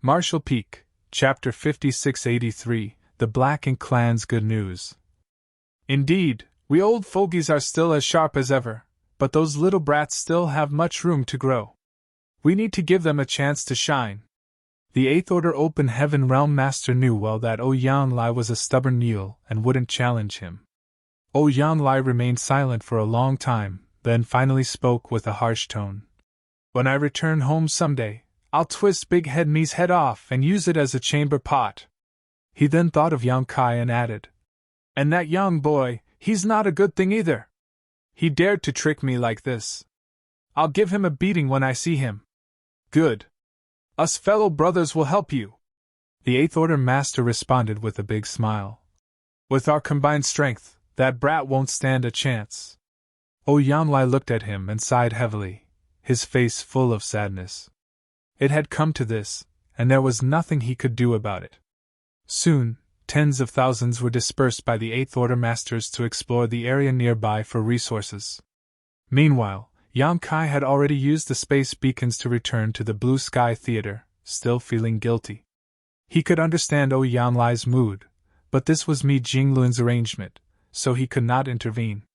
Marshall Peak, Chapter 5683, The Black Ink Clan's Good News. Indeed, we old fogies are still as sharp as ever, but those little brats still have much room to grow. We need to give them a chance to shine. The Eighth Order Open Heaven Realm Master knew well that Yanlai was a stubborn mule and wouldn't challenge him. Yanlai remained silent for a long time, then finally spoke with a harsh tone. When I return home someday, I'll twist Big Head Me's head off and use it as a chamber pot. He then thought of Yang Kai and added, and that young boy, he's not a good thing either. He dared to trick me like this. I'll give him a beating when I see him. Good. Us fellow brothers will help you. The Eighth Order Master responded with a big smile. With our combined strength, that brat won't stand a chance. Yanlai looked at him and sighed heavily, his face full of sadness. It had come to this, and there was nothing he could do about it. Soon, tens of thousands were dispersed by the Eighth Order Masters to explore the area nearby for resources. Meanwhile, Yang Kai had already used the space beacons to return to the Blue Sky Theater, still feeling guilty. He could understand Yanlai's mood, but this was Mi Jinglun's arrangement, so he could not intervene.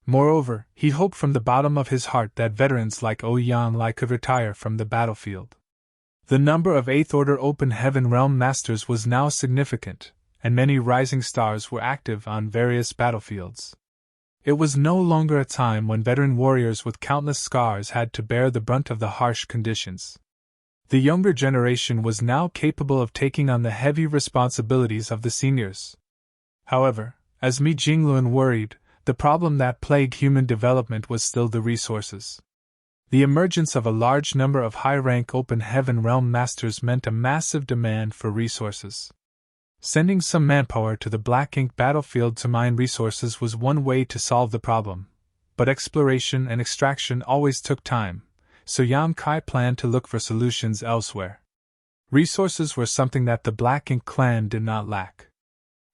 Moreover, he hoped from the bottom of his heart that veterans like Yanlai could retire from the battlefield. The number of Eighth Order Open Heaven Realm Masters was now significant, and many rising stars were active on various battlefields. It was no longer a time when veteran warriors with countless scars had to bear the brunt of the harsh conditions. The younger generation was now capable of taking on the heavy responsibilities of the seniors. However, as Mi Jinglun worried, the problem that plagued human development was still the resources. The emergence of a large number of high-rank Open Heaven Realm Masters meant a massive demand for resources. Sending some manpower to the Black Ink battlefield to mine resources was one way to solve the problem, but exploration and extraction always took time, so Yang Kai planned to look for solutions elsewhere. Resources were something that the Black Ink clan did not lack.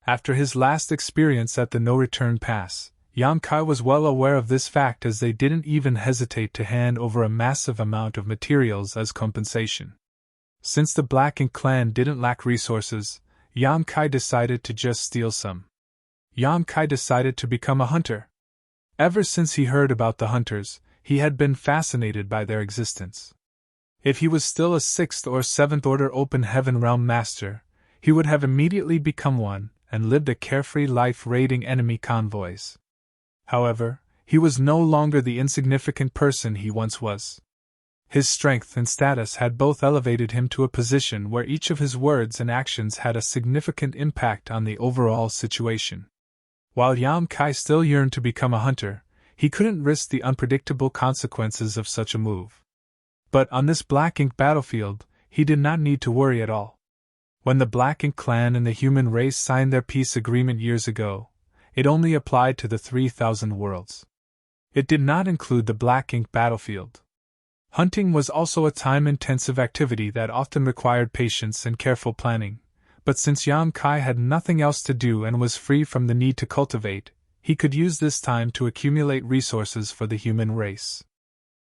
After his last experience at the No-Return Pass, Yang Kai was well aware of this fact, as they didn't even hesitate to hand over a massive amount of materials as compensation. Since the Black Ink clan didn't lack resources, Yang Kai decided to just steal some. Yang Kai decided to become a hunter. Ever since he heard about the hunters, he had been fascinated by their existence. If he was still a 6th or 7th Order Open Heaven Realm Master, he would have immediately become one and lived a carefree life raiding enemy convoys. However, he was no longer the insignificant person he once was. His strength and status had both elevated him to a position where each of his words and actions had a significant impact on the overall situation. While Yang Kai still yearned to become a hunter, he couldn't risk the unpredictable consequences of such a move. But on this Black Ink battlefield, he did not need to worry at all. When the Black Ink clan and the human race signed their peace agreement years ago, it only applied to the 3,000 worlds. It did not include the Black Ink battlefield. Hunting was also a time-intensive activity that often required patience and careful planning, but since Yang Kai had nothing else to do and was free from the need to cultivate, he could use this time to accumulate resources for the human race.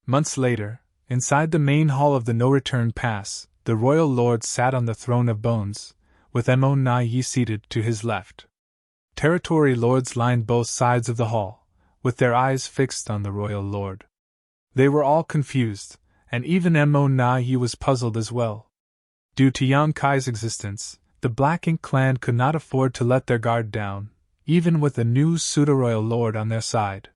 Months later, inside the main hall of the No-Return Pass, the Royal Lord sat on the throne of bones, with Mo Na Yi seated to his left. Territory lords lined both sides of the hall, with their eyes fixed on the Royal Lord. They were all confused, and even Mo Na Yi was puzzled as well. Due to Yang Kai's existence, the Black Ink clan could not afford to let their guard down, even with a new pseudo-royal lord on their side.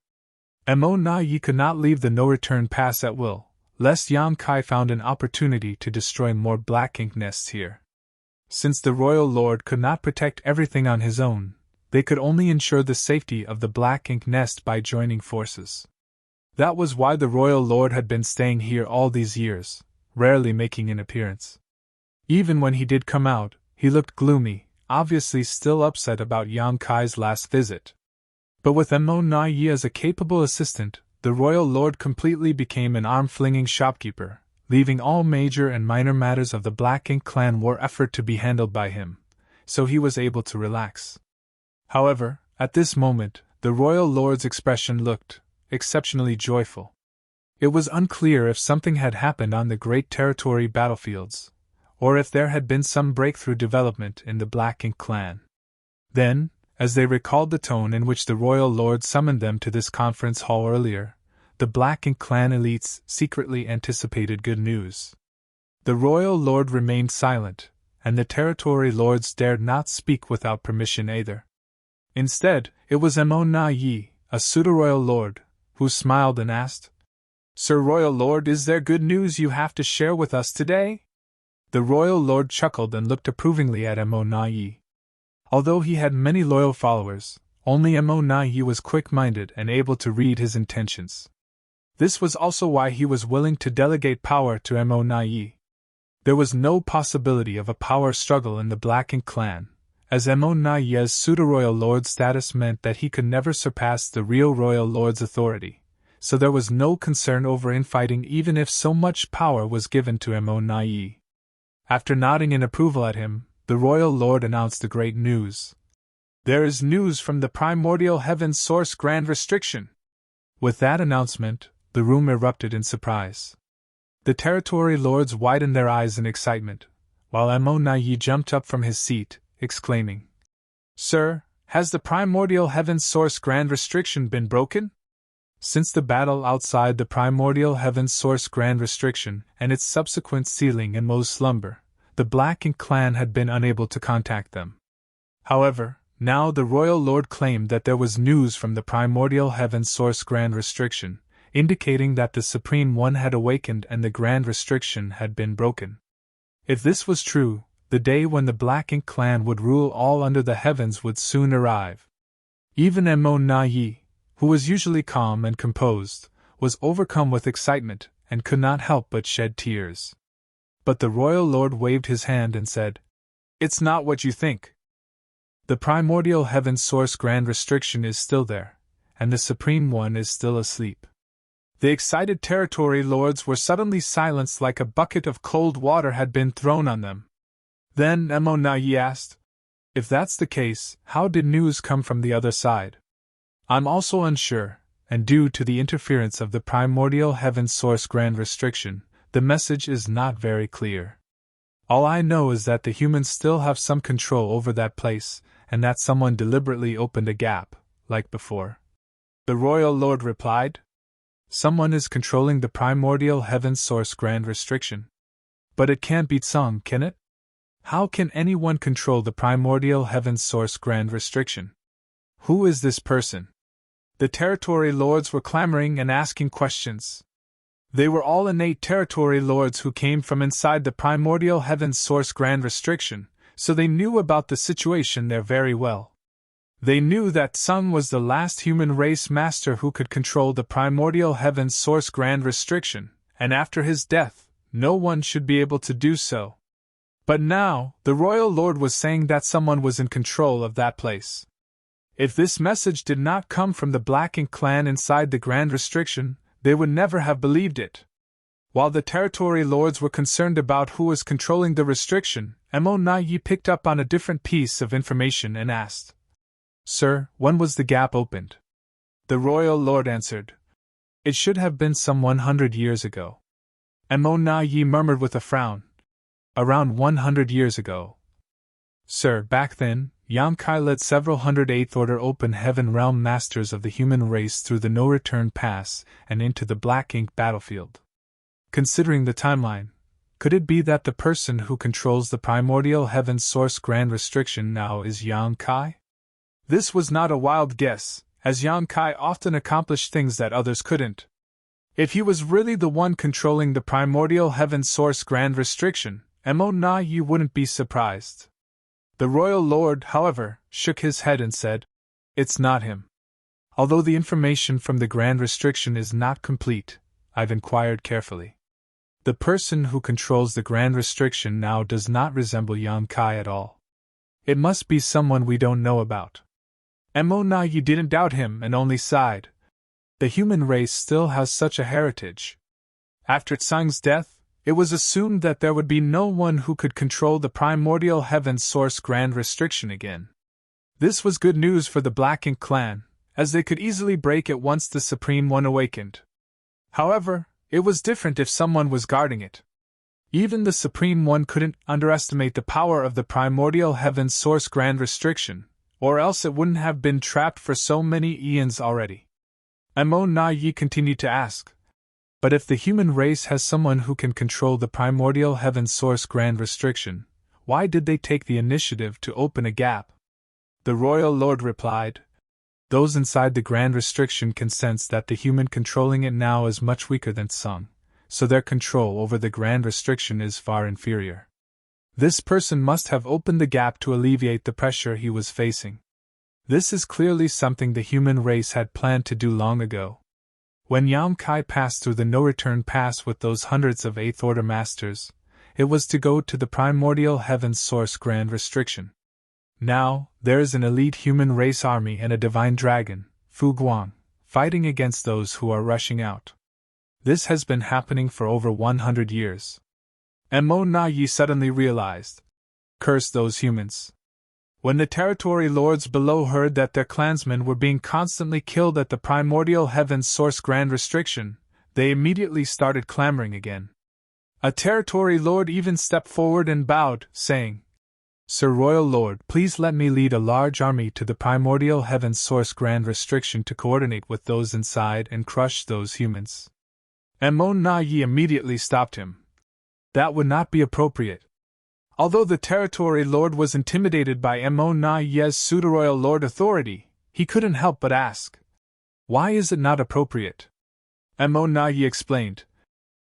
Mo Na Yi could not leave the No-Return Pass at will, lest Yang Kai found an opportunity to destroy more Black Ink nests here. Since the Royal Lord could not protect everything on his own, they could only ensure the safety of the Black Ink nest by joining forces. That was why the Royal Lord had been staying here all these years, rarely making an appearance. Even when he did come out, he looked gloomy, obviously still upset about Yang Kai's last visit. But with Mo Na Yi as a capable assistant, the Royal Lord completely became an arm-flinging shopkeeper, leaving all major and minor matters of the Black Ink clan war effort to be handled by him, so he was able to relax. However, at this moment, the Royal Lord's expression looked exceptionally joyful. It was unclear if something had happened on the Great Territory battlefields, or if there had been some breakthrough development in the Black Ink clan. Then, as they recalled the tone in which the royal lord summoned them to this conference hall earlier, the Black Ink clan elites secretly anticipated good news. The royal lord remained silent, and the territory lords dared not speak without permission either. Instead, it was Mo-na-yi, a pseudo-royal lord, who smiled and asked, "Sir Royal Lord, is there good news you have to share with us today?" The royal lord chuckled and looked approvingly at Mo-na-yi. Although he had many loyal followers, only Mo-na-yi was quick-minded and able to read his intentions. This was also why he was willing to delegate power to Mo-na-yi. There was no possibility of a power struggle in the Black Ink clan, as Mo-na-yi's pseudo-royal lord status meant that he could never surpass the real royal lord's authority, so there was no concern over infighting even if so much power was given to Mo-na-yi. After nodding in approval at him, the royal lord announced the great news. "There is news from the primordial heaven's source Grand Restriction." With that announcement, the room erupted in surprise. The territory lords widened their eyes in excitement, while Mo-na-yi jumped up from his seat, exclaiming, "Sir, has the primordial heaven's source Grand Restriction been broken?" Since the battle outside the primordial heaven's source Grand Restriction and its subsequent sealing in Mo's slumber, the Black Ink clan had been unable to contact them. However, now the royal lord claimed that there was news from the primordial heaven's source Grand Restriction, indicating that the Supreme One had awakened and the Grand Restriction had been broken. If this was true, the day when the Black Ink clan would rule all under the heavens would soon arrive. Even Mo-na-yi, who was usually calm and composed, was overcome with excitement and could not help but shed tears. But the royal lord waved his hand and said, "It's not what you think. The primordial heaven's source Grand Restriction is still there, and the Supreme One is still asleep." The excited territory lords were suddenly silenced like a bucket of cold water had been thrown on them. Then Mo-na-yi asked, "If that's the case, how did news come from the other side?" "I'm also unsure, and due to the interference of the primordial heaven's source Grand Restriction, the message is not very clear. All I know is that the humans still have some control over that place, and that someone deliberately opened a gap, like before." The royal lord replied, "Someone is controlling the primordial heaven's source Grand Restriction. But it can't be Tsung, can it? How can anyone control the primordial heaven's source Grand Restriction? Who is this person?" The territory lords were clamoring and asking questions. They were all innate territory lords who came from inside the primordial heaven's source Grand Restriction, so they knew about the situation there very well. They knew that Tsung was the last human race master who could control the primordial heaven's source Grand Restriction, and after his death, no one should be able to do so. But now, the royal lord was saying that someone was in control of that place. If this message did not come from the Black Ink clan inside the Grand Restriction, they would never have believed it. While the territory lords were concerned about who was controlling the restriction, Mo-na-yi picked up on a different piece of information and asked, "Sir, when was the gap opened?" The royal lord answered, "It should have been some 100 years ago." Mo-na-yi murmured with a frown, "Around 100 years ago. Sir, back then, Yamkai led several hundred Eighth Order Open Heaven Realm Masters of the human race through the No-Return Pass and into the Black Ink battlefield. Considering the timeline, could it be that the person who controls the primordial heaven's source Grand Restriction now is Yamkai?" This was not a wild guess, as Yamkai often accomplished things that others couldn't. If he was really the one controlling the primordial heaven's source Grand Restriction, Mo-na-yi wouldn't be surprised. The royal lord, however, shook his head and said, "It's not him. Although the information from the Grand Restriction is not complete, I've inquired carefully. The person who controls the Grand Restriction now does not resemble Yamkai at all. It must be someone we don't know about." Mo-na-yi didn't doubt him and only sighed. The human race still has such a heritage. After Tsung's death, it was assumed that there would be no one who could control the primordial heaven's source Grand Restriction again. This was good news for the Black Ink clan, as they could easily break it once the Supreme One awakened. However, it was different if someone was guarding it. Even the Supreme One couldn't underestimate the power of the primordial heaven's source grand restriction, or else it wouldn't have been trapped for so many eons already. Mo Na Yi continued to ask, but if the human race has someone who can control the primordial heaven's source grand restriction, why did they take the initiative to open a gap? The royal lord replied, those inside the grand restriction can sense that the human controlling it now is much weaker than Sung, so their control over the grand restriction is far inferior. This person must have opened the gap to alleviate the pressure he was facing. This is clearly something the human race had planned to do long ago. When Yang Kai passed through the no-return pass with those hundreds of Eighth Order Masters, it was to go to the primordial heaven's source grand restriction. Now, there is an elite human race army and a divine dragon, Fu Guang, fighting against those who are rushing out. This has been happening for over 100 years. Mo Na Yi suddenly realized. Curse those humans. When the territory lords below heard that their clansmen were being constantly killed at the primordial heaven's source grand restriction, they immediately started clamoring again. A territory lord even stepped forward and bowed, saying, Sir Royal Lord, please let me lead a large army to the primordial heaven's source grand restriction to coordinate with those inside and crush those humans. Mo Na Yi immediately stopped him. That would not be appropriate. Although the territory lord was intimidated by Mo Na Yi's pseudo-royal lord authority, he couldn't help but ask, why is it not appropriate? Mo Na Yi explained.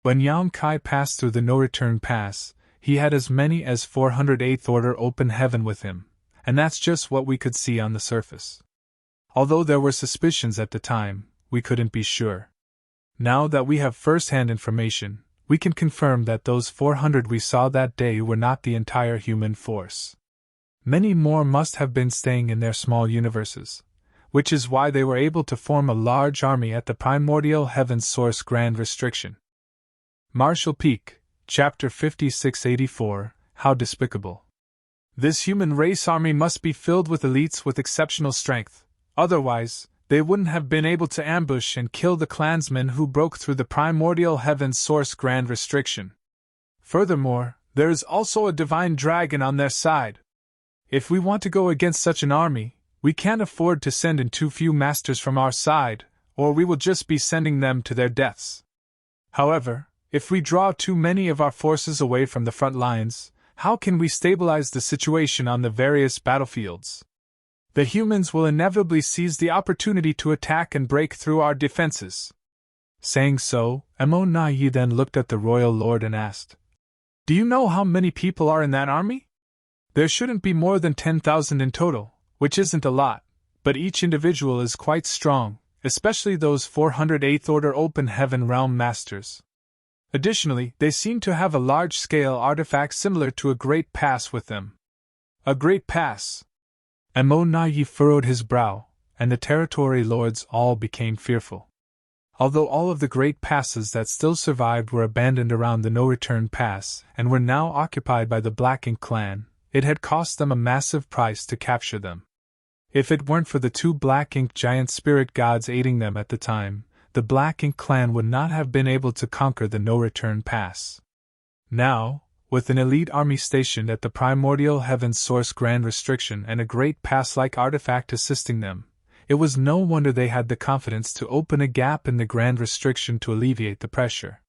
When Yang Kai passed through the no-return pass, he had as many as 408th Order open heaven with him, and that's just what we could see on the surface. Although there were suspicions at the time, we couldn't be sure. Now that we have first-hand information, we can confirm that those 400 we saw that day were not the entire human force. Many more must have been staying in their small universes, which is why they were able to form a large army at the primordial heaven's source grand restriction. Marshall Peak, Chapter 5684, How Despicable. This human race army must be filled with elites with exceptional strength, otherwise, they wouldn't have been able to ambush and kill the clansmen who broke through the primordial heaven's source grand restriction. Furthermore, there is also a divine dragon on their side. If we want to go against such an army, we can't afford to send in too few masters from our side, or we will just be sending them to their deaths. However, if we draw too many of our forces away from the front lines, how can we stabilize the situation on the various battlefields? The humans will inevitably seize the opportunity to attack and break through our defenses. Saying so, Mo Na Yi then looked at the royal lord and asked, Do you know how many people are in that army? There shouldn't be more than 10,000 in total, which isn't a lot, but each individual is quite strong, especially those 408th Order Open Heaven Realm Masters. Additionally, they seem to have a large-scale artifact similar to a Great Pass with them. A Great Pass? Mo Na Yi furrowed his brow, and the territory lords all became fearful. Although all of the great passes that still survived were abandoned around the no-return pass and were now occupied by the Black Ink clan, it had cost them a massive price to capture them. If it weren't for the two Black Ink giant spirit gods aiding them at the time, the Black Ink clan would not have been able to conquer the no-return pass. Now, with an elite army stationed at the primordial heaven's source grand restriction and a great pass-like artifact assisting them, it was no wonder they had the confidence to open a gap in the grand restriction to alleviate the pressure.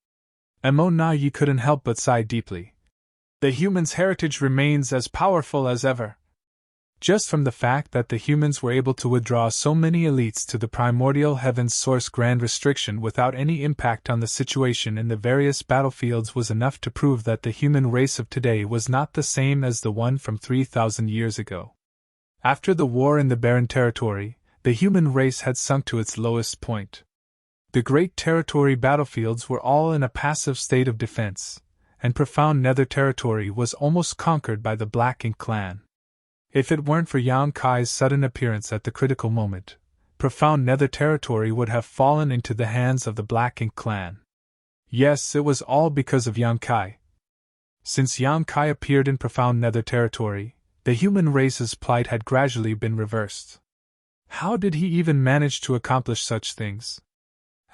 Mo Na Yi couldn't help but sigh deeply. The human's heritage remains as powerful as ever. Just from the fact that the humans were able to withdraw so many elites to the primordial heaven's source grand restriction without any impact on the situation in the various battlefields was enough to prove that the human race of today was not the same as the one from 3,000 years ago. After the war in the Barren Territory, the human race had sunk to its lowest point. The great territory battlefields were all in a passive state of defense, and profound Nether Territory was almost conquered by the Black Ink clan. If it weren't for Yang Kai's sudden appearance at the critical moment, profound Nether Territory would have fallen into the hands of the Black Ink clan. Yes, it was all because of Yang Kai. Since Yang Kai appeared in profound Nether Territory, the human race's plight had gradually been reversed. How did he even manage to accomplish such things?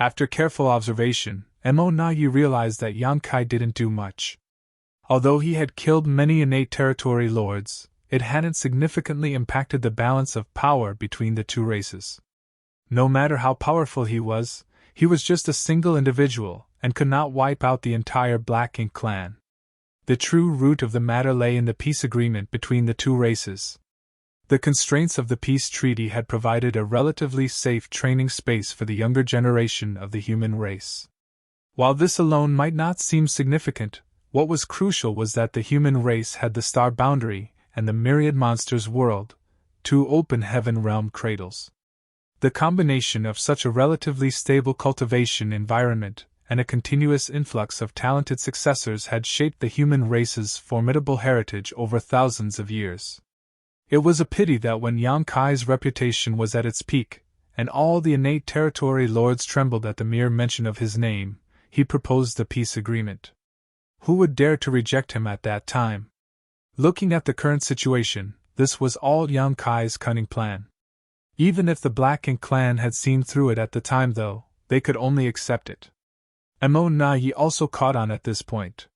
After careful observation, Mo Na Yi realized that Yang Kai didn't do much. Although he had killed many innate territory lords, it hadn't significantly impacted the balance of power between the two races. No matter how powerful he was just a single individual and could not wipe out the entire Black Ink clan. The true root of the matter lay in the peace agreement between the two races. The constraints of the peace treaty had provided a relatively safe training space for the younger generation of the human race. While this alone might not seem significant, what was crucial was that the human race had the star boundary and the myriad monsters world, two open heaven realm cradles. The combination of such a relatively stable cultivation environment and a continuous influx of talented successors had shaped the human race's formidable heritage over thousands of years. It was a pity that when Yang Kai's reputation was at its peak, and all the innate territory lords trembled at the mere mention of his name, he proposed the peace agreement. Who would dare to reject him at that time? Looking at the current situation, this was all Yang Kai's cunning plan. Even if the Black Ink clan had seen through it at the time though, they could only accept it. Mo Na-yi also caught on at this point.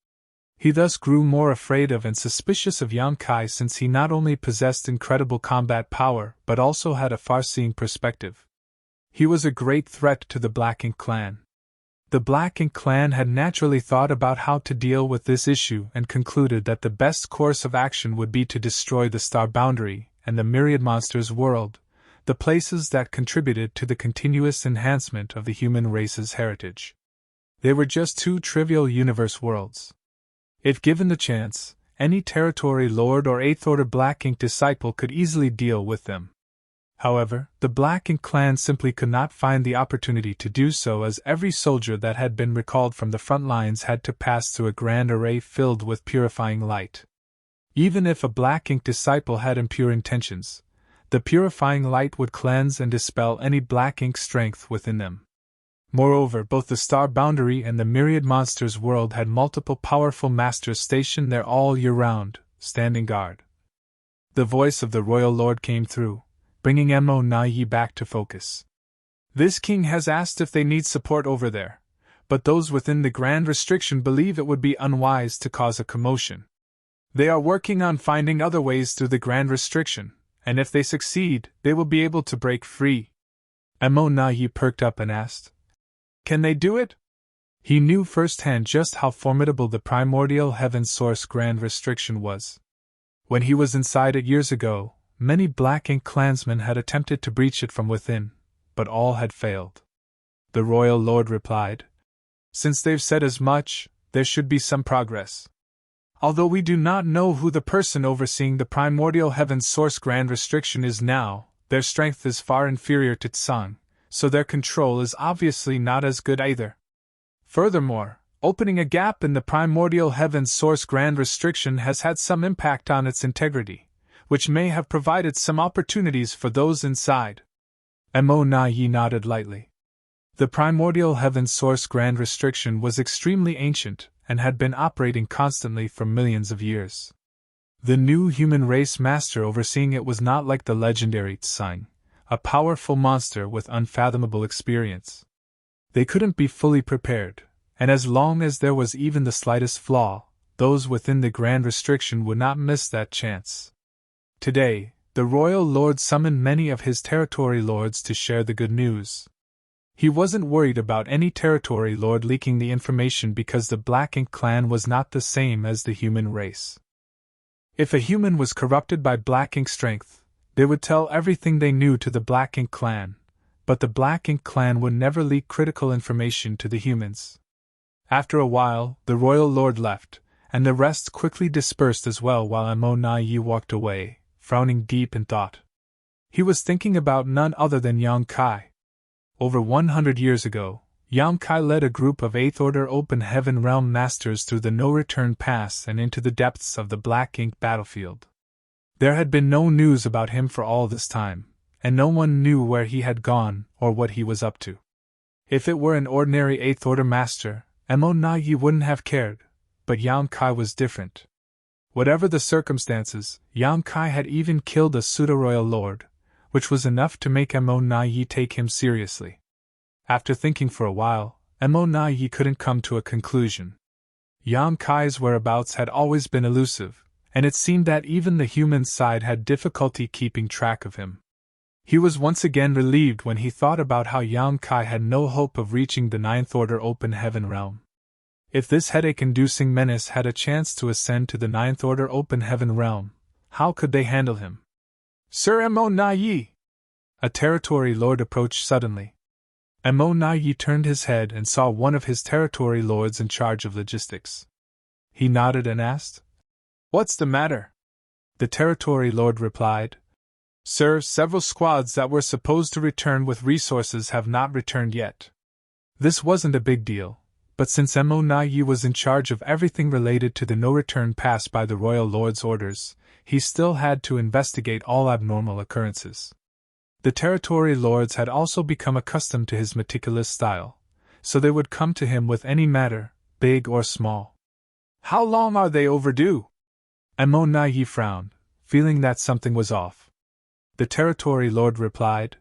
He thus grew more afraid of and suspicious of Yang Kai since he not only possessed incredible combat power but also had a far-seeing perspective. He was a great threat to the Black Ink clan. The Black Ink clan had naturally thought about how to deal with this issue and concluded that the best course of action would be to destroy the star boundary and the myriad monsters world, the places that contributed to the continuous enhancement of the human race's heritage. They were just two trivial universe worlds. If given the chance, any territory lord or Eighth Order Black Ink disciple could easily deal with them. However, the Black Ink clan simply could not find the opportunity to do so, as every soldier that had been recalled from the front lines had to pass through a grand array filled with purifying light. Even if a Black Ink disciple had impure intentions, the purifying light would cleanse and dispel any Black Ink strength within them. Moreover, both the star boundary and the myriad monsters world had multiple powerful masters stationed there all year round, standing guard. The voice of the royal lord came through, bringing Mo Na-yi back to focus. This king has asked if they need support over there, but those within the Grand Restriction believe it would be unwise to cause a commotion. They are working on finding other ways through the Grand Restriction, and if they succeed, they will be able to break free. Mo Na-yi perked up and asked, "Can they do it?" He knew firsthand just how formidable the primordial heaven source Grand Restriction was. When he was inside it years ago, many Black Ink clansmen had attempted to breach it from within, but all had failed. The royal lord replied, "Since they've said as much, there should be some progress. Although we do not know who the person overseeing the primordial heaven source Grand Restriction is now, their strength is far inferior to Tsang, so their control is obviously not as good either. Furthermore, opening a gap in the primordial heaven source Grand Restriction has had some impact on its integrity, which may have provided some opportunities for those inside." Mo Na-yi nodded lightly. The primordial heaven source Grand Restriction was extremely ancient and had been operating constantly for millions of years. The new human race master overseeing it was not like the legendary Tsang, a powerful monster with unfathomable experience. They couldn't be fully prepared, and as long as there was even the slightest flaw, those within the Grand Restriction would not miss that chance. Today, the royal lord summoned many of his territory lords to share the good news. He wasn't worried about any territory lord leaking the information because the Black Ink clan was not the same as the human race. If a human was corrupted by Black Ink strength, they would tell everything they knew to the Black Ink clan, but the Black Ink clan would never leak critical information to the humans. After a while, the royal lord left, and the rest quickly dispersed as well while Mo Na-yi walked away, frowning deep in thought. He was thinking about none other than Yang Kai. Over 100 years ago, Yang Kai led a group of Eighth Order Open Heaven Realm Masters through the no-return pass and into the depths of the Black Ink battlefield. There had been no news about him for all this time, and no one knew where he had gone or what he was up to. If it were an ordinary Eighth Order Master, Mo Na-yi wouldn't have cared, but Yang Kai was different. Whatever the circumstances, Yang Kai had even killed a pseudo-royal lord, which was enough to make Mo Na-yi take him seriously. After thinking for a while, Mo Na-yi couldn't come to a conclusion. Yang Kai's whereabouts had always been elusive, and it seemed that even the human side had difficulty keeping track of him. He was once again relieved when he thought about how Yang Kai had no hope of reaching the Ninth Order Open Heaven realm. If this headache-inducing menace had a chance to ascend to the Ninth Order Open Heaven realm, how could they handle him? Sir Mo Na Yi! A territory lord approached suddenly. Mo Na Yi turned his head and saw one of his territory lords in charge of logistics. He nodded and asked, "What's the matter?" The territory lord replied, "Sir, several squads that were supposed to return with resources have not returned yet." This wasn't a big deal, but since Mo Na Yi was in charge of everything related to the no-return pass by the royal lord's orders, he still had to investigate all abnormal occurrences. The territory lords had also become accustomed to his meticulous style, so they would come to him with any matter, big or small. "How long are they overdue?" Mo Na Yi frowned, feeling that something was off. The territory lord replied,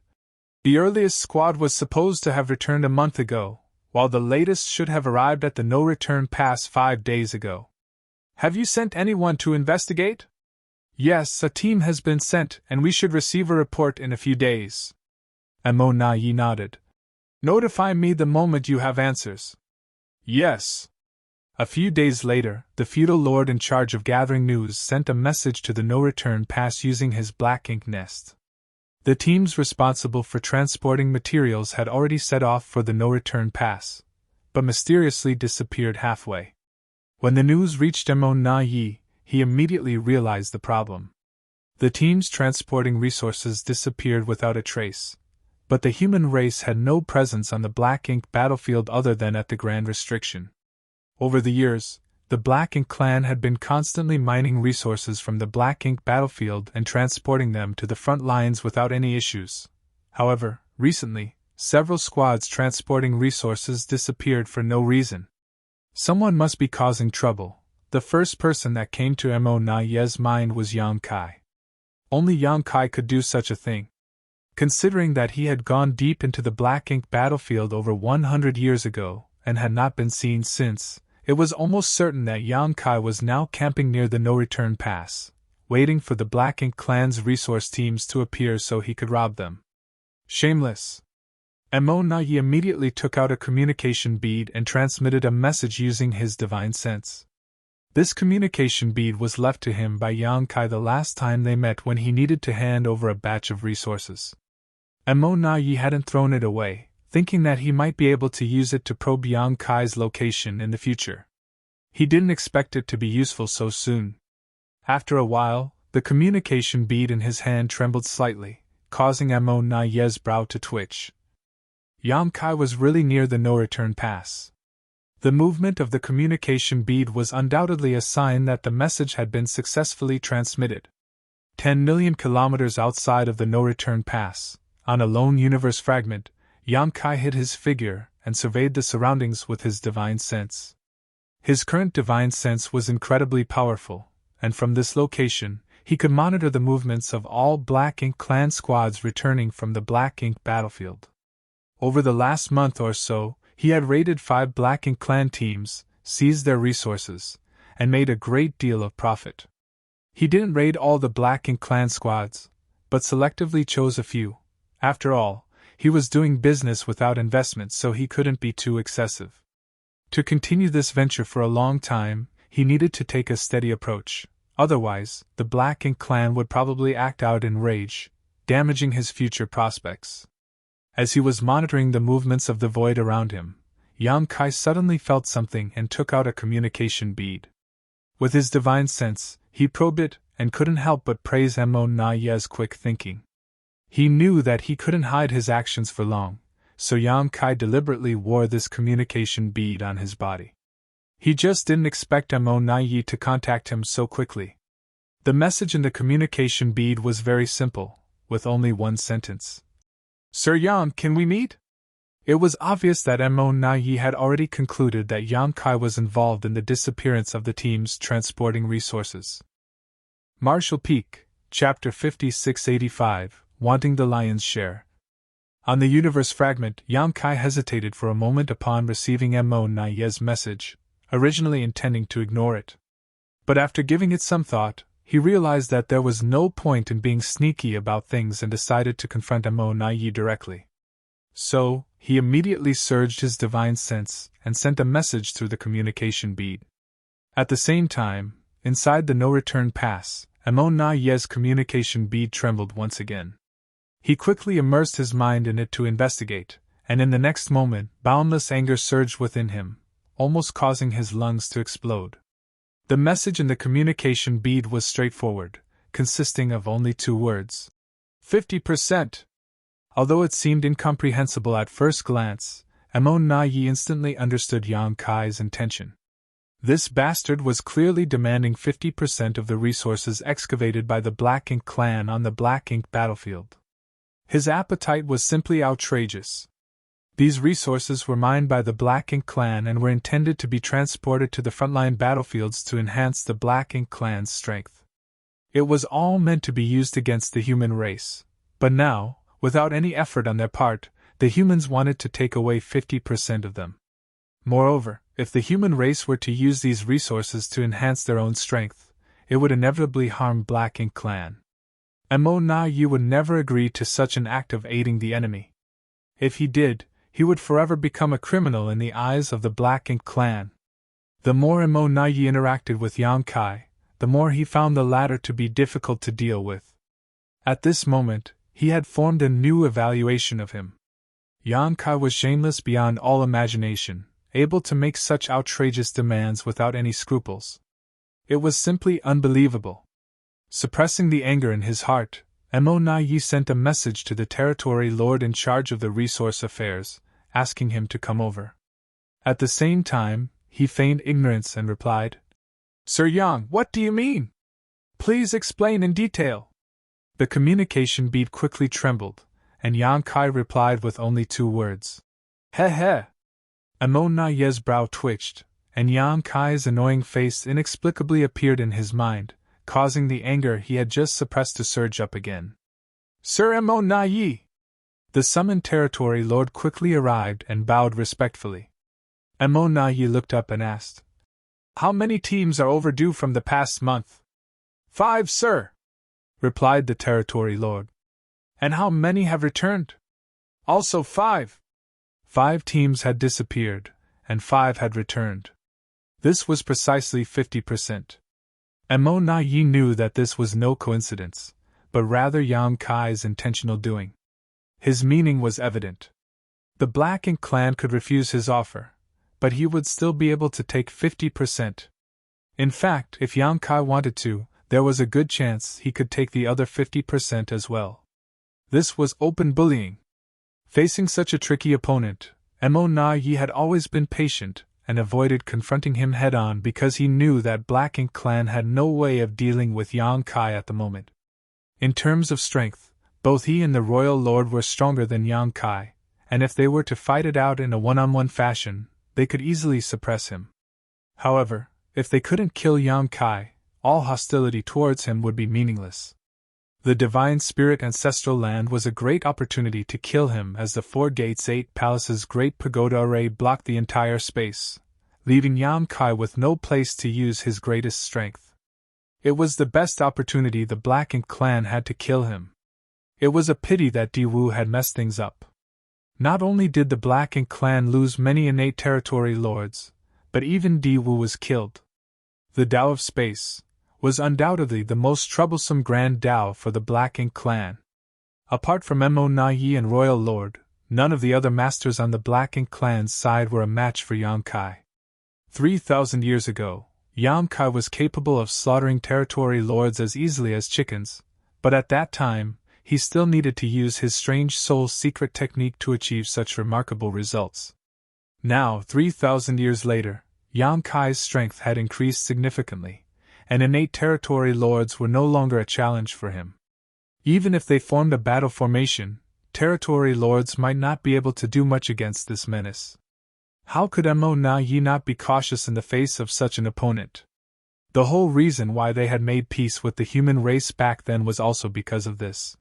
"The earliest squad was supposed to have returned a month ago, while the latest should have arrived at the no-return pass 5 days ago. Have you sent anyone to investigate?" "Yes, a team has been sent, and we should receive a report in a few days." Mo Na Yi nodded. "Notify me the moment you have answers." "Yes." A few days later, the feudal lord in charge of gathering news sent a message to the no-return pass using his black ink nest. The teams responsible for transporting materials had already set off for the no-return pass, but mysteriously disappeared halfway. When the news reached Mo Na Yi, he immediately realized the problem. The teams transporting resources disappeared without a trace, but the human race had no presence on the Black Ink battlefield other than at the Grand Restriction. Over the years, the Black Ink clan had been constantly mining resources from the Black Ink battlefield and transporting them to the front lines without any issues. However, recently, several squads transporting resources disappeared for no reason. Someone must be causing trouble. The first person that came to Mo Na Yi's mind was Yang Kai. Only Yang Kai could do such a thing. Considering that he had gone deep into the Black Ink battlefield over 100 years ago, and had not been seen since, it was almost certain that Yang Kai was now camping near the no-return pass, waiting for the Black Ink clan's resource teams to appear so he could rob them. Shameless! Mo Na Yi immediately took out a communication bead and transmitted a message using his divine sense. This communication bead was left to him by Yang Kai the last time they met when he needed to hand over a batch of resources. Mo Na Yi hadn't thrown it away, thinking that he might be able to use it to probe Yang Kai's location in the future. He didn't expect it to be useful so soon. After a while, the communication bead in his hand trembled slightly, causing Mo Na Yi's brow to twitch. Yang Kai was really near the no-return pass. The movement of the communication bead was undoubtedly a sign that the message had been successfully transmitted. 10 million kilometers outside of the no-return pass, on a lone universe fragment, Yang Kai hid his figure and surveyed the surroundings with his divine sense. His current divine sense was incredibly powerful, and from this location, he could monitor the movements of all Black Ink clan squads returning from the Black Ink battlefield. Over the last month or so, he had raided 5 Black Ink clan teams, seized their resources, and made a great deal of profit. He didn't raid all the Black Ink clan squads, but selectively chose a few. After all, he was doing business without investment, so he couldn't be too excessive. To continue this venture for a long time, he needed to take a steady approach. Otherwise, the Black Ink clan would probably act out in rage, damaging his future prospects. As he was monitoring the movements of the void around him, Yang Kai suddenly felt something and took out a communication bead. With his divine sense, he probed it and couldn't help but praise Mo Na Yi's quick thinking. He knew that he couldn't hide his actions for long, so Yang Kai deliberately wore this communication bead on his body. He just didn't expect Mo Na Yi to contact him so quickly. The message in the communication bead was very simple, with only one sentence. "Sir Yang, can we meet?" It was obvious that Mo Na Yi had already concluded that Yang Kai was involved in the disappearance of the teams transporting resources. Marshall Peak, Chapter 5685, Wanting the Lion's Share. On the universe fragment, Yang Kai hesitated for a moment upon receiving Mo Na Yi's message, originally intending to ignore it. But after giving it some thought, he realized that there was no point in being sneaky about things and decided to confront Amon-Yi directly. So, he immediately surged his divine sense and sent a message through the communication bead. At the same time, inside the no-return pass, Amon-Yi's communication bead trembled once again. He quickly immersed his mind in it to investigate, and in the next moment, boundless anger surged within him, almost causing his lungs to explode. The message in the communication bead was straightforward, consisting of only 2 words. 50%. Although it seemed incomprehensible at first glance, Amon-Yi instantly understood Yang Kai's intention. This bastard was clearly demanding 50% of the resources excavated by the Black Ink clan on the Black Ink battlefield. His appetite was simply outrageous. These resources were mined by the Black Ink clan and were intended to be transported to the frontline battlefields to enhance the Black Ink clan's strength. It was all meant to be used against the human race, but now, without any effort on their part, the humans wanted to take away 50% of them. Moreover, if the human race were to use these resources to enhance their own strength, it would inevitably harm Black Ink clan. Amon-Yi would never agree to such an act of aiding the enemy. If he did, he would forever become a criminal in the eyes of the Black Ink clan. The more Amon-Yi interacted with Yang Kai, the more he found the latter to be difficult to deal with. At this moment, he had formed a new evaluation of him. Yang Kai was shameless beyond all imagination, able to make such outrageous demands without any scruples. It was simply unbelievable. Suppressing the anger in his heart, Amon-Yi sent a message to the territory lord in charge of the resource affairs, asking him to come over. At the same time, he feigned ignorance and replied, "Sir Yang, what do you mean? Please explain in detail." The communication bead quickly trembled, and Yang Kai replied with only 2 words. "He he." Amon-Yi's brow twitched, and Yang Kai's annoying face inexplicably appeared in his mind, causing the anger he had just suppressed to surge up again. "Sir Amon-Yi!" The summoned territory lord quickly arrived and bowed respectfully. Amon-Yi looked up and asked, "How many teams are overdue from the past month?" "5, sir," replied the territory lord. "And how many have returned?" "Also 5. 5 teams had disappeared, and 5 had returned. This was precisely 50%. Amon-Yi knew that this was no coincidence, but rather Yang Kai's intentional doing. His meaning was evident. The Black Ink clan could refuse his offer, but he would still be able to take 50%. In fact, if Yang Kai wanted to, there was a good chance he could take the other 50% as well. This was open bullying. Facing such a tricky opponent, Amon-Yi had always been patient and avoided confronting him head-on because he knew that Black Ink clan had no way of dealing with Yang Kai at the moment. In terms of strength, both he and the royal lord were stronger than Yang Kai, and if they were to fight it out in a one-on-one fashion, they could easily suppress him. However, if they couldn't kill Yang Kai, all hostility towards him would be meaningless. The Divine Spirit Ancestral Land was a great opportunity to kill him as the 4 gates 8 palaces great pagoda array blocked the entire space, leaving Yang Kai with no place to use his greatest strength. It was the best opportunity the Black Ink clan had to kill him. It was a pity that Di-Wu had messed things up. Not only did the Black Ink clan lose many innate territory lords, but even Di-Wu was killed. The Tao of Space was undoubtedly the most troublesome Grand Tao for the Black Ink clan. Apart from Amon-Yi and Royal Lord, none of the other masters on the Black Ink clan's side were a match for Yang Kai. 3,000 years ago, Yang Kai was capable of slaughtering territory lords as easily as chickens, but at that time, he still needed to use his strange soul's secret technique to achieve such remarkable results. Now, 3,000 years later, Yang Kai's strength had increased significantly, and innate territory lords were no longer a challenge for him. Even if they formed a battle formation, territory lords might not be able to do much against this menace. How could Amon-Yi not be cautious in the face of such an opponent? The whole reason why they had made peace with the human race back then was also because of this.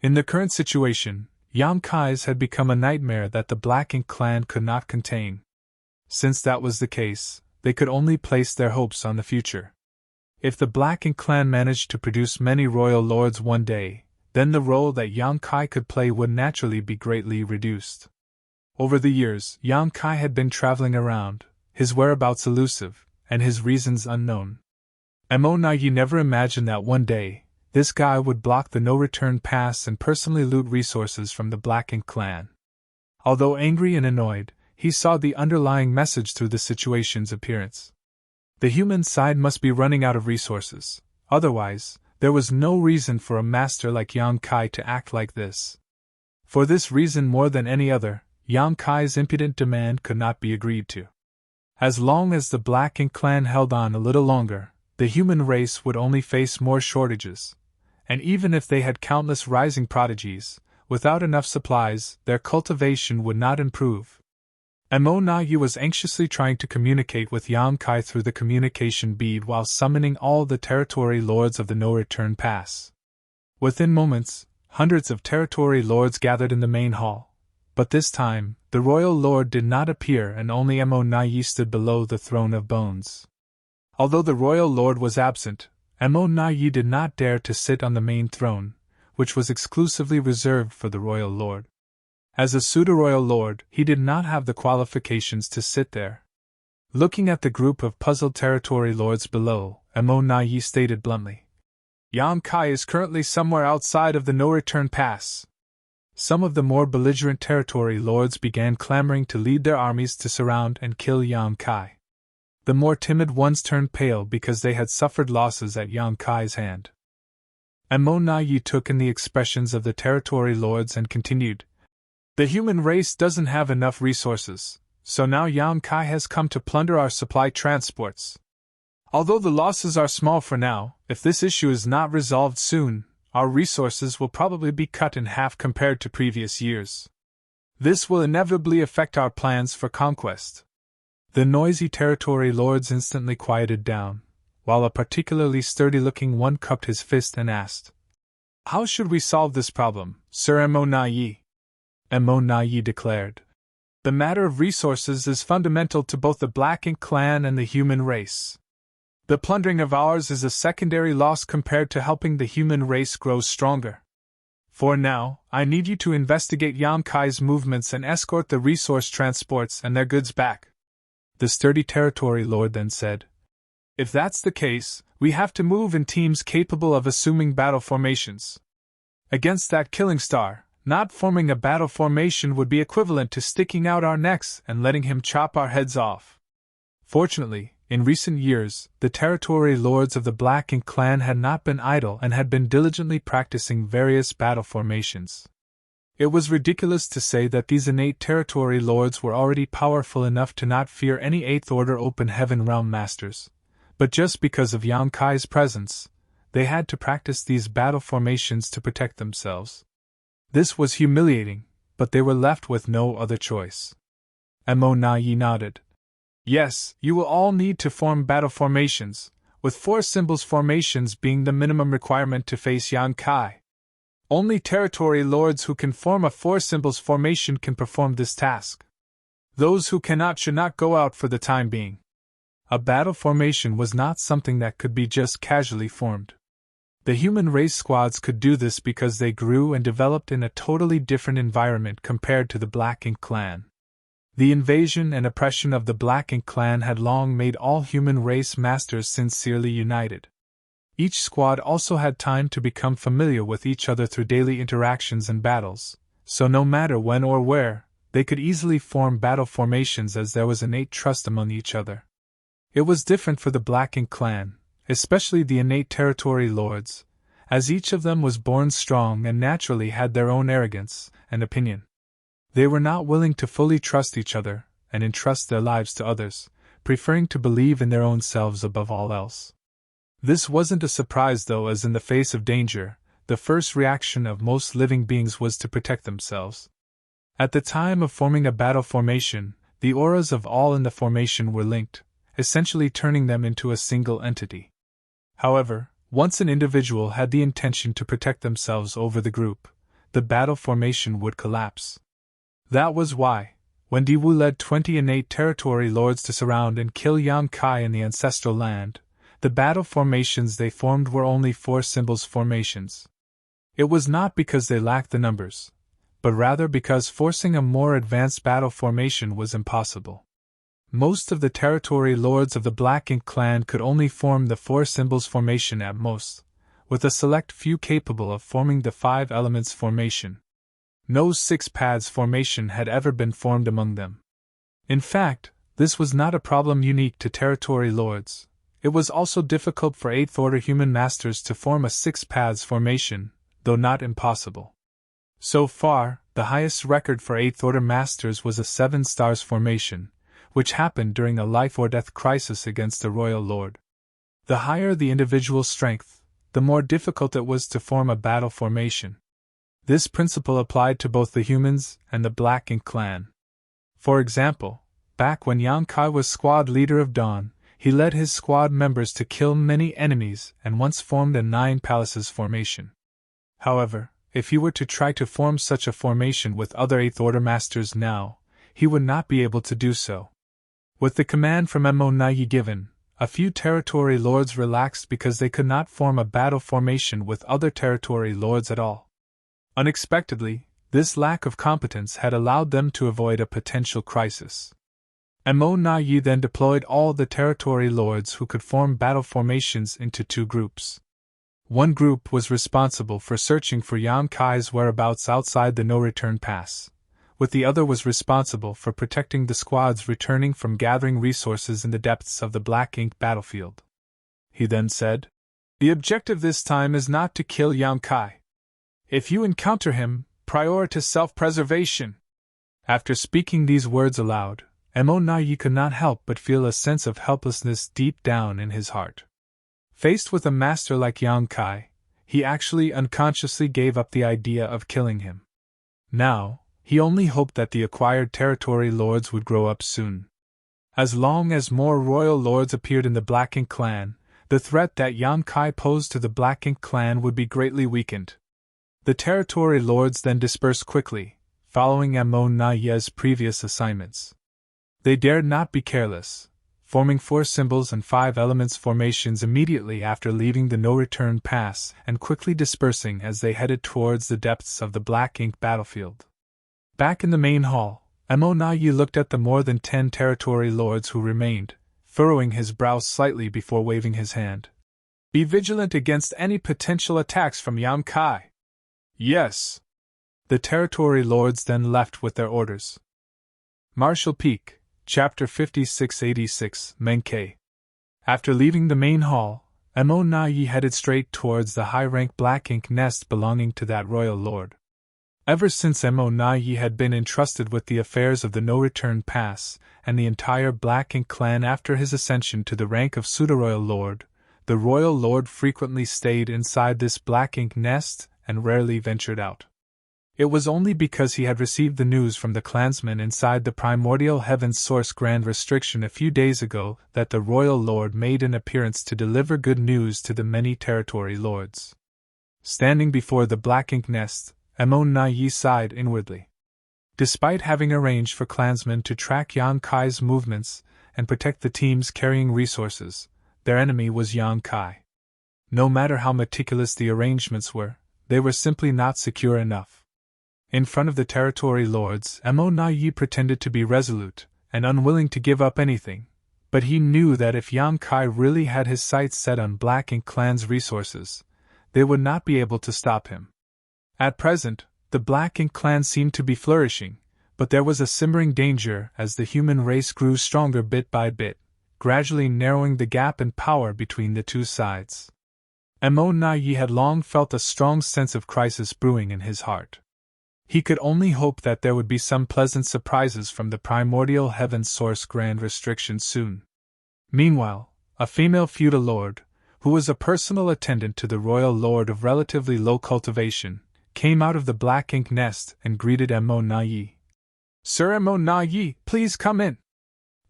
In the current situation, Yang Kai's had become a nightmare that the Black Ink clan could not contain. Since that was the case, they could only place their hopes on the future. If the Black Ink clan managed to produce many royal lords one day, then the role that Yang Kai could play would naturally be greatly reduced. Over the years, Yang Kai had been traveling around, his whereabouts elusive, and his reasons unknown. Mo Nagi never imagined that one day, this guy would block the no-return pass and personally loot resources from the Black Ink clan. Although angry and annoyed, he saw the underlying message through the situation's appearance. The human side must be running out of resources, otherwise, there was no reason for a master like Yang Kai to act like this. For this reason more than any other, Yang Kai's impudent demand could not be agreed to. As long as the Black Ink clan held on a little longer, the human race would only face more shortages, and even if they had countless rising prodigies, without enough supplies, their cultivation would not improve. Mo Nagi was anxiously trying to communicate with Yang Kai through the communication bead while summoning all the territory lords of the no-return pass. Within moments, hundreds of territory lords gathered in the main hall. But this time, the royal lord did not appear and only Mo Nagi stood below the throne of bones. Although the royal lord was absent, Mo Nagi did not dare to sit on the main throne, which was exclusively reserved for the royal lord. As a pseudo-royal lord, he did not have the qualifications to sit there. Looking at the group of puzzled territory lords below, Mo Nagi stated bluntly, "Yang Kai is currently somewhere outside of the no-return pass." Some of the more belligerent territory lords began clamoring to lead their armies to surround and kill Yang Kai. The more timid ones turned pale because they had suffered losses at Yang Kai's hand. Mo Nagi took in the expressions of the territory lords and continued, "The human race doesn't have enough resources, so now Yang Kai has come to plunder our supply transports. Although the losses are small for now, if this issue is not resolved soon, our resources will probably be cut in half compared to previous years. This will inevitably affect our plans for conquest." The noisy territory lords instantly quieted down, while a particularly sturdy-looking one cupped his fist and asked, "How should we solve this problem, Sir Mo Nagi?" Mo Nagi declared, "The matter of resources is fundamental to both the Black Ink clan and the human race. The plundering of ours is a secondary loss compared to helping the human race grow stronger. For now, I need you to investigate Yang Kai's movements and escort the resource transports and their goods back." The sturdy territory lord then said, "If that's the case, we have to move in teams capable of assuming battle formations. Against that killing star, not forming a battle formation would be equivalent to sticking out our necks and letting him chop our heads off." Fortunately, in recent years, the territory lords of the Black Ink clan had not been idle and had been diligently practicing various battle formations. It was ridiculous to say that these innate territory lords were already powerful enough to not fear any Eighth Order Open Heaven Realm masters, but just because of Yang Kai's presence, they had to practice these battle formations to protect themselves. This was humiliating, but they were left with no other choice. Mo Nagi nodded. "Yes, you will all need to form battle formations, with 4 symbols formations being the minimum requirement to face Yang Kai. Only territory lords who can form a 4 symbols formation can perform this task. Those who cannot should not go out for the time being." A battle formation was not something that could be just casually formed. The human race squads could do this because they grew and developed in a totally different environment compared to the Black Ink clan. The invasion and oppression of the Black Ink clan had long made all human race masters sincerely united. Each squad also had time to become familiar with each other through daily interactions and battles, so no matter when or where, they could easily form battle formations as there was innate trust among each other. It was different for the Black Ink clan, especially the innate territory lords, as each of them was born strong and naturally had their own arrogance and opinion. They were not willing to fully trust each other and entrust their lives to others, preferring to believe in their own selves above all else. This wasn't a surprise though, as in the face of danger, the first reaction of most living beings was to protect themselves. At the time of forming a battle formation, the auras of all in the formation were linked, essentially turning them into a single entity. However, once an individual had the intention to protect themselves over the group, the battle formation would collapse. That was why, When Diwu led 20 innate territory lords to surround and kill Yang Kai in the ancestral land, the battle formations they formed were only 4 symbols formations. It was not because they lacked the numbers, but rather because forcing a more advanced battle formation was impossible. Most of the territory lords of the Black Ink clan could only form the 4 symbols formation at most, with a select few capable of forming the 5 elements formation. No 6 paths formation had ever been formed among them. In fact, this was not a problem unique to territory lords. It was also difficult for 8th order human masters to form a 6 paths formation, though not impossible. So far, the highest record for 8th order masters was a 7 stars formation, which happened during a life or death crisis against a royal lord. The higher the individual strength, the more difficult it was to form a battle formation. This principle applied to both the humans and the Black Ink clan. For example, back when Yang Kai was squad leader of Dawn, he led his squad members to kill many enemies and once formed a 9 palaces formation. However, if he were to try to form such a formation with other 8th order masters now, he would not be able to do so. With the command from Mo Nai given, a few territory lords relaxed because they could not form a battle formation with other territory lords at all. Unexpectedly, this lack of competence had allowed them to avoid a potential crisis. Mo Nai then deployed all the territory lords who could form battle formations into 2 groups. One group was responsible for searching for Yang Kai's whereabouts outside the no-return pass, with the other was responsible for protecting the squads returning from gathering resources in the depths of the Black Ink battlefield. He then said, "The objective this time is not to kill Yang Kai. If you encounter him, prioritize self-preservation." After speaking these words aloud, Mo Nai could not help but feel a sense of helplessness deep down in his heart. Faced with a master like Yang Kai, he actually unconsciously gave up the idea of killing him. Now, he only hoped that the acquired territory lords would grow up soon. As long as more royal lords appeared in the Black Ink clan, the threat that Yang Kai posed to the Black Ink clan would be greatly weakened. The territory lords then dispersed quickly, following Mo Nai's previous assignments. They dared not be careless, forming 4 symbols and 5 elements formations immediately after leaving the no-return pass and quickly dispersing as they headed towards the depths of the Black Ink battlefield. Back in the main hall, Mo Nai looked at the more than 10 territory lords who remained, furrowing his brow slightly before waving his hand. "Be vigilant against any potential attacks from Yang Kai." "Yes." The territory lords then left with their orders. Marshall Peak, Chapter 5686, Menkei. After leaving the main hall, Mo Nai headed straight towards the high-rank Black Ink nest belonging to that royal lord. Ever since Mo Nai had been entrusted with the affairs of the no-return pass and the entire Black Ink clan after his ascension to the rank of pseudo-royal lord, the royal lord frequently stayed inside this Black Ink nest and rarely ventured out. It was only because he had received the news from the clansmen inside the primordial heaven's source grand restriction a few days ago that the royal lord made an appearance to deliver good news to the many territory lords. Standing before the Black Ink nest, Mo Nai sighed inwardly. Despite having arranged for clansmen to track Yang Kai's movements and protect the teams carrying resources, their enemy was Yang Kai. No matter how meticulous the arrangements were, they were simply not secure enough. In front of the territory lords, Mo Nai pretended to be resolute and unwilling to give up anything, but he knew that if Yang Kai really had his sights set on Black Ink clan's resources, they would not be able to stop him. At present, the Black Ink clan seemed to be flourishing, but there was a simmering danger as the human race grew stronger bit by bit, gradually narrowing the gap in power between the 2 sides. Mo Nai had long felt a strong sense of crisis brewing in his heart. He could only hope that there would be some pleasant surprises from the primordial heaven's source grand restriction soon. Meanwhile, a female feudal lord, who was a personal attendant to the royal lord of relatively low cultivation, came out of the Black Ink nest and greeted Mo Nai. "Sir Mo Nai, please come in."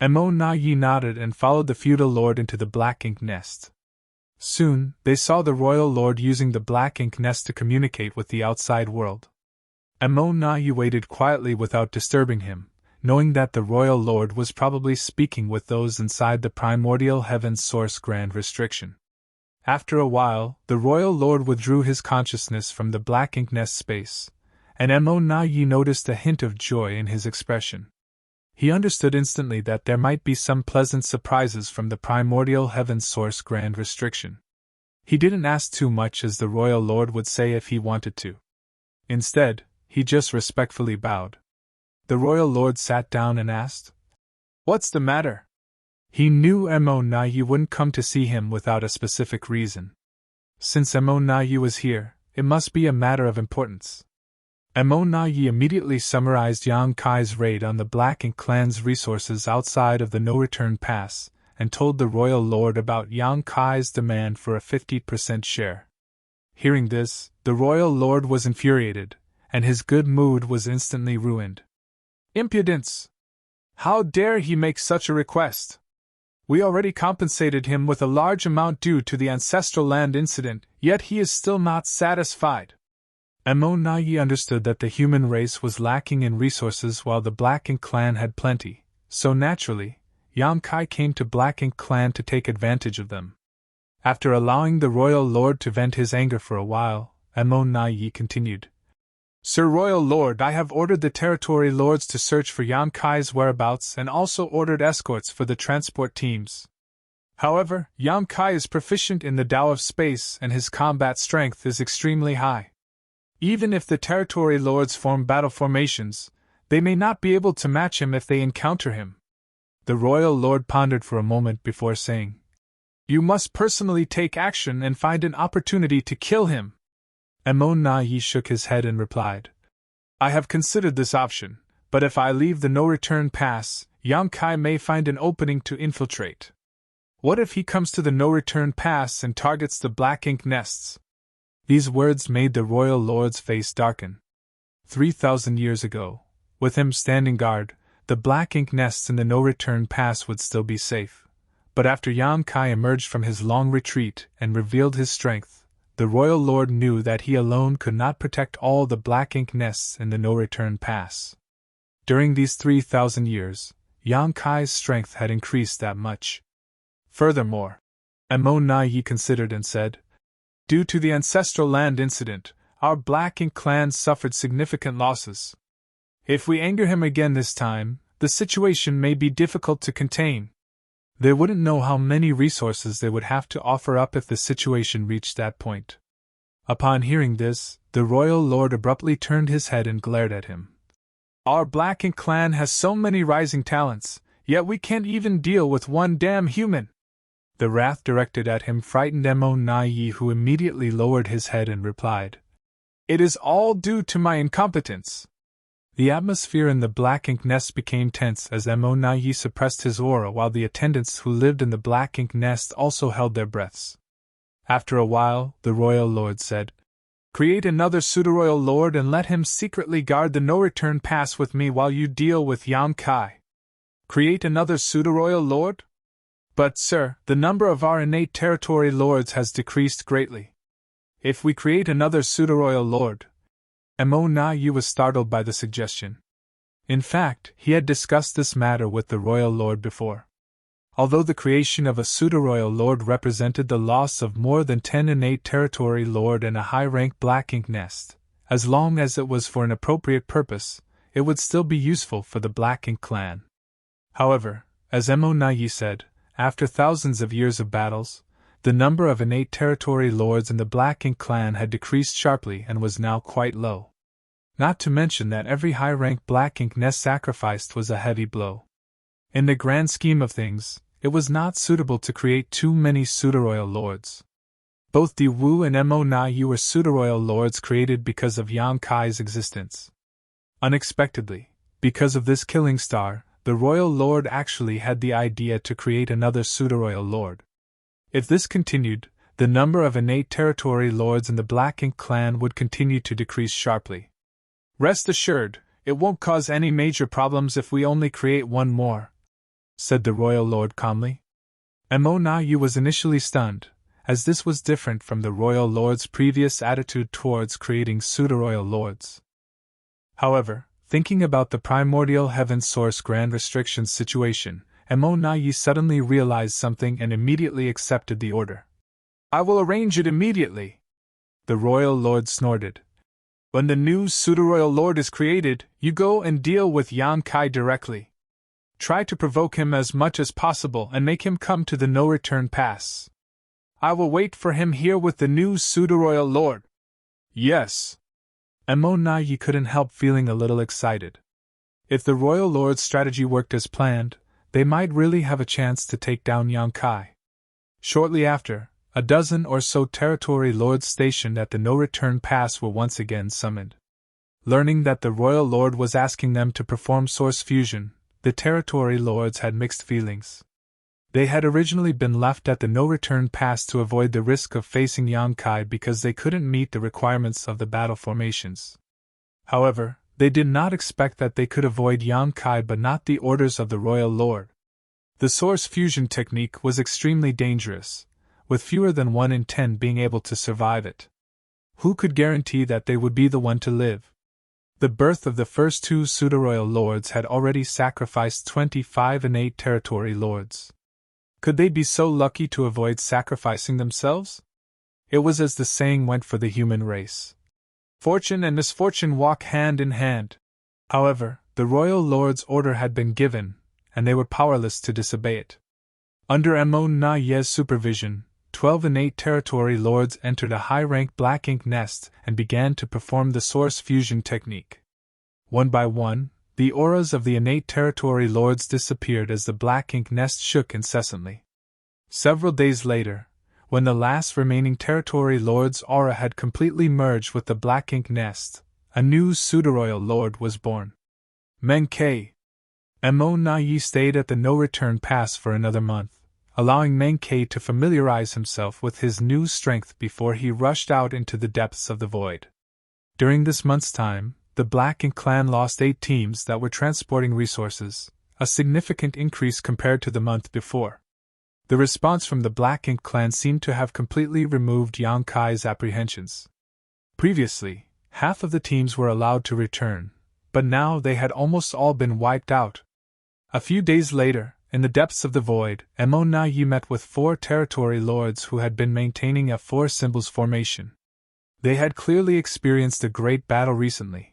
Mo Nai nodded and followed the feudal lord into the Black Ink nest. Soon, they saw the royal lord using the Black Ink nest to communicate with the outside world. Mo Nai waited quietly without disturbing him, knowing that the Royal Lord was probably speaking with those inside the primordial heaven's source grand restriction. After a while, the Royal Lord withdrew his consciousness from the black ink nest space, and Mo-na-yi noticed a hint of joy in his expression. He understood instantly that there might be some pleasant surprises from the primordial heaven's source grand restriction. He didn't ask too much, as the Royal Lord would say if he wanted to. Instead, he just respectfully bowed. The Royal Lord sat down and asked, "What's the matter?" He knew Mo-na-yi wouldn't come to see him without a specific reason. Since Mo-na-yi was here, it must be a matter of importance. Mo-na-yi immediately summarized Yang Kai's raid on the Black Ink clan's resources outside of the no-return pass, and told the Royal Lord about Yang Kai's demand for a 50% share. Hearing this, the Royal Lord was infuriated, and his good mood was instantly ruined. Impudence! How dare he make such a request? We already compensated him with a large amount due to the ancestral land incident, yet he is still not satisfied. Mo-na-yi understood that the human race was lacking in resources while the Black Ink clan had plenty, so naturally, Yang Kai came to Black Ink clan to take advantage of them. After allowing the Royal Lord to vent his anger for a while, Mo-na-yi continued. Sir Royal Lord, I have ordered the territory lords to search for Yang Kai's whereabouts and also ordered escorts for the transport teams. However, Yang Kai is proficient in the Tao of space and his combat strength is extremely high. Even if the territory lords form battle formations, they may not be able to match him if they encounter him. The Royal Lord pondered for a moment before saying, You must personally take action and find an opportunity to kill him. Mo-na-yi shook his head and replied, I have considered this option, but if I leave the no-return pass, Yang Kai may find an opening to infiltrate. What if he comes to the no-return pass and targets the Black Ink nests? These words made the Royal Lord's face darken. 3,000 years ago, with him standing guard, the Black Ink nests in the no-return pass would still be safe. But after Yang Kai emerged from his long retreat and revealed his strength, the Royal Lord knew that he alone could not protect all the Black Ink nests in the no-return pass. During these 3,000 years, Yang Kai's strength had increased that much. Furthermore, Mo-na-yi considered and said, Due to the ancestral land incident, our Black Ink clan suffered significant losses. If we anger him again this time, the situation may be difficult to contain. They wouldn't know how many resources they would have to offer up if the situation reached that point. Upon hearing this, the Royal Lord abruptly turned his head and glared at him. Our Black Ink clan has so many rising talents, yet we can't even deal with one damn human. The wrath directed at him frightened Mo-na-yi, who immediately lowered his head and replied, It is all due to my incompetence. The atmosphere in the Black Ink nest became tense as Mo-na-yi suppressed his aura while the attendants who lived in the Black Ink nest also held their breaths. After a while, the Royal Lord said, Create another pseudo-royal lord and let him secretly guard the no-return pass with me while you deal with Yang Kai. Create another pseudo-royal lord? But, sir, the number of our innate territory lords has decreased greatly. If we create another pseudo-royal lord... Mo-na-yi was startled by the suggestion. In fact, he had discussed this matter with the Royal Lord before. Although the creation of a pseudo-royal lord represented the loss of more than 10 innate territory lord and a high-rank Black Ink nest, as long as it was for an appropriate purpose, it would still be useful for the Black Ink clan. However, as Mo-na-yi said, after thousands of years of battles, the number of innate territory lords in the Black Ink clan had decreased sharply and was now quite low. Not to mention that every high-rank Black Ink nest sacrificed was a heavy blow. In the grand scheme of things, it was not suitable to create too many pseudo-royal lords. Both Di Wu and Mo-na-yi were pseudo-royal lords created because of Yang Kai's existence. Unexpectedly, because of this killing star, the Royal Lord actually had the idea to create another pseudo-royal lord. If this continued, the number of innate territory lords in the Black Ink clan would continue to decrease sharply. Rest assured, it won't cause any major problems if we only create one more, said the Royal Lord calmly. Mo-na-yi was initially stunned, as this was different from the Royal Lord's previous attitude towards creating pseudo-royal lords. However, Thinking about the primordial heaven source grand restrictions situation, Mo suddenly realized something and immediately accepted the order. I will arrange it immediately. The royal lord snorted. When the new pseudo-royal lord is created, you go and deal with Yan Kai directly. Try to provoke him as much as possible and make him come to the no-return pass. I will wait for him here with the new pseudo-royal lord. Yes. Mo couldn't help feeling a little excited. If the royal lord's strategy worked as planned, they might really have a chance to take down Yan Kai. Shortly after, a dozen or so territory lords stationed at the no-return pass were once again summoned. Learning that the royal lord was asking them to perform source fusion, the territory lords had mixed feelings. They had originally been left at the no-return pass to avoid the risk of facing Yan Kai because they couldn't meet the requirements of the battle formations. However, they did not expect that they could avoid Yan Kai but not the orders of the royal lord. The source fusion technique was extremely dangerous, with fewer than 1 in 10 being able to survive it. Who could guarantee that they would be the one to live? The birth of the first 2 pseudo-royal lords had already sacrificed 25 innate territory lords. Could they be so lucky to avoid sacrificing themselves? It was as the saying went for the human race. Fortune and misfortune walk hand in hand. However, the royal lord's order had been given, and they were powerless to disobey it. Under Mo supervision, 12 innate territory lords entered a high-rank black ink nest and began to perform the source fusion technique. One by one, the auras of the innate territory lords disappeared as the black ink nest shook incessantly. Several days later, when the last remaining territory lord's aura had completely merged with the black ink nest, a new pseudo-royal lord was born. Menkei. Mo stayed at the no-return pass for another month, allowing Menkei to familiarize himself with his new strength before he rushed out into the depths of the void. During this month's time, the Black Ink clan lost 8 teams that were transporting resources, a significant increase compared to the month before. The response from the Black Ink clan seemed to have completely removed Yan Kai's apprehensions. Previously, half of the teams were allowed to return, but now they had almost all been wiped out. A few days later, in the depths of the void, Mo met with 4 territory lords who had been maintaining a 4 symbols formation. They had clearly experienced a great battle recently,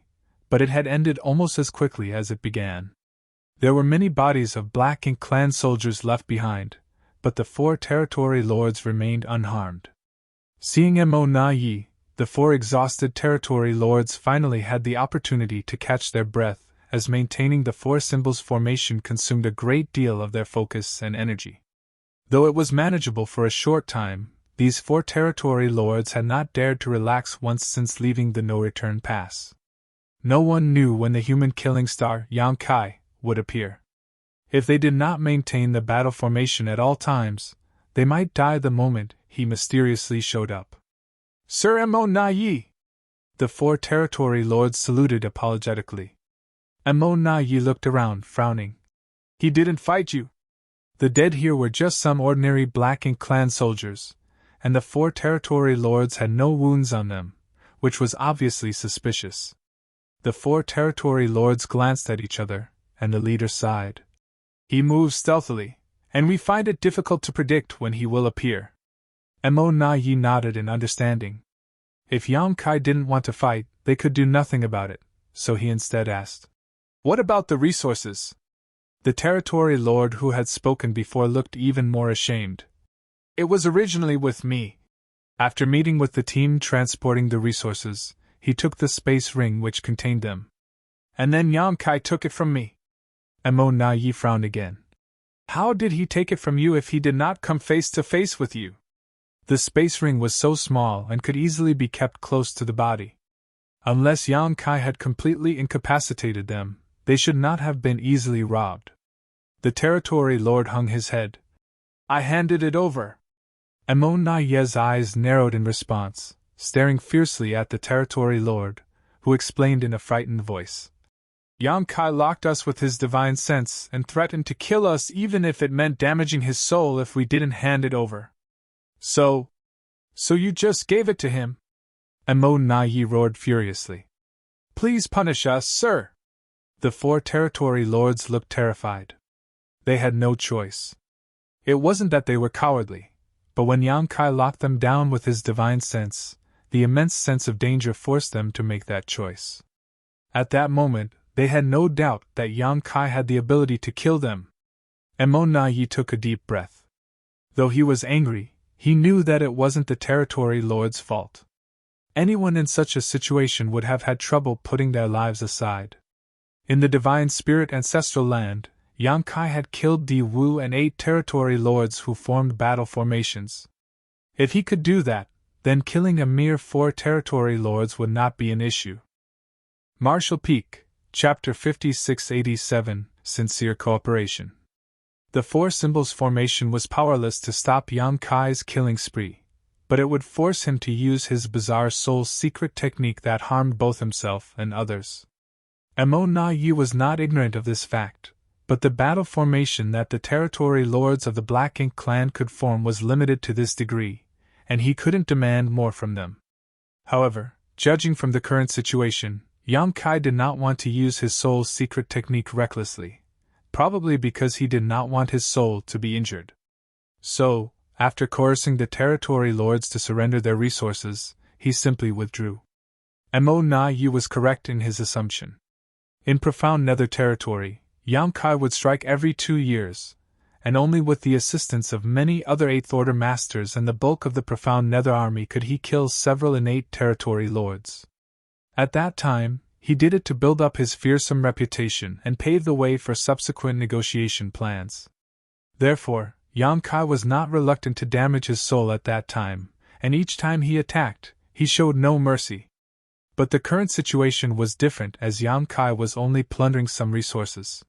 but it had ended almost as quickly as it began. There were many bodies of Black Ink clan soldiers left behind, but the 4 territory lords remained unharmed. Seeing Mo, the 4 exhausted territory lords finally had the opportunity to catch their breath, as maintaining the 4 symbols formation consumed a great deal of their focus and energy. Though it was manageable for a short time, these 4 territory lords had not dared to relax once since leaving the no-return pass. No one knew when the human killing star, Yan Kai, would appear. If they did not maintain the battle formation at all times, they might die the moment he mysteriously showed up. Sir Mo, the 4 territory lords saluted apologetically. Mo looked around, frowning. He didn't fight you. The dead here were just some ordinary Black Ink clan soldiers, and the 4 territory lords had no wounds on them, which was obviously suspicious. The 4 territory lords glanced at each other, and the leader sighed. He moves stealthily, and we find it difficult to predict when he will appear. Mo nodded in understanding. If Yan Kai didn't want to fight, they could do nothing about it, so he instead asked, "What about the resources?" The territory lord who had spoken before looked even more ashamed. "It was originally with me." After meeting with the team transporting the resources, he took the space ring which contained them. And then Yan Kai took it from me. Mo frowned again. How did he take it from you if he did not come face to face with you? The space ring was so small and could easily be kept close to the body. Unless Yan Kai had completely incapacitated them, they should not have been easily robbed. The territory lord hung his head. I handed it over. Mo eyes narrowed in response, staring fiercely at the territory lord, who explained in a frightened voice. Yan Kai locked us with his divine sense and threatened to kill us even if it meant damaging his soul if we didn't hand it over. So you just gave it to him? Mo roared furiously. Please punish us, sir. The 4 territory lords looked terrified. They had no choice. It wasn't that they were cowardly, but when Yang Kai locked them down with his divine sense, the immense sense of danger forced them to make that choice. At that moment, they had no doubt that Yang Kai had the ability to kill them. Mo Na Yi took a deep breath. Though he was angry, he knew that it wasn't the territory lord's fault. Anyone in such a situation would have had trouble putting their lives aside. In the divine spirit ancestral land, Yang Kai had killed Di Wu and 8 territory lords who formed battle formations. If he could do that, then killing a mere 4 territory lords would not be an issue. Marshall Peak, Chapter 5687, Sincere Cooperation. The 4 symbols formation was powerless to stop Yang Kai's killing spree, but it would force him to use his bizarre soul secret technique that harmed both himself and others. Mo Na Yi was not ignorant of this fact, but the battle formation that the territory lords of the Black Ink clan could form was limited to this degree, and he couldn't demand more from them. However, judging from the current situation, Yang Kai did not want to use his soul's secret technique recklessly, probably because he did not want his soul to be injured. So, after coercing the territory lords to surrender their resources, he simply withdrew. Mo Na Yi was correct in his assumption. In profound nether territory, Yang Kai would strike every 2 years, and only with the assistance of many other 8th Order masters and the bulk of the profound nether army could he kill several innate territory lords. At that time, he did it to build up his fearsome reputation and pave the way for subsequent negotiation plans. Therefore, Yang Kai was not reluctant to damage his soul at that time, and each time he attacked, he showed no mercy. But the current situation was different as Yang Kai was only plundering some resources.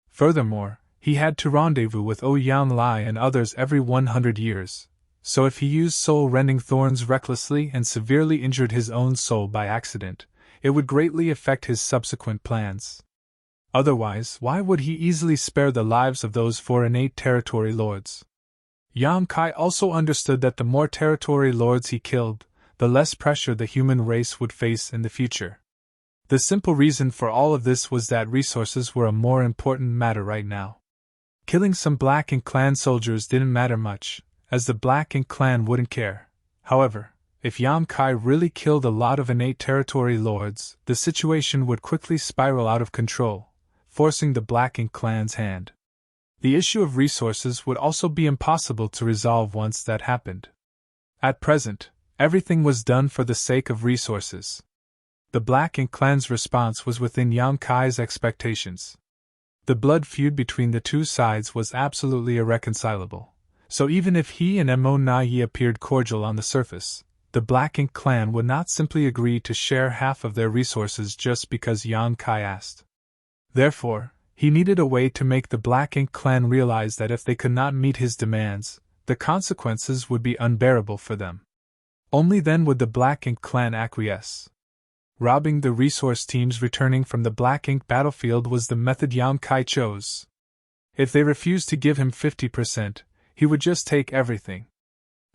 Furthermore, he had to rendezvous with Ouyang Lai and others every 100 years, so if he used soul-rending thorns recklessly and severely injured his own soul by accident, it would greatly affect his subsequent plans. Otherwise, why would he easily spare the lives of those 4 innate territory lords? Yang Kai also understood that the more territory lords he killed, the less pressure the human race would face in the future. The simple reason for all of this was that resources were a more important matter right now. Killing some Black Ink clan soldiers didn't matter much, as the Black Ink clan wouldn't care. However, if Yang Kai really killed a lot of innate territory lords, the situation would quickly spiral out of control, forcing the Black Ink clan's hand. The issue of resources would also be impossible to resolve once that happened. At present, everything was done for the sake of resources. The Black Ink clan's response was within Yang Kai's expectations. The blood feud between the 2 sides was absolutely irreconcilable, so even if he and Mo Na Yi appeared cordial on the surface, the Black Ink clan would not simply agree to share half of their resources just because Yang Kai asked. Therefore, he needed a way to make the Black Ink clan realize that if they could not meet his demands, the consequences would be unbearable for them. Only then would the Black Ink clan acquiesce. Robbing the resource teams returning from the Black Ink battlefield was the method Yang Kai chose. If they refused to give him 50%, he would just take everything.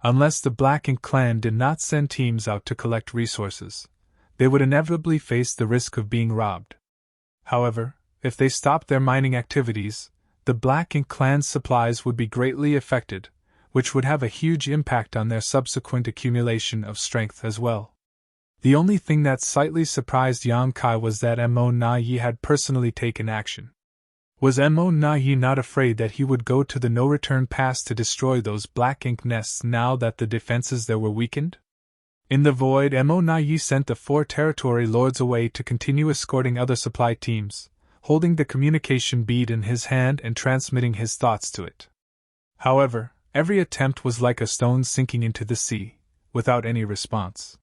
Unless the Black Ink clan did not send teams out to collect resources, they would inevitably face the risk of being robbed. However, if they stopped their mining activities, the Black Ink clan's supplies would be greatly affected, which would have a huge impact on their subsequent accumulation of strength as well. The only thing that slightly surprised Yang Kai was that Mo Na Yi had personally taken action. Was Mo Na Yi not afraid that he would go to the no-return pass to destroy those Black Ink nests now that the defenses there were weakened? In the void, Mo Na Yi sent the 4 territory lords away to continue escorting other supply teams, holding the communication bead in his hand and transmitting his thoughts to it. However, every attempt was like a stone sinking into the sea, without any response.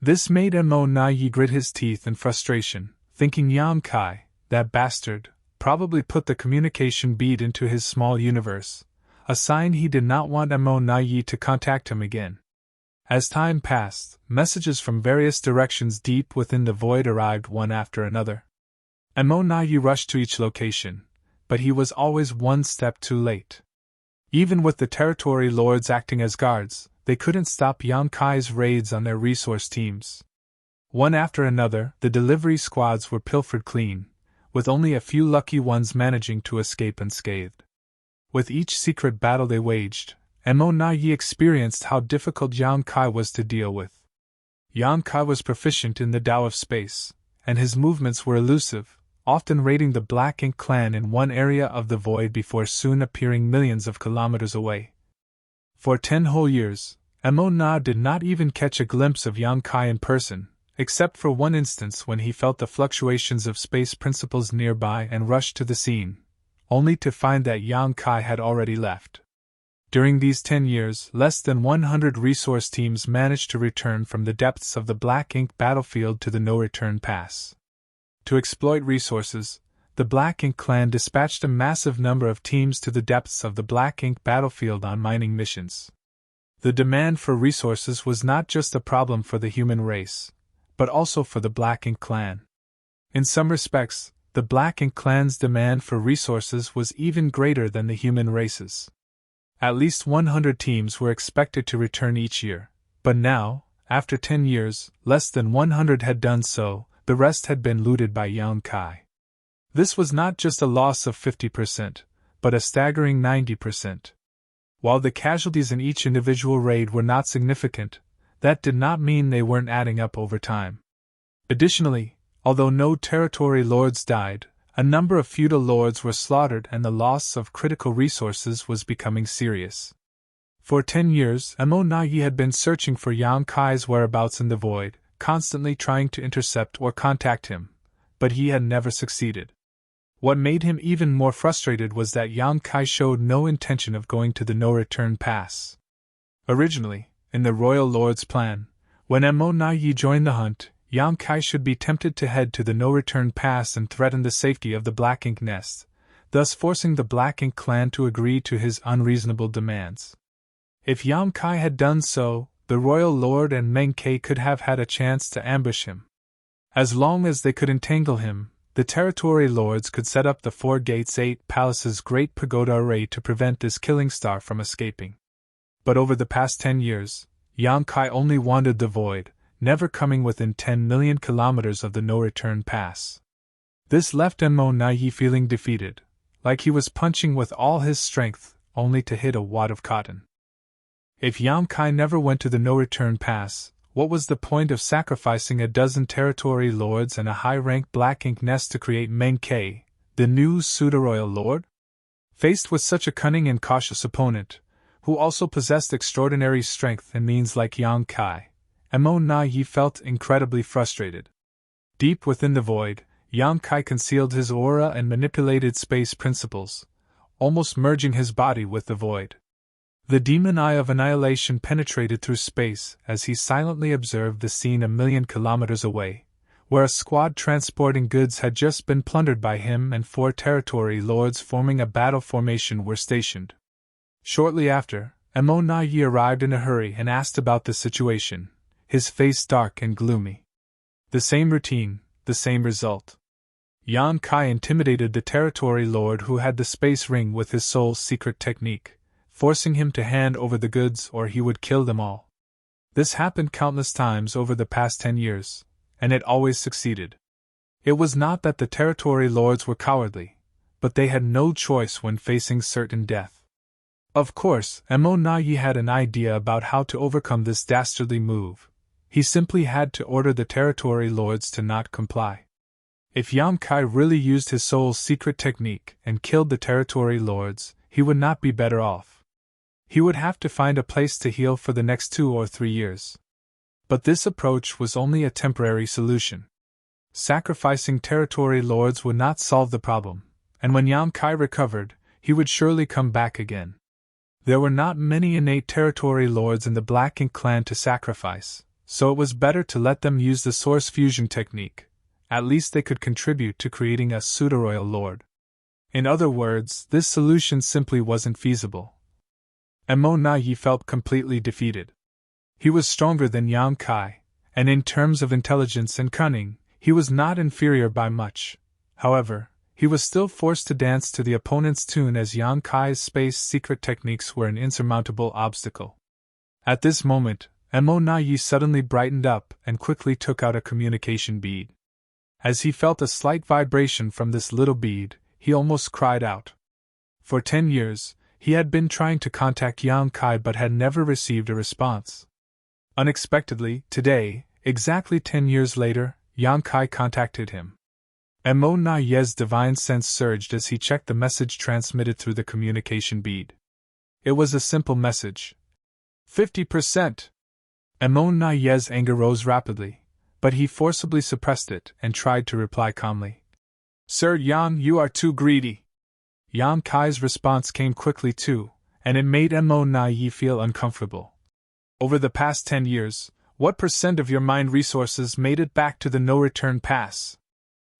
This made Mo Na Yi grit his teeth in frustration, thinking Yang Kai, that bastard, probably put the communication bead into his small universe, a sign he did not want Mo Na Yi to contact him again. As time passed, messages from various directions deep within the void arrived one after another. Mo Na Yi rushed to each location, but he was always one step too late. Even with the territory lords acting as guards, they couldn't stop Yang Kai's raids on their resource teams. One after another, the delivery squads were pilfered clean, with only a few lucky ones managing to escape unscathed. With each secret battle they waged, Mo Na Yi experienced how difficult Yang Kai was to deal with. Yang Kai was proficient in the Tao of space, and his movements were elusive, often raiding the Black Ink clan in one area of the void before soon appearing millions of kilometers away. For 10 whole years, Mo Na did not even catch a glimpse of Yang Kai in person, except for one instance when he felt the fluctuations of space principles nearby and rushed to the scene, only to find that Yang Kai had already left. During these 10 years, less than 100 resource teams managed to return from the depths of the Black Ink battlefield to the no-return pass. To exploit resources, the Black Ink clan dispatched a massive number of teams to the depths of the Black Ink battlefield on mining missions. The demand for resources was not just a problem for the human race, but also for the Black Ink clan. In some respects, the Black Ink clan's demand for resources was even greater than the human race's. At least 100 teams were expected to return each year, but now, after 10 years, less than 100 had done so, the rest had been looted by Yang Kai. This was not just a loss of 50%, but a staggering 90%. While the casualties in each individual raid were not significant, that did not mean they weren't adding up over time. Additionally, although no territory lords died, a number of feudal lords were slaughtered and the loss of critical resources was becoming serious. For 10 years, Mo Na Yi had been searching for Yang Kai's whereabouts in the void, constantly trying to intercept or contact him, but he had never succeeded. What made him even more frustrated was that Yang Kai showed no intention of going to the no-return pass. Originally, in the Royal Lord's plan, when Mo Na Yi joined the hunt, Yang Kai should be tempted to head to the no-return pass and threaten the safety of the Black Ink nest, thus forcing the Black Ink clan to agree to his unreasonable demands. If Yang Kai had done so, the Royal Lord and Meng Ke could have had a chance to ambush him. As long as they could entangle him, the territory lords could set up the 4 Gates 8 Palaces' Great Pagoda array to prevent this killing star from escaping. But over the past 10 years, Yang Kai only wandered the void, never coming within 10 million kilometers of the no-return pass. This left Mo Na Yi feeling defeated, like he was punching with all his strength, only to hit a wad of cotton. If Yang Kai never went to the no-return pass, what was the point of sacrificing a dozen territory lords and a high-rank Black Ink nest to create Meng Ke, the new pseudo-royal lord? Faced with such a cunning and cautious opponent, who also possessed extraordinary strength and means like Yang Kai, Mo Na Yi felt incredibly frustrated. Deep within the void, Yang Kai concealed his aura and manipulated space principles, almost merging his body with the void. The demon eye of annihilation penetrated through space as he silently observed the scene a million kilometers away, where a squad transporting goods had just been plundered by him and 4 territory lords forming a battle formation were stationed. Shortly after, Mo Na Yi arrived in a hurry and asked about the situation, his face dark and gloomy. The same routine, the same result. Yang Kai intimidated the territory lord who had the space ring with his soul's secret technique, forcing him to hand over the goods or he would kill them all. This happened countless times over the past 10 years, and it always succeeded. It was not that the territory lords were cowardly, but they had no choice when facing certain death. Of course, Mo Na Yi had an idea about how to overcome this dastardly move. He simply had to order the territory lords to not comply. If Yang Kai really used his soul's secret technique and killed the territory lords, he would not be better off. He would have to find a place to heal for the next 2 or 3 years. But this approach was only a temporary solution. Sacrificing territory lords would not solve the problem, and when Yang Kai recovered, he would surely come back again. There were not many innate territory lords in the Black Ink clan to sacrifice, so it was better to let them use the source fusion technique. At least they could contribute to creating a pseudo-royal lord. In other words, this solution simply wasn't feasible. Mo Na Yi felt completely defeated. He was stronger than Yang Kai, and in terms of intelligence and cunning, he was not inferior by much. However, he was still forced to dance to the opponent's tune as Yang Kai's space secret techniques were an insurmountable obstacle. At this moment, Mo Na Yi suddenly brightened up and quickly took out a communication bead. As he felt a slight vibration from this little bead, he almost cried out. For 10 years, he had been trying to contact Yang Kai but had never received a response. Unexpectedly, today, exactly 10 years later, Yang Kai contacted him. Mo Na Ye's divine sense surged as he checked the message transmitted through the communication bead. It was a simple message. 50%. Mo Na Ye's anger rose rapidly, but he forcibly suppressed it and tried to reply calmly. Sir Yan, you are too greedy. Yang Kai's response came quickly too, and it made Mo Na Ye feel uncomfortable. Over the past 10 years, what % of your mind resources made it back to the no-return pass?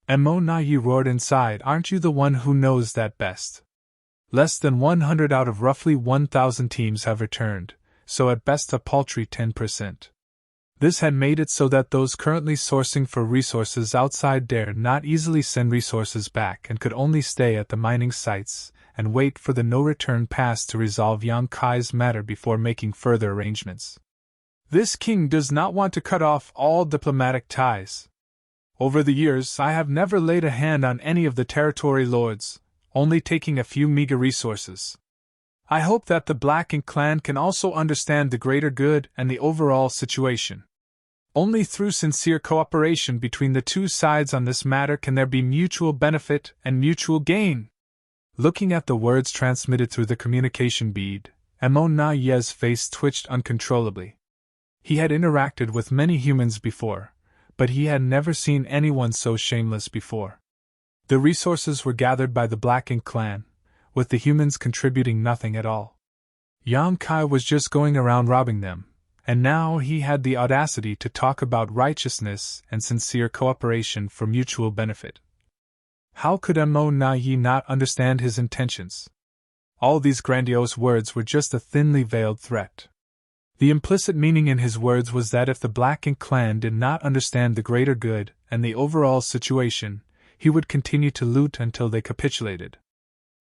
Mo Na Ye roared inside, aren't you the one who knows that best? Less than 100 out of roughly 1,000 teams have returned, so at best a paltry 10%. This had made it so that those currently sourcing for resources outside dare not easily send resources back and could only stay at the mining sites and wait for the no-return pass to resolve Yang Kai's matter before making further arrangements. This king does not want to cut off all diplomatic ties. Over the years, I have never laid a hand on any of the territory lords, only taking a few meager resources. I hope that the Black Ink clan can also understand the greater good and the overall situation. Only through sincere cooperation between the two sides on this matter can there be mutual benefit and mutual gain. Looking at the words transmitted through the communication bead, Mo Na Ye's face twitched uncontrollably. He had interacted with many humans before, but he had never seen anyone so shameless before. The resources were gathered by the Black Ink clan, with the humans contributing nothing at all. Yang Kai was just going around robbing them, and now he had the audacity to talk about righteousness and sincere cooperation for mutual benefit. How could Mo Na Ye not understand his intentions? All these grandiose words were just a thinly veiled threat. The implicit meaning in his words was that if the Black Ink clan did not understand the greater good and the overall situation, he would continue to loot until they capitulated.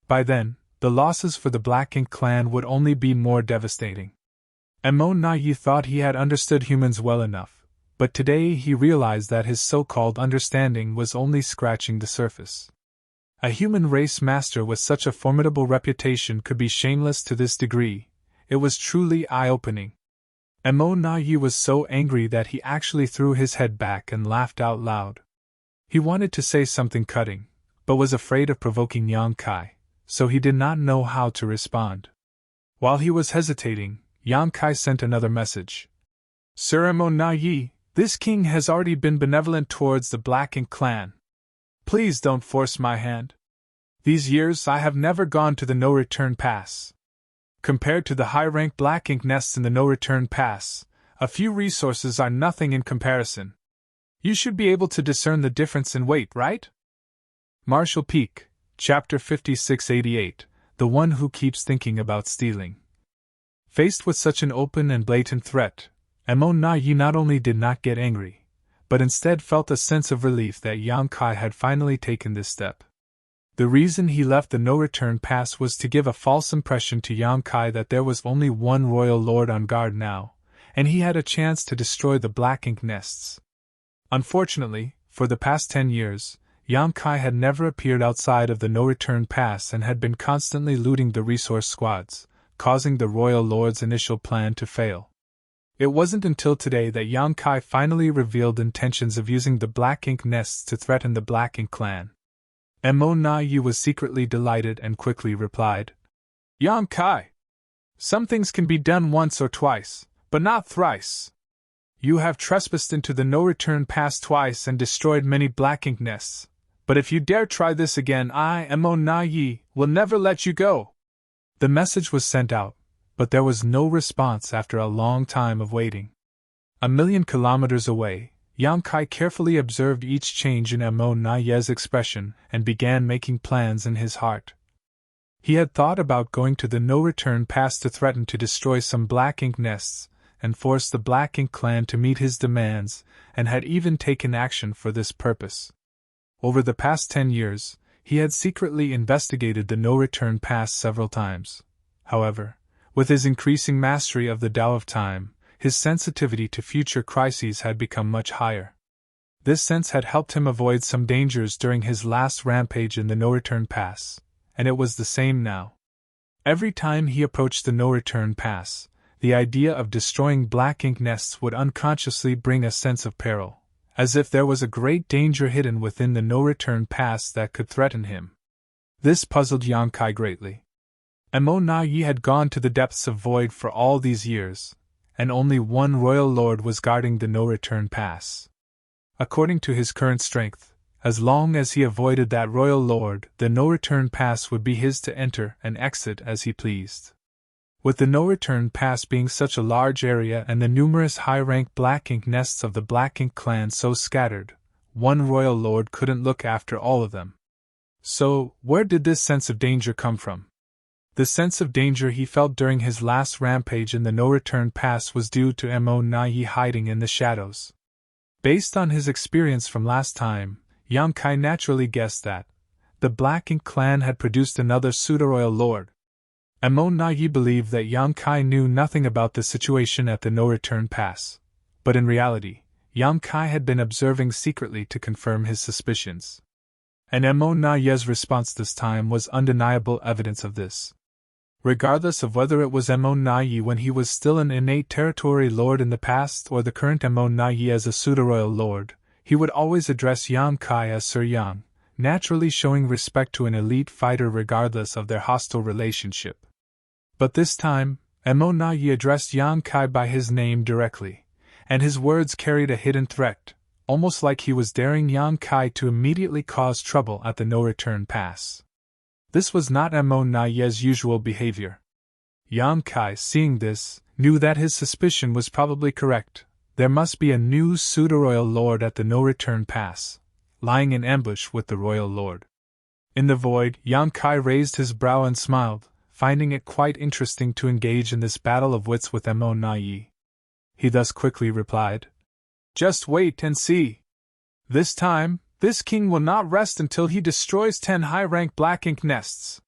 By then, the losses for the Black Ink clan would only be more devastating. Mo Na Ye thought he had understood humans well enough, but today he realized that his so-called understanding was only scratching the surface. A human race master with such a formidable reputation could be shameless to this degree. It was truly eye-opening. Mo Na Ye was so angry that he actually threw his head back and laughed out loud. He wanted to say something cutting, but was afraid of provoking Yang Kai, so he did not know how to respond. While he was hesitating, Yang Kai sent another message. Sir Mo Na Ye, this king has already been benevolent towards the Black Ink clan. Please don't force my hand. These years I have never gone to the no-return pass. Compared to the high-rank Black Ink nests in the no-return pass, a few resources are nothing in comparison. You should be able to discern the difference in weight, right? Marshall Peak, Chapter 5688, The One Who Keeps Thinking About Stealing. Faced with such an open and blatant threat, Mo Na Ye not only did not get angry, but instead felt a sense of relief that Yang Kai had finally taken this step. The reason he left the no-return pass was to give a false impression to Yang Kai that there was only one royal lord on guard now, and he had a chance to destroy the Black Ink nests. Unfortunately, for the past 10 years, Yang Kai had never appeared outside of the no-return pass and had been constantly looting the resource squads, causing the royal lord's initial plan to fail. It wasn't until today that Yang Kai finally revealed intentions of using the Black Ink nests to threaten the Black Ink clan. Mo Na Ye was secretly delighted and quickly replied, Yang Kai, some things can be done once or twice, but not thrice. You have trespassed into the no-return pass twice and destroyed many Black Ink nests, but if you dare try this again, I, Mo Na Ye, will never let you go. The message was sent out, but there was no response after a long time of waiting. 1,000,000 kilometers away, Yang Kai carefully observed each change in Mo Na Ye's expression and began making plans in his heart. He had thought about going to the no-return pass to threaten to destroy some Black Ink nests and force the Black Ink clan to meet his demands, and had even taken action for this purpose. Over the past 10 years, he had secretly investigated the no-return pass several times. However, with his increasing mastery of the Tao of Time, his sensitivity to future crises had become much higher. This sense had helped him avoid some dangers during his last rampage in the no-return pass, and it was the same now. Every time he approached the no-return pass, the idea of destroying black ink nests would unconsciously bring a sense of peril, as if there was a great danger hidden within the no-return pass that could threaten him. This puzzled Yang Kai greatly. Mo Na Yi had gone to the depths of void for all these years, and only one royal lord was guarding the no-return pass. According to his current strength, as long as he avoided that royal lord, the no-return pass would be his to enter and exit as he pleased. With the no-return pass being such a large area and the numerous high-rank black ink nests of the Black Ink clan so scattered, one royal lord couldn't look after all of them. So, where did this sense of danger come from? The sense of danger he felt during his last rampage in the no-return pass was due to Mo Na Yi hiding in the shadows. Based on his experience from last time, Yang Kai naturally guessed that the Black Ink clan had produced another pseudo-royal lord. Mo Na Yi believed that Yang Kai knew nothing about the situation at the no-return pass, but in reality, Yang Kai had been observing secretly to confirm his suspicions. And Mo Na Yi's response this time was undeniable evidence of this. Regardless of whether it was Mo Na Yi when he was still an innate territory lord in the past or the current Mo Na Yi as a pseudo-royal lord, he would always address Yang Kai as Sir Yang, naturally showing respect to an elite fighter regardless of their hostile relationship. But this time, Mo Na Yi addressed Yang Kai by his name directly, and his words carried a hidden threat, almost like he was daring Yang Kai to immediately cause trouble at the no-return pass. This was not Mo Na Yi's usual behavior. Yang Kai, seeing this, knew that his suspicion was probably correct. There must be a new pseudo-royal lord at the no-return pass, lying in ambush with the royal lord. In the void, Yang Kai raised his brow and smiled, finding it quite interesting to engage in this battle of wits with Mo Na Yi. He thus quickly replied, "Just wait and see. This time, this king will not rest until he destroys 10 high-rank black ink nests."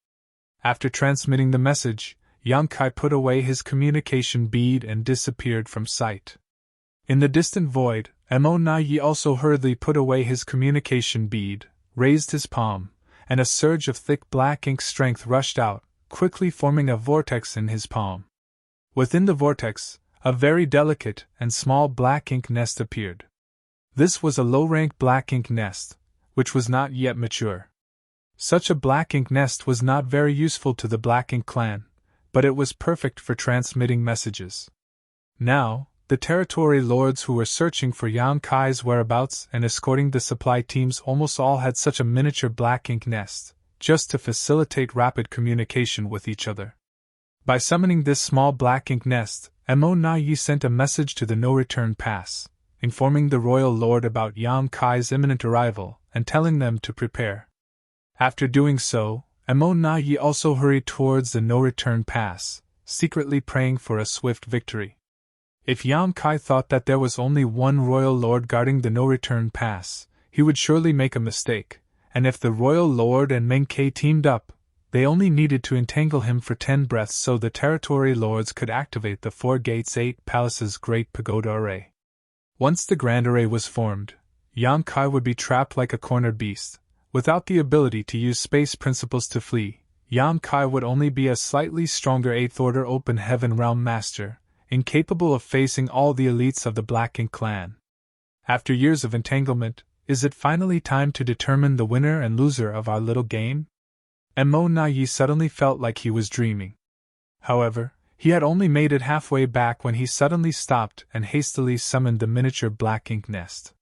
After transmitting the message, Yang Kai put away his communication bead and disappeared from sight. In the distant void, Mo Na Yi also hurriedly put away his communication bead, raised his palm, and a surge of thick black ink strength rushed out, quickly forming a vortex in his palm. Within the vortex, a very delicate and small black ink nest appeared. This was a low-rank black ink nest, which was not yet mature. Such a black ink nest was not very useful to the Black Ink clan, but it was perfect for transmitting messages. Now, the territory lords who were searching for Yang Kai's whereabouts and escorting the supply teams almost all had such a miniature black ink nest, just to facilitate rapid communication with each other. By summoning this small black ink nest, Mo Na Yi sent a message to the no-return pass, informing the royal lord about Yang Kai's imminent arrival and telling them to prepare. After doing so, Mo Na Yi also hurried towards the no-return pass, secretly praying for a swift victory. If Yang Kai thought that there was only one royal lord guarding the no-return pass, he would surely make a mistake, and if the royal lord and Meng Ke teamed up, they only needed to entangle him for 10 breaths so the territory lords could activate the 4 gates 8 palaces Great Pagoda Array. Once the Grand Array was formed, Yang Kai would be trapped like a cornered beast. Without the ability to use space principles to flee, Yang Kai would only be a slightly stronger 8th Order Open Heaven Realm Master, incapable of facing all the elites of the Black Ink clan. After years of entanglement, is it finally time to determine the winner and loser of our little game? Mo Na Yi suddenly felt like he was dreaming. However, he had only made it halfway back when he suddenly stopped and hastily summoned the miniature black ink nest.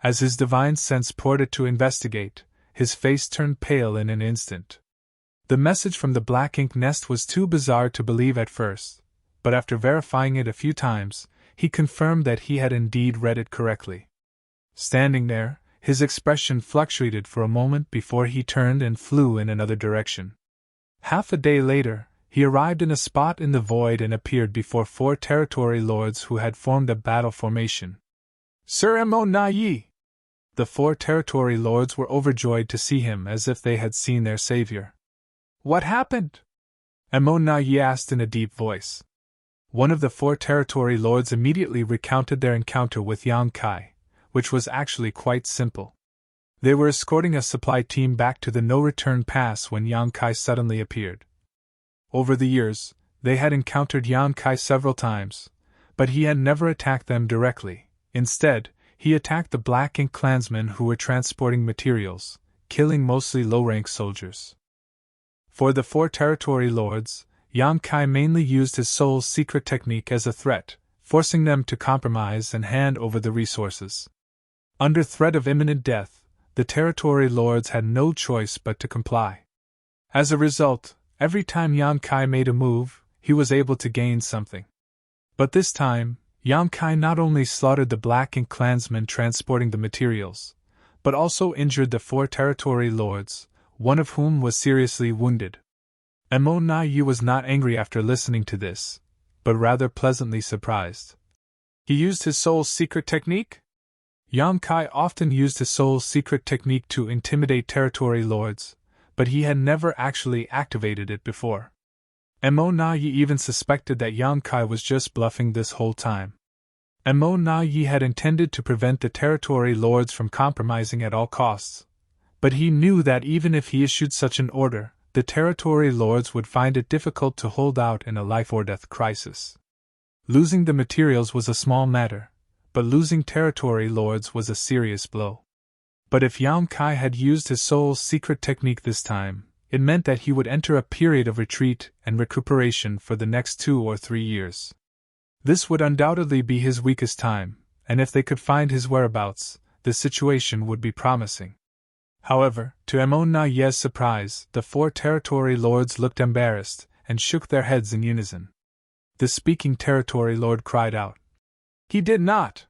As his divine sense poured it to investigate, his face turned pale in an instant. The message from the black ink nest was too bizarre to believe at first, but after verifying it a few times, he confirmed that he had indeed read it correctly. Standing there, his expression fluctuated for a moment before he turned and flew in another direction. Half a day later, he arrived in a spot in the void and appeared before 4 territory lords who had formed a battle formation. "Sir Mo Na Yi!" The 4 territory lords were overjoyed to see him as if they had seen their savior. "What happened?" Mo Na Yi asked in a deep voice. One of the 4 territory lords immediately recounted their encounter with Yang Kai, which was actually quite simple. They were escorting a supply team back to the no-return pass when Yang Kai suddenly appeared. Over the years, they had encountered Yang Kai several times, but he had never attacked them directly. Instead, he attacked the Black Ink clansmen who were transporting materials, killing mostly low-rank soldiers. For the 4 territory lords, Yang Kai mainly used his soul's secret technique as a threat, forcing them to compromise and hand over the resources. Under threat of imminent death, the territory lords had no choice but to comply. As a result, every time Yang Kai made a move, he was able to gain something. But this time, Yang Kai not only slaughtered the Black Ink clansmen transporting the materials, but also injured the 4 territory lords, one of whom was seriously wounded. Mo Na Yi was not angry after listening to this, but rather pleasantly surprised. He used his soul's secret technique? Yang Kai often used his soul's secret technique to intimidate territory lords, but he had never actually activated it before. Mo Na Yi even suspected that Yang Kai was just bluffing this whole time. Mo Na Yi had intended to prevent the territory lords from compromising at all costs, but he knew that even if he issued such an order, the territory lords would find it difficult to hold out in a life-or-death crisis. Losing the materials was a small matter, but losing territory lords was a serious blow. But if Yang Kai had used his soul's secret technique this time, it meant that he would enter a period of retreat and recuperation for the next 2 or 3 years. This would undoubtedly be his weakest time, and if they could find his whereabouts, the situation would be promising. However, to Mo Na Yi's surprise, the 4 territory lords looked embarrassed and shook their heads in unison. The speaking territory lord cried out, "He did not!"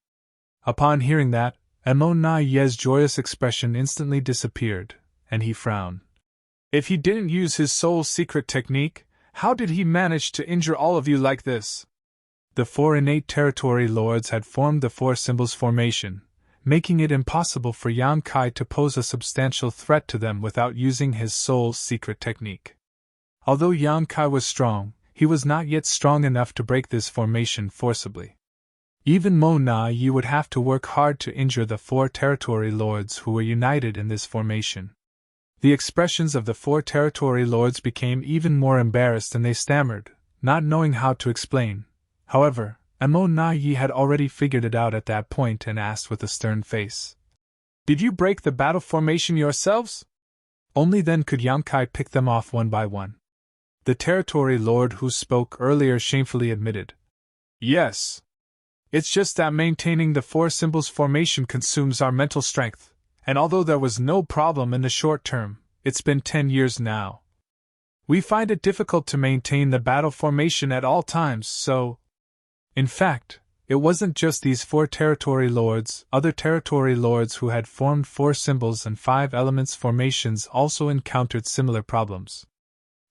Upon hearing that, Mo Na Yi's joyous expression instantly disappeared, and he frowned. If he didn't use his soul's secret technique, how did he manage to injure all of you like this? The 4 innate territory lords had formed the 4 symbols formation, making it impossible for Yang Kai to pose a substantial threat to them without using his soul's secret technique. Although Yang Kai was strong, he was not yet strong enough to break this formation forcibly. Even Mo Na Yi would have to work hard to injure the 4 territory lords who were united in this formation. The expressions of the 4 territory lords became even more embarrassed and they stammered, not knowing how to explain. However, Mo Na Yi had already figured it out at that point and asked with a stern face, "Did you break the battle formation yourselves?" Only then could Yang Kai pick them off one by one. The territory lord who spoke earlier shamefully admitted, "Yes. It's just that maintaining the 4 symbols formation consumes our mental strength, and although there was no problem in the short term, it's been 10 years now. We find it difficult to maintain the battle formation at all times, so..." In fact, it wasn't just these 4 territory lords, other territory lords who had formed 4 symbols and 5 elements formations also encountered similar problems.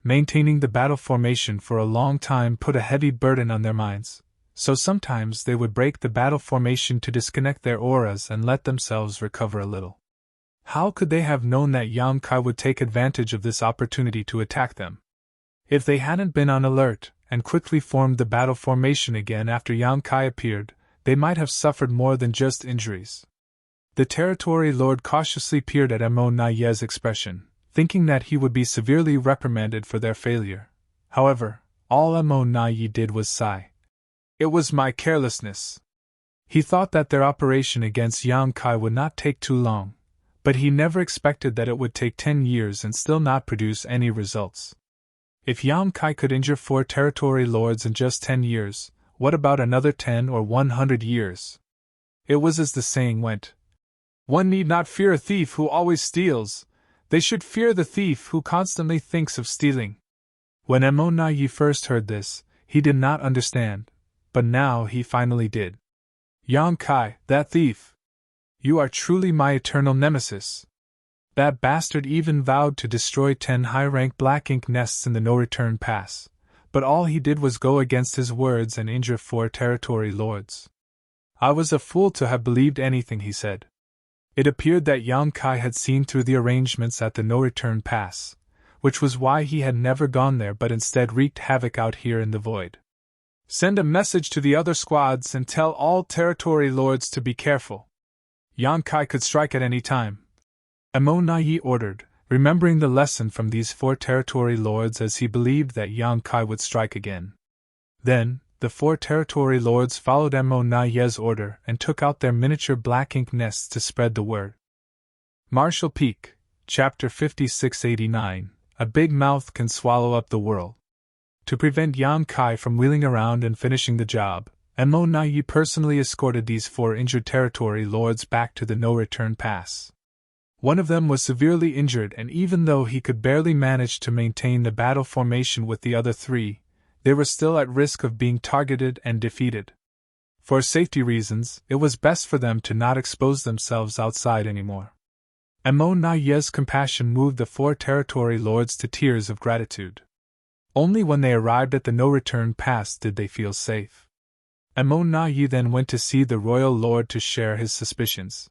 Maintaining the battle formation for a long time put a heavy burden on their minds, so sometimes they would break the battle formation to disconnect their auras and let themselves recover a little. How could they have known that Yang Kai would take advantage of this opportunity to attack them? If they hadn't been on alert, and quickly formed the battle formation again after Yang Kai appeared, they might have suffered more than just injuries. The territory lord cautiously peered at Mo Na Yi's expression, thinking that he would be severely reprimanded for their failure. However, all Mo Na Yi did was sigh. "It was my carelessness." He thought that their operation against Yang Kai would not take too long, but he never expected that it would take 10 years and still not produce any results. If Yang Kai could injure 4 territory lords in just 10 years, what about another 10 or 100 years? It was as the saying went, "One need not fear a thief who always steals, they should fear the thief who constantly thinks of stealing." When Mo Na Yi first heard this, he did not understand, but now he finally did. "Yang Kai, that thief! You are truly my eternal nemesis. That bastard even vowed to destroy 10 high-rank Black Ink nests in the no-return pass, but all he did was go against his words and injure 4 territory lords. I was a fool to have believed anything he said." It appeared that Yang Kai had seen through the arrangements at the no-return pass, which was why he had never gone there but instead wreaked havoc out here in the void. "Send a message to the other squads and tell all territory lords to be careful." Yang Kai could strike at any time. Emo Nai ordered, remembering the lesson from these 4 territory lords as he believed that Yang Kai would strike again. Then, the 4 territory lords followed Emo Nai's order and took out their miniature black ink nests to spread the word. Marshall Peak, Chapter 5689, A Big Mouth Can Swallow Up the World. To prevent Yang Kai from wheeling around and finishing the job, Emo Nai personally escorted these 4 injured territory lords back to the no-return pass. One of them was severely injured, and even though he could barely manage to maintain the battle formation with the other 3, they were still at risk of being targeted and defeated. For safety reasons, it was best for them to not expose themselves outside anymore. Emo Nai's compassion moved the 4 territory lords to tears of gratitude. Only when they arrived at the no-return pass did they feel safe. Emo Nai then went to see the royal lord to share his suspicions.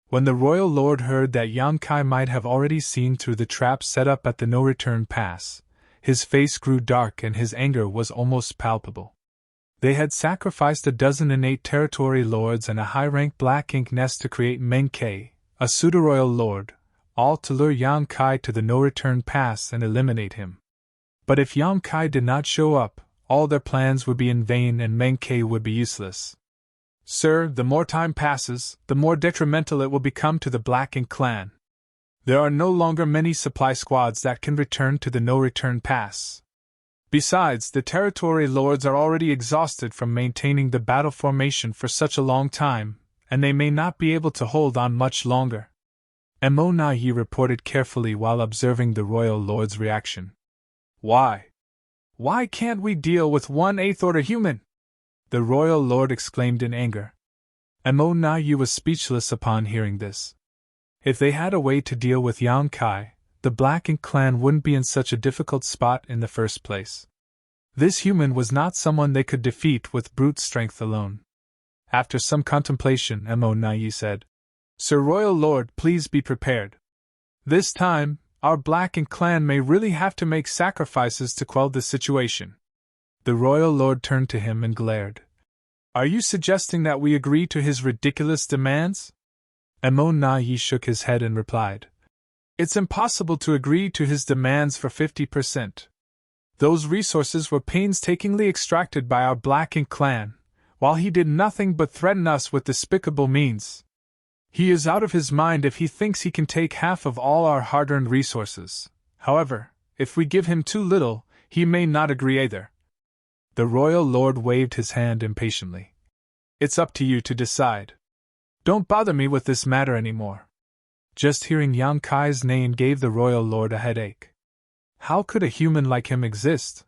When the royal lord heard that Yang Kai might have already seen through the trap set up at the no-return pass, his face grew dark and his anger was almost palpable. They had sacrificed a dozen innate territory lords and a high-rank black ink nest to create Menkei, a pseudo-royal lord, all to lure Yang Kai to the no-return pass and eliminate him. But if Yang Kai did not show up, all their plans would be in vain and Menkei would be useless. Sir, the more time passes, the more detrimental it will become to the Black Ink clan. There are no longer many supply squads that can return to the no-return pass. Besides, the territory lords are already exhausted from maintaining the battle formation for such a long time, and they may not be able to hold on much longer. Emo Nai reported carefully while observing the royal lord's reaction. Why? Why can't we deal with 1/8 order human? The royal lord exclaimed in anger. Emo Nai was speechless upon hearing this. If they had a way to deal with Yang Kai, the Black Ink clan wouldn't be in such a difficult spot in the first place. This human was not someone they could defeat with brute strength alone. After some contemplation, Emo Nai said, Sir Royal Lord, please be prepared. This time, our Black Ink clan may really have to make sacrifices to quell the situation. The royal lord turned to him and glared. Are you suggesting that we agree to his ridiculous demands? Emo Nai shook his head and replied. It's impossible to agree to his demands for 50%. Those resources were painstakingly extracted by our Black Ink clan, while he did nothing but threaten us with despicable means. He is out of his mind if he thinks he can take half of all our hard-earned resources. However, if we give him too little, he may not agree either. The royal lord waved his hand impatiently. It's up to you to decide. Don't bother me with this matter anymore. Just hearing Yang Kai's name gave the royal lord a headache. How could a human like him exist?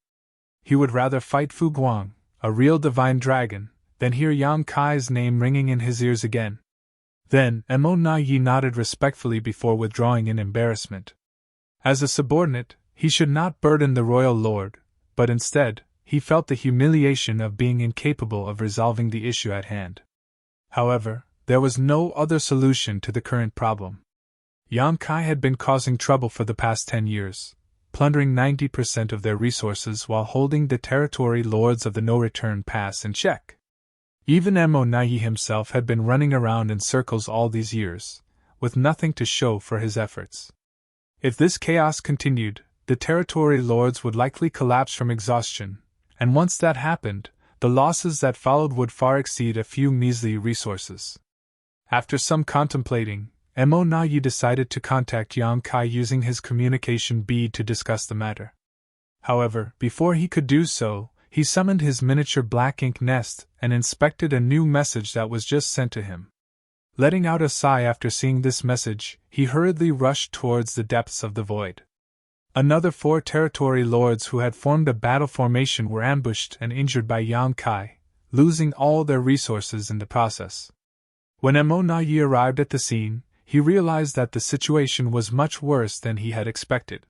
He would rather fight Fu Guang, a real divine dragon, than hear Yang Kai's name ringing in his ears again. Then, Emo Nai nodded respectfully before withdrawing in embarrassment. As a subordinate, he should not burden the royal lord, but instead, he felt the humiliation of being incapable of resolving the issue at hand. However, there was no other solution to the current problem. Yang Kai had been causing trouble for the past 10 years, plundering 90% of their resources while holding the territory lords of the no-return pass in check. Even Emo Nai himself had been running around in circles all these years, with nothing to show for his efforts. If this chaos continued, the territory lords would likely collapse from exhaustion, and once that happened, the losses that followed would far exceed a few measly resources. After some contemplating, Emo Nai decided to contact Yang Kai using his communication bead to discuss the matter. However, before he could do so, he summoned his miniature black ink nest and inspected a new message that was just sent to him. Letting out a sigh after seeing this message, he hurriedly rushed towards the depths of the void. Another 4 territory lords who had formed a battle formation were ambushed and injured by Yang Kai, losing all their resources in the process. When Emo Nai arrived at the scene, he realized that the situation was much worse than he had expected.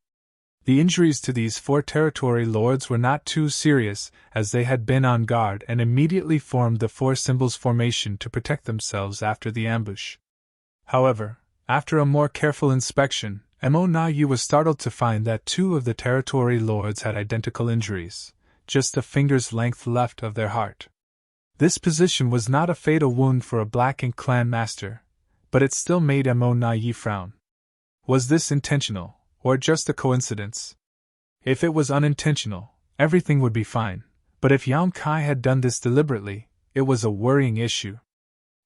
The injuries to these 4 territory lords were not too serious, as they had been on guard and immediately formed the 4 symbols formation to protect themselves after the ambush. However, after a more careful inspection, Emo Nai was startled to find that 2 of the territory lords had identical injuries, just a finger's length left of their heart. This position was not a fatal wound for a Black Ink clan master, but it still made Mo Na Yi frown. Was this intentional, or just a coincidence? If it was unintentional, everything would be fine, but if Yang Kai had done this deliberately, it was a worrying issue.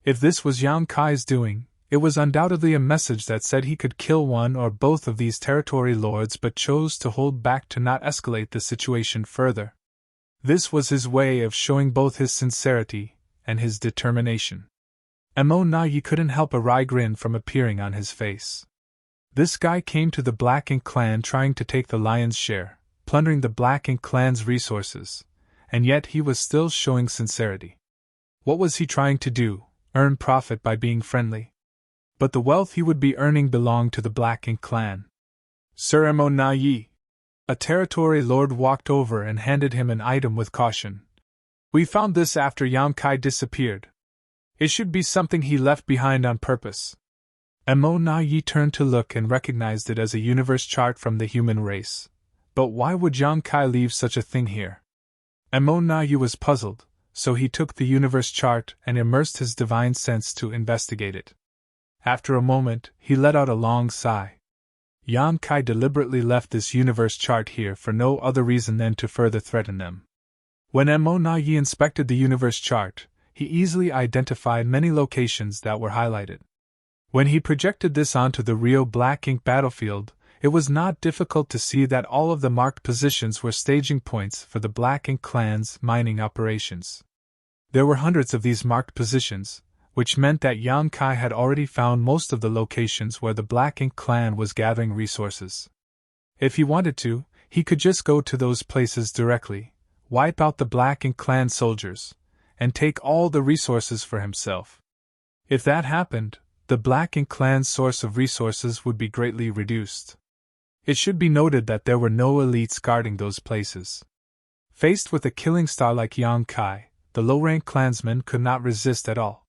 If this was Yang Kai's doing, it was undoubtedly a message that said he could kill one or both of these territory lords but chose to hold back to not escalate the situation further. This was his way of showing both his sincerity and his determination. Mo Na Yi couldn't help a wry grin from appearing on his face. This guy came to the Black Ink clan trying to take the lion's share, plundering the Black Ink clan's resources, and yet he was still showing sincerity. What was he trying to do? Earn profit by being friendly? But the wealth he would be earning belonged to the Black Ink clan. Sir Mo Na Yi. A territory lord walked over and handed him an item with caution. We found this after Yang Kai disappeared. It should be something he left behind on purpose. Mo Na Yi turned to look and recognized it as a universe chart from the human race. But why would Yang Kai leave such a thing here? Mo Na Yi was puzzled, so he took the universe chart and immersed his divine sense to investigate it. After a moment, he let out a long sigh. Yang Kai deliberately left this universe chart here for no other reason than to further threaten them. When Mo Na Yi inspected the universe chart, he easily identified many locations that were highlighted. When he projected this onto the real Black Ink battlefield, it was not difficult to see that all of the marked positions were staging points for the Black Ink clan's mining operations. There were hundreds of these marked positions, which meant that Yang Kai had already found most of the locations where the Black Ink clan was gathering resources. If he wanted to, he could just go to those places directly, wipe out the Black Ink clan soldiers, and take all the resources for himself. If that happened, the Black Ink clan's source of resources would be greatly reduced. It should be noted that there were no elites guarding those places. Faced with a killing star like Yang Kai, the low-rank clansman could not resist at all.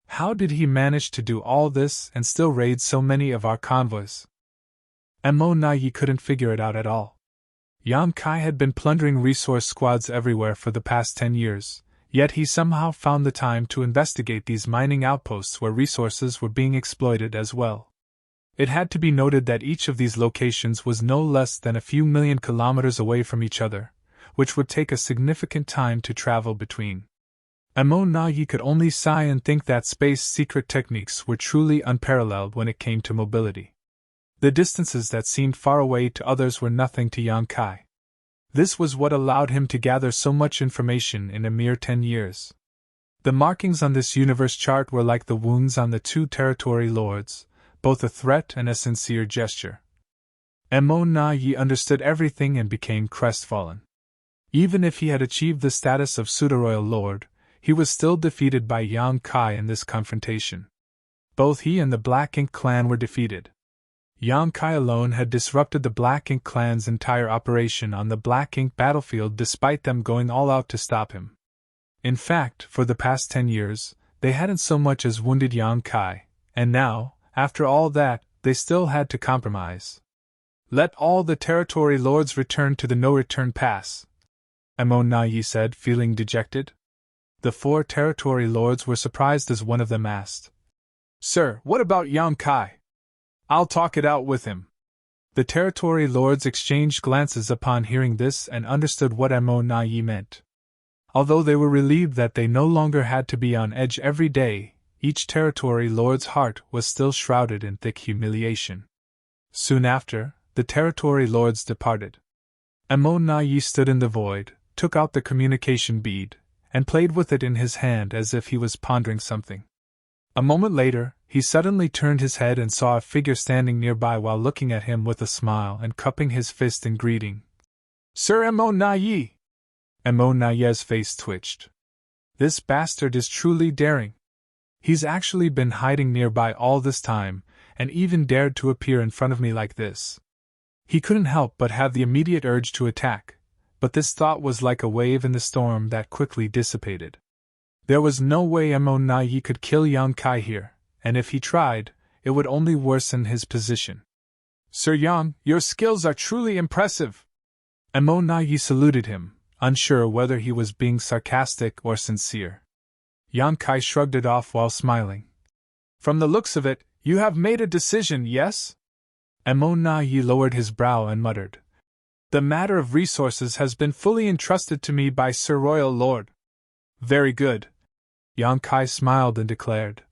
How did he manage to do all this and still raid so many of our convoys? Mo Na Yi couldn't figure it out at all. Yang Kai had been plundering resource squads everywhere for the past 10 years, yet he somehow found the time to investigate these mining outposts where resources were being exploited as well. It had to be noted that each of these locations was no less than a few million kilometers away from each other, which would take a significant time to travel between. Mo Na Yi could only sigh and think that space secret techniques were truly unparalleled when it came to mobility. The distances that seemed far away to others were nothing to Yang Kai. This was what allowed him to gather so much information in a mere 10 years. The markings on this universe chart were like the wounds on the two territory lords, both a threat and a sincere gesture. Mo Na Yi understood everything and became crestfallen. Even if he had achieved the status of pseudo-royal lord, he was still defeated by Yang Kai in this confrontation. Both he and the Black Ink clan were defeated. Yang Kai alone had disrupted the Black Ink clan's entire operation on the Black Ink battlefield despite them going all out to stop him. In fact, for the past 10 years, they hadn't so much as wounded Yang Kai, and now, after all that, they still had to compromise. Let all the territory lords return to the no-return pass, Mo Na Yi said, feeling dejected. The 4 territory lords were surprised as one of them asked, Sir, what about Yang Kai? I'll talk it out with him. The territory lords exchanged glances upon hearing this and understood what Mo Na Yi meant. Although they were relieved that they no longer had to be on edge every day, each territory lord's heart was still shrouded in thick humiliation. Soon after, the territory lords departed. Mo Na Yi stood in the void, took out the communication bead, and played with it in his hand as if he was pondering something. A moment later, he suddenly turned his head and saw a figure standing nearby while looking at him with a smile and cupping his fist in greeting. Sir Mo Na Yi! Mo Na Yi's face twitched. This bastard is truly daring. He's actually been hiding nearby all this time, and even dared to appear in front of me like this. He couldn't help but have the immediate urge to attack, but this thought was like a wave in the storm that quickly dissipated. There was no way Mo Na Yi could kill Yang Kai here, and if he tried, it would only worsen his position. Sir Yang, your skills are truly impressive. Mo Na Yi saluted him, unsure whether he was being sarcastic or sincere. Yang Kai shrugged it off while smiling. From the looks of it, you have made a decision, yes? Mo Na Yi lowered his brow and muttered. The matter of resources has been fully entrusted to me by Sir Royal Lord. Very good. Yang Kai smiled and declared.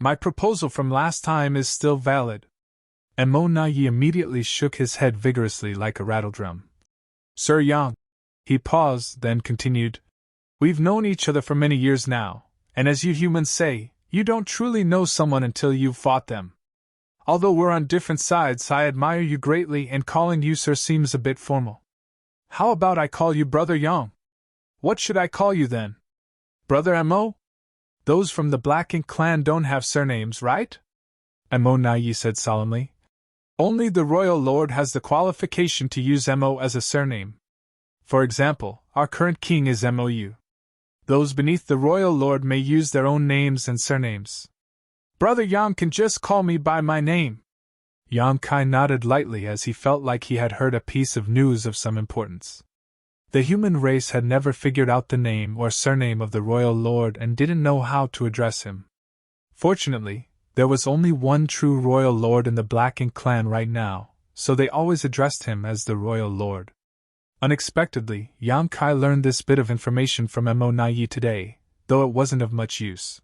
My proposal from last time is still valid. Mo Na Yi immediately shook his head vigorously like a rattledrum. Sir Yang. He paused, then continued. We've known each other for many years now, and as you humans say, you don't truly know someone until you've fought them. Although we're on different sides, I admire you greatly, and calling you sir seems a bit formal. How about I call you Brother Yang? What should I call you then? Brother Mo? Those from the Black Ink clan don't have surnames, right? Mo Na Yi said solemnly. Only the Royal Lord has the qualification to use Mo as a surname. For example, our current king is Mou. Those beneath the Royal Lord may use their own names and surnames. Brother Yang can just call me by my name. Yang Kai nodded lightly as he felt like he had heard a piece of news of some importance. The human race had never figured out the name or surname of the Royal Lord and didn't know how to address him. Fortunately, there was only one true Royal Lord in the Black Ink clan right now, so they always addressed him as the Royal Lord. Unexpectedly, Yang Kai learned this bit of information from Mo Na Yi today, though it wasn't of much use.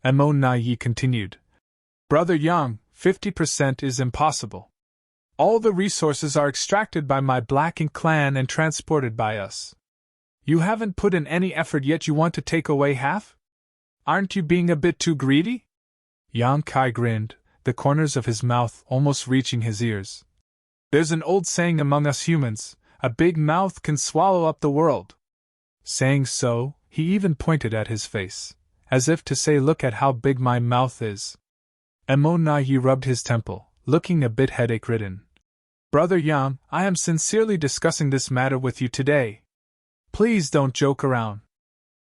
Mo Na Yi continued. Brother Yang, 50% is impossible. All the resources are extracted by my Black Ink clan and transported by us. You haven't put in any effort yet you want to take away half? Aren't you being a bit too greedy? Yang Kai grinned, the corners of his mouth almost reaching his ears. There's an old saying among us humans, a big mouth can swallow up the world. Saying so, he even pointed at his face, as if to say look at how big my mouth is. Mo Na Yi rubbed his temple, looking a bit headache-ridden. Brother Yang, I am sincerely discussing this matter with you today. Please don't joke around.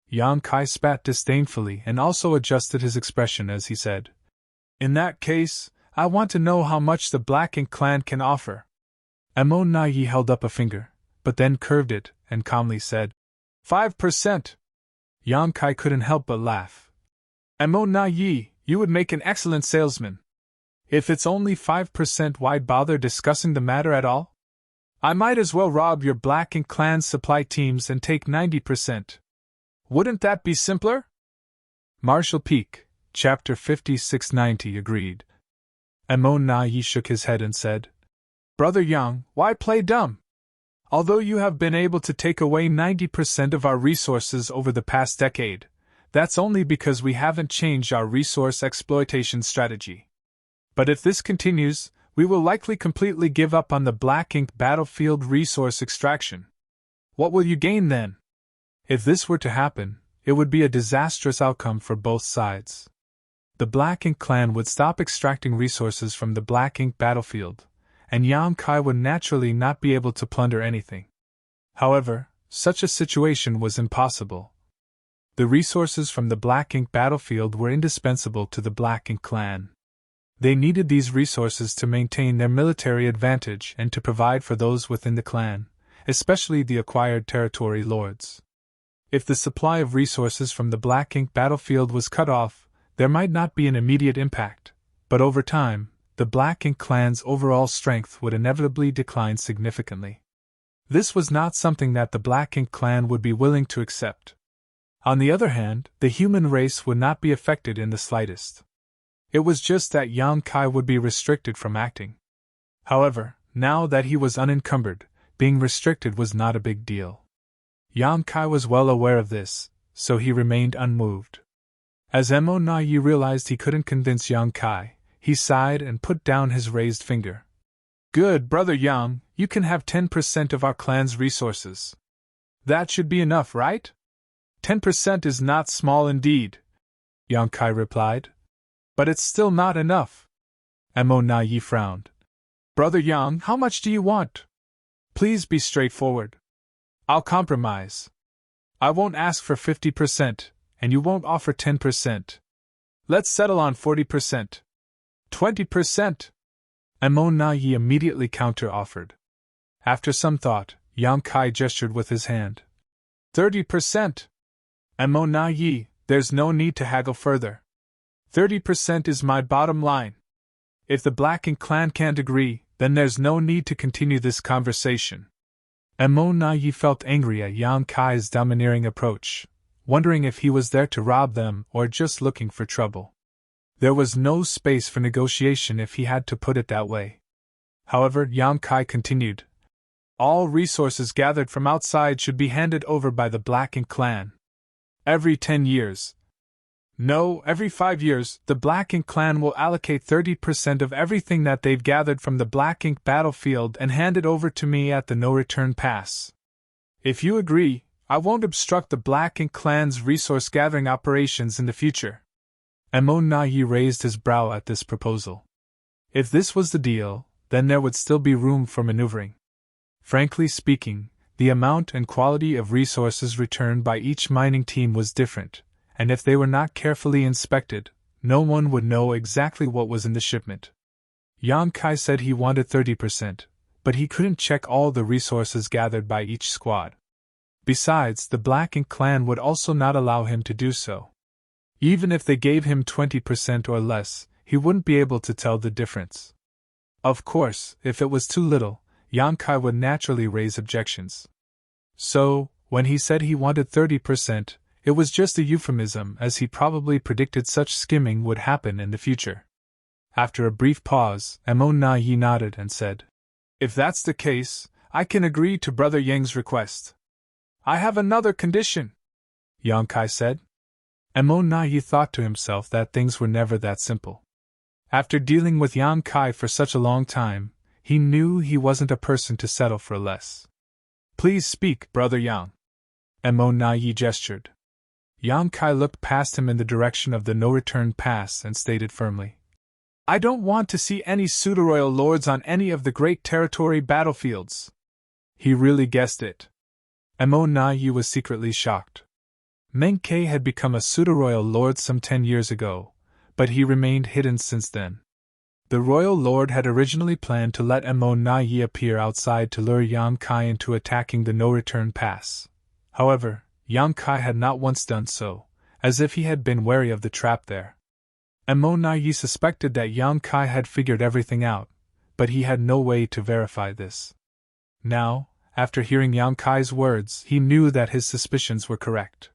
Yang Kai spat disdainfully and also adjusted his expression as he said. In that case, I want to know how much the Black Ink clan can offer. Mo Na Yi held up a finger, but then curved it and calmly said, 5%. Yang Kai couldn't help but laugh. Mo Na Yi, you would make an excellent salesman. If it's only 5%, why bother discussing the matter at all? I might as well rob your Black Ink clan's supply teams and take 90%. Wouldn't that be simpler? Marshall Peak, Chapter 5690 agreed. Mo Na Yi shook his head and said, Brother Yang, why play dumb? Although you have been able to take away 90% of our resources over the past decade, that's only because we haven't changed our resource exploitation strategy. But if this continues, we will likely completely give up on the Black Ink battlefield resource extraction. What will you gain then? If this were to happen, it would be a disastrous outcome for both sides. The Black Ink clan would stop extracting resources from the Black Ink battlefield, and Yang Kai would naturally not be able to plunder anything. However, such a situation was impossible. The resources from the Black Ink battlefield were indispensable to the Black Ink clan. They needed these resources to maintain their military advantage and to provide for those within the clan, especially the acquired territory lords. If the supply of resources from the Black Ink battlefield was cut off, there might not be an immediate impact, but over time, the Black Ink clan's overall strength would inevitably decline significantly. This was not something that the Black Ink clan would be willing to accept. On the other hand, the human race would not be affected in the slightest. It was just that Yang Kai would be restricted from acting. However, now that he was unencumbered, being restricted was not a big deal. Yang Kai was well aware of this, so he remained unmoved. As Mo Na Yi realized he couldn't convince Yang Kai, he sighed and put down his raised finger. Good, Brother Yang, you can have 10% of our clan's resources. That should be enough, right? 10% is not small indeed, Yang Kai replied. But it's still not enough. Mo Na Yi frowned. Brother Yang, how much do you want? Please be straightforward. I'll compromise. I won't ask for 50%, and you won't offer 10%. Let's settle on 40%. 20%. Mo Na Yi immediately counter-offered. After some thought, Yang Kai gestured with his hand. 30%. Mo Na Yi, there's no need to haggle further. 30% is my bottom line. If the Black Ink clan can't agree, then there's no need to continue this conversation. Emo-Na-Yi felt angry at Yang Kai's domineering approach, wondering if he was there to rob them or just looking for trouble. There was no space for negotiation if he had to put it that way. However, Yang Kai continued, all resources gathered from outside should be handed over by the Black Ink clan. Every 10 years. No, every 5 years, the Black Ink clan will allocate 30% of everything that they've gathered from the Black Ink battlefield and hand it over to me at the no-return pass. If you agree, I won't obstruct the Black Ink clan's resource-gathering operations in the future. Emo-Na-Yi raised his brow at this proposal. If this was the deal, then there would still be room for maneuvering. Frankly speaking, the amount and quality of resources returned by each mining team was different, and if they were not carefully inspected, no one would know exactly what was in the shipment. Yang Kai said he wanted 30%, but he couldn't check all the resources gathered by each squad. Besides, the Black Ink clan would also not allow him to do so. Even if they gave him 20% or less, he wouldn't be able to tell the difference. Of course, if it was too little, Yang Kai would naturally raise objections. So, when he said he wanted 30%, it was just a euphemism, as he probably predicted such skimming would happen in the future. After a brief pause, Emo-Na-Yi nodded and said, if that's the case, I can agree to Brother Yang's request. I have another condition, Yang Kai said. Emo-Na-Yi thought to himself that things were never that simple. After dealing with Yang Kai for such a long time, he knew he wasn't a person to settle for less. Please speak, Brother Yang. Emo-Na-Yi gestured. Yang Kai looked past him in the direction of the no-return pass and stated firmly, I don't want to see any pseudo-royal lords on any of the great territory battlefields. He really guessed it. Emo-Na-Yi was secretly shocked. Meng Ke had become a pseudo-royal lord some 10 years ago, but he remained hidden since then. The royal lord had originally planned to let Emo-Na-Yi appear outside to lure Yang Kai into attacking the no-return pass. However, Yang Kai had not once done so, as if he had been wary of the trap there. Emo-Na-Yi suspected that Yang Kai had figured everything out, but he had no way to verify this. Now, after hearing Yang Kai's words, he knew that his suspicions were correct.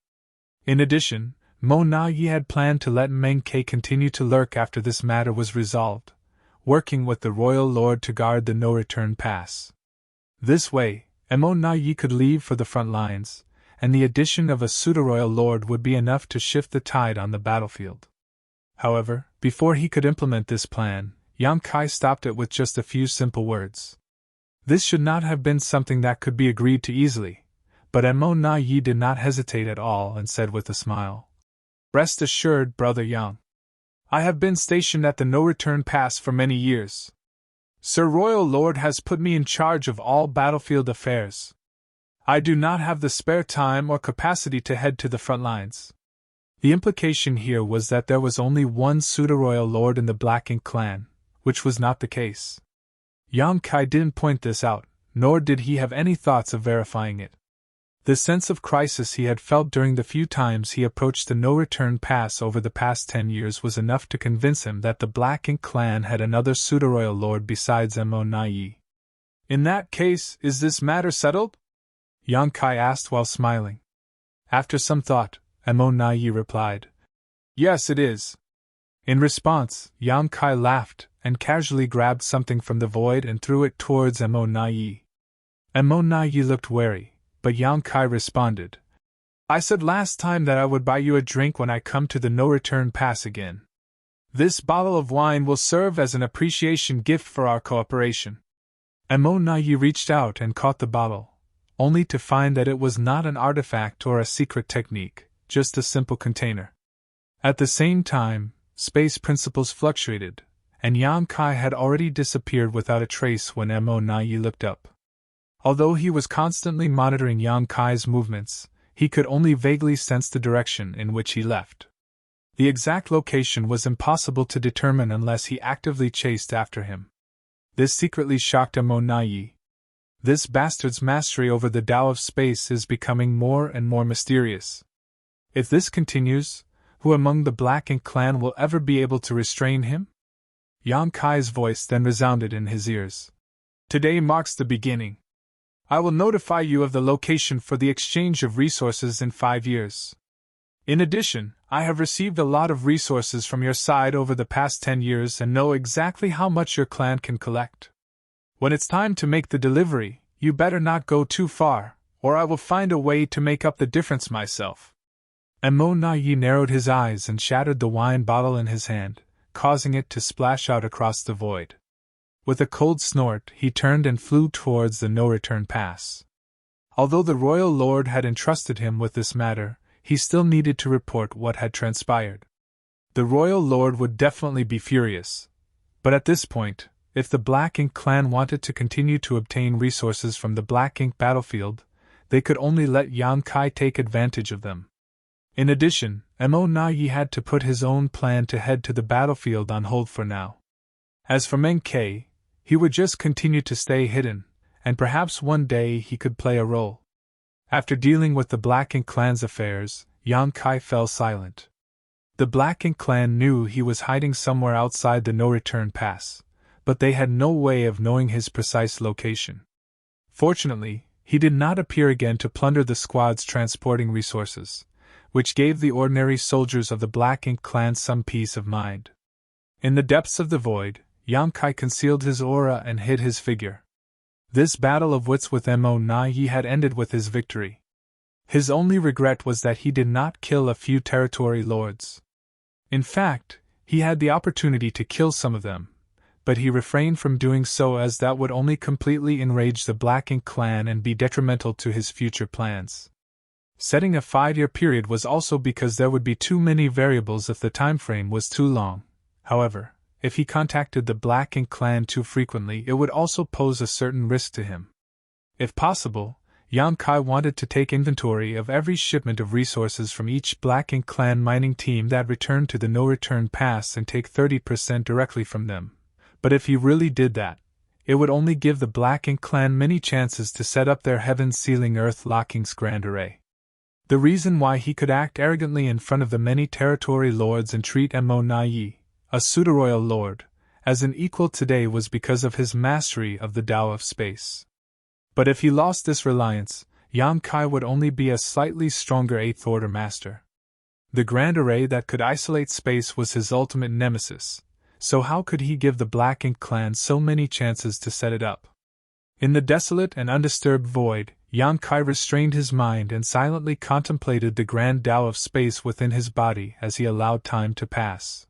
In addition, Emo-Na-Yi had planned to let Meng Ke continue to lurk after this matter was resolved, working with the royal lord to guard the no-return pass. This way, Emo-Na-Yi could leave for the front lines, and the addition of a pseudo-royal lord would be enough to shift the tide on the battlefield. However, before he could implement this plan, Yang Kai stopped it with just a few simple words. This should not have been something that could be agreed to easily, but Emo-Na-Yi did not hesitate at all and said with a smile, Rest assured, Brother Yang. I have been stationed at the no-return pass for many years. Sir Royal Lord has put me in charge of all battlefield affairs. I do not have the spare time or capacity to head to the front lines. The implication here was that there was only one pseudo-royal lord in the Black Ink clan, which was not the case. Yang Kai didn't point this out, nor did he have any thoughts of verifying it. The sense of crisis he had felt during the few times he approached the no-return pass over the past 10 years was enough to convince him that the Black Ink clan had another pseudo-royal lord besides Emo-Na-Yi. In that case, is this matter settled? Yang Kai asked while smiling. After some thought, Emo-Na-Yi replied, Yes, it is. In response, Yang Kai laughed and casually grabbed something from the void and threw it towards Emo-Na-Yi. Emo-Na-Yi looked wary, but Yang Kai responded, I said last time that I would buy you a drink when I come to the no-return pass again. This bottle of wine will serve as an appreciation gift for our cooperation. Emo-Na-Yi reached out and caught the bottle, only to find that it was not an artifact or a secret technique, just a simple container. At the same time, space principles fluctuated, and Yang Kai had already disappeared without a trace when Emo-Na-Yi looked up. Although he was constantly monitoring Yang Kai's movements, he could only vaguely sense the direction in which he left. The exact location was impossible to determine unless he actively chased after him. This secretly shocked Emo-Na-Yi. This bastard's mastery over the Tao of space is becoming more and more mysterious. If this continues, Who among the Black Ink clan will ever be able to restrain him? Yang Kai's voice then resounded in his ears. Today marks the beginning. I will notify you of the location for the exchange of resources in 5 years. In addition, I have received a lot of resources from your side over the past 10 years and know exactly how much your clan can collect. When it's time to make the delivery, you better not go too far, or I will find a way to make up the difference myself. Emo Nai narrowed his eyes and shattered the wine bottle in his hand, causing it to splash out across the void. With a cold snort, he turned and flew towards the no-return pass. Although the royal lord had entrusted him with this matter, he still needed to report what had transpired. The royal lord would definitely be furious. But at this point, if the Black Ink clan wanted to continue to obtain resources from the Black Ink battlefield, they could only let Yang Kai take advantage of them. In addition, Mo Nai had to put his own plan to head to the battlefield on hold for now. As for Meng Kai, he would just continue to stay hidden, and perhaps one day he could play a role. After dealing with the Black Ink clan's affairs, Yang Kai fell silent. The Black Ink clan knew he was hiding somewhere outside the no-return pass, but they had no way of knowing his precise location. Fortunately, he did not appear again to plunder the squads transporting resources, which gave the ordinary soldiers of the Black Ink clan some peace of mind. In the depths of the void, Yang Kai concealed his aura and hid his figure. This battle of wits with Mo Nai had ended with his victory. His only regret was that he did not kill a few territory lords. In fact, he had the opportunity to kill some of them, but he refrained from doing so as that would only completely enrage the Black Ink clan and be detrimental to his future plans. Setting a 5-year period was also because there would be too many variables if the time frame was too long. However, if he contacted the Black Ink clan too frequently, it would also pose a certain risk to him. If possible, Yang Kai wanted to take inventory of every shipment of resources from each Black Ink clan mining team that returned to the no-return pass and take 30% directly from them. But if he really did that, it would only give the Black Ink clan many chances to set up their heaven-sealing earth-locking's grand array. The reason why he could act arrogantly in front of the many territory lords and treat Mo Nai, a pseudo-royal lord, as an equal today was because of his mastery of the Tao of space. But if he lost this reliance, Yang Kai would only be a slightly stronger 8th Order master. The grand array that could isolate space was his ultimate nemesis, so how could he give the Black Ink clan so many chances to set it up? In the desolate and undisturbed void, Yang Kai restrained his mind and silently contemplated the grand Tao of space within his body as he allowed time to pass.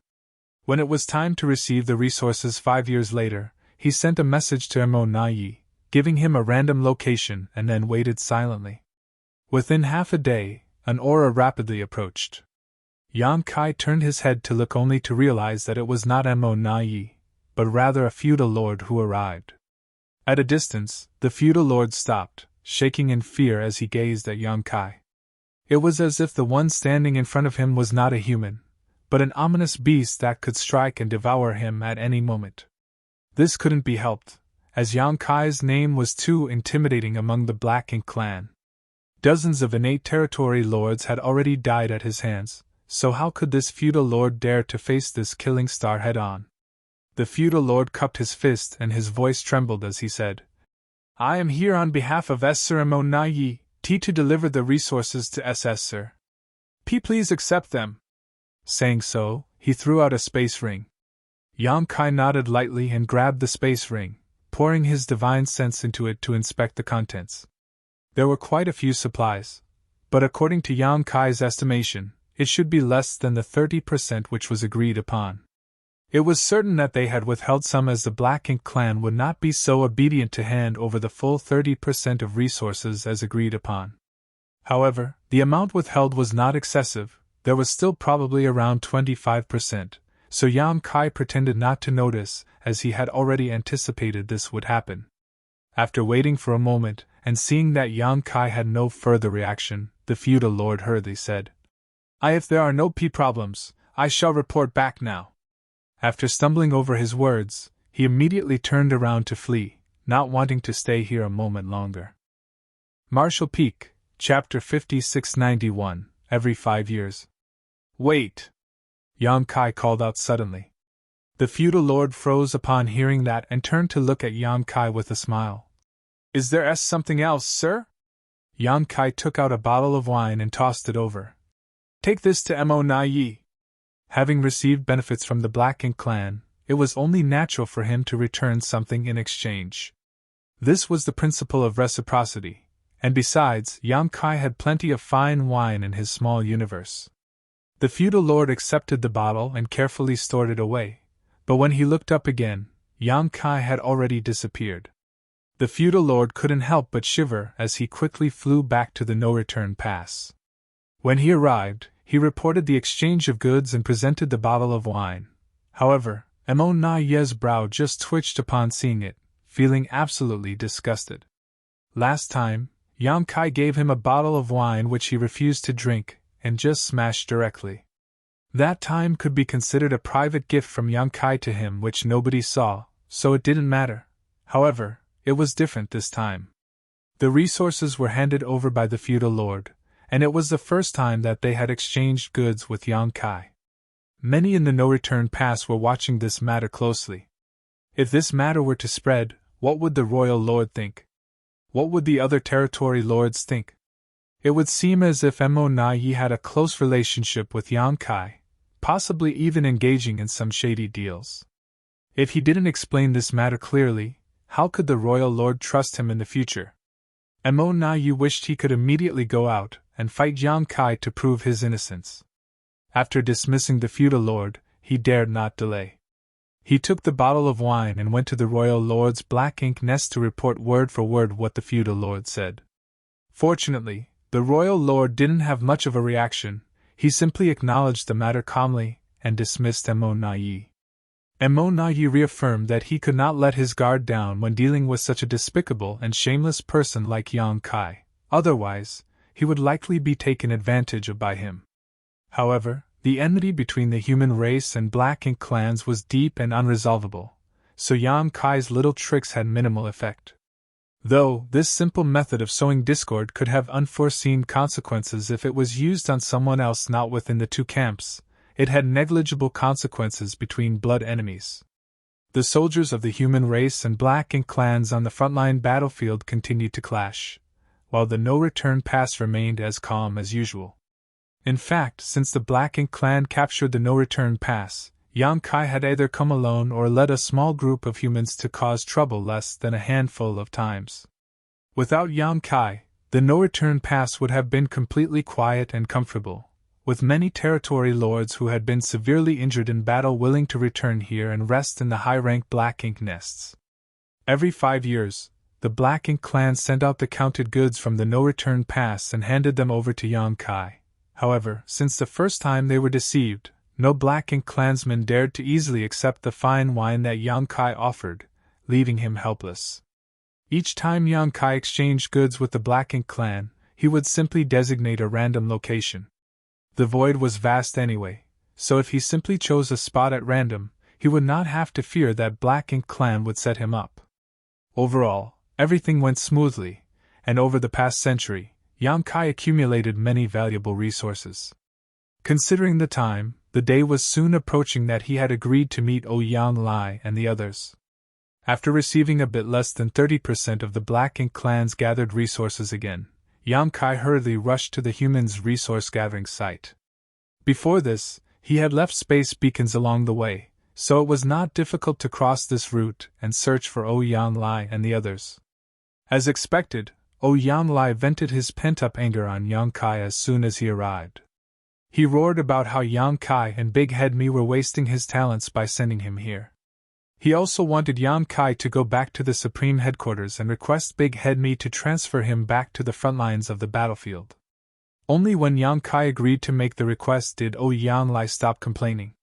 When it was time to receive the resources 5 years later, he sent a message to Mo Nai, giving him a random location and then waited silently. Within half a day, an aura rapidly approached. Yang Kai turned his head to look only to realize that it was not Mo Nai, but rather a feudal lord who arrived. At a distance, the feudal lord stopped, shaking in fear as he gazed at Yang Kai. It was as if the one standing in front of him was not a human, but an ominous beast that could strike and devour him at any moment. This couldn't be helped, as Yang Kai's name was too intimidating among the Black Ink clan. Dozens of innate territory lords had already died at his hands, so how could this feudal lord dare to face this killing star head-on? The feudal lord cupped his fist and his voice trembled as he said, "I am here on behalf of Sir Mo Nai, to deliver the resources to Sir. Please accept them." Saying so, he threw out a space ring. Yang Kai nodded lightly and grabbed the space ring, pouring his divine sense into it to inspect the contents. There were quite a few supplies, but according to Yang Kai's estimation, it should be less than the 30% which was agreed upon. It was certain that they had withheld some as the Black Ink clan would not be so obedient to hand over the full 30% of resources as agreed upon. However, the amount withheld was not excessive. There was still probably around 25%, so Yang Kai pretended not to notice, as he had already anticipated this would happen. After waiting for a moment, and seeing that Yang Kai had no further reaction, the feudal lord hurriedly said, If there are no problems, I shall report back now." After stumbling over his words, he immediately turned around to flee, not wanting to stay here a moment longer. Marshall Peak, Chapter 5691, Every 5 years. Wait! Yang Kai called out suddenly. The feudal lord froze upon hearing that and turned to look at Yang Kai with a smile. Is there something else, sir? Yang Kai took out a bottle of wine and tossed it over. Take this to Mo Na Yi. Having received benefits from the Black Ink clan, it was only natural for him to return something in exchange. This was the principle of reciprocity, and besides, Yang Kai had plenty of fine wine in his small universe. The feudal lord accepted the bottle and carefully stored it away, but when he looked up again, Yang Kai had already disappeared. The feudal lord couldn't help but shiver as he quickly flew back to the no-return pass. When he arrived, he reported the exchange of goods and presented the bottle of wine. However, Mo Na Ye's brow just twitched upon seeing it, feeling absolutely disgusted. Last time, Yang Kai gave him a bottle of wine which he refused to drink, and just smashed directly. That time could be considered a private gift from Yang Kai to him which nobody saw, so it didn't matter. However, it was different this time. The resources were handed over by the feudal lord, and it was the first time that they had exchanged goods with Yang Kai. Many in the no-return pass were watching this matter closely. If this matter were to spread, what would the royal lord think? What would the other territory lords think? It would seem as if Mo Na Yi had a close relationship with Yang Kai, possibly even engaging in some shady deals. If he didn't explain this matter clearly, how could the royal lord trust him in the future? Mo Na Yi wished he could immediately go out and fight Yang Kai to prove his innocence. After dismissing the feudal lord, he dared not delay. He took the bottle of wine and went to the royal lord's black ink nest to report word for word what the feudal lord said. Fortunately, the royal lord didn't have much of a reaction. He simply acknowledged the matter calmly and dismissed Mo Na Yi. Mo Na Yi reaffirmed that he could not let his guard down when dealing with such a despicable and shameless person like Yang Kai, otherwise, he would likely be taken advantage of by him. However, the enmity between the human race and Black Ink clans was deep and unresolvable, so Yang Kai's little tricks had minimal effect. Though, this simple method of sowing discord could have unforeseen consequences if it was used on someone else not within the two camps, it had negligible consequences between blood enemies. The soldiers of the human race and Black Ink clans on the frontline battlefield continued to clash, while the no-return pass remained as calm as usual. In fact, since the Black Ink clan captured the no-return pass, Yang Kai had either come alone or led a small group of humans to cause trouble less than a handful of times. Without Yang Kai, the no-return pass would have been completely quiet and comfortable, with many territory lords who had been severely injured in battle willing to return here and rest in the high-ranked Black Ink nests. Every 5 years, the Black Ink clan sent out the counted goods from the no-return pass and handed them over to Yang Kai. However, since the first time they were deceived, no Black Ink clansman dared to easily accept the fine wine that Yang Kai offered, leaving him helpless. Each time Yang Kai exchanged goods with the Black Ink clan, he would simply designate a random location. The void was vast anyway, so if he simply chose a spot at random, he would not have to fear that Black Ink clan would set him up. Overall, everything went smoothly, and over the past century, Yang Kai accumulated many valuable resources. Considering the time, the day was soon approaching that he had agreed to meet Yang Lai and the others. After receiving a bit less than 30% of the Black Ink clan's gathered resources again, Yang Kai hurriedly rushed to the humans' resource-gathering site. Before this, he had left space beacons along the way, so it was not difficult to cross this route and search for Yang Lai and the others. As expected, Yang Lai vented his pent-up anger on Yang Kai as soon as he arrived. He roared about how Yang Kai and Big Head Me were wasting his talents by sending him here. He also wanted Yang Kai to go back to the Supreme Headquarters and request Big Head Me to transfer him back to the front lines of the battlefield. Only when Yang Kai agreed to make the request did Yang Lai stop complaining.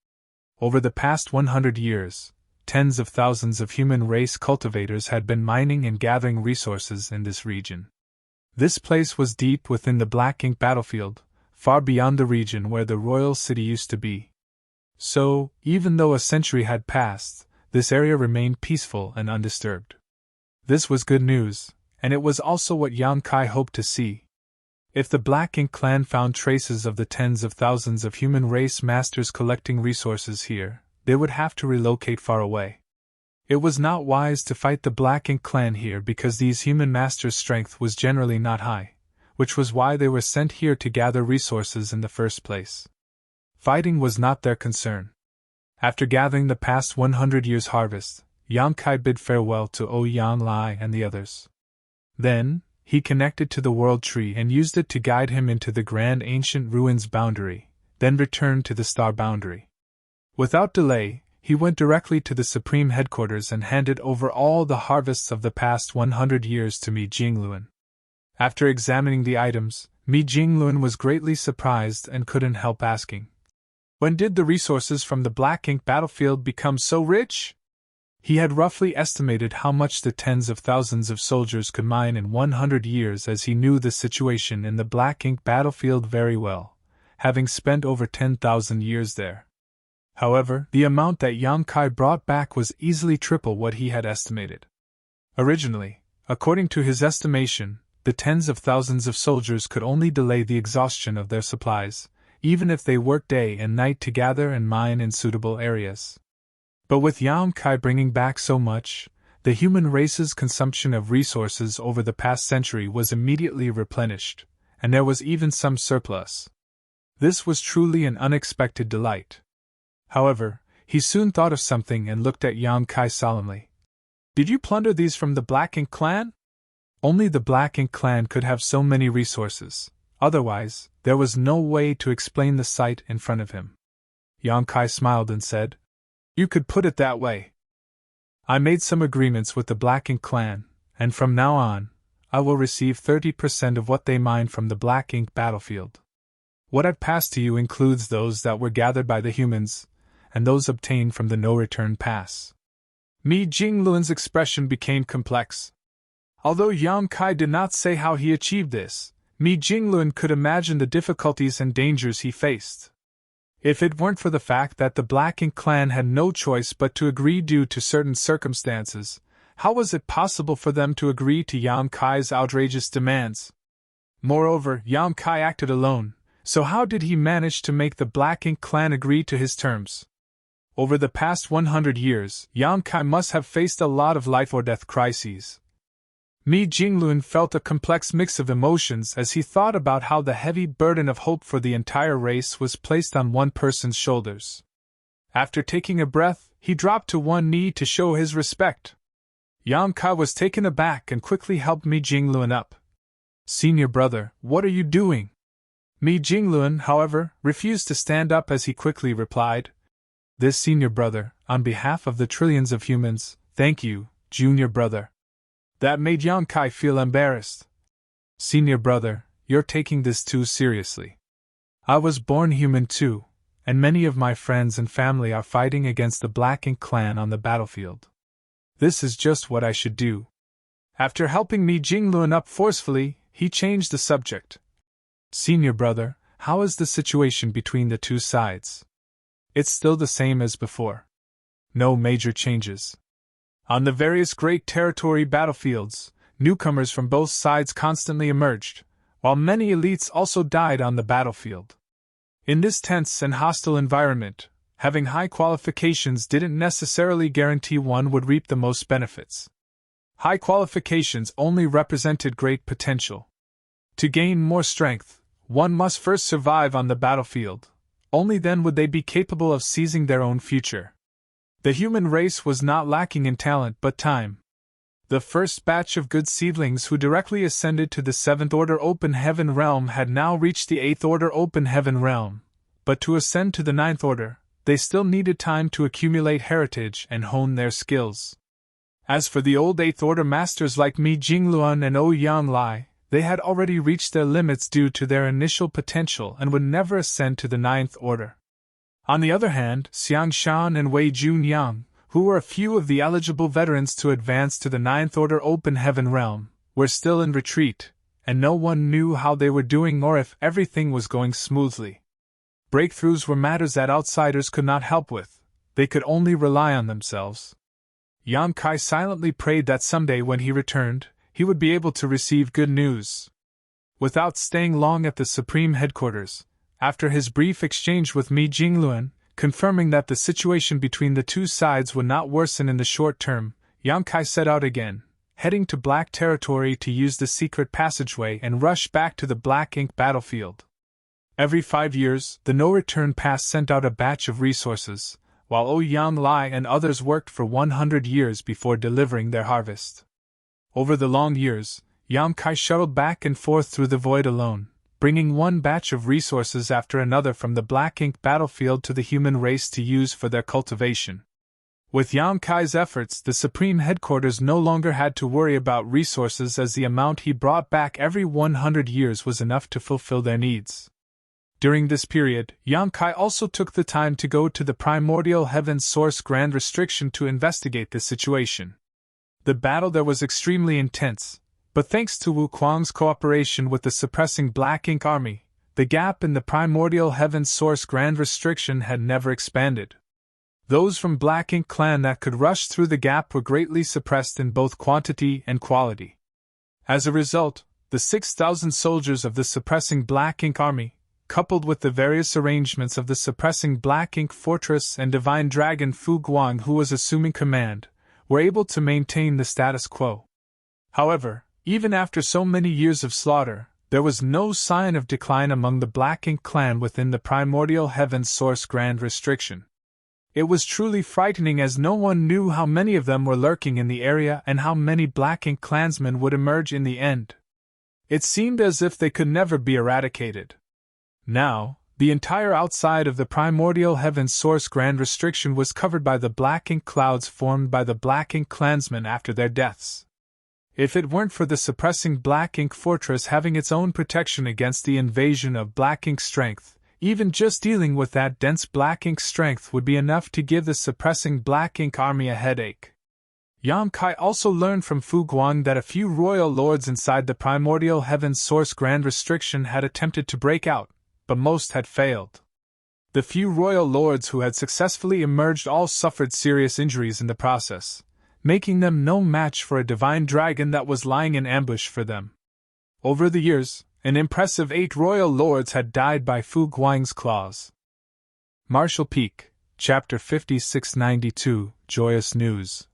Over the past 100 years, tens of thousands of human race cultivators had been mining and gathering resources in this region. This place was deep within the Black Ink battlefield, far beyond the region where the royal city used to be. So, even though a century had passed, this area remained peaceful and undisturbed. This was good news, and it was also what Yang Kai hoped to see. If the Black Ink clan found traces of the tens of thousands of human race masters collecting resources here, they would have to relocate far away. It was not wise to fight the Black Ink clan here because these human masters' strength was generally not high, which was why they were sent here to gather resources in the first place. Fighting was not their concern. After gathering the past 100 years' harvest, Yang Kai bid farewell to Ouyang Lai and the others. Then, he connected to the World Tree and used it to guide him into the grand ancient ruins boundary, then returned to the star boundary. Without delay, he went directly to the Supreme Headquarters and handed over all the harvests of the past 100 years to Mi Jingluan. After examining the items, Mi Jingluan was greatly surprised and couldn't help asking, "When did the resources from the Black Ink battlefield become so rich?" He had roughly estimated how much the tens of thousands of soldiers could mine in 100 years, as he knew the situation in the Black Ink battlefield very well, having spent over 10,000 years there. However, the amount that Yang Kai brought back was easily triple what he had estimated. Originally, according to his estimation, the tens of thousands of soldiers could only delay the exhaustion of their supplies, even if they worked day and night to gather and mine in suitable areas. But with Yang Kai bringing back so much, the human race's consumption of resources over the past century was immediately replenished, and there was even some surplus. This was truly an unexpected delight. However, he soon thought of something and looked at Yang Kai solemnly. "Did you plunder these from the Black Ink clan?" Only the Black Ink clan could have so many resources, otherwise, there was no way to explain the sight in front of him. Yang Kai smiled and said, "You could put it that way. I made some agreements with the Black Ink clan, and from now on, I will receive 30% of what they mine from the Black Ink battlefield. What I've passed to you includes those that were gathered by the humans, and those obtained from the no-return pass." Mi Jingluan's expression became complex. Although Yang Kai did not say how he achieved this, Mi Jingluan could imagine the difficulties and dangers he faced. If it weren't for the fact that the Black Ink clan had no choice but to agree due to certain circumstances, how was it possible for them to agree to Yang Kai's outrageous demands? Moreover, Yang Kai acted alone, so how did he manage to make the Black Ink clan agree to his terms? Over the past 100 years, Yang Kai must have faced a lot of life-or-death crises. Mi Jingluan felt a complex mix of emotions as he thought about how the heavy burden of hope for the entire race was placed on one person's shoulders. After taking a breath, he dropped to one knee to show his respect. Yang Kai was taken aback and quickly helped Mi Jingluan up. "Senior brother, what are you doing?" Mi Jingluan, however, refused to stand up as he quickly replied, "This senior brother, on behalf of the trillions of humans, thank you, junior brother." That made Yang Kai feel embarrassed. "Senior brother, you're taking this too seriously. I was born human too, and many of my friends and family are fighting against the Black Ink clan on the battlefield. This is just what I should do." After helping Mi Jingluan up forcefully, he changed the subject. "Senior brother, how is the situation between the two sides?" "It's still the same as before. No major changes. On the various great territory battlefields, newcomers from both sides constantly emerged, while many elites also died on the battlefield. In this tense and hostile environment, having high qualifications didn't necessarily guarantee one would reap the most benefits. High qualifications only represented great potential. To gain more strength, one must first survive on the battlefield. Only then would they be capable of seizing their own future. The human race was not lacking in talent but time. The first batch of good seedlings who directly ascended to the 7th Order Open Heaven Realm had now reached the 8th Order Open Heaven Realm, but to ascend to the 9th Order, they still needed time to accumulate heritage and hone their skills. As for the old 8th Order masters like Mi Jingluan and Ouyang Lai, they had already reached their limits due to their initial potential and would never ascend to the 9th Order. On the other hand, Xiang Shan and Wei Junyang, who were a few of the eligible veterans to advance to the 9th Order Open Heaven Realm, were still in retreat, and no one knew how they were doing or if everything was going smoothly. Breakthroughs were matters that outsiders could not help with, they could only rely on themselves. Yang Kai silently prayed that someday when he returned, he would be able to receive good news. Without staying long at the Supreme Headquarters, after his brief exchange with Mi Jingluan, confirming that the situation between the two sides would not worsen in the short term, Yang Kai set out again, heading to Black Territory to use the secret passageway and rush back to the Black Ink battlefield. Every 5 years, the No-Return Pass sent out a batch of resources, while Ouyang Lai and others worked for 100 years before delivering their harvest. Over the long years, Yang Kai shuttled back and forth through the void alone, bringing one batch of resources after another from the Black Ink battlefield to the human race to use for their cultivation. With Yang Kai's efforts, the Supreme Headquarters no longer had to worry about resources, as the amount he brought back every 100 years was enough to fulfill their needs. During this period, Yang Kai also took the time to go to the Primordial Heaven's Source Grand Restriction to investigate the situation. The battle there was extremely intense, but thanks to Wu Kuang's cooperation with the suppressing Black Ink army, the gap in the Primordial Heaven's Source Grand Restriction had never expanded. Those from Black Ink clan that could rush through the gap were greatly suppressed in both quantity and quality. As a result, the 6,000 soldiers of the suppressing Black Ink army, coupled with the various arrangements of the suppressing Black Ink fortress and divine dragon Fu Guang, who was assuming command, were able to maintain the status quo. However, even after so many years of slaughter, there was no sign of decline among the Black Ink clan within the Primordial Heaven's Source Grand Restriction. It was truly frightening, as no one knew how many of them were lurking in the area and how many Black Ink clansmen would emerge in the end. It seemed as if they could never be eradicated. Now, the entire outside of the Primordial Heaven's Source Grand Restriction was covered by the Black Ink clouds formed by the Black Ink clansmen after their deaths. If it weren't for the suppressing Black Ink fortress having its own protection against the invasion of Black Ink strength, even just dealing with that dense Black Ink strength would be enough to give the suppressing Black Ink army a headache. Yang Kai also learned from Fu Guang that a few royal lords inside the Primordial Heaven's Source Grand Restriction had attempted to break out, but most had failed. The few royal lords who had successfully emerged all suffered serious injuries in the process, making them no match for a divine dragon that was lying in ambush for them. Over the years, an impressive 8 royal lords had died by Fu Guang's claws. Marshall Peak, Chapter 5692, Joyous News.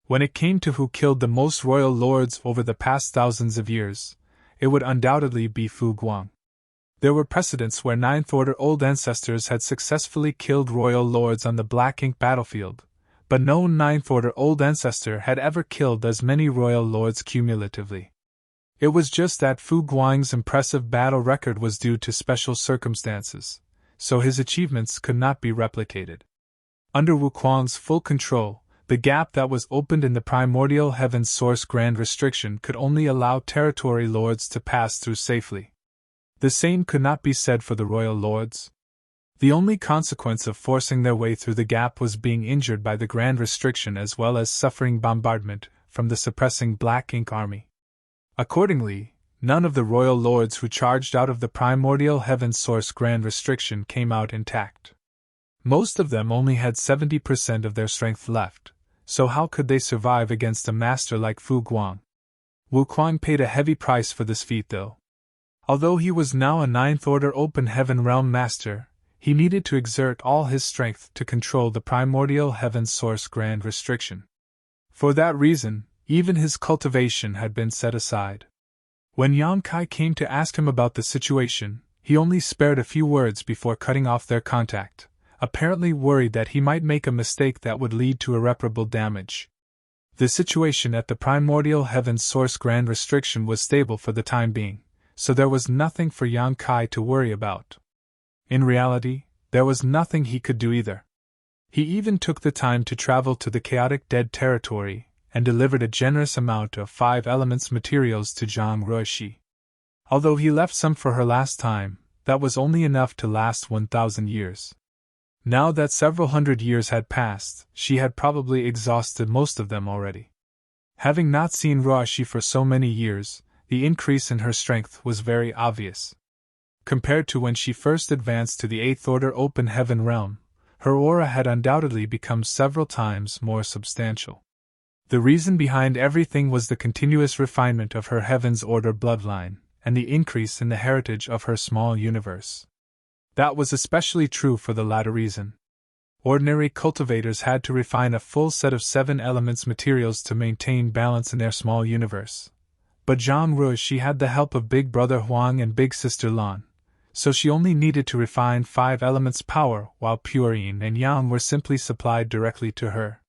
When it came to who killed the most royal lords over the past thousands of years, it would undoubtedly be Fu Guang. There were precedents where Ninth Order old ancestors had successfully killed royal lords on the Black Ink battlefield, but no Ninth Order old ancestor had ever killed as many royal lords cumulatively. It was just that Fu Guang's impressive battle record was due to special circumstances, so his achievements could not be replicated. Under Wu Kuang's full control, the gap that was opened in the Primordial Heaven's Source Grand Restriction could only allow territory lords to pass through safely. The same could not be said for the royal lords. The only consequence of forcing their way through the gap was being injured by the Grand Restriction as well as suffering bombardment from the suppressing Black Ink army. Accordingly, none of the royal lords who charged out of the Primordial Heaven's Source Grand Restriction came out intact. Most of them only had 70% of their strength left, so how could they survive against a master like Fu Guang? Wu Kuang paid a heavy price for this feat, though. Although he was now a Ninth Order Open Heaven Realm Master, he needed to exert all his strength to control the Primordial Heaven's Source Grand Restriction. For that reason, even his cultivation had been set aside. When Yang Kai came to ask him about the situation, he only spared a few words before cutting off their contact, apparently worried that he might make a mistake that would lead to irreparable damage. The situation at the Primordial Heaven's Source Grand Restriction was stable for the time being, so there was nothing for Yang Kai to worry about. In reality, there was nothing he could do either. He even took the time to travel to the chaotic dead territory and delivered a generous amount of 5 elements materials to Zhang Ruishi. Although he left some for her last time, that was only enough to last 1,000 years. Now that several hundred years had passed, she had probably exhausted most of them already. Having not seen Ruishi for so many years, the increase in her strength was very obvious. Compared to when she first advanced to the Eighth Order Open Heaven realm, her aura had undoubtedly become several times more substantial. The reason behind everything was the continuous refinement of her Heaven's Order bloodline, and the increase in the heritage of her small universe. That was especially true for the latter reason. Ordinary cultivators had to refine a full set of 7 elements materials to maintain balance in their small universe. But Jean Rouge, she had the help of Big Brother Huang and Big Sister Lan, so she only needed to refine 5 elements power, while Purine and Yang were simply supplied directly to her.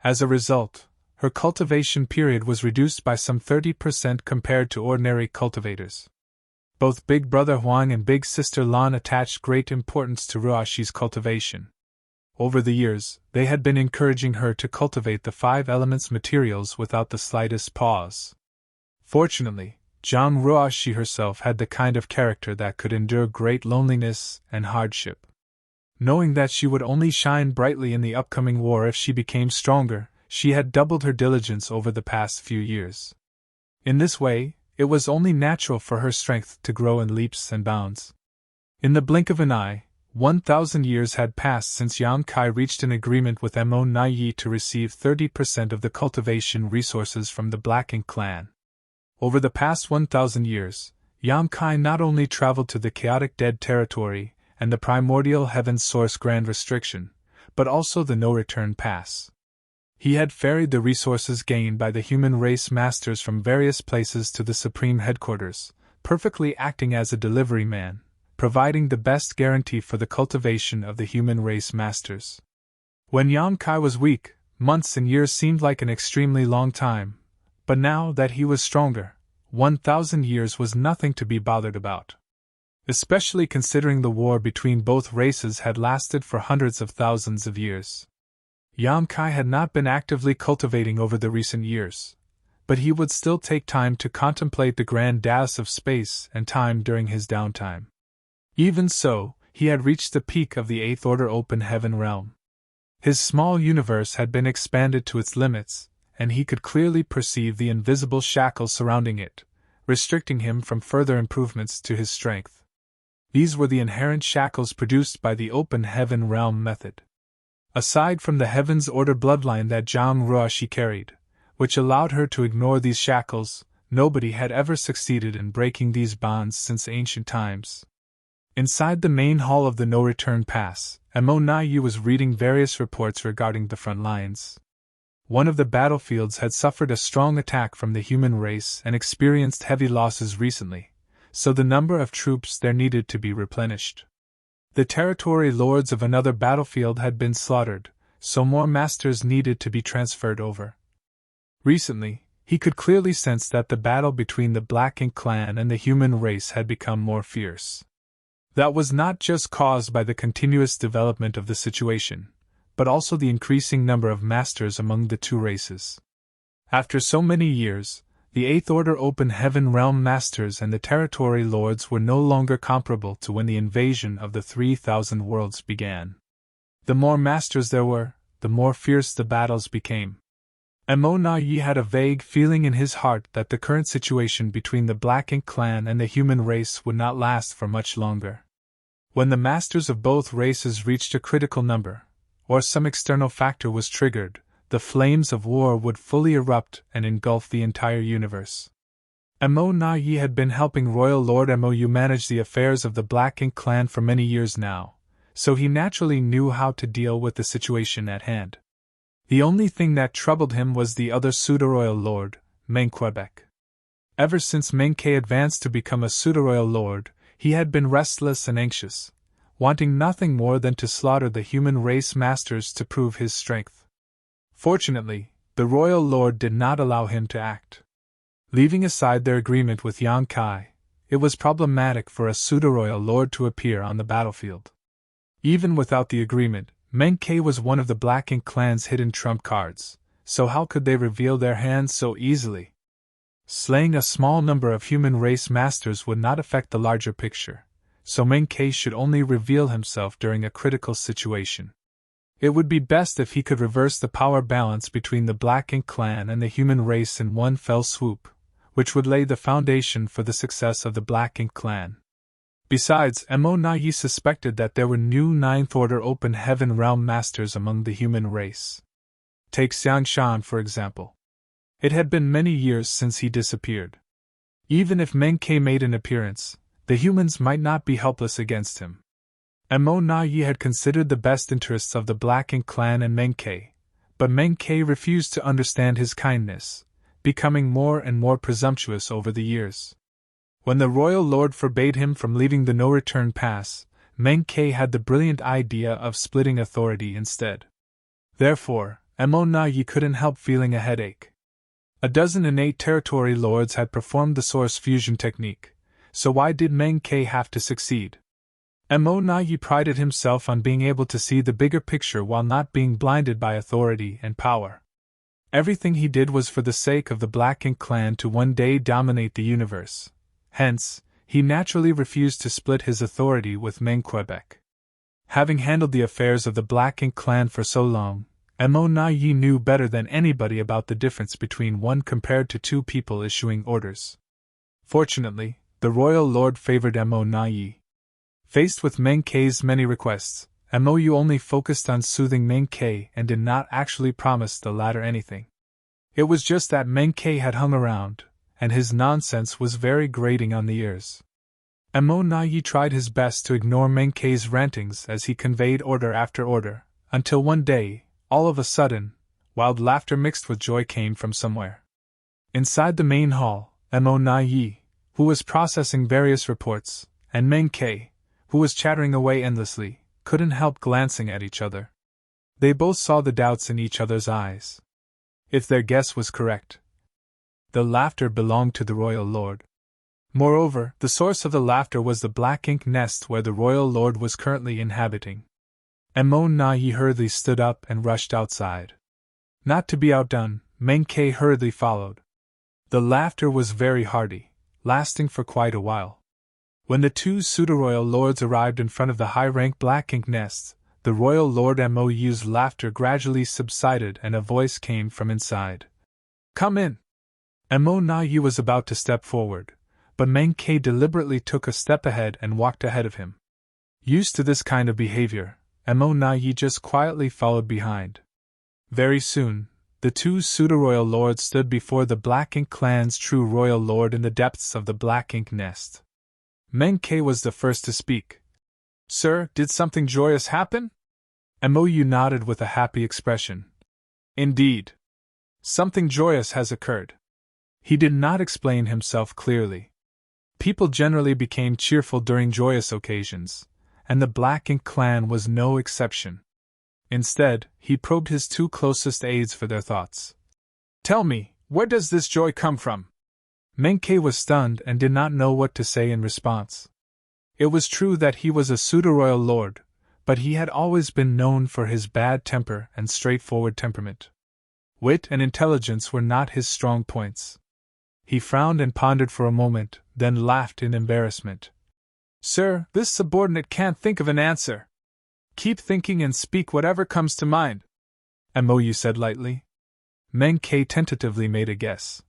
As a result, her cultivation period was reduced by some 30% compared to ordinary cultivators. Both Big Brother Huang and Big Sister Lan attached great importance to Ruashi's cultivation. Over the years, they had been encouraging her to cultivate the 5 elements materials without the slightest pause. Fortunately, Zhang Ruashi herself had the kind of character that could endure great loneliness and hardship. Knowing that she would only shine brightly in the upcoming war if she became stronger, she had doubled her diligence over the past few years. In this way, it was only natural for her strength to grow in leaps and bounds. In the blink of an eye, 1,000 years had passed since Yang Kai reached an agreement with Mo Naiyi to receive 30% of the cultivation resources from the Black Ink clan. Over the past 1,000 years, Yang Kai not only traveled to the chaotic dead territory and the primordial heaven source grand restriction, but also the no-return pass. He had ferried the resources gained by the human race masters from various places to the supreme headquarters, perfectly acting as a delivery man, providing the best guarantee for the cultivation of the human race masters. When Yang Kai was weak, months and years seemed like an extremely long time, but now that he was stronger, 1,000 years was nothing to be bothered about. Especially considering the war between both races had lasted for hundreds of thousands of years. Yang Kai had not been actively cultivating over the recent years, but he would still take time to contemplate the grand dance of space and time during his downtime. Even so, he had reached the peak of the 8th Order Open Heaven realm. His small universe had been expanded to its limits, and he could clearly perceive the invisible shackles surrounding it, restricting him from further improvements to his strength. These were the inherent shackles produced by the Open Heaven realm method. Aside from the Heaven's Order bloodline that Zhang Ruashi carried, which allowed her to ignore these shackles, nobody had ever succeeded in breaking these bonds since ancient times. Inside the main hall of the No-Return Pass, Mo Naiyi was reading various reports regarding the front lines. One of the battlefields had suffered a strong attack from the human race and experienced heavy losses recently, so the number of troops there needed to be replenished. The territory lords of another battlefield had been slaughtered, so more masters needed to be transferred over. Recently, he could clearly sense that the battle between the Black Ink clan and the human race had become more fierce. That was not just caused by the continuous development of the situation, but also the increasing number of masters among the two races. After so many years, the 8th Order Open Heaven realm masters and the territory lords were no longer comparable to when the invasion of the 3,000 worlds began. The more masters there were, the more fierce the battles became. Mo Naiyi had a vague feeling in his heart that the current situation between the Black Ink clan and the human race would not last for much longer. When the masters of both races reached a critical number, or some external factor was triggered, the flames of war would fully erupt and engulf the entire universe. Mo Naiyi had been helping Royal Lord Mou manage the affairs of the Black Ink clan for many years now, so he naturally knew how to deal with the situation at hand. The only thing that troubled him was the other pseudo-royal lord, Meng Quebec. Ever since Meng Ke advanced to become a pseudo-royal lord, he had been restless and anxious, wanting nothing more than to slaughter the human race masters to prove his strength. Fortunately, the royal lord did not allow him to act. Leaving aside their agreement with Yang Kai, it was problematic for a pseudo-royal lord to appear on the battlefield. Even without the agreement, Meng Ke was one of the Black Ink clan's hidden trump cards, so how could they reveal their hands so easily? Slaying a small number of human race masters would not affect the larger picture, so Meng Ke should only reveal himself during a critical situation. It would be best if he could reverse the power balance between the Black Ink clan and the human race in one fell swoop, which would lay the foundation for the success of the Black Ink clan. Besides, Mo Naiyi suspected that there were new 9th Order Open Heaven realm masters among the human race. Take Xiang Shan, for example. It had been many years since he disappeared. Even if Menkei made an appearance, the humans might not be helpless against him. Mo Na Yi had considered the best interests of the Black Ink clan and Menkei, but Menkei refused to understand his kindness, becoming more and more presumptuous over the years. When the royal lord forbade him from leaving the no-return pass, Menkei had the brilliant idea of splitting authority instead. Therefore, Mo Na Yi couldn't help feeling a headache. A dozen innate territory lords had performed the source fusion technique, so why did Menkei have to succeed? Mo Na Yi prided himself on being able to see the bigger picture while not being blinded by authority and power. Everything he did was for the sake of the Black Ink clan to one day dominate the universe. Hence, he naturally refused to split his authority with Quebec. Having handled the affairs of the Black Ink clan for so long, Mo Na Yi knew better than anybody about the difference between one compared to two people issuing orders. Fortunately, the royal lord favored Mo Na Yi. Faced with Menkei's many requests, Mo Yu only focused on soothing Menkei and did not actually promise the latter anything. It was just that Menkei had hung around, and his nonsense was very grating on the ears. Mo Na Yi tried his best to ignore Menkei's rantings as he conveyed order after order, until one day, all of a sudden, wild laughter mixed with joy came from somewhere. Inside the main hall, Mo Na Yi, who was processing various reports, and Menkei, who was chattering away endlessly, couldn't help glancing at each other. They both saw the doubts in each other's eyes. If their guess was correct, the laughter belonged to the royal lord. Moreover, the source of the laughter was the Black Ink nest where the royal lord was currently inhabiting. Mo Na Yi hurriedly stood up and rushed outside. Not to be outdone, Menkei hurriedly followed. The laughter was very hearty, lasting for quite a while. When the two pseudo-royal lords arrived in front of the high-rank Black Ink nest, the royal lord Mo Yu's laughter gradually subsided and a voice came from inside. "Come in." Mo Na Yi was about to step forward, but Menkei deliberately took a step ahead and walked ahead of him. Used to this kind of behavior, Mo Na Yi just quietly followed behind. Very soon, the two pseudo-royal lords stood before the Black Ink clan's true royal lord in the depths of the Black Ink nest. Menkei was the first to speak. "Sir, did something joyous happen?" Mo Yu nodded with a happy expression. "Indeed. Something joyous has occurred." He did not explain himself clearly. People generally became cheerful during joyous occasions, and the Black Ink clan was no exception. Instead, he probed his two closest aides for their thoughts. "Tell me, where does this joy come from?" Menkei was stunned and did not know what to say in response. It was true that he was a pseudo-royal lord, but he had always been known for his bad temper and straightforward temperament. Wit and intelligence were not his strong points. He frowned and pondered for a moment, then laughed in embarrassment. "Sir, this subordinate can't think of an answer." "Keep thinking and speak whatever comes to mind," Mo Yu said lightly. Menkei tentatively made a guess.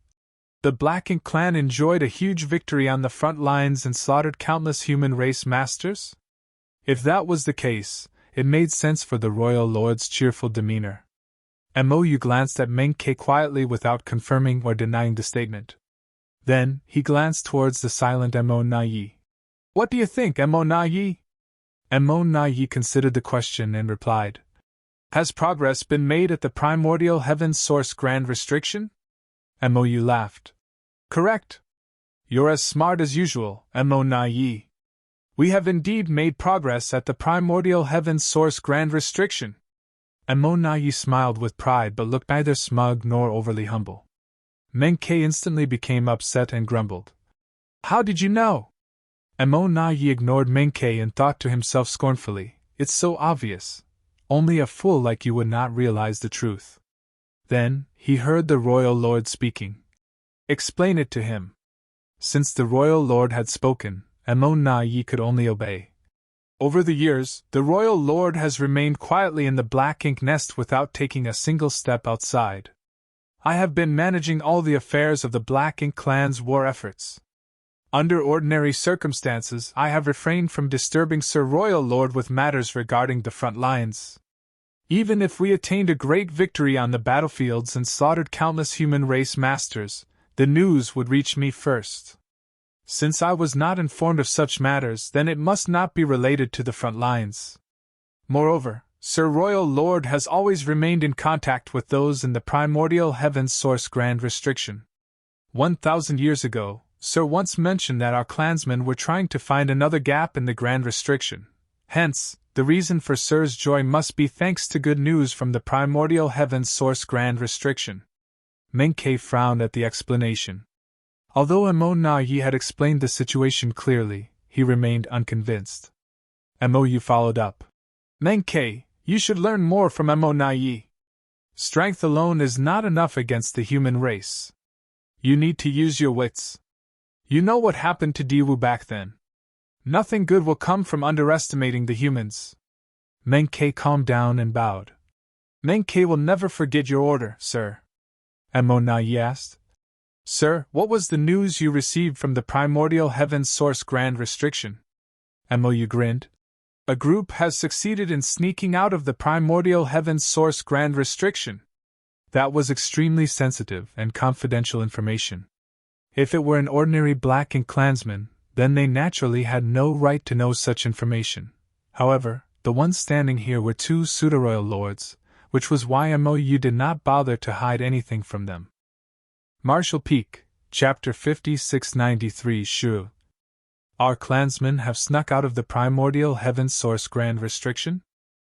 The Black Ink clan enjoyed a huge victory on the front lines and slaughtered countless human race masters? If that was the case, it made sense for the royal lord's cheerful demeanor. Mo Yu glanced at Menkei quietly without confirming or denying the statement. Then, he glanced towards the silent Mo Na Yi. "What do you think, Mo Na Yi?" Mo Na Yi considered the question and replied. "Has progress been made at the primordial heaven's source grand restriction?" Mo Yu laughed. "Correct. You're as smart as usual, Mo Na Yi. We have indeed made progress at the primordial heaven's source grand restriction." Mo Na Yi smiled with pride but looked neither smug nor overly humble. Menkei instantly became upset and grumbled. "How did you know?" Mo Na Yi ignored Menkei and thought to himself scornfully, "It's so obvious. Only a fool like you would not realize the truth." Then, he heard the royal lord speaking. "Explain it to him." Since the royal lord had spoken, Mo Na Yi could only obey. Over the years, the royal lord has remained quietly in the Black Ink nest without taking a single step outside. I have been managing all the affairs of the Black Ink clan's war efforts. Under ordinary circumstances, I have refrained from disturbing Sir Royal Lord with matters regarding the front lines. Even if we attained a great victory on the battlefields and slaughtered countless human race masters, the news would reach me first. Since I was not informed of such matters, then it must not be related to the front lines. Moreover, Sir Royal Lord has always remained in contact with those in the primordial heaven's source grand restriction. 1,000 years ago, Sir once mentioned that our clansmen were trying to find another gap in the grand restriction. Hence, the reason for Sir's joy must be thanks to good news from the primordial heaven's source grand restriction. Menke frowned at the explanation. Although Mo Yi had explained the situation clearly, he remained unconvinced. Mo followed up. Menke, you should learn more from Mo Yi. Strength alone is not enough against the human race. You need to use your wits. You know what happened to Diwu back then. Nothing good will come from underestimating the humans. Menke calmed down and bowed. Menke will never forget your order, sir. Mo Yi asked. Sir, what was the news you received from the primordial heaven's source grand restriction? Mo grinned. A group has succeeded in sneaking out of the primordial heaven's source grand restriction. That was extremely sensitive and confidential information. If it were an ordinary black and clansman, then they naturally had no right to know such information. However, the ones standing here were two pseudo-royal lords, which was why Mo did not bother to hide anything from them. Marshall Peak, Chapter 5693 Shu. Our clansmen have snuck out of the primordial heaven source grand restriction?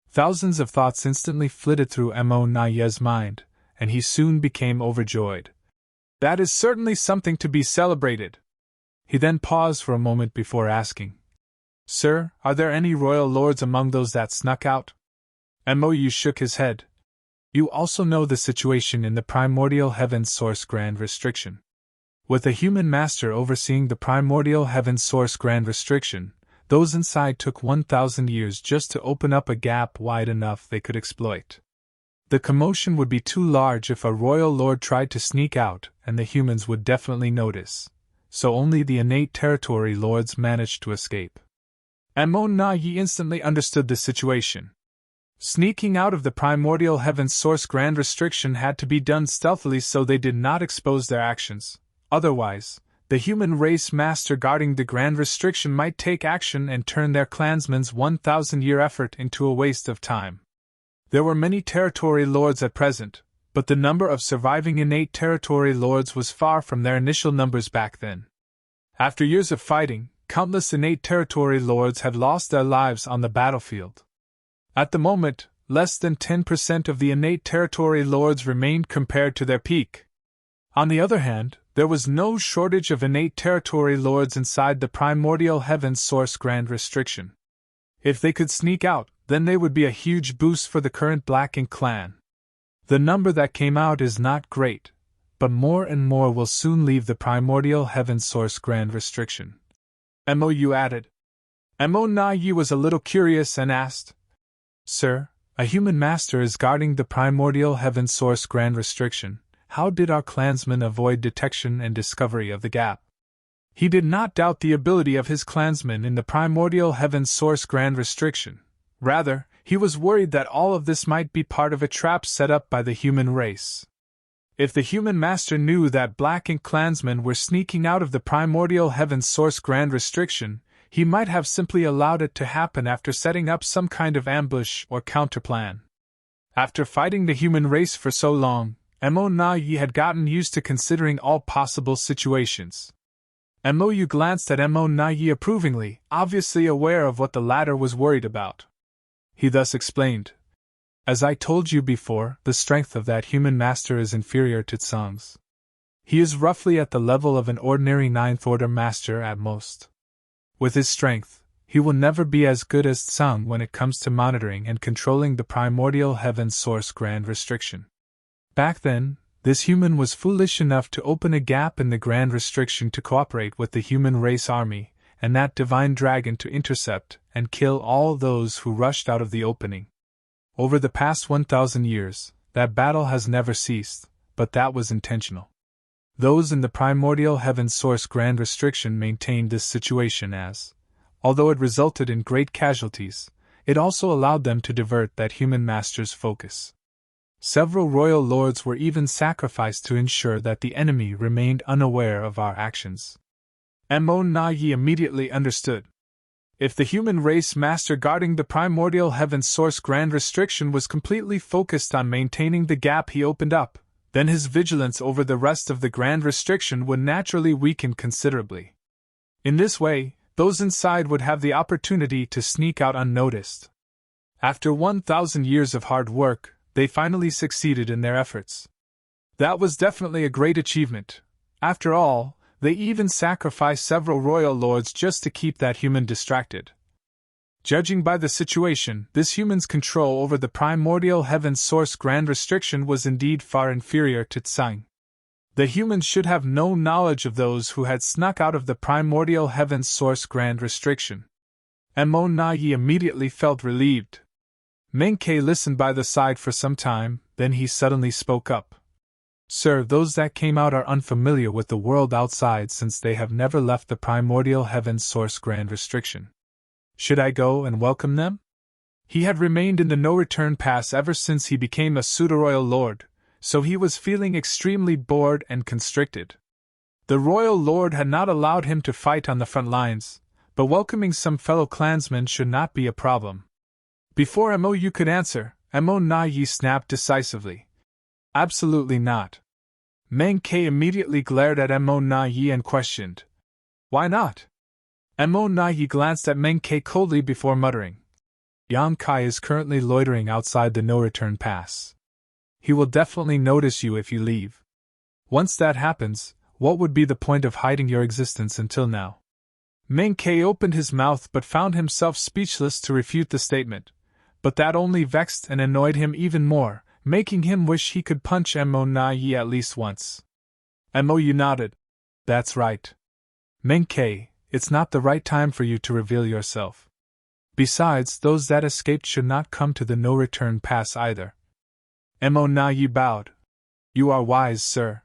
Thousands of thoughts instantly flitted through Mo Yi's mind, and he soon became overjoyed. That is certainly something to be celebrated. He then paused for a moment before asking, Sir, are there any royal lords among those that snuck out? Mo shook his head. You also know the situation in the primordial heaven's source grand restriction. With a human master overseeing the primordial heaven's source grand restriction, those inside took 1,000 years just to open up a gap wide enough they could exploit. The commotion would be too large if a royal lord tried to sneak out, and the humans would definitely notice. So only the innate territory lords managed to escape. Mo Yi instantly understood the situation. Sneaking out of the primordial heaven's source grand restriction had to be done stealthily so they did not expose their actions. Otherwise, the human race master guarding the grand restriction might take action and turn their clansmen's 1,000-year effort into a waste of time. There were many territory lords at present, but the number of surviving innate territory lords was far from their initial numbers back then. After years of fighting, countless innate territory lords had lost their lives on the battlefield. At the moment, less than 10% of the innate territory lords remained compared to their peak. On the other hand, there was no shortage of innate territory lords inside the primordial heaven's source grand restriction. If they could sneak out, then they would be a huge boost for the current Black Ink clan. The number that came out is not great, but more and more will soon leave the primordial heaven's source grand restriction. Mo added. Mo Yi was a little curious and asked, Sir, a human master is guarding the primordial heaven source grand restriction. How did our clansman avoid detection and discovery of the gap? He did not doubt the ability of his clansmen in the primordial heaven source grand restriction. Rather, he was worried that all of this might be part of a trap set up by the human race. If the human master knew that Black Ink clansmen were sneaking out of the primordial heaven source grand restriction, he might have simply allowed it to happen after setting up some kind of ambush or counterplan. After fighting the human race for so long, Mo Yi had gotten used to considering all possible situations. Mo glanced at Mo Yi approvingly, obviously aware of what the latter was worried about. He thus explained, As I told you before, the strength of that human master is inferior to Tsung's. He is roughly at the level of an ordinary ninth-order master at most. With his strength, he will never be as good as Tsung when it comes to monitoring and controlling the primordial heaven source grand restriction. Back then, this human was foolish enough to open a gap in the grand restriction to cooperate with the human race army, and that divine dragon to intercept and kill all those who rushed out of the opening. Over the past 1,000 years, that battle has never ceased, but that was intentional. Those in the primordial heaven source grand restriction maintained this situation as, although it resulted in great casualties, it also allowed them to divert that human master's focus. Several royal lords were even sacrificed to ensure that the enemy remained unaware of our actions. Mo Na Yi immediately understood. If the human race master guarding the primordial heaven's source grand restriction was completely focused on maintaining the gap he opened up, then his vigilance over the rest of the grand restriction would naturally weaken considerably. In this way, those inside would have the opportunity to sneak out unnoticed. After 1,000 years of hard work, they finally succeeded in their efforts. That was definitely a great achievement. After all, they even sacrificed several royal lords just to keep that human distracted. Judging by the situation, this human's control over the primordial heaven's source grand restriction was indeed far inferior to Tsang. The humans should have no knowledge of those who had snuck out of the primordial heaven's source grand restriction. Mo Na Yi immediately felt relieved. Meng Ke listened by the side for some time, then he suddenly spoke up. Sir, those that came out are unfamiliar with the world outside since they have never left the primordial heaven's source grand restriction. Should I go and welcome them? He had remained in the no-return pass ever since he became a pseudo-royal lord, so he was feeling extremely bored and constricted. The royal lord had not allowed him to fight on the front lines, but welcoming some fellow clansmen should not be a problem. Before Mou could answer, Mo Na Yi snapped decisively. Absolutely not. Meng Ke immediately glared at Mo Na Yi and questioned. Why not? Mo Na Yi glanced at Meng Ke coldly before muttering. Yang Kai is currently loitering outside the no-return pass. He will definitely notice you if you leave. Once that happens, what would be the point of hiding your existence until now? Meng Ke opened his mouth but found himself speechless to refute the statement, but that only vexed and annoyed him even more, making him wish he could punch Mo Na Yi at least once. Mo Yu nodded. That's right. Meng Ke, it's not the right time for you to reveal yourself. Besides, those that escaped should not come to the no-return pass either. Mo Na Yi bowed. You are wise, sir.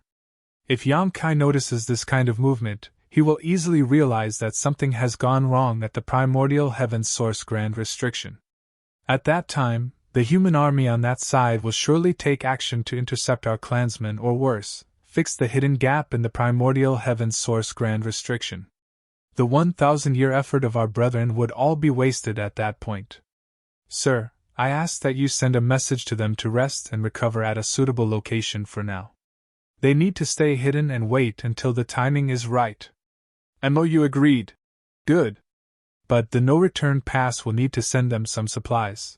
If Yang Kai notices this kind of movement, he will easily realize that something has gone wrong at the primordial heaven's source grand restriction. At that time, the human army on that side will surely take action to intercept our clansmen or worse, fix the hidden gap in the primordial heaven's source grand restriction. The 1,000-year effort of our brethren would all be wasted at that point. Sir, I ask that you send a message to them to rest and recover at a suitable location for now. They need to stay hidden and wait until the timing is right. Mou agreed. Good. But the no-return pass will need to send them some supplies.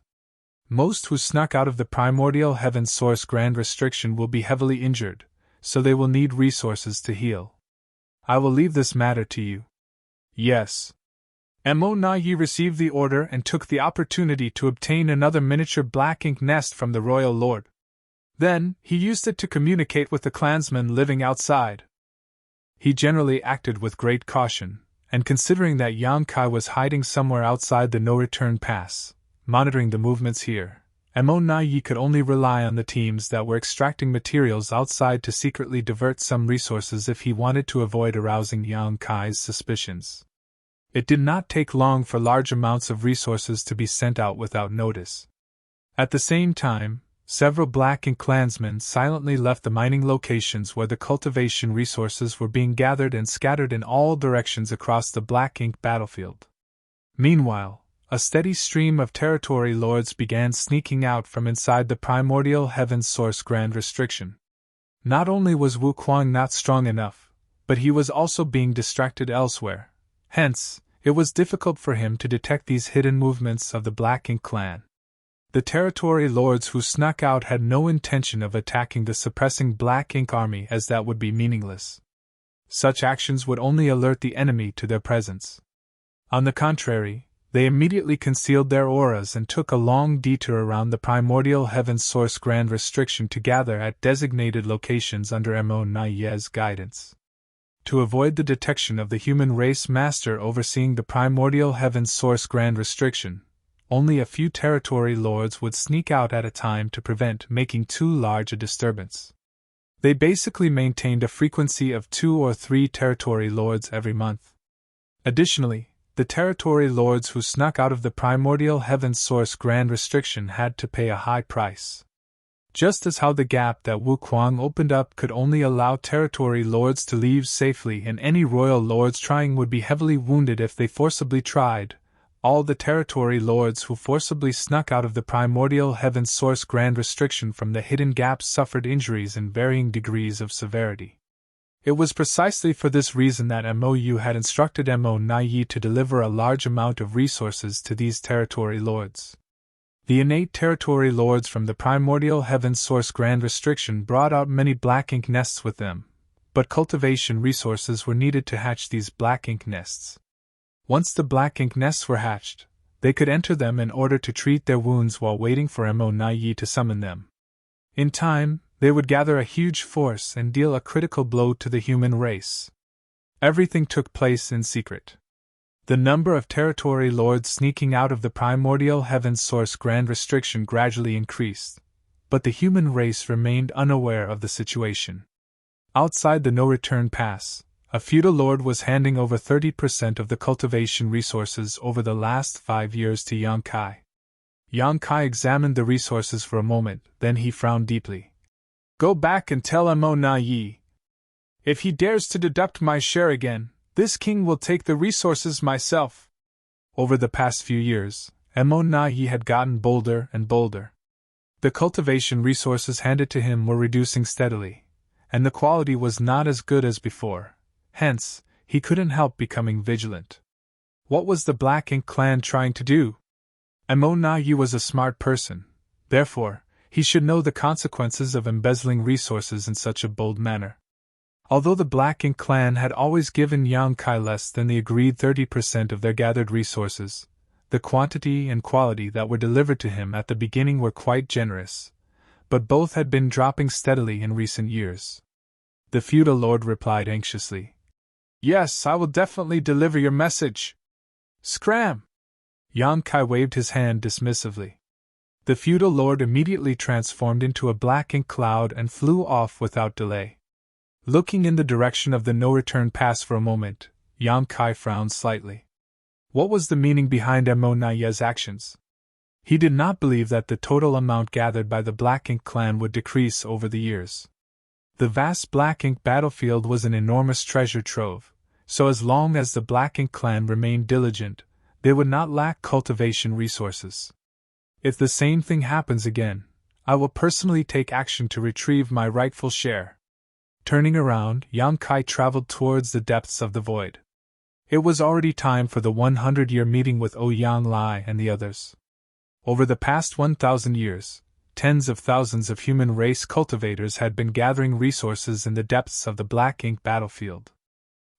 Most who snuck out of the primordial heaven's source grand restriction will be heavily injured, so they will need resources to heal. I will leave this matter to you. Yes. Mo Na Yi received the order and took the opportunity to obtain another miniature black ink nest from the royal lord. Then, he used it to communicate with the clansmen living outside. He generally acted with great caution, and considering that Yang Kai was hiding somewhere outside the no-return pass, monitoring the movements here, Mo Na Yi could only rely on the teams that were extracting materials outside to secretly divert some resources if he wanted to avoid arousing Yang Kai's suspicions. It did not take long for large amounts of resources to be sent out without notice. At the same time, several Black Ink clansmen silently left the mining locations where the cultivation resources were being gathered and scattered in all directions across the Black Ink battlefield. Meanwhile, a steady stream of territory lords began sneaking out from inside the primordial heaven's source grand restriction. Not only was Wu Kuang not strong enough, but he was also being distracted elsewhere. Hence, it was difficult for him to detect these hidden movements of the Black Ink clan. The territory lords who snuck out had no intention of attacking the suppressing Black Ink army, as that would be meaningless. Such actions would only alert the enemy to their presence. On the contrary, they immediately concealed their auras and took a long detour around the primordial heaven's source grand restriction to gather at designated locations under Mo Na Yi's guidance. To avoid the detection of the human race master overseeing the primordial heaven's source grand restriction, only a few territory lords would sneak out at a time to prevent making too large a disturbance. They basically maintained a frequency of 2 or 3 territory lords every month. Additionally, the territory lords who snuck out of the primordial heaven's source grand restriction had to pay a high price. Just as how the gap that Wuquang opened up could only allow territory lords to leave safely and any royal lords trying would be heavily wounded if they forcibly tried, all the territory lords who forcibly snuck out of the primordial heaven source grand restriction from the hidden gaps suffered injuries in varying degrees of severity. It was precisely for this reason that MOU had instructed Mo Nai to deliver a large amount of resources to these territory lords. The innate territory lords from the primordial heaven source grand restriction brought out many black ink nests with them, but cultivation resources were needed to hatch these black ink nests. Once the black ink nests were hatched, they could enter them in order to treat their wounds while waiting for Mo Nai to summon them. In time, they would gather a huge force and deal a critical blow to the human race. Everything took place in secret. The number of territory lords sneaking out of the primordial heaven source grand restriction gradually increased, but the human race remained unaware of the situation. Outside the no-return pass, a feudal lord was handing over 30% of the cultivation resources over the last 5 years to Yang Kai. Yang Kai examined the resources for a moment, then he frowned deeply. "Go back and tell Mo Nai. If he dares to deduct my share again, this king will take the resources myself." Over the past few years, Mo Nai had gotten bolder and bolder. The cultivation resources handed to him were reducing steadily, and the quality was not as good as before, hence, he couldn't help becoming vigilant. What was the Black Ink clan trying to do? Mo Nai was a smart person, therefore, he should know the consequences of embezzling resources in such a bold manner. Although the Black Ink clan had always given Yang Kai less than the agreed 30% of their gathered resources, the quantity and quality that were delivered to him at the beginning were quite generous, but both had been dropping steadily in recent years. The feudal lord replied anxiously, "Yes, I will definitely deliver your message. Scram!" Yang Kai waved his hand dismissively. The feudal lord immediately transformed into a black ink cloud and flew off without delay. Looking in the direction of the no-return pass for a moment, Yang Kai frowned slightly. What was the meaning behind Mo Nai's actions? He did not believe that the total amount gathered by the Black Ink clan would decrease over the years. The vast Black Ink battlefield was an enormous treasure trove, so as long as the Black Ink clan remained diligent, they would not lack cultivation resources. If the same thing happens again, I will personally take action to retrieve my rightful share. Turning around, Yang Kai traveled towards the depths of the void. It was already time for the 100-year meeting with Ouyang Lai and the others. Over the past 1,000 years, tens of thousands of human race cultivators had been gathering resources in the depths of the Black Ink battlefield.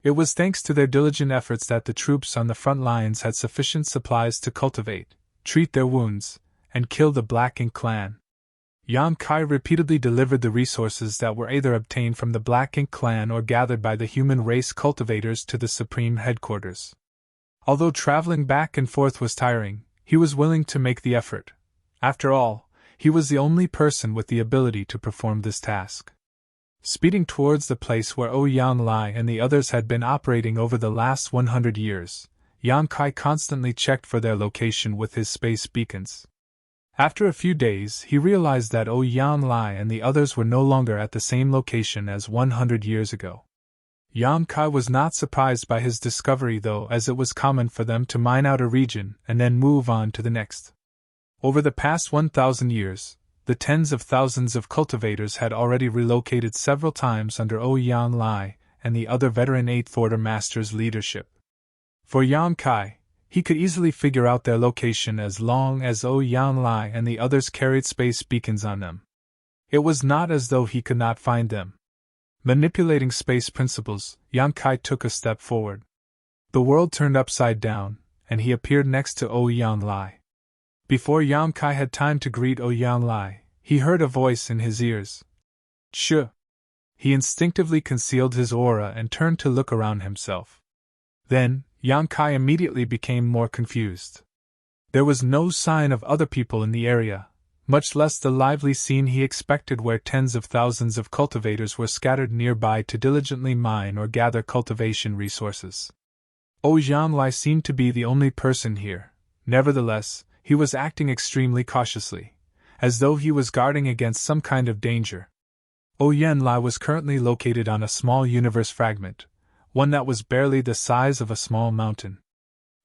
It was thanks to their diligent efforts that the troops on the front lines had sufficient supplies to cultivate, treat their wounds, and kill the Black Ink clan. Yang Kai repeatedly delivered the resources that were either obtained from the Black Ink clan or gathered by the human race cultivators to the supreme headquarters. Although traveling back and forth was tiring, he was willing to make the effort. After all, he was the only person with the ability to perform this task. Speeding towards the place where Ouyang Lai and the others had been operating over the last 100 years, Yang Kai constantly checked for their location with his space beacons. After a few days, he realized that Ouyang Lai and the others were no longer at the same location as 100 years ago. Yang Kai was not surprised by his discovery though, as it was common for them to mine out a region and then move on to the next. Over the past 1,000 years, the tens of thousands of cultivators had already relocated several times under Ouyang Lai and the other veteran 8th Order Masters' leadership. For Yang Kai, he could easily figure out their location as long as Ouyang Lai and the others carried space beacons on them. It was not as though he could not find them. Manipulating space principles, Yang Kai took a step forward. The world turned upside down, and he appeared next to Ouyang Lai. Before Yang Kai had time to greet Ouyang Lai, he heard a voice in his ears. "Shh!" He instinctively concealed his aura and turned to look around himself. Then, Yang Kai immediately became more confused. There was no sign of other people in the area, much less the lively scene he expected where tens of thousands of cultivators were scattered nearby to diligently mine or gather cultivation resources. Ouyang Lai seemed to be the only person here. Nevertheless, he was acting extremely cautiously, as though he was guarding against some kind of danger. Yanlai was currently located on a small universe fragment, one that was barely the size of a small mountain.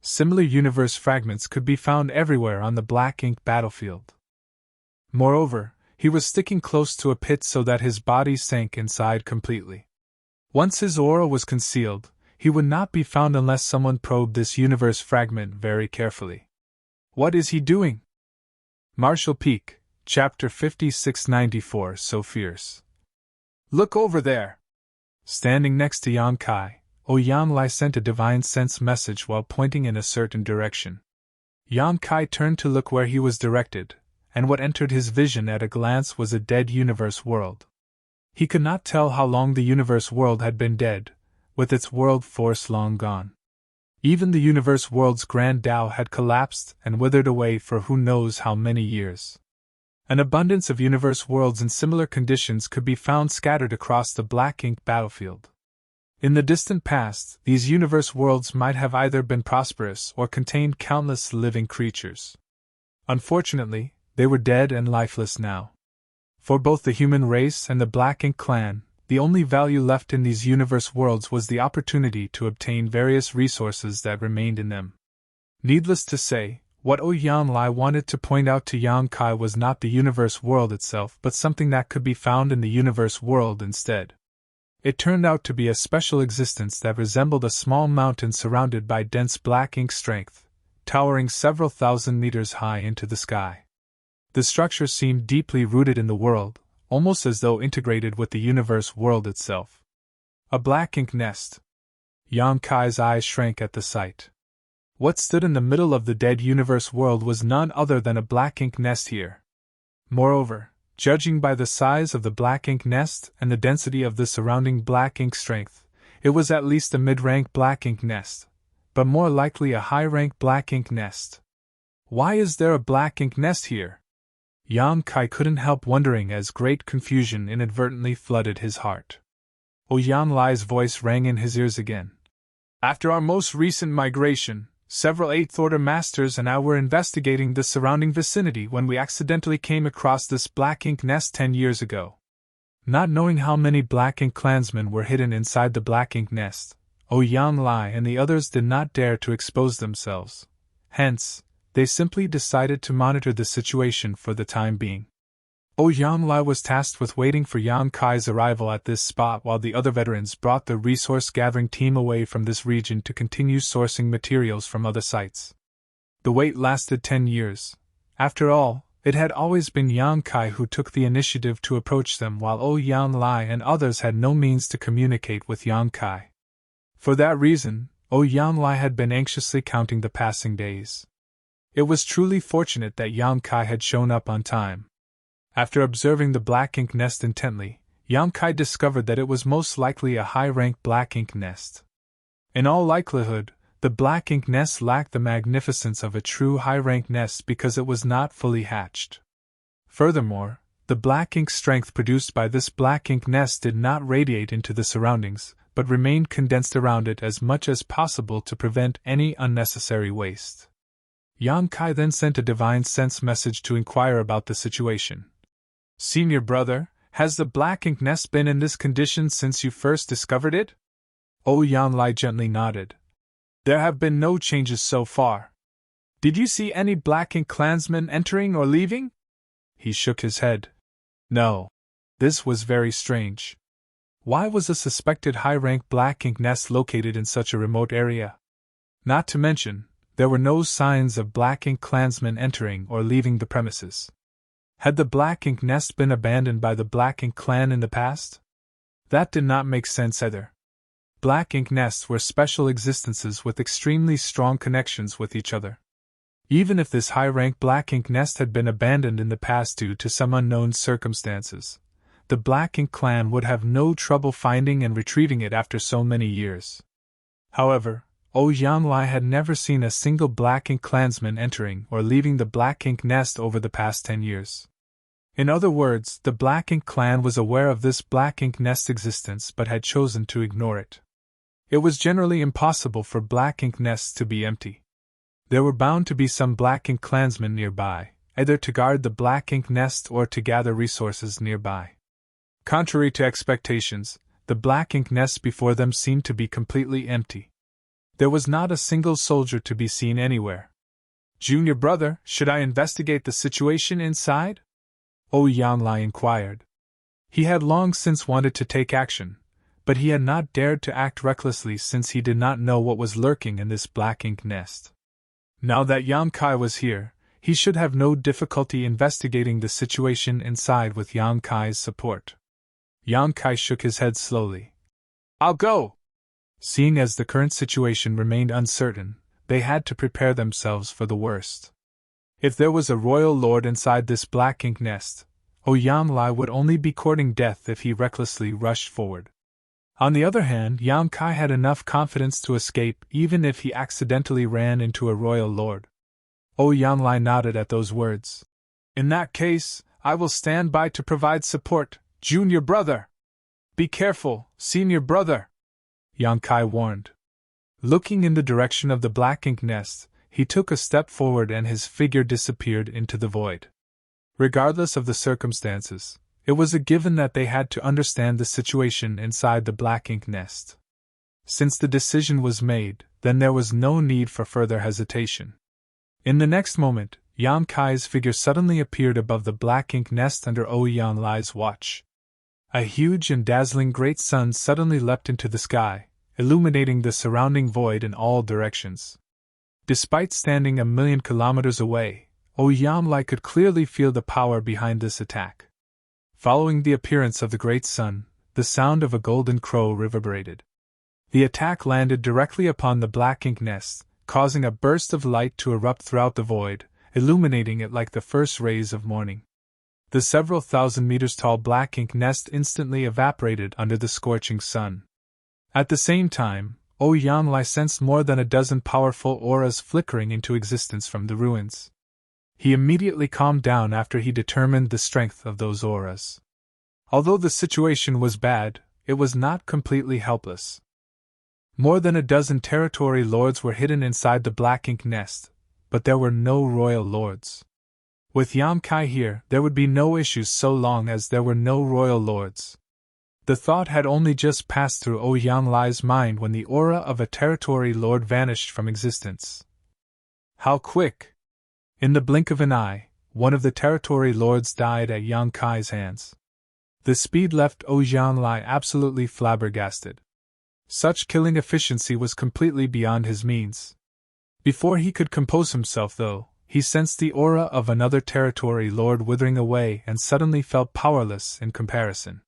Similar universe fragments could be found everywhere on the black ink battlefield. Moreover, he was sticking close to a pit so that his body sank inside completely. Once his aura was concealed, he would not be found unless someone probed this universe fragment very carefully. What is he doing? Marshall Peak, Chapter 5694. So fierce. Look over there! Standing next to Yan Kai, Yanlai sent a divine sense message while pointing in a certain direction. Yan Kai turned to look where he was directed, and what entered his vision at a glance was a dead universe world. He could not tell how long the universe world had been dead, with its world force long gone. Even the universe world's grand Tao had collapsed and withered away for who knows how many years. An abundance of universe worlds in similar conditions could be found scattered across the black ink battlefield. In the distant past, these universe worlds might have either been prosperous or contained countless living creatures. Unfortunately, they were dead and lifeless now. For both the human race and the Black Ink clan, the only value left in these universe worlds was the opportunity to obtain various resources that remained in them. Needless to say, what Yanlai wanted to point out to Yan Kai was not the universe world itself but something that could be found in the universe world instead. It turned out to be a special existence that resembled a small mountain surrounded by dense black ink strength, towering several thousand meters high into the sky. The structure seemed deeply rooted in the world, almost as though integrated with the universe world itself. A black ink nest. Yan Kai's eyes shrank at the sight. What stood in the middle of the dead universe world was none other than a black ink nest here. Moreover, judging by the size of the black ink nest and the density of the surrounding black ink strength, it was at least a mid-rank black ink nest, but more likely a high-rank black ink nest. Why is there a black ink nest here? Yan Kai couldn't help wondering as great confusion inadvertently flooded his heart. Yanlai's voice rang in his ears again. After our most recent migration, several Eighth Order Masters and I were investigating the surrounding vicinity when we accidentally came across this black ink nest 10 years ago. Not knowing how many black ink clansmen were hidden inside the black ink nest, Yanlai and the others did not dare to expose themselves. Hence, they simply decided to monitor the situation for the time being. Yanlai was tasked with waiting for Yan Kai's arrival at this spot while the other veterans brought the resource-gathering team away from this region to continue sourcing materials from other sites. The wait lasted 10 years. After all, it had always been Yan Kai who took the initiative to approach them while Yanlai and others had no means to communicate with Yan Kai. For that reason, Yanlai had been anxiously counting the passing days. It was truly fortunate that Yan Kai had shown up on time. After observing the black ink nest intently, Yan Kai discovered that it was most likely a high-rank black ink nest. In all likelihood, the black ink nest lacked the magnificence of a true high-rank nest because it was not fully hatched. Furthermore, the black ink strength produced by this black ink nest did not radiate into the surroundings, but remained condensed around it as much as possible to prevent any unnecessary waste. Yan Kai then sent a divine sense message to inquire about the situation. Senior brother, has the black ink nest been in this condition since you first discovered it? Yanlai gently nodded. There have been no changes so far. Did you see any black ink clansmen entering or leaving? He shook his head. No. This was very strange. Why was a suspected high-rank black ink nest located in such a remote area? Not to mention, there were no signs of black ink clansmen entering or leaving the premises. Had the black ink nest been abandoned by the black ink clan in the past? That did not make sense either. Black ink nests were special existences with extremely strong connections with each other. Even if this high-rank black ink nest had been abandoned in the past due to some unknown circumstances, the black ink clan would have no trouble finding and retrieving it after so many years. However, Yanlai had never seen a single black ink clansman entering or leaving the black ink nest over the past 10 years. In other words, the black ink clan was aware of this black ink nest existence but had chosen to ignore it. It was generally impossible for black ink nests to be empty. There were bound to be some black ink clansmen nearby, either to guard the black ink nest or to gather resources nearby. Contrary to expectations, the black ink nest before them seemed to be completely empty. There was not a single soldier to be seen anywhere. "Junior brother, should I investigate the situation inside?" Yanlai inquired. He had long since wanted to take action, but he had not dared to act recklessly since he did not know what was lurking in this black ink nest. Now that Yang Kai was here, he should have no difficulty investigating the situation inside with Yang Kai's support. Yang Kai shook his head slowly. "I'll go." Seeing as the current situation remained uncertain, they had to prepare themselves for the worst. If there was a royal lord inside this black ink nest, Yanlai would only be courting death if he recklessly rushed forward. On the other hand, Yang Kai had enough confidence to escape even if he accidentally ran into a royal lord. Yanlai nodded at those words. "In that case, I will stand by to provide support, junior brother." "Be careful, senior brother," Yang Kai warned. Looking in the direction of the black ink nest, he took a step forward and his figure disappeared into the void. Regardless of the circumstances, it was a given that they had to understand the situation inside the black ink nest. Since the decision was made, then there was no need for further hesitation. In the next moment, Yang Kai's figure suddenly appeared above the black ink nest under Yanlai's watch. A huge and dazzling great sun suddenly leapt into the sky, illuminating the surrounding void in all directions. Despite standing 1,000,000 kilometers away, Yanlai could clearly feel the power behind this attack. Following the appearance of the great sun, the sound of a golden crow reverberated. The attack landed directly upon the black ink nest, causing a burst of light to erupt throughout the void, illuminating it like the first rays of morning. The several thousand meters tall black ink nest instantly evaporated under the scorching sun. At the same time, Yanlai sensed more than a dozen powerful auras flickering into existence from the ruins. He immediately calmed down after he determined the strength of those auras. Although the situation was bad, it was not completely helpless. More than a dozen territory lords were hidden inside the black ink nest, but there were no royal lords. With Yang Kai here, there would be no issues so long as there were no royal lords. The thought had only just passed through Yanlai's mind when the aura of a territory lord vanished from existence. How quick! In the blink of an eye, one of the territory lords died at Yang Kai's hands. The speed left Yanlai absolutely flabbergasted. Such killing efficiency was completely beyond his means. Before he could compose himself, though, he sensed the aura of another territory lord withering away and suddenly felt powerless in comparison.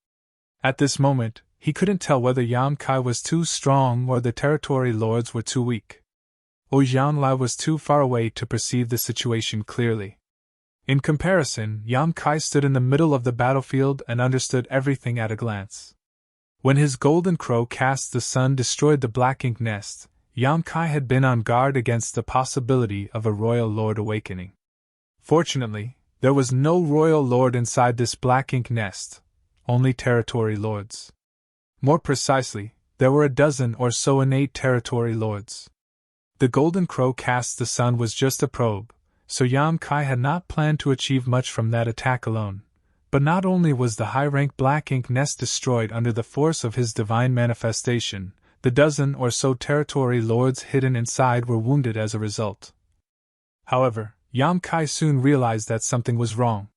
At this moment, he couldn't tell whether Yang Kai was too strong or the territory lords were too weak. Yanlai was too far away to perceive the situation clearly. In comparison, Yang Kai stood in the middle of the battlefield and understood everything at a glance. When his golden crow cast the sun destroyed the black ink nest, Yang Kai had been on guard against the possibility of a royal lord awakening. Fortunately, there was no royal lord inside this black ink nest, only territory lords. More precisely, there were a dozen or so innate territory lords. The golden crow cast the sun was just a probe, so Yang Kai had not planned to achieve much from that attack alone. But not only was the high-rank black ink nest destroyed under the force of his divine manifestation, the dozen or so territory lords hidden inside were wounded as a result. However, Yang Kai soon realized that something was wrong.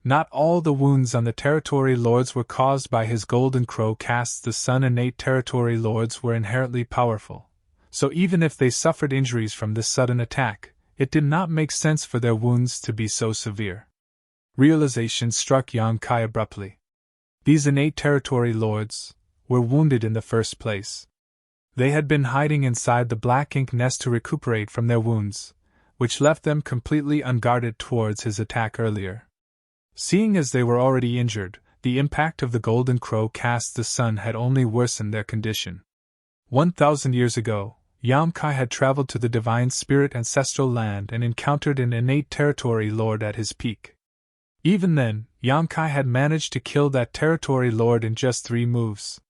Not all the wounds on the territory lords were caused by his golden crow cast the sun. Innate territory lords were inherently powerful. So even if they suffered injuries from this sudden attack, it did not make sense for their wounds to be so severe. Realization struck Yang Kai abruptly. These innate territory lords were wounded in the first place. They had been hiding inside the black ink nest to recuperate from their wounds, which left them completely unguarded towards his attack earlier. Seeing as they were already injured, the impact of the golden crow cast the sun had only worsened their condition. 1,000 years ago, Yang Kai had traveled to the divine spirit ancestral land and encountered an innate territory lord at his peak. Even then, Yang Kai had managed to kill that territory lord in just 3 moves.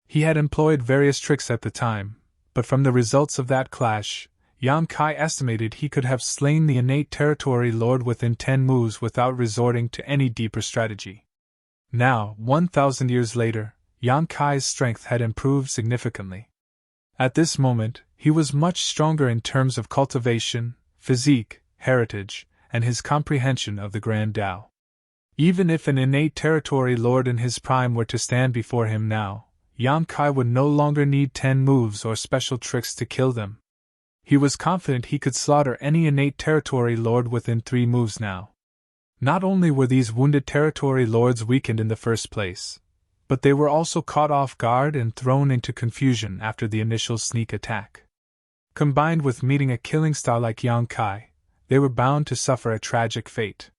He had employed various tricks at the time, but from the results of that clash, Yan Kai estimated he could have slain the innate territory lord within 10 moves without resorting to any deeper strategy. Now, 1,000 years later, Yan Kai's strength had improved significantly. At this moment, he was much stronger in terms of cultivation, physique, heritage, and his comprehension of the Grand Tao. Even if an innate territory lord in his prime were to stand before him now, Yan Kai would no longer need 10 moves or special tricks to kill them. He was confident he could slaughter any innate territory lord within 3 moves now. Not only were these wounded territory lords weakened in the first place, but they were also caught off guard and thrown into confusion after the initial sneak attack. Combined with meeting a killing star like Yan Kai, they were bound to suffer a tragic fate.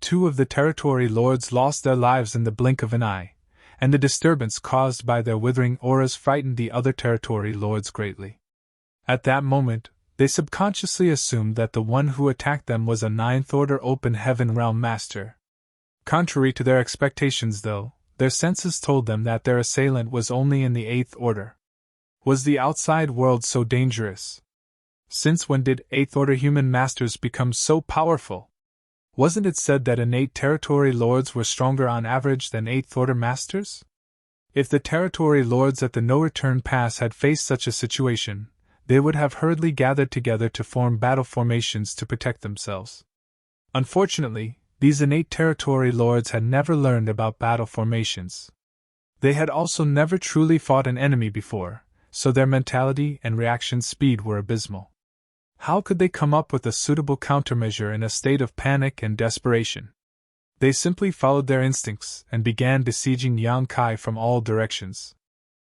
2 of the territory lords lost their lives in the blink of an eye, and the disturbance caused by their withering auras frightened the other territory lords greatly. At that moment, they subconsciously assumed that the one who attacked them was a 9th Order Open Heaven Realm Master. Contrary to their expectations, though, their senses told them that their assailant was only in the 8th Order. Was the outside world so dangerous? Since when did 8th Order human masters become so powerful? Wasn't it said that innate territory lords were stronger on average than 8th Order masters? If the territory lords at the no-return pass had faced such a situation, they would have hurriedly gathered together to form battle formations to protect themselves. Unfortunately, these innate territory lords had never learned about battle formations. They had also never truly fought an enemy before, so their mentality and reaction speed were abysmal. How could they come up with a suitable countermeasure in a state of panic and desperation? They simply followed their instincts and began besieging Yan Kai from all directions.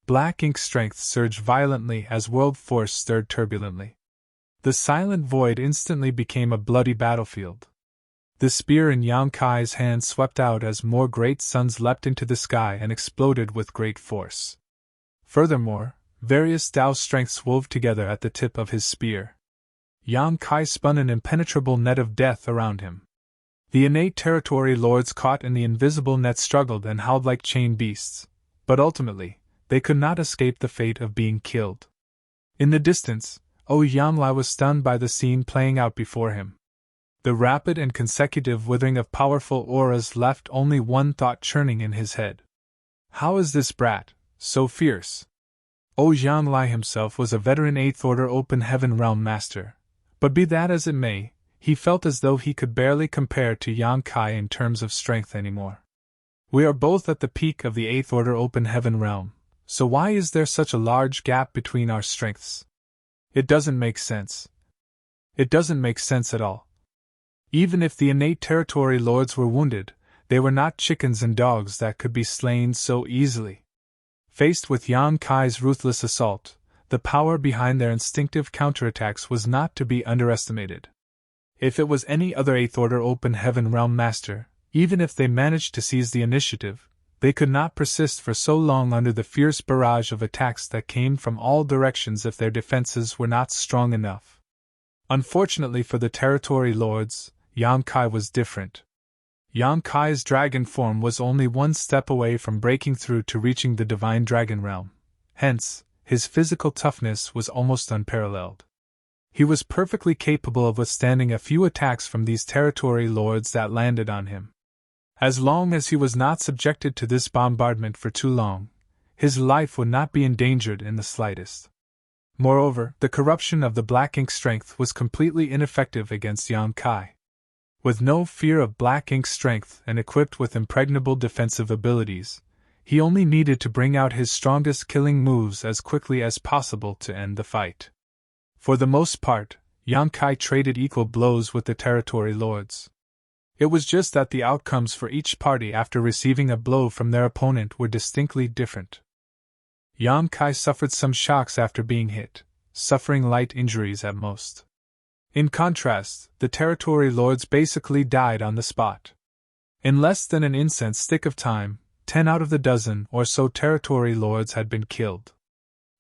Black ink strength surged violently as world force stirred turbulently. The silent void instantly became a bloody battlefield. The spear in Yan Kai's hand swept out as more great suns leapt into the sky and exploded with great force. Furthermore, various Tao strengths wove together at the tip of his spear. Yan Kai spun an impenetrable net of death around him. The innate territory lords caught in the invisible net struggled and howled like chained beasts, but ultimately, they could not escape the fate of being killed. In the distance, Yanlai was stunned by the scene playing out before him. The rapid and consecutive withering of powerful auras left only one thought churning in his head. How is this brat so fierce? Yanlai himself was a veteran 8th Order Open Heaven Realm Master, but be that as it may, he felt as though he could barely compare to Yan Kai in terms of strength anymore. We are both at the peak of the 8th Order Open Heaven Realm, so why is there such a large gap between our strengths? It doesn't make sense. It doesn't make sense at all. Even if the innate territory lords were wounded, they were not chickens and dogs that could be slain so easily. Faced with Yan Kai's ruthless assault, the power behind their instinctive counterattacks was not to be underestimated. If it was any other 8th Order Open Heaven Realm Master, even if they managed to seize the initiative, they could not persist for so long under the fierce barrage of attacks that came from all directions if their defenses were not strong enough. Unfortunately for the territory lords, Yan Kai was different. Yan Kai's dragon form was only one step away from breaking through to reaching the divine dragon realm. Hence, his physical toughness was almost unparalleled. He was perfectly capable of withstanding a few attacks from these territory lords that landed on him. As long as he was not subjected to this bombardment for too long, his life would not be endangered in the slightest. Moreover, the corruption of the black ink strength was completely ineffective against Yan Kai. With no fear of black ink strength and equipped with impregnable defensive abilities, he only needed to bring out his strongest killing moves as quickly as possible to end the fight. For the most part, Yan Kai traded equal blows with the territory lords. It was just that the outcomes for each party after receiving a blow from their opponent were distinctly different. Yan Kai suffered some shocks after being hit, suffering light injuries at most. In contrast, the territory lords basically died on the spot. In less than an incense stick of time, 10 out of the dozen or so territory lords had been killed.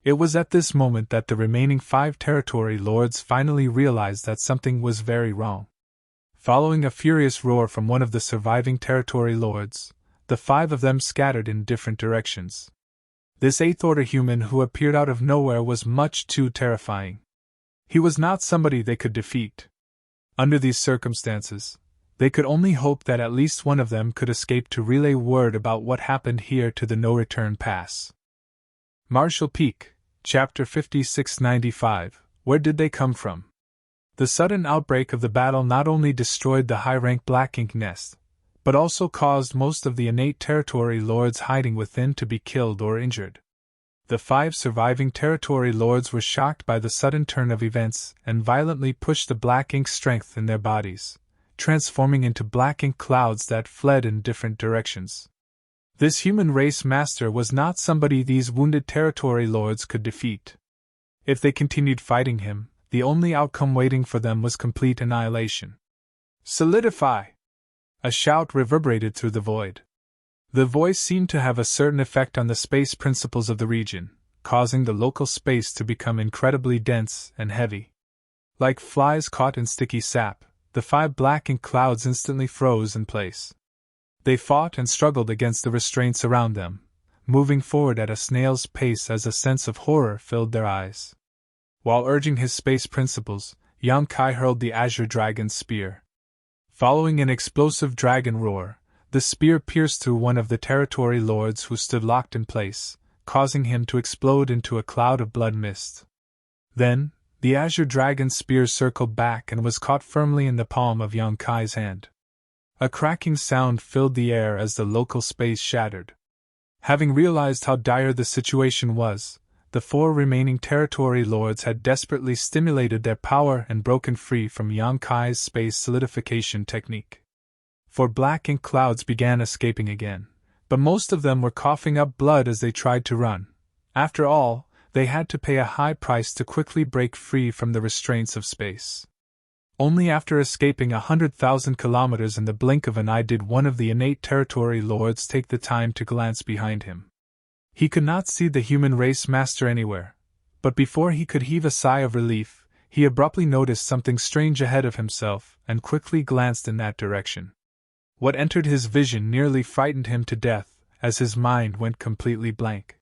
It was at this moment that the remaining 5 territory lords finally realized that something was very wrong. Following a furious roar from one of the surviving territory lords, the 5 of them scattered in different directions. This 8th Order human who appeared out of nowhere was much too terrifying. He was not somebody they could defeat. Under these circumstances, they could only hope that at least one of them could escape to relay word about what happened here to the no-return pass. Marshall Peak, Chapter 5695. Where did they come from? The sudden outbreak of the battle not only destroyed the high-rank Black Ink nest, but also caused most of the innate territory lords hiding within to be killed or injured. The 5 surviving territory lords were shocked by the sudden turn of events and violently pushed the Black Ink strength in their bodies, transforming into black ink clouds that fled in different directions. This human race master was not somebody these wounded territory lords could defeat. If they continued fighting him, the only outcome waiting for them was complete annihilation. Solidify! A shout reverberated through the void. The voice seemed to have a certain effect on the space principles of the region, causing the local space to become incredibly dense and heavy. Like flies caught in sticky sap, the 5 black ink clouds instantly froze in place. They fought and struggled against the restraints around them, moving forward at a snail's pace as a sense of horror filled their eyes. While urging his space principles, Yang Kai hurled the Azure Dragon's spear. Following an explosive dragon roar, the spear pierced through one of the territory lords who stood locked in place, causing him to explode into a cloud of blood mist. Then, the Azure Dragon's spear circled back and was caught firmly in the palm of Yang Kai's hand. A cracking sound filled the air as the local space shattered. Having realized how dire the situation was, the 4 remaining territory lords had desperately stimulated their power and broken free from Yang Kai's space solidification technique. 4 black ink clouds began escaping again, but most of them were coughing up blood as they tried to run. After all, they had to pay a high price to quickly break free from the restraints of space. Only after escaping 100,000 kilometers in the blink of an eye did one of the innate territory lords take the time to glance behind him. He could not see the human race master anywhere, but before he could heave a sigh of relief, he abruptly noticed something strange ahead of himself and quickly glanced in that direction. What entered his vision nearly frightened him to death, as his mind went completely blank.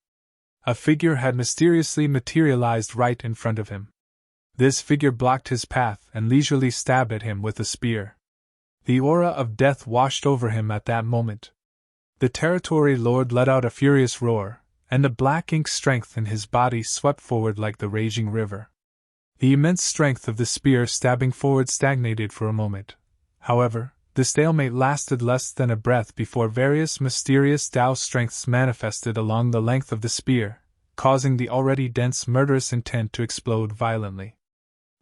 A figure had mysteriously materialized right in front of him. This figure blocked his path and leisurely stabbed at him with a spear. The aura of death washed over him at that moment. The territory lord let out a furious roar, and the black ink strength in his body swept forward like the raging river. The immense strength of the spear stabbing forward stagnated for a moment. However, the stalemate lasted less than a breath before various mysterious Tao strengths manifested along the length of the spear, causing the already dense murderous intent to explode violently.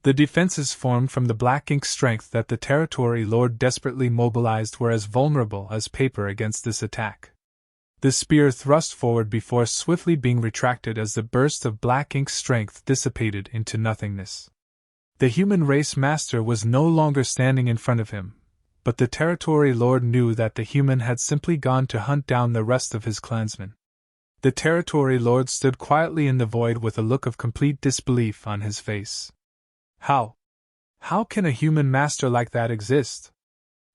The defenses formed from the black ink strength that the territory lord desperately mobilized were as vulnerable as paper against this attack. The spear thrust forward before swiftly being retracted as the burst of black ink strength dissipated into nothingness. The human race master was no longer standing in front of him, but the territory lord knew that the human had simply gone to hunt down the rest of his clansmen. The territory lord stood quietly in the void with a look of complete disbelief on his face. How can a human master like that exist?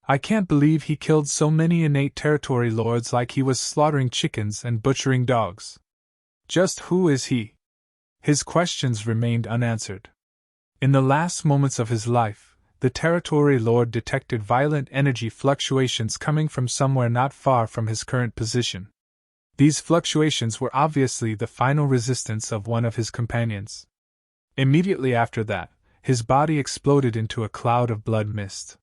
I can't believe he killed so many innate territory lords like he was slaughtering chickens and butchering dogs. Just who is he? His questions remained unanswered. In the last moments of his life, the territory lord detected violent energy fluctuations coming from somewhere not far from his current position. These fluctuations were obviously the final resistance of one of his companions. Immediately after that, his body exploded into a cloud of blood mist.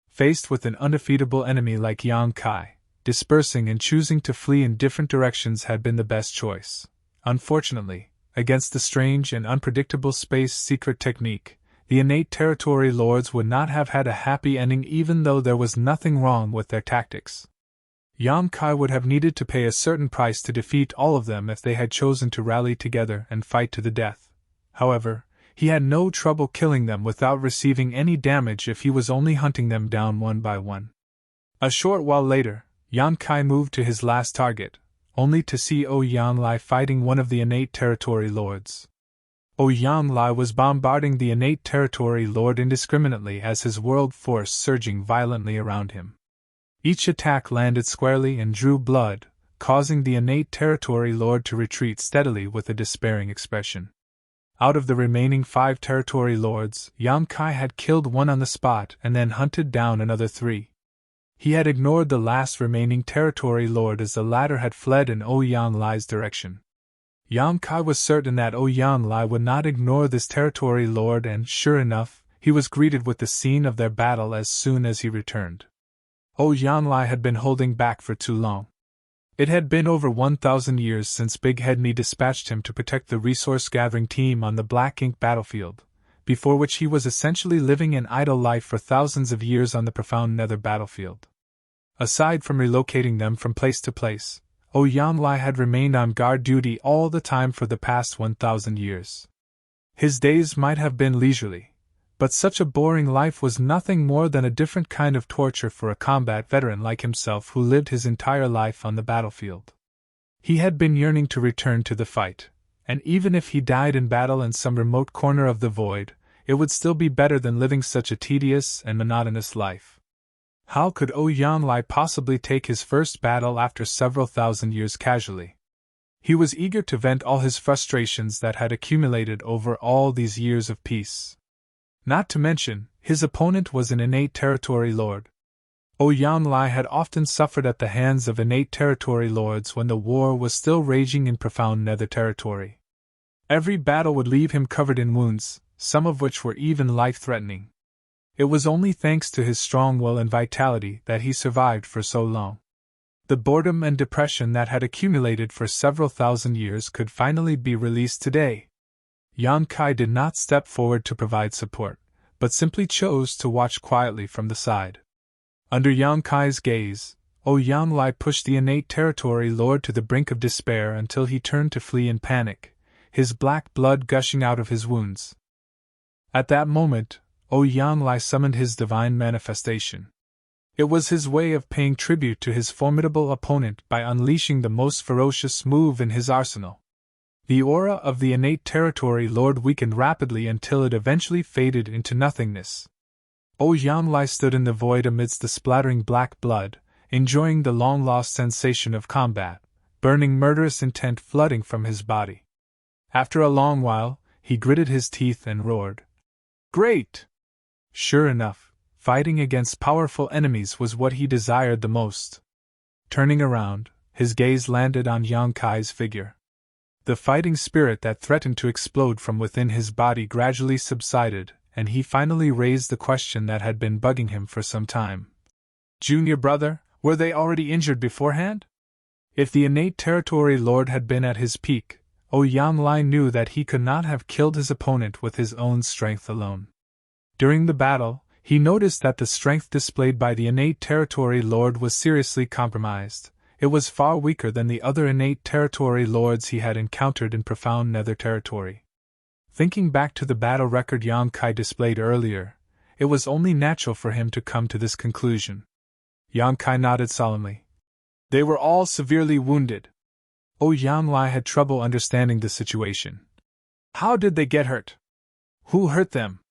Faced with an undefeatable enemy like Yang Kai, dispersing and choosing to flee in different directions had been the best choice. Unfortunately, against the strange and unpredictable space secret technique, the innate territory lords would not have had a happy ending even though there was nothing wrong with their tactics. Yang Kai would have needed to pay a certain price to defeat all of them if they had chosen to rally together and fight to the death. However, he had no trouble killing them without receiving any damage if he was only hunting them down one by one. A short while later, Yang Kai moved to his last target, only to see Yang Lai fighting one of the innate territory lords. Yang Lai was bombarding the innate territory lord indiscriminately as his world force surging violently around him. Each attack landed squarely and drew blood, causing the innate territory lord to retreat steadily with a despairing expression. Out of the remaining 5 territory lords, Yang Kai had killed 1 on the spot and then hunted down another 3. He had ignored the last remaining territory lord as the latter had fled in Ouyang Lai's direction. Yang Kai was certain that Ouyang Lai would not ignore this territory lord, and sure enough, he was greeted with the scene of their battle as soon as he returned. Ouyang Lai had been holding back for too long. It had been over 1,000 years since Big Head Nee dispatched him to protect the resource-gathering team on the Black Ink battlefield, before which he was essentially living an idle life for thousands of years on the profound Nether battlefield. Aside from relocating them from place to place, Ouyang Lai had remained on guard duty all the time for the past 1,000 years. His days might have been leisurely, but such a boring life was nothing more than a different kind of torture for a combat veteran like himself who lived his entire life on the battlefield. He had been yearning to return to the fight, and even if he died in battle in some remote corner of the void, it would still be better than living such a tedious and monotonous life. How could Ouyang Lai possibly take his first battle after several thousand years casually? He was eager to vent all his frustrations that had accumulated over all these years of peace. Not to mention, his opponent was an innate territory lord. Ouyang Lai had often suffered at the hands of innate territory lords when the war was still raging in profound Nether territory. Every battle would leave him covered in wounds, some of which were even life-threatening. It was only thanks to his strong will and vitality that he survived for so long. The boredom and depression that had accumulated for several thousand years could finally be released today. Yang Kai did not step forward to provide support, but simply chose to watch quietly from the side. Under Yang Kai's gaze, Ouyang Lai pushed the innate territory lord to the brink of despair until he turned to flee in panic, his black blood gushing out of his wounds. At that moment, Ouyang Lai summoned his divine manifestation. It was his way of paying tribute to his formidable opponent by unleashing the most ferocious move in his arsenal. The aura of the innate territory lord weakened rapidly until it eventually faded into nothingness. Ouyang Lai stood in the void amidst the splattering black blood, enjoying the long-lost sensation of combat, burning murderous intent flooding from his body. After a long while, he gritted his teeth and roared. Great! Sure enough, fighting against powerful enemies was what he desired the most. Turning around, his gaze landed on Yang Kai's figure. The fighting spirit that threatened to explode from within his body gradually subsided, and he finally raised the question that had been bugging him for some time. Junior brother, were they already injured beforehand? If the innate territory lord had been at his peak, Ouyang Lai knew that he could not have killed his opponent with his own strength alone. During the battle, he noticed that the strength displayed by the innate territory lord was seriously compromised. It was far weaker than the other innate territory lords he had encountered in profound Nether territory. Thinking back to the battle record Yang Kai displayed earlier, it was only natural for him to come to this conclusion. Yang Kai nodded solemnly. They were all severely wounded. Ouyang Lai had trouble understanding the situation. How did they get hurt? Who hurt them?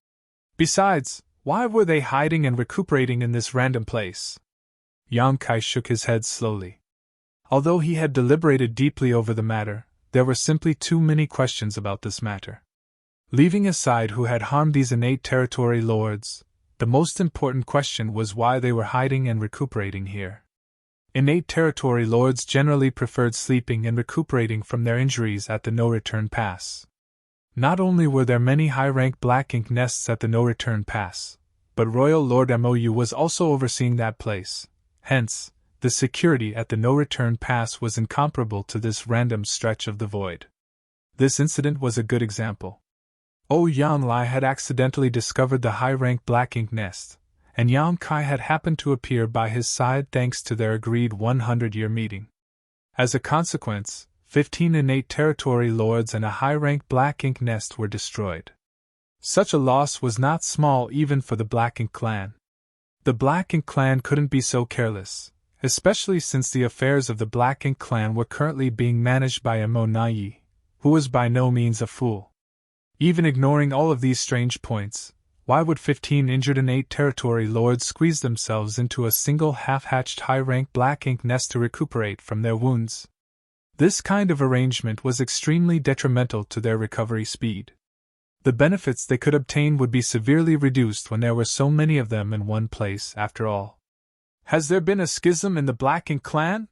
Besides, why were they hiding and recuperating in this random place? Yang Kai shook his head slowly. Although he had deliberated deeply over the matter, there were simply too many questions about this matter. Leaving aside who had harmed these innate territory lords, the most important question was why they were hiding and recuperating here. Innate territory lords generally preferred sleeping and recuperating from their injuries at the no-return pass. Not only were there many high-rank black ink nests at the no-return pass, but Royal Lord Mou was also overseeing that place. Hence, the security at the no-return pass was incomparable to this random stretch of the void. This incident was a good example. Ouyang Lai had accidentally discovered the high-rank black ink nest, and Yang Kai had happened to appear by his side thanks to their agreed 100-year meeting. As a consequence, 15 innate territory lords and a high-rank black ink nest were destroyed. Such a loss was not small even for the Black Ink clan. The Black Ink clan couldn't be so careless, especially since the affairs of the Black Ink clan were currently being managed by Mo Nai, who was by no means a fool. Even ignoring all of these strange points, why would 15 injured innate territory lords squeeze themselves into a single half-hatched high-rank black ink nest to recuperate from their wounds? This kind of arrangement was extremely detrimental to their recovery speed. The benefits they could obtain would be severely reduced when there were so many of them in one place, after all. Has there been a schism in the Black Ink clan?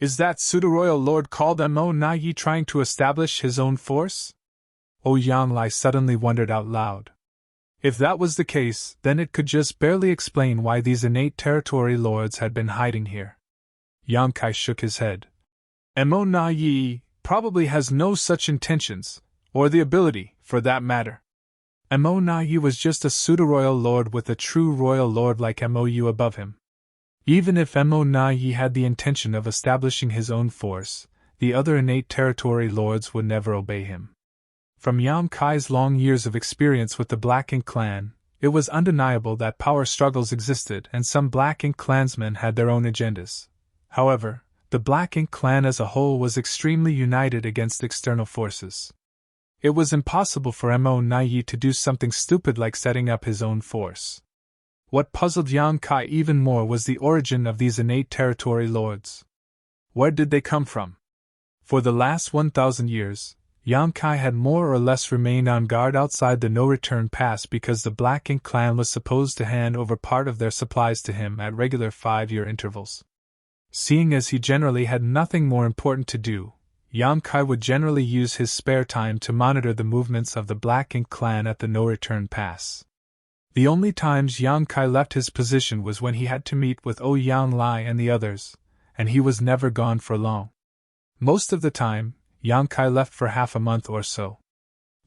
Is that pseudo-royal lord called Mo Nai trying to establish his own force? Yang Lai suddenly wondered out loud. If that was the case, then it could just barely explain why these innate territory lords had been hiding here. Yang Kai shook his head. Mo Nai probably has no such intentions, or the ability, for that matter. Mo Nai was just a pseudo-royal lord with a true royal lord like Mou above him. Even if Mo Nai had the intention of establishing his own force, the other innate territory lords would never obey him. From Yang Kai's long years of experience with the Black Ink clan, it was undeniable that power struggles existed and some Black Ink clansmen had their own agendas. However, the Black Ink clan as a whole was extremely united against external forces. It was impossible for Mo Nai to do something stupid like setting up his own force. What puzzled Yang Kai even more was the origin of these innate territory lords. Where did they come from? For the last 1,000 years, Yang Kai had more or less remained on guard outside the no-return pass because the Black Ink clan was supposed to hand over part of their supplies to him at regular 5-year intervals. Seeing as he generally had nothing more important to do, Yang Kai would generally use his spare time to monitor the movements of the Black Ink clan at the no-return pass. The only times Yang Kai left his position was when he had to meet with Yang Lai and the others, and he was never gone for long. Most of the time, Yang Kai left for half a month or so.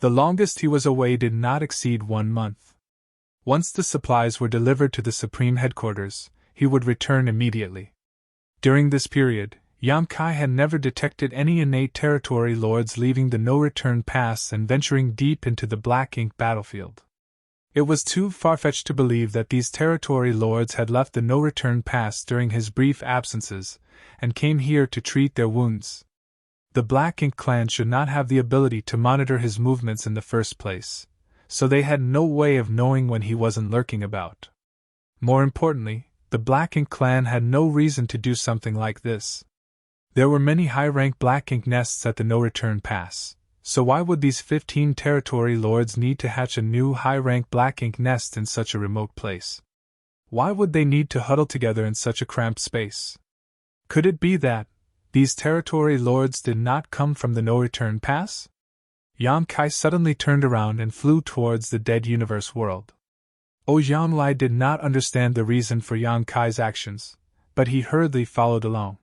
The longest he was away did not exceed 1 month. Once the supplies were delivered to the Supreme Headquarters, he would return immediately. During this period, Yang Kai had never detected any innate territory lords leaving the no-return pass and venturing deep into the Black Ink battlefield. It was too far-fetched to believe that these territory lords had left the no-return pass during his brief absences, and came here to treat their wounds. The Black Ink clan should not have the ability to monitor his movements in the first place, so they had no way of knowing when he wasn't lurking about. More importantly, the Black Ink clan had no reason to do something like this. There were many high-rank Black Ink nests at the no-return pass, so why would these 15 territory lords need to hatch a new high-rank Black Ink nest in such a remote place? Why would they need to huddle together in such a cramped space? Could it be that these territory lords did not come from the no-return pass? Yang Kai suddenly turned around and flew towards the dead universe world. Yang Lai did not understand the reason for Yang Kai's actions, but he hurriedly followed along.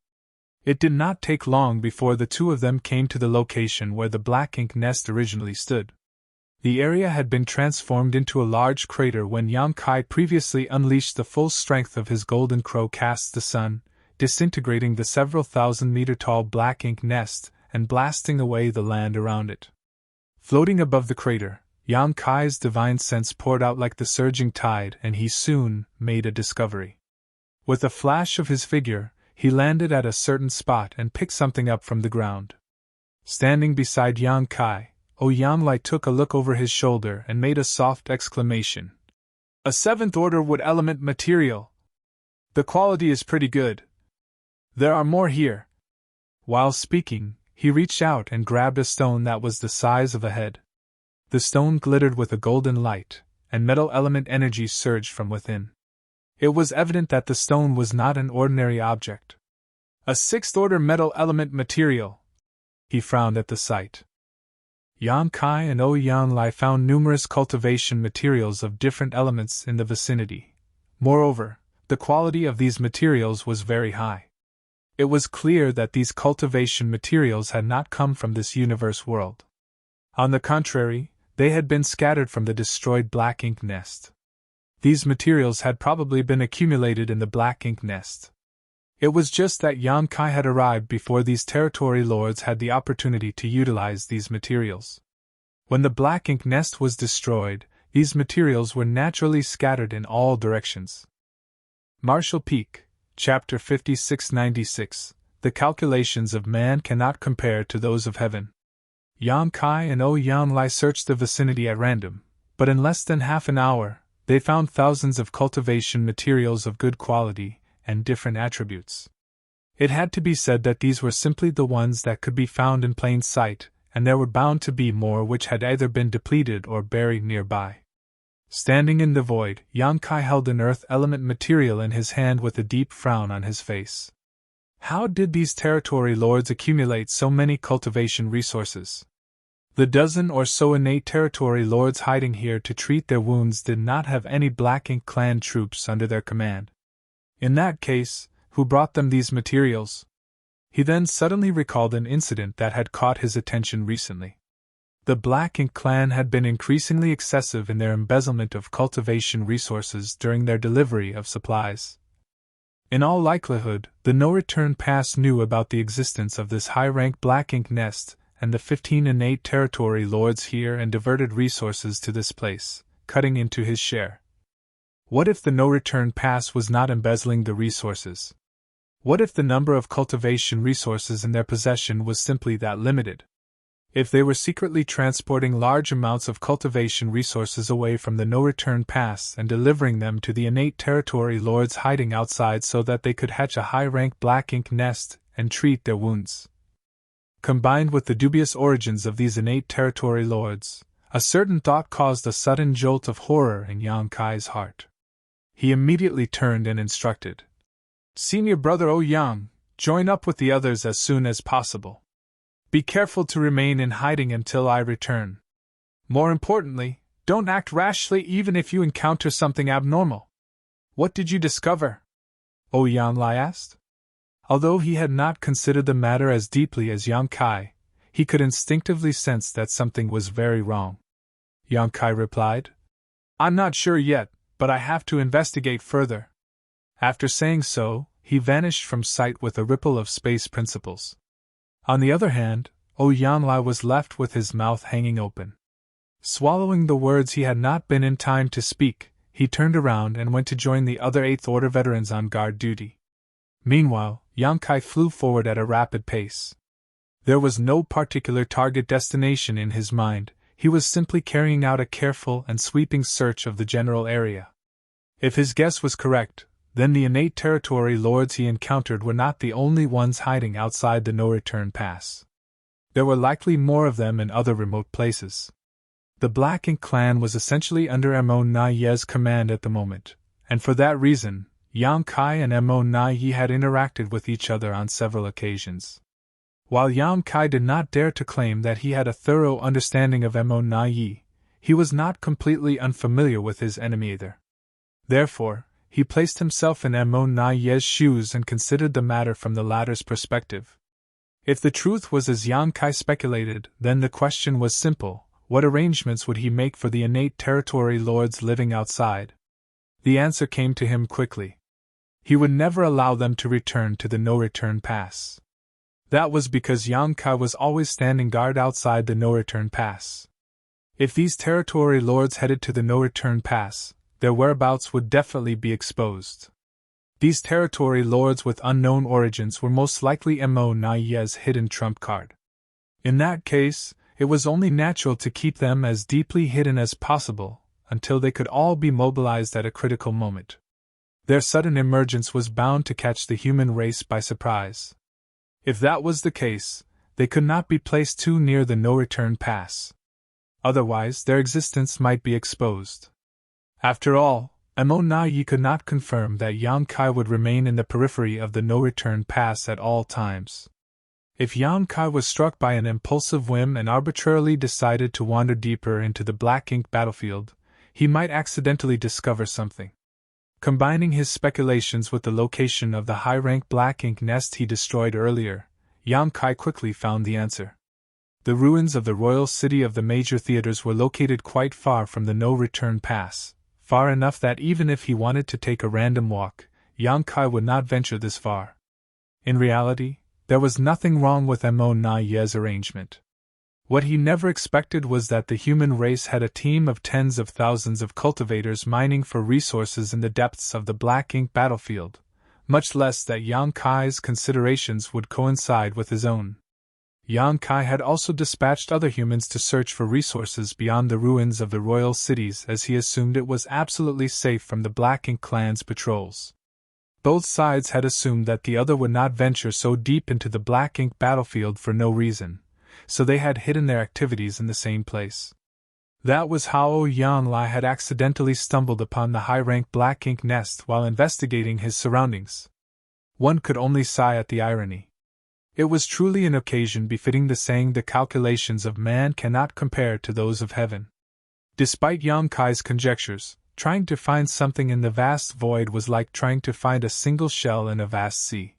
It did not take long before the two of them came to the location where the Black Ink nest originally stood. The area had been transformed into a large crater when Yang Kai previously unleashed the full strength of his golden crow cast the sun, disintegrating the several thousand-meter-tall Black Ink nest and blasting away the land around it. Floating above the crater, Yang Kai's divine sense poured out like the surging tide, and he soon made a discovery. With a flash of his figure, he landed at a certain spot and picked something up from the ground. Standing beside Yang Kai, Yang Lai took a look over his shoulder and made a soft exclamation. A 7th-order wood element material. The quality is pretty good. There are more here. While speaking, he reached out and grabbed a stone that was the size of a head. The stone glittered with a golden light, and metal element energy surged from within. It was evident that the stone was not an ordinary object. A 6th-order metal element material. He frowned at the sight. Yang Kai and Yang Lai found numerous cultivation materials of different elements in the vicinity. Moreover, the quality of these materials was very high. It was clear that these cultivation materials had not come from this universe world. On the contrary, they had been scattered from the destroyed Black Ink nest. These materials had probably been accumulated in the Black Ink nest. It was just that Yang Kai had arrived before these territory lords had the opportunity to utilize these materials. When the Black Ink nest was destroyed, these materials were naturally scattered in all directions. Marshall Peak, Chapter 5696, The calculations of man cannot compare to those of heaven. Yang Kai and Yang Lai searched the vicinity at random, but in less than half an hour, they found thousands of cultivation materials of good quality and different attributes. It had to be said that these were simply the ones that could be found in plain sight, and there were bound to be more which had either been depleted or buried nearby. Standing in the void, Yang Kai held an earth element material in his hand with a deep frown on his face. How did these territory lords accumulate so many cultivation resources? The dozen or so innate territory lords hiding here to treat their wounds did not have any Black Ink clan troops under their command. In that case, who brought them these materials? He then suddenly recalled an incident that had caught his attention recently. The Black Ink clan had been increasingly excessive in their embezzlement of cultivation resources during their delivery of supplies. In all likelihood, the no-return pass knew about the existence of this high-rank Black Ink nest and the 15 innate territory lords here and diverted resources to this place, cutting into his share. What if the no-return pass was not embezzling the resources? What if the number of cultivation resources in their possession was simply that limited? If they were secretly transporting large amounts of cultivation resources away from the no-return pass and delivering them to the innate territory lords hiding outside so that they could hatch a high-rank Black Ink nest and treat their wounds? Combined with the dubious origins of these innate territory lords, a certain thought caused a sudden jolt of horror in Yang Kai's heart. He immediately turned and instructed, "Senior brother Yang, join up with the others as soon as possible. Be careful to remain in hiding until I return. More importantly, don't act rashly even if you encounter something abnormal." "What did you discover?" Yang Lai asked. Although he had not considered the matter as deeply as Yang Kai, he could instinctively sense that something was very wrong. Yang Kai replied, "I'm not sure yet, but I have to investigate further." After saying so, he vanished from sight with a ripple of space principles. On the other hand, Yang Lai was left with his mouth hanging open. Swallowing the words he had not been in time to speak, he turned around and went to join the other 8th Order veterans on guard duty. Meanwhile, Yang Kai flew forward at a rapid pace. There was no particular target destination in his mind, he was simply carrying out a careful and sweeping search of the general area. If his guess was correct, then the innate territory lords he encountered were not the only ones hiding outside the no-return pass. There were likely more of them in other remote places. The Black Ink clan was essentially under Mo Na Ye's command at the moment, and for that reason, Yang Kai and Mo Na Ye had interacted with each other on several occasions. While Yang Kai did not dare to claim that he had a thorough understanding of Mo Na Ye, he was not completely unfamiliar with his enemy either. Therefore, he placed himself in Mo Na Ye's shoes and considered the matter from the latter's perspective. If the truth was as Yang Kai speculated, then the question was simple: what arrangements would he make for the innate territory lords living outside? The answer came to him quickly. He would never allow them to return to the no-return pass. That was because Yang Kai was always standing guard outside the no-return pass. If these territory lords headed to the no-return pass, their whereabouts would definitely be exposed. These territory lords with unknown origins were most likely Mo Na Ye's hidden trump card. In that case, it was only natural to keep them as deeply hidden as possible, until they could all be mobilized at a critical moment. Their sudden emergence was bound to catch the human race by surprise. If that was the case, they could not be placed too near the no-return pass. Otherwise, their existence might be exposed. After all, Mo Na Ye could not confirm that Yang Kai would remain in the periphery of the no-return pass at all times. If Yang Kai was struck by an impulsive whim and arbitrarily decided to wander deeper into the Black Ink battlefield, he might accidentally discover something. Combining his speculations with the location of the high-rank Black Ink nest he destroyed earlier, Yang Kai quickly found the answer. The ruins of the royal city of the major theaters were located quite far from the no-return pass, far enough that even if he wanted to take a random walk, Yang Kai would not venture this far. In reality, there was nothing wrong with Mo Na Ye's arrangement. What he never expected was that the human race had a team of tens of thousands of cultivators mining for resources in the depths of the Black Ink battlefield, much less that Yang Kai's considerations would coincide with his own. Yang Kai had also dispatched other humans to search for resources beyond the ruins of the royal cities, as he assumed it was absolutely safe from the Black Ink clan's patrols. Both sides had assumed that the other would not venture so deep into the Black Ink battlefield for no reason, so they had hidden their activities in the same place. That was how Yang Lai had accidentally stumbled upon the high-rank black ink nest while investigating his surroundings. One could only sigh at the irony. It was truly an occasion befitting the saying, "The calculations of man cannot compare to those of heaven." Despite Yang Kai's conjectures, trying to find something in the vast void was like trying to find a single shell in a vast sea.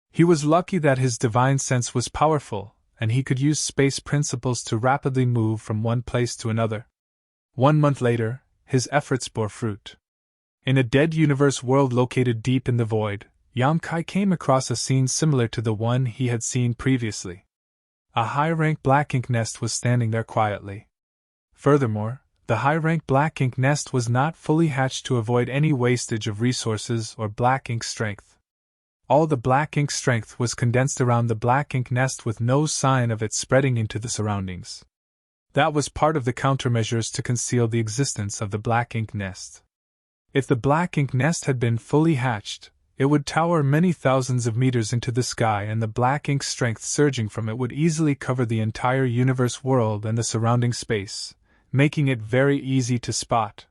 He was lucky that his divine sense was powerful, and he could use space principles to rapidly move from one place to another. 1 month later, his efforts bore fruit. In a dead universe world located deep in the void, Yang Kai came across a scene similar to the one he had seen previously. A high-rank black ink nest was standing there quietly. Furthermore, the high-rank black ink nest was not fully hatched to avoid any wastage of resources or black ink strength. All the black ink strength was condensed around the black ink nest with no sign of it spreading into the surroundings. That was part of the countermeasures to conceal the existence of the black ink nest. If the black ink nest had been fully hatched, it would tower many thousands of meters into the sky, and the black ink strength surging from it would easily cover the entire universe world and the surrounding space, making it very easy to spot.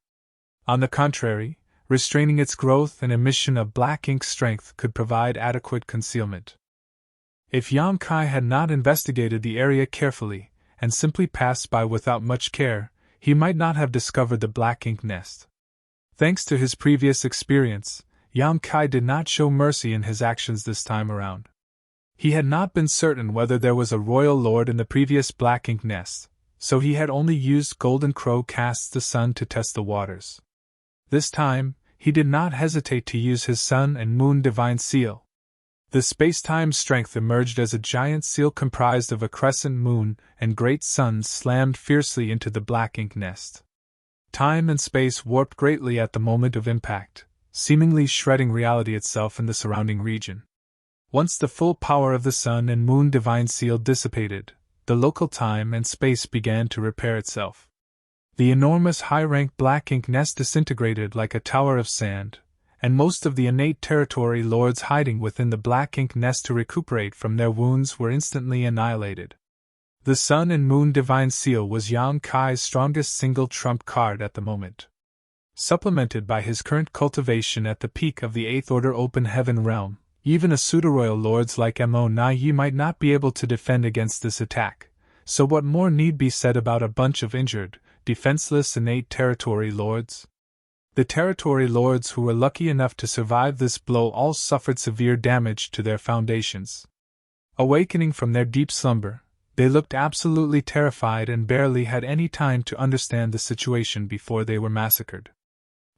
On the contrary, restraining its growth and emission of black ink strength could provide adequate concealment. If Yang Kai had not investigated the area carefully, and simply passed by without much care, he might not have discovered the black ink nest. Thanks to his previous experience, Yang Kai did not show mercy in his actions this time around. He had not been certain whether there was a royal lord in the previous black ink nest, so he had only used Golden Crow casts the sun to test the waters. This time, he did not hesitate to use his sun and moon divine seal. The space-time strength emerged as a giant seal comprised of a crescent moon and great suns slammed fiercely into the black ink nest. Time and space warped greatly at the moment of impact, seemingly shredding reality itself in the surrounding region. Once the full power of the sun and moon divine seal dissipated, the local time and space began to repair itself. The enormous high-rank black ink nest disintegrated like a tower of sand, and most of the innate territory lords hiding within the black ink nest to recuperate from their wounds were instantly annihilated. The sun and moon divine seal was Yang Kai's strongest single trump card at the moment. Supplemented by his current cultivation at the peak of the 8th Order Open Heaven realm, even a pseudo-royal lords like Mo Na Yi might not be able to defend against this attack, so what more need be said about a bunch of injured, defenseless innate territory lords? The territory lords who were lucky enough to survive this blow all suffered severe damage to their foundations. Awakening from their deep slumber, they looked absolutely terrified and barely had any time to understand the situation before they were massacred.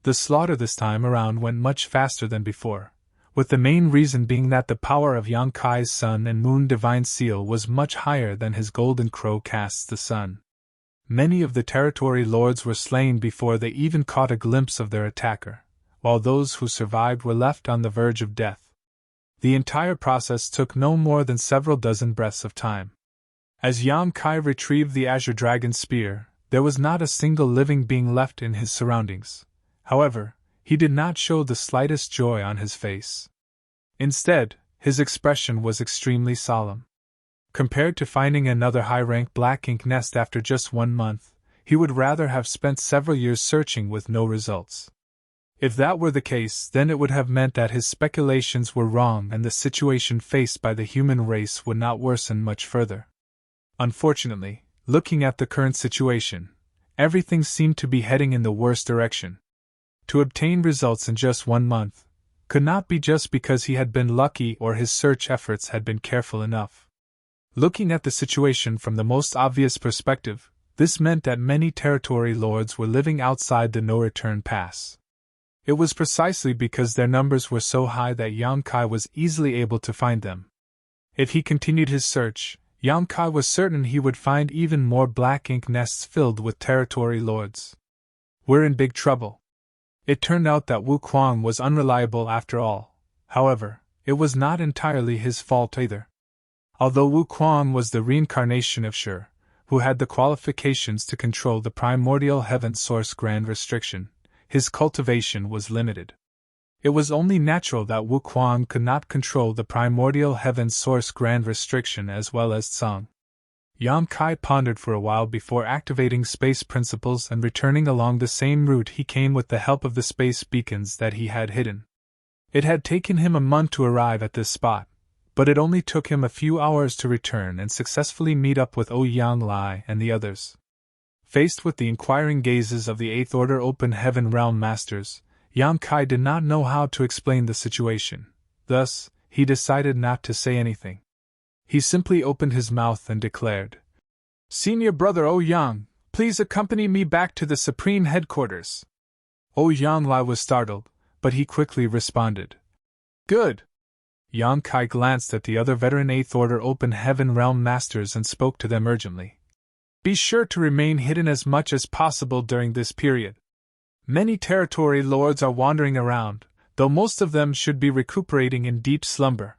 The slaughter this time around went much faster than before, with the main reason being that the power of Yang Kai's sun and moon divine seal was much higher than his Golden Crow casts the sun. Many of the territory lords were slain before they even caught a glimpse of their attacker, while those who survived were left on the verge of death. The entire process took no more than several dozen breaths of time. As Yang Kai retrieved the Azure Dragon spear, there was not a single living being left in his surroundings. However, he did not show the slightest joy on his face. Instead, his expression was extremely solemn. Compared to finding another high-rank black ink nest after just 1 month, he would rather have spent several years searching with no results. If that were the case, then it would have meant that his speculations were wrong and the situation faced by the human race would not worsen much further. Unfortunately, looking at the current situation, everything seemed to be heading in the worst direction. To obtain results in just 1 month could not be just because he had been lucky or his search efforts had been careful enough. Looking at the situation from the most obvious perspective, this meant that many territory lords were living outside the no-return pass. It was precisely because their numbers were so high that Yang Kai was easily able to find them. If he continued his search, Yang Kai was certain he would find even more black ink nests filled with territory lords. We're in big trouble. It turned out that Wu Kuang was unreliable after all. However, it was not entirely his fault either. Although Wu Kuang was the reincarnation of Shi, who had the qualifications to control the primordial heaven source grand restriction, his cultivation was limited. It was only natural that Wu Kuang could not control the primordial heaven source grand restriction as well as Tsang. Yang Kai pondered for a while before activating space principles and returning along the same route he came with the help of the space beacons that he had hidden. It had taken him a month to arrive at this spot, but it only took him a few hours to return and successfully meet up with Ouyang Lai and the others. Faced with the inquiring gazes of the Eighth Order Open Heaven Realm Masters, Yang Kai did not know how to explain the situation. Thus, he decided not to say anything. He simply opened his mouth and declared, "Senior brother Ouyang, please accompany me back to the Supreme Headquarters." Ouyang Lai was startled, but he quickly responded, "Good." Yang Kai glanced at the other veteran Eighth Order Open Heaven Realm Masters and spoke to them urgently. "Be sure to remain hidden as much as possible during this period. Many territory lords are wandering around, though most of them should be recuperating in deep slumber.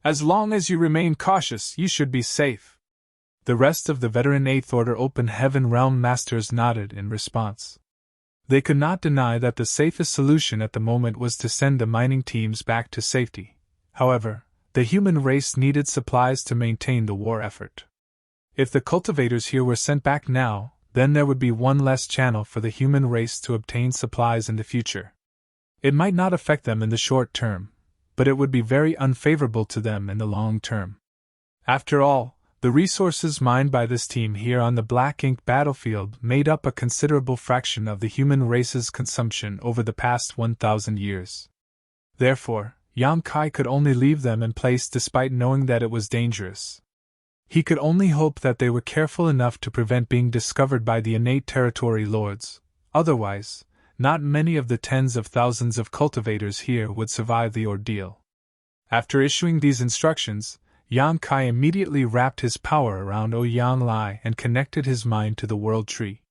As long as you remain cautious, you should be safe." The rest of the veteran Eighth Order Open Heaven Realm Masters nodded in response. They could not deny that the safest solution at the moment was to send the mining teams back to safety. However, the human race needed supplies to maintain the war effort. If the cultivators here were sent back now, then there would be one less channel for the human race to obtain supplies in the future. It might not affect them in the short term, but it would be very unfavorable to them in the long term. After all, the resources mined by this team here on the Black Ink battlefield made up a considerable fraction of the human race's consumption over the past 1,000 years. Therefore, Yang Kai could only leave them in place despite knowing that it was dangerous. He could only hope that they were careful enough to prevent being discovered by the innate territory lords. Otherwise, not many of the tens of thousands of cultivators here would survive the ordeal. After issuing these instructions, Yang Kai immediately wrapped his power around Ouyang Lai and connected his mind to the world tree.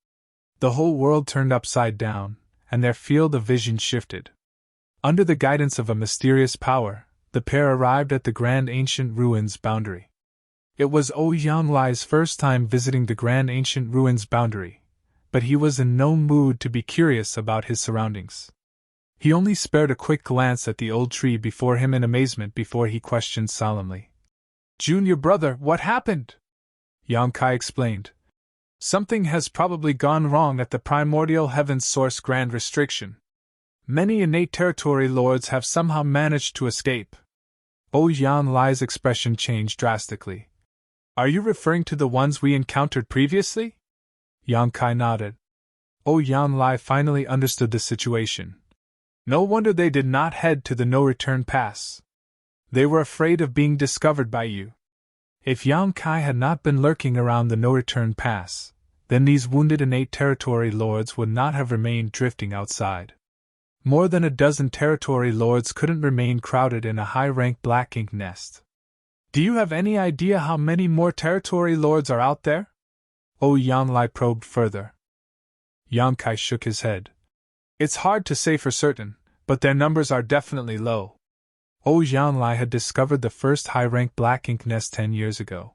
The whole world turned upside down, and their field of vision shifted. Under the guidance of a mysterious power, the pair arrived at the Grand Ancient Ruins boundary. It was Ouyang Lai's first time visiting the Grand Ancient Ruins boundary, but he was in no mood to be curious about his surroundings. He only spared a quick glance at the old tree before him in amazement before he questioned solemnly, "Junior brother, what happened?" Yang Kai explained, "Something has probably gone wrong at the Primordial Heaven's Source Grand Restriction. Many innate territory lords have somehow managed to escape." Ouyang Lai's expression changed drastically. "Are you referring to the ones we encountered previously?" Yang Kai nodded. Ouyang Lai finally understood the situation. No wonder they did not head to the no-return pass. They were afraid of being discovered by you. If Yang Kai had not been lurking around the no-return pass, then these wounded innate territory lords would not have remained drifting outside. More than a dozen territory lords couldn't remain crowded in a high-rank black ink nest. "Do you have any idea how many more territory lords are out there?" Ouyang Lai probed further. Yang Kai shook his head. "It's hard to say for certain, but their numbers are definitely low." Ouyang Lai had discovered the first high-rank black ink nest 10 years ago.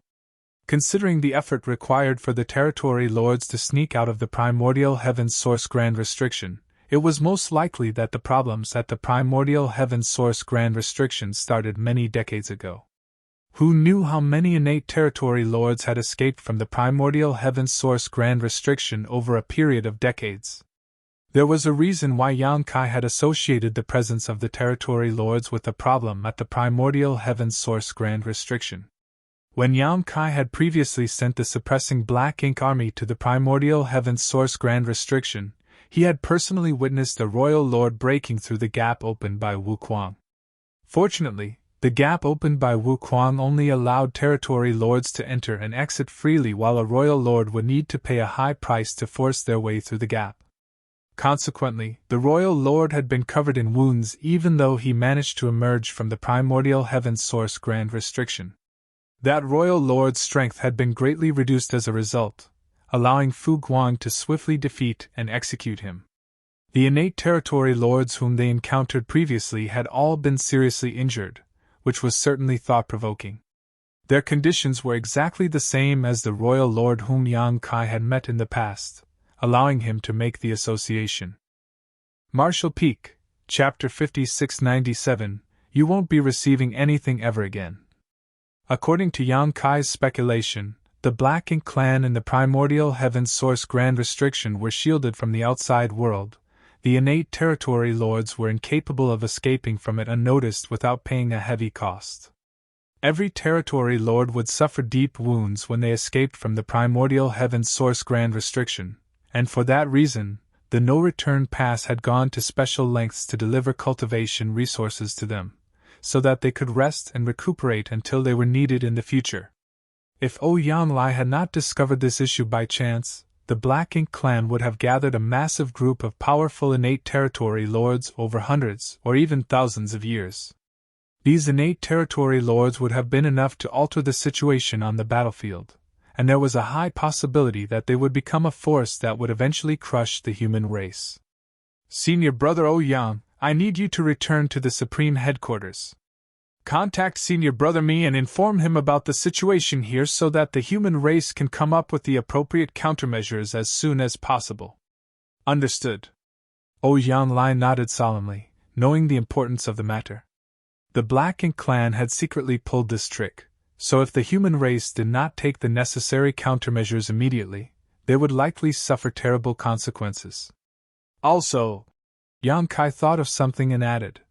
Considering the effort required for the territory lords to sneak out of the Primordial Heaven's Source Grand Restriction, it was most likely that the problems at the Primordial Heaven's Source Grand Restriction started many decades ago. Who knew how many innate territory lords had escaped from the Primordial Heaven's Source Grand Restriction over a period of decades? There was a reason why Yang Kai had associated the presence of the territory lords with the problem at the Primordial Heaven's Source Grand Restriction. When Yang Kai had previously sent the suppressing Black Ink army to the Primordial Heaven's Source Grand Restriction, he had personally witnessed a royal lord breaking through the gap opened by Wu Kuang. Fortunately, the gap opened by Wu Kuang only allowed territory lords to enter and exit freely, while a royal lord would need to pay a high price to force their way through the gap. Consequently, the royal lord had been covered in wounds even though he managed to emerge from the Primordial Heaven's Source Grand Restriction. That royal lord's strength had been greatly reduced as a result, allowing Fu Guang to swiftly defeat and execute him. The innate territory lords whom they encountered previously had all been seriously injured, which was certainly thought-provoking. Their conditions were exactly the same as the royal lord whom Yang Kai had met in the past, allowing him to make the association. Marshall Peak, Chapter 5697, You Won't Be Receiving Anything Ever Again. According to Yang Kai's speculation, the Black Ink clan and the primordial heaven's source grand restriction were shielded from the outside world. The innate territory lords were incapable of escaping from it unnoticed without paying a heavy cost. Every territory lord would suffer deep wounds when they escaped from the primordial heaven's source grand restriction, and for that reason, the no-return pass had gone to special lengths to deliver cultivation resources to them, so that they could rest and recuperate until they were needed in the future. If Oyanlai had not discovered this issue by chance, the Black Ink clan would have gathered a massive group of powerful innate territory lords over hundreds or even thousands of years. These innate territory lords would have been enough to alter the situation on the battlefield, and there was a high possibility that they would become a force that would eventually crush the human race. Senior Brother Ouyang, I need you to return to the Supreme Headquarters. Contact Senior Brother Me and inform him about the situation here so that the human race can come up with the appropriate countermeasures as soon as possible. Understood. Oyanlai nodded solemnly, knowing the importance of the matter. The Black Ink clan had secretly pulled this trick, so if the human race did not take the necessary countermeasures immediately, they would likely suffer terrible consequences. Also, Yang Kai thought of something and added,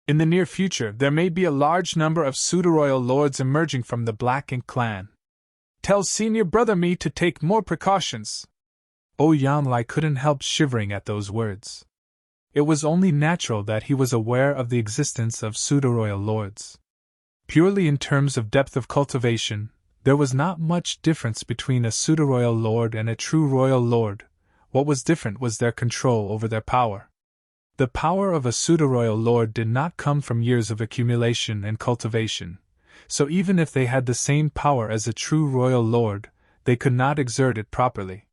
in the near future there may be a large number of pseudo-royal lords emerging from the Black Ink clan. Tell Senior Brother Me to take more precautions. Oyanlai couldn't help shivering at those words. It was only natural that he was aware of the existence of pseudo-royal lords. Purely in terms of depth of cultivation, there was not much difference between a pseudo-royal lord and a true royal lord. What was different was their control over their power. The power of a pseudo-royal lord did not come from years of accumulation and cultivation, so even if they had the same power as a true royal lord, they could not exert it properly.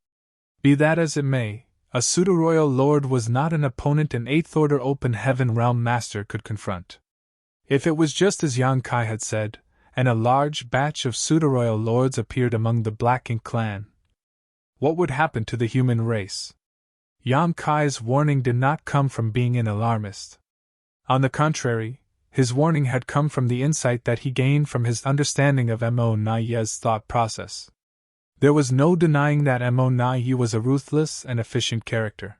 Be that as it may, a pseudo-royal lord was not an opponent an 8th Order Open Heaven Realm Master could confront. If it was just as Yang Kai had said, and a large batch of pseudo-royal lords appeared among the Black Ink clan, what would happen to the human race? Yang Kai's warning did not come from being an alarmist. On the contrary, his warning had come from the insight that he gained from his understanding of Mo Nai's thought process. There was no denying that Mo Nai was a ruthless and efficient character.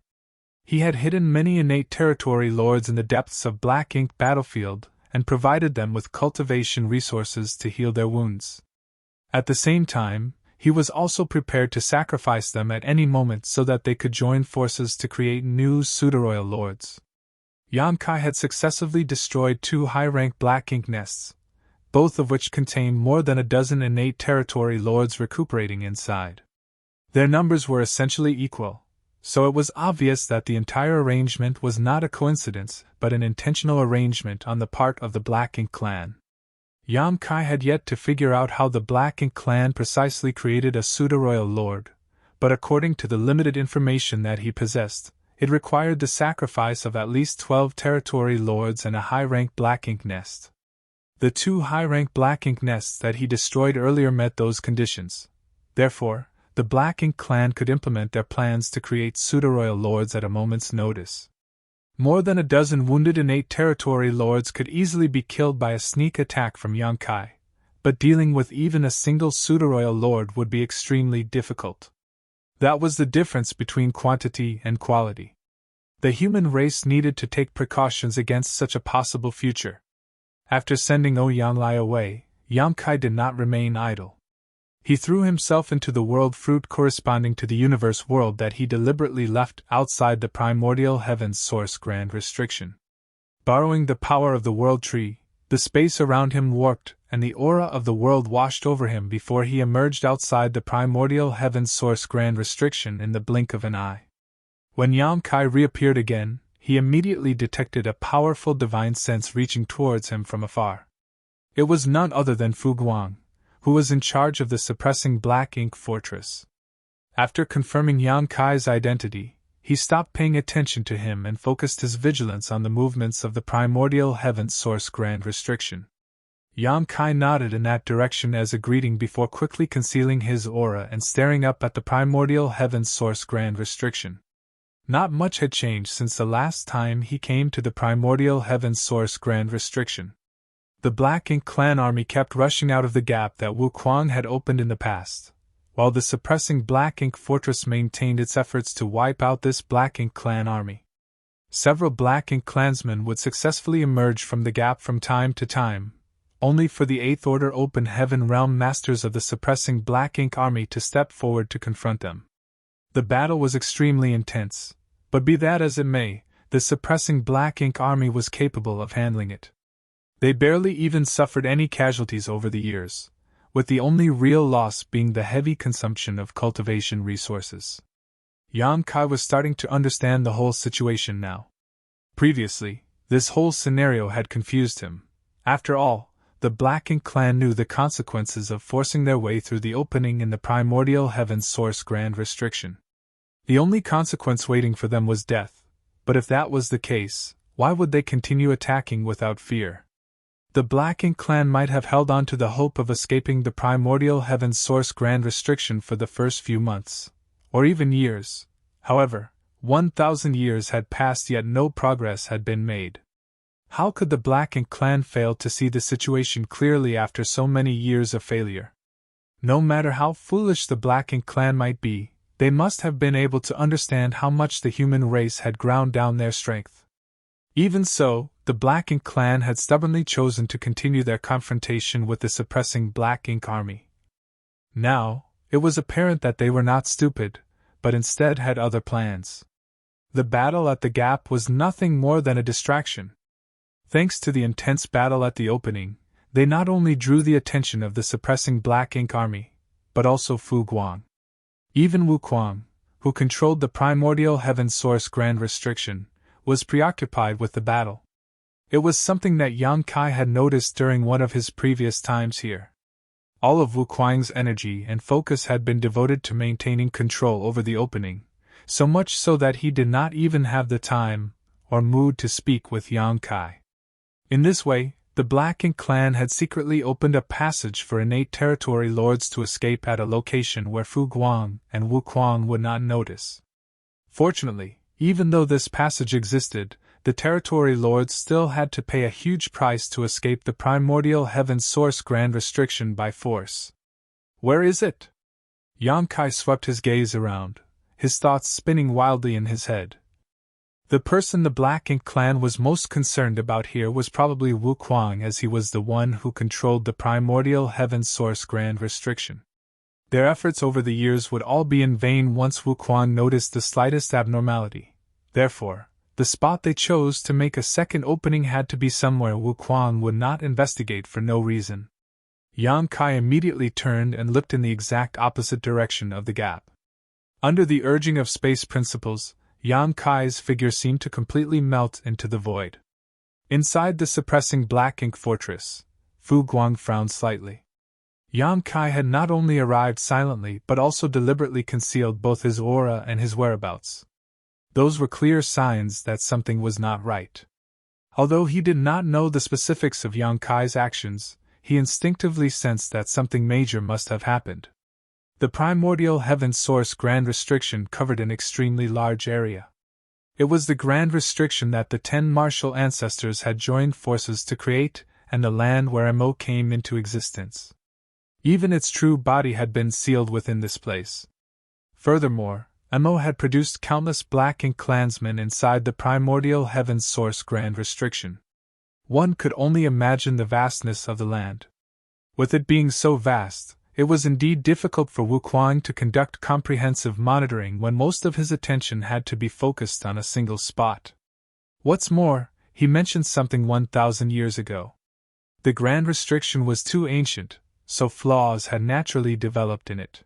He had hidden many innate territory lords in the depths of Black Ink battlefield and provided them with cultivation resources to heal their wounds. At the same time, he was also prepared to sacrifice them at any moment so that they could join forces to create new pseudo-royal lords. Yang Kai had successively destroyed 2 high-rank Black Ink nests, both of which contained more than a dozen innate territory lords recuperating inside. Their numbers were essentially equal, so it was obvious that the entire arrangement was not a coincidence but an intentional arrangement on the part of the Black Ink clan. Yang Kai had yet to figure out how the Black Ink clan precisely created a pseudo-royal lord, but according to the limited information that he possessed, it required the sacrifice of at least 12 territory lords and a high-rank Black Ink nest. The 2 high-rank Black Ink nests that he destroyed earlier met those conditions. Therefore, the Black Ink clan could implement their plans to create pseudo-royal lords at a moment's notice. More than a dozen wounded innate territory lords could easily be killed by a sneak attack from Yang Kai, but dealing with even a single pseudo-royal lord would be extremely difficult. That was the difference between quantity and quality. The human race needed to take precautions against such a possible future. After sending Oyanlai away, Yang Kai did not remain idle. He threw himself into the world fruit corresponding to the universe world that he deliberately left outside the primordial heaven's source grand restriction. Borrowing the power of the world tree, the space around him warped and the aura of the world washed over him before he emerged outside the primordial heaven's source grand restriction in the blink of an eye. When Yang Kai reappeared again, he immediately detected a powerful divine sense reaching towards him from afar. It was none other than Fu Guang, who was in charge of the suppressing Black Ink fortress. After confirming Yang Kai's identity, he stopped paying attention to him and focused his vigilance on the movements of the primordial heaven's source grand restriction. Yang Kai nodded in that direction as a greeting before quickly concealing his aura and staring up at the primordial heaven's source grand restriction. Not much had changed since the last time he came to the primordial heaven's source grand restriction. The Black Ink clan army kept rushing out of the gap that Wuquang had opened in the past, while the suppressing Black Ink fortress maintained its efforts to wipe out this Black Ink clan army. Several Black Ink clansmen would successfully emerge from the gap from time to time, only for the Eighth Order Open Heaven Realm masters of the suppressing Black Ink army to step forward to confront them. The battle was extremely intense, but be that as it may, the suppressing Black Ink army was capable of handling it. They barely even suffered any casualties over the years, with the only real loss being the heavy consumption of cultivation resources. Yang Kai was starting to understand the whole situation now. Previously, this whole scenario had confused him. After all, the Black Ink clan knew the consequences of forcing their way through the opening in the primordial heaven's source grand restriction. The only consequence waiting for them was death, but if that was the case, why would they continue attacking without fear? The Black Ink clan might have held on to the hope of escaping the primordial heaven's source grand restriction for the first few months, or even years. However, 1,000 years had passed yet no progress had been made. How could the Black Ink clan fail to see the situation clearly after so many years of failure? No matter how foolish the Black Ink clan might be, they must have been able to understand how much the human race had ground down their strength. Even so, the Black Ink clan had stubbornly chosen to continue their confrontation with the suppressing Black Ink army. Now, it was apparent that they were not stupid, but instead had other plans. The battle at the gap was nothing more than a distraction. Thanks to the intense battle at the opening, they not only drew the attention of the suppressing Black Ink army, but also Fu Guang. Even Wuquang, who controlled the primordial heaven source grand restriction, was preoccupied with the battle. It was something that Yang Kai had noticed during one of his previous times here. All of Wuquang's energy and focus had been devoted to maintaining control over the opening, so much so that he did not even have the time or mood to speak with Yang Kai. In this way, the Black Ink clan had secretly opened a passage for innate territory lords to escape at a location where Fu Guang and Wuquang would not notice. Fortunately, even though this passage existed, the territory lords still had to pay a huge price to escape the primordial heaven source grand restriction by force. Where is it? Yang Kai swept his gaze around, his thoughts spinning wildly in his head. The person the Black Ink clan was most concerned about here was probably Wuquang, as he was the one who controlled the primordial heaven source grand restriction. Their efforts over the years would all be in vain once Wuquang noticed the slightest abnormality. Therefore, the spot they chose to make a second opening had to be somewhere Wuquang would not investigate for no reason. Yang Kai immediately turned and looked in the exact opposite direction of the gap. Under the urging of space principles, Yang Kai's figure seemed to completely melt into the void. Inside the suppressing Black Ink fortress, Fu Guang frowned slightly. Yang Kai had not only arrived silently but also deliberately concealed both his aura and his whereabouts. Those were clear signs that something was not right. Although he did not know the specifics of Yang Kai's actions, he instinctively sensed that something major must have happened. The primordial heaven source grand restriction covered an extremely large area. It was the grand restriction that the 10 martial ancestors had joined forces to create, and the land where Mo came into existence. Even its true body had been sealed within this place. Furthermore, Mo had produced countless Black Ink clansmen inside the primordial heaven source grand restriction. One could only imagine the vastness of the land. With it being so vast, it was indeed difficult for Wuquang to conduct comprehensive monitoring when most of his attention had to be focused on a single spot. What's more, he mentioned something 1,000 years ago. The grand restriction was too ancient, so flaws had naturally developed in it.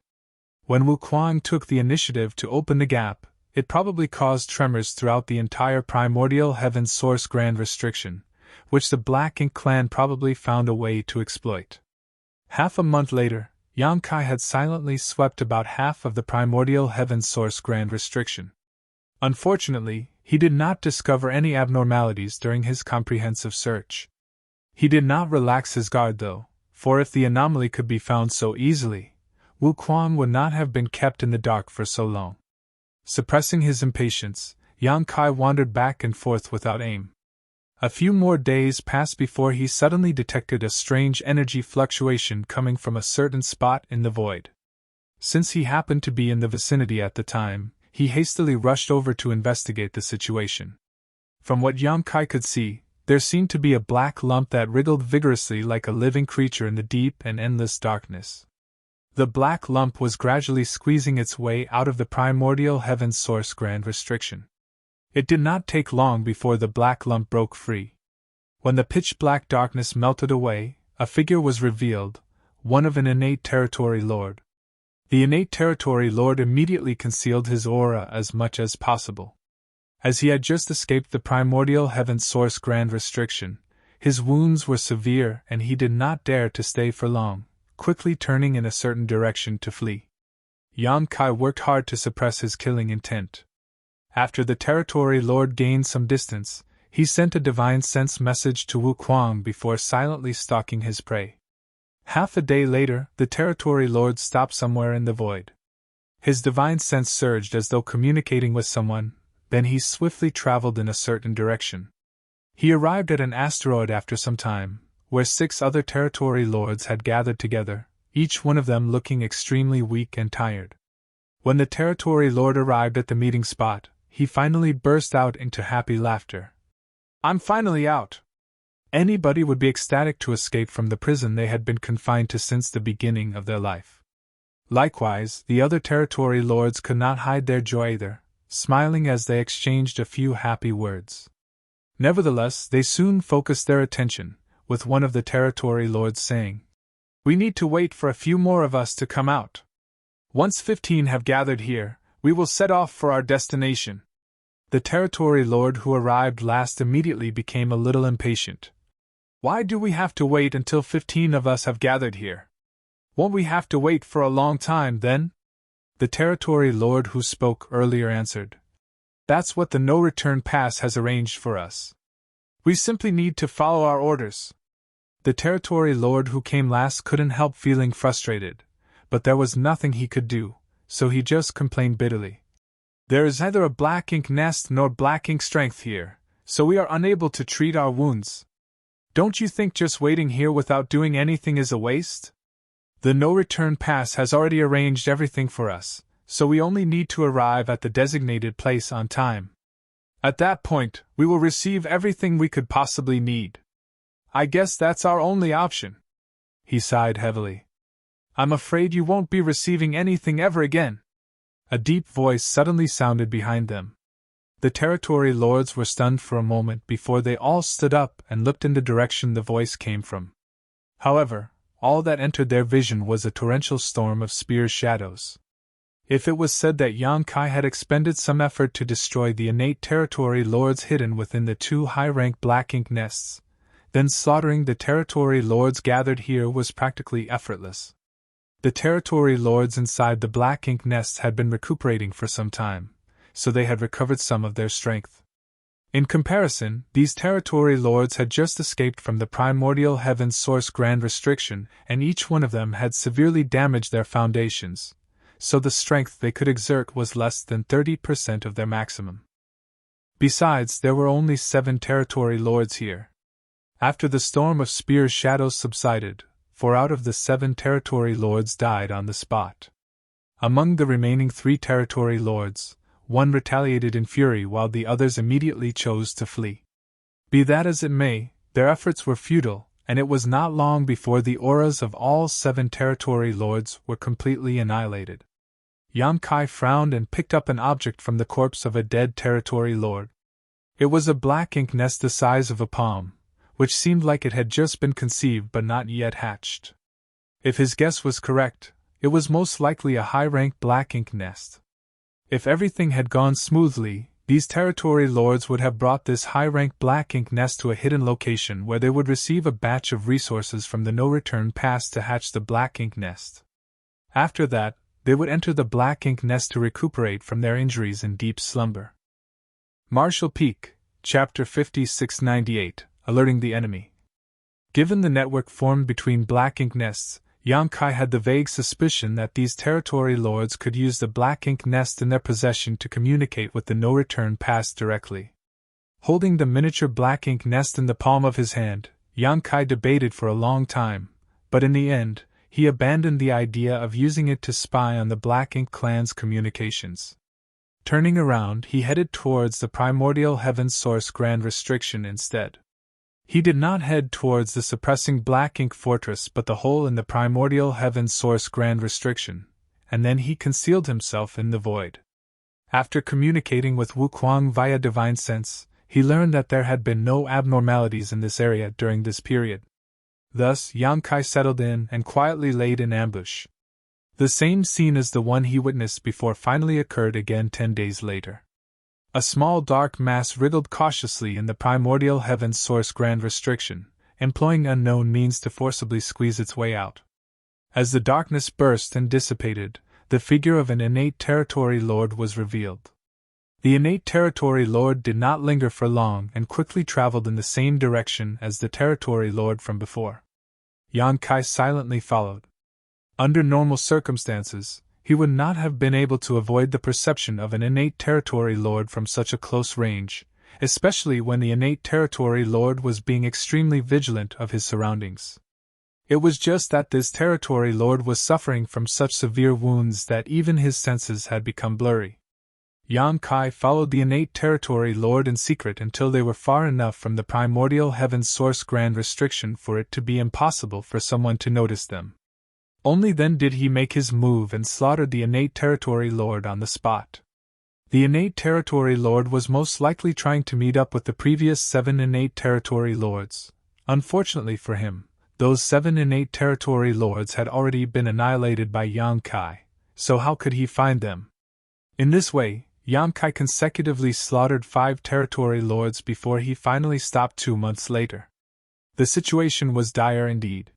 When Wuquang took the initiative to open the gap, it probably caused tremors throughout the entire primordial heaven source grand restriction, which the Black Ink clan probably found a way to exploit. Half a month later, Yang Kai had silently swept about half of the primordial heaven source grand restriction. Unfortunately, he did not discover any abnormalities during his comprehensive search. He did not relax his guard though, for if the anomaly could be found so easily, Wuquang would not have been kept in the dark for so long. Suppressing his impatience, Yang Kai wandered back and forth without aim. A few more days passed before he suddenly detected a strange energy fluctuation coming from a certain spot in the void. Since he happened to be in the vicinity at the time, he hastily rushed over to investigate the situation. From what Yang Kai could see, there seemed to be a black lump that wriggled vigorously like a living creature in the deep and endless darkness. The black lump was gradually squeezing its way out of the primordial heaven's source grand restriction. It did not take long before the black lump broke free. When the pitch-black darkness melted away, a figure was revealed, one of an innate territory lord. The innate territory lord immediately concealed his aura as much as possible. As he had just escaped the primordial heaven's source grand restriction, his wounds were severe and he did not dare to stay for long, quickly turning in a certain direction to flee. Yang Kai worked hard to suppress his killing intent. After the territory lord gained some distance, he sent a divine sense message to Wu Kuang before silently stalking his prey. Half a day later, the territory lord stopped somewhere in the void. His divine sense surged as though communicating with someone, then he swiftly traveled in a certain direction. He arrived at an asteroid after some time, where 6 other territory lords had gathered together, each one of them looking extremely weak and tired. When the territory lord arrived at the meeting spot, he finally burst out into happy laughter. "I'm finally out!" Anybody would be ecstatic to escape from the prison they had been confined to since the beginning of their life. Likewise, the other territory lords could not hide their joy either, smiling as they exchanged a few happy words. Nevertheless, they soon focused their attention, with one of the territory lords saying, "We need to wait for a few more of us to come out. Once 15 have gathered here, we will set off for our destination." The territory lord who arrived last immediately became a little impatient. "Why do we have to wait until 15 of us have gathered here? Won't we have to wait for a long time, then?" The territory lord who spoke earlier answered, "That's what the no-return pass has arranged for us. We simply need to follow our orders." The territory lord who came last couldn't help feeling frustrated, but there was nothing he could do, so he just complained bitterly. "There is neither a black ink nest nor black ink strength here, so we are unable to treat our wounds. Don't you think just waiting here without doing anything is a waste? The no-return pass has already arranged everything for us, so we only need to arrive at the designated place on time. At that point, we will receive everything we could possibly need. I guess that's our only option." He sighed heavily. "I'm afraid you won't be receiving anything ever again." A deep voice suddenly sounded behind them. The territory lords were stunned for a moment before they all stood up and looked in the direction the voice came from. However, all that entered their vision was a torrential storm of spear shadows. If it was said that Yang Kai had expended some effort to destroy the innate territory lords hidden within the 2 high-rank black ink nests, then slaughtering the territory lords gathered here was practically effortless. The territory lords inside the black ink nests had been recuperating for some time, so they had recovered some of their strength. In comparison, these territory lords had just escaped from the primordial heaven's source grand restriction, and each one of them had severely damaged their foundations, so the strength they could exert was less than 30% of their maximum. Besides, there were only 7 territory lords here. After the storm of spear shadows subsided, 4 out of the 7 territory lords died on the spot. Among the remaining 3 territory lords, 1 retaliated in fury while the others immediately chose to flee. Be that as it may, their efforts were futile, and it was not long before the auras of all 7 territory lords were completely annihilated. Yang Kai frowned and picked up an object from the corpse of a dead territory lord. It was a black ink nest the size of a palm, which seemed like it had just been conceived but not yet hatched. If his guess was correct, it was most likely a high-rank black ink nest. If everything had gone smoothly, these territory lords would have brought this high-rank black ink nest to a hidden location where they would receive a batch of resources from the no-return pass to hatch the black ink nest. After that, they would enter the black ink nest to recuperate from their injuries in deep slumber. Marshall Peak, Chapter 5698, Alerting the Enemy. Given the network formed between black ink nests, Yang Kai had the vague suspicion that these territory lords could use the black ink nest in their possession to communicate with the no-return pass directly. Holding the miniature black ink nest in the palm of his hand, Yang Kai debated for a long time, but in the end, he abandoned the idea of using it to spy on the Black Ink clan's communications. Turning around, he headed towards the primordial heaven source grand restriction instead. He did not head towards the suppressing Black Ink fortress but the hole in the primordial heaven source grand restriction, and then he concealed himself in the void. After communicating with Wu Kuang via divine sense, he learned that there had been no abnormalities in this area during this period. Thus, Yang Kai settled in and quietly laid in ambush. The same scene as the one he witnessed before finally occurred again 10 days later. A small dark mass wriggled cautiously in the primordial heaven's source grand restriction, employing unknown means to forcibly squeeze its way out. As the darkness burst and dissipated, the figure of an innate territory lord was revealed. The innate territory lord did not linger for long and quickly traveled in the same direction as the territory lord from before. Yang Kai silently followed. Under normal circumstances, he would not have been able to avoid the perception of an innate territory lord from such a close range, especially when the innate territory lord was being extremely vigilant of his surroundings. It was just that this territory lord was suffering from such severe wounds that even his senses had become blurry. Yang Kai followed the innate territory lord in secret until they were far enough from the primordial heaven's source grand restriction for it to be impossible for someone to notice them. Only then did he make his move and slaughtered the innate territory lord on the spot. The innate territory lord was most likely trying to meet up with the previous 7 innate territory lords. Unfortunately for him, those 7 innate territory lords had already been annihilated by Yang Kai, so how could he find them? In this way, Yang Kai consecutively slaughtered 5 territory lords before he finally stopped 2 months later. The situation was dire indeed.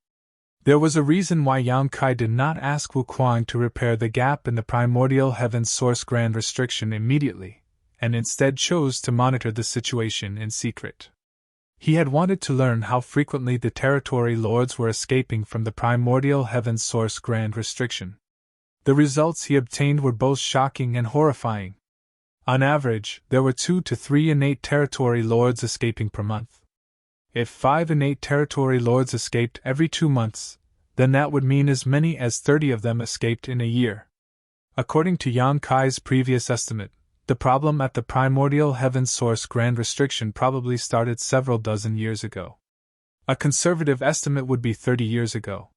There was a reason why Yang Kai did not ask Wu Kuang to repair the gap in the primordial heaven's source grand restriction immediately, and instead chose to monitor the situation in secret. He had wanted to learn how frequently the territory lords were escaping from the primordial heaven's source grand restriction. The results he obtained were both shocking and horrifying. On average, there were 2 to 3 innate territory lords escaping per month. If 5 innate territory lords escaped every 2 months, then that would mean as many as 30 of them escaped in a year. According to Yang Kai's previous estimate, the problem at the primordial heaven source grand restriction probably started several dozen years ago. A conservative estimate would be 30 years ago.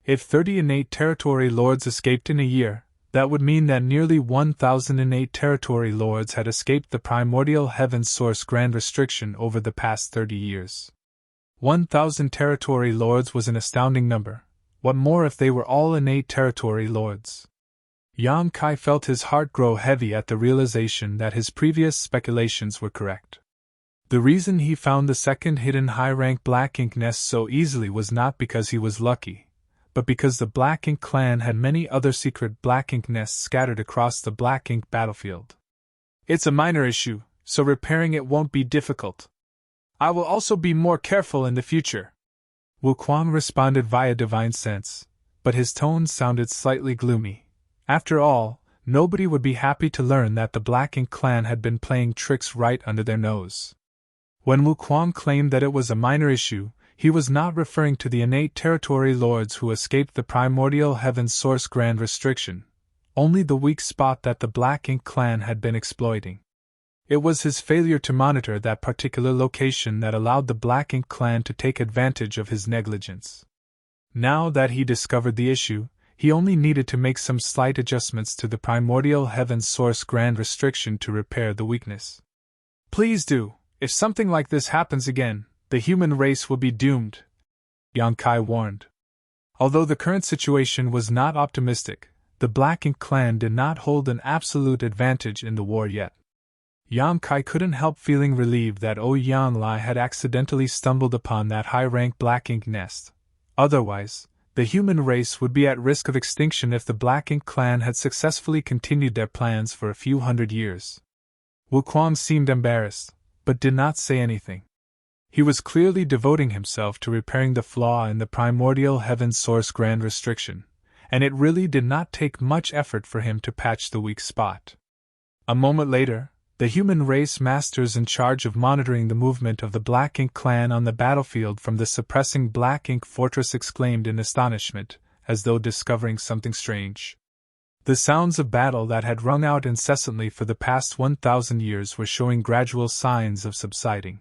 If 30 innate territory lords escaped in a year, that would mean that nearly 1,000 innate territory lords had escaped the primordial heaven source grand restriction over the past 30 years. 1,000 territory lords was an astounding number. What more if they were all innate territory lords? Yang Kai felt his heart grow heavy at the realization that his previous speculations were correct. The reason he found the second hidden high-rank Black Ink nest so easily was not because he was lucky, but because the Black Ink clan had many other secret Black Ink nests scattered across the Black Ink battlefield. It's a minor issue, so repairing it won't be difficult. I will also be more careful in the future. Wu Kuang responded via divine sense, but his tone sounded slightly gloomy. After all, nobody would be happy to learn that the Black Ink clan had been playing tricks right under their nose. When Wu Kuang claimed that it was a minor issue, he was not referring to the innate territory lords who escaped the primordial heaven source grand restriction, only the weak spot that the Black Ink clan had been exploiting. It was his failure to monitor that particular location that allowed the Black Ink clan to take advantage of his negligence. Now that he discovered the issue, he only needed to make some slight adjustments to the primordial heaven source grand restriction to repair the weakness. Please do. If something like this happens again, the human race will be doomed, Yang Kai warned. Although the current situation was not optimistic, the Black Ink clan did not hold an absolute advantage in the war yet. Yang Kai couldn't help feeling relieved that Yang Lai had accidentally stumbled upon that high-rank Black Ink nest. Otherwise, the human race would be at risk of extinction if the Black Ink clan had successfully continued their plans for a few hundred years. Wu Kuang seemed embarrassed, but did not say anything. He was clearly devoting himself to repairing the flaw in the primordial heaven source grand restriction, and it really did not take much effort for him to patch the weak spot. A moment later, the human race masters in charge of monitoring the movement of the Black Ink clan on the battlefield from the suppressing Black Ink fortress exclaimed in astonishment, as though discovering something strange. The sounds of battle that had rung out incessantly for the past 1,000 years were showing gradual signs of subsiding.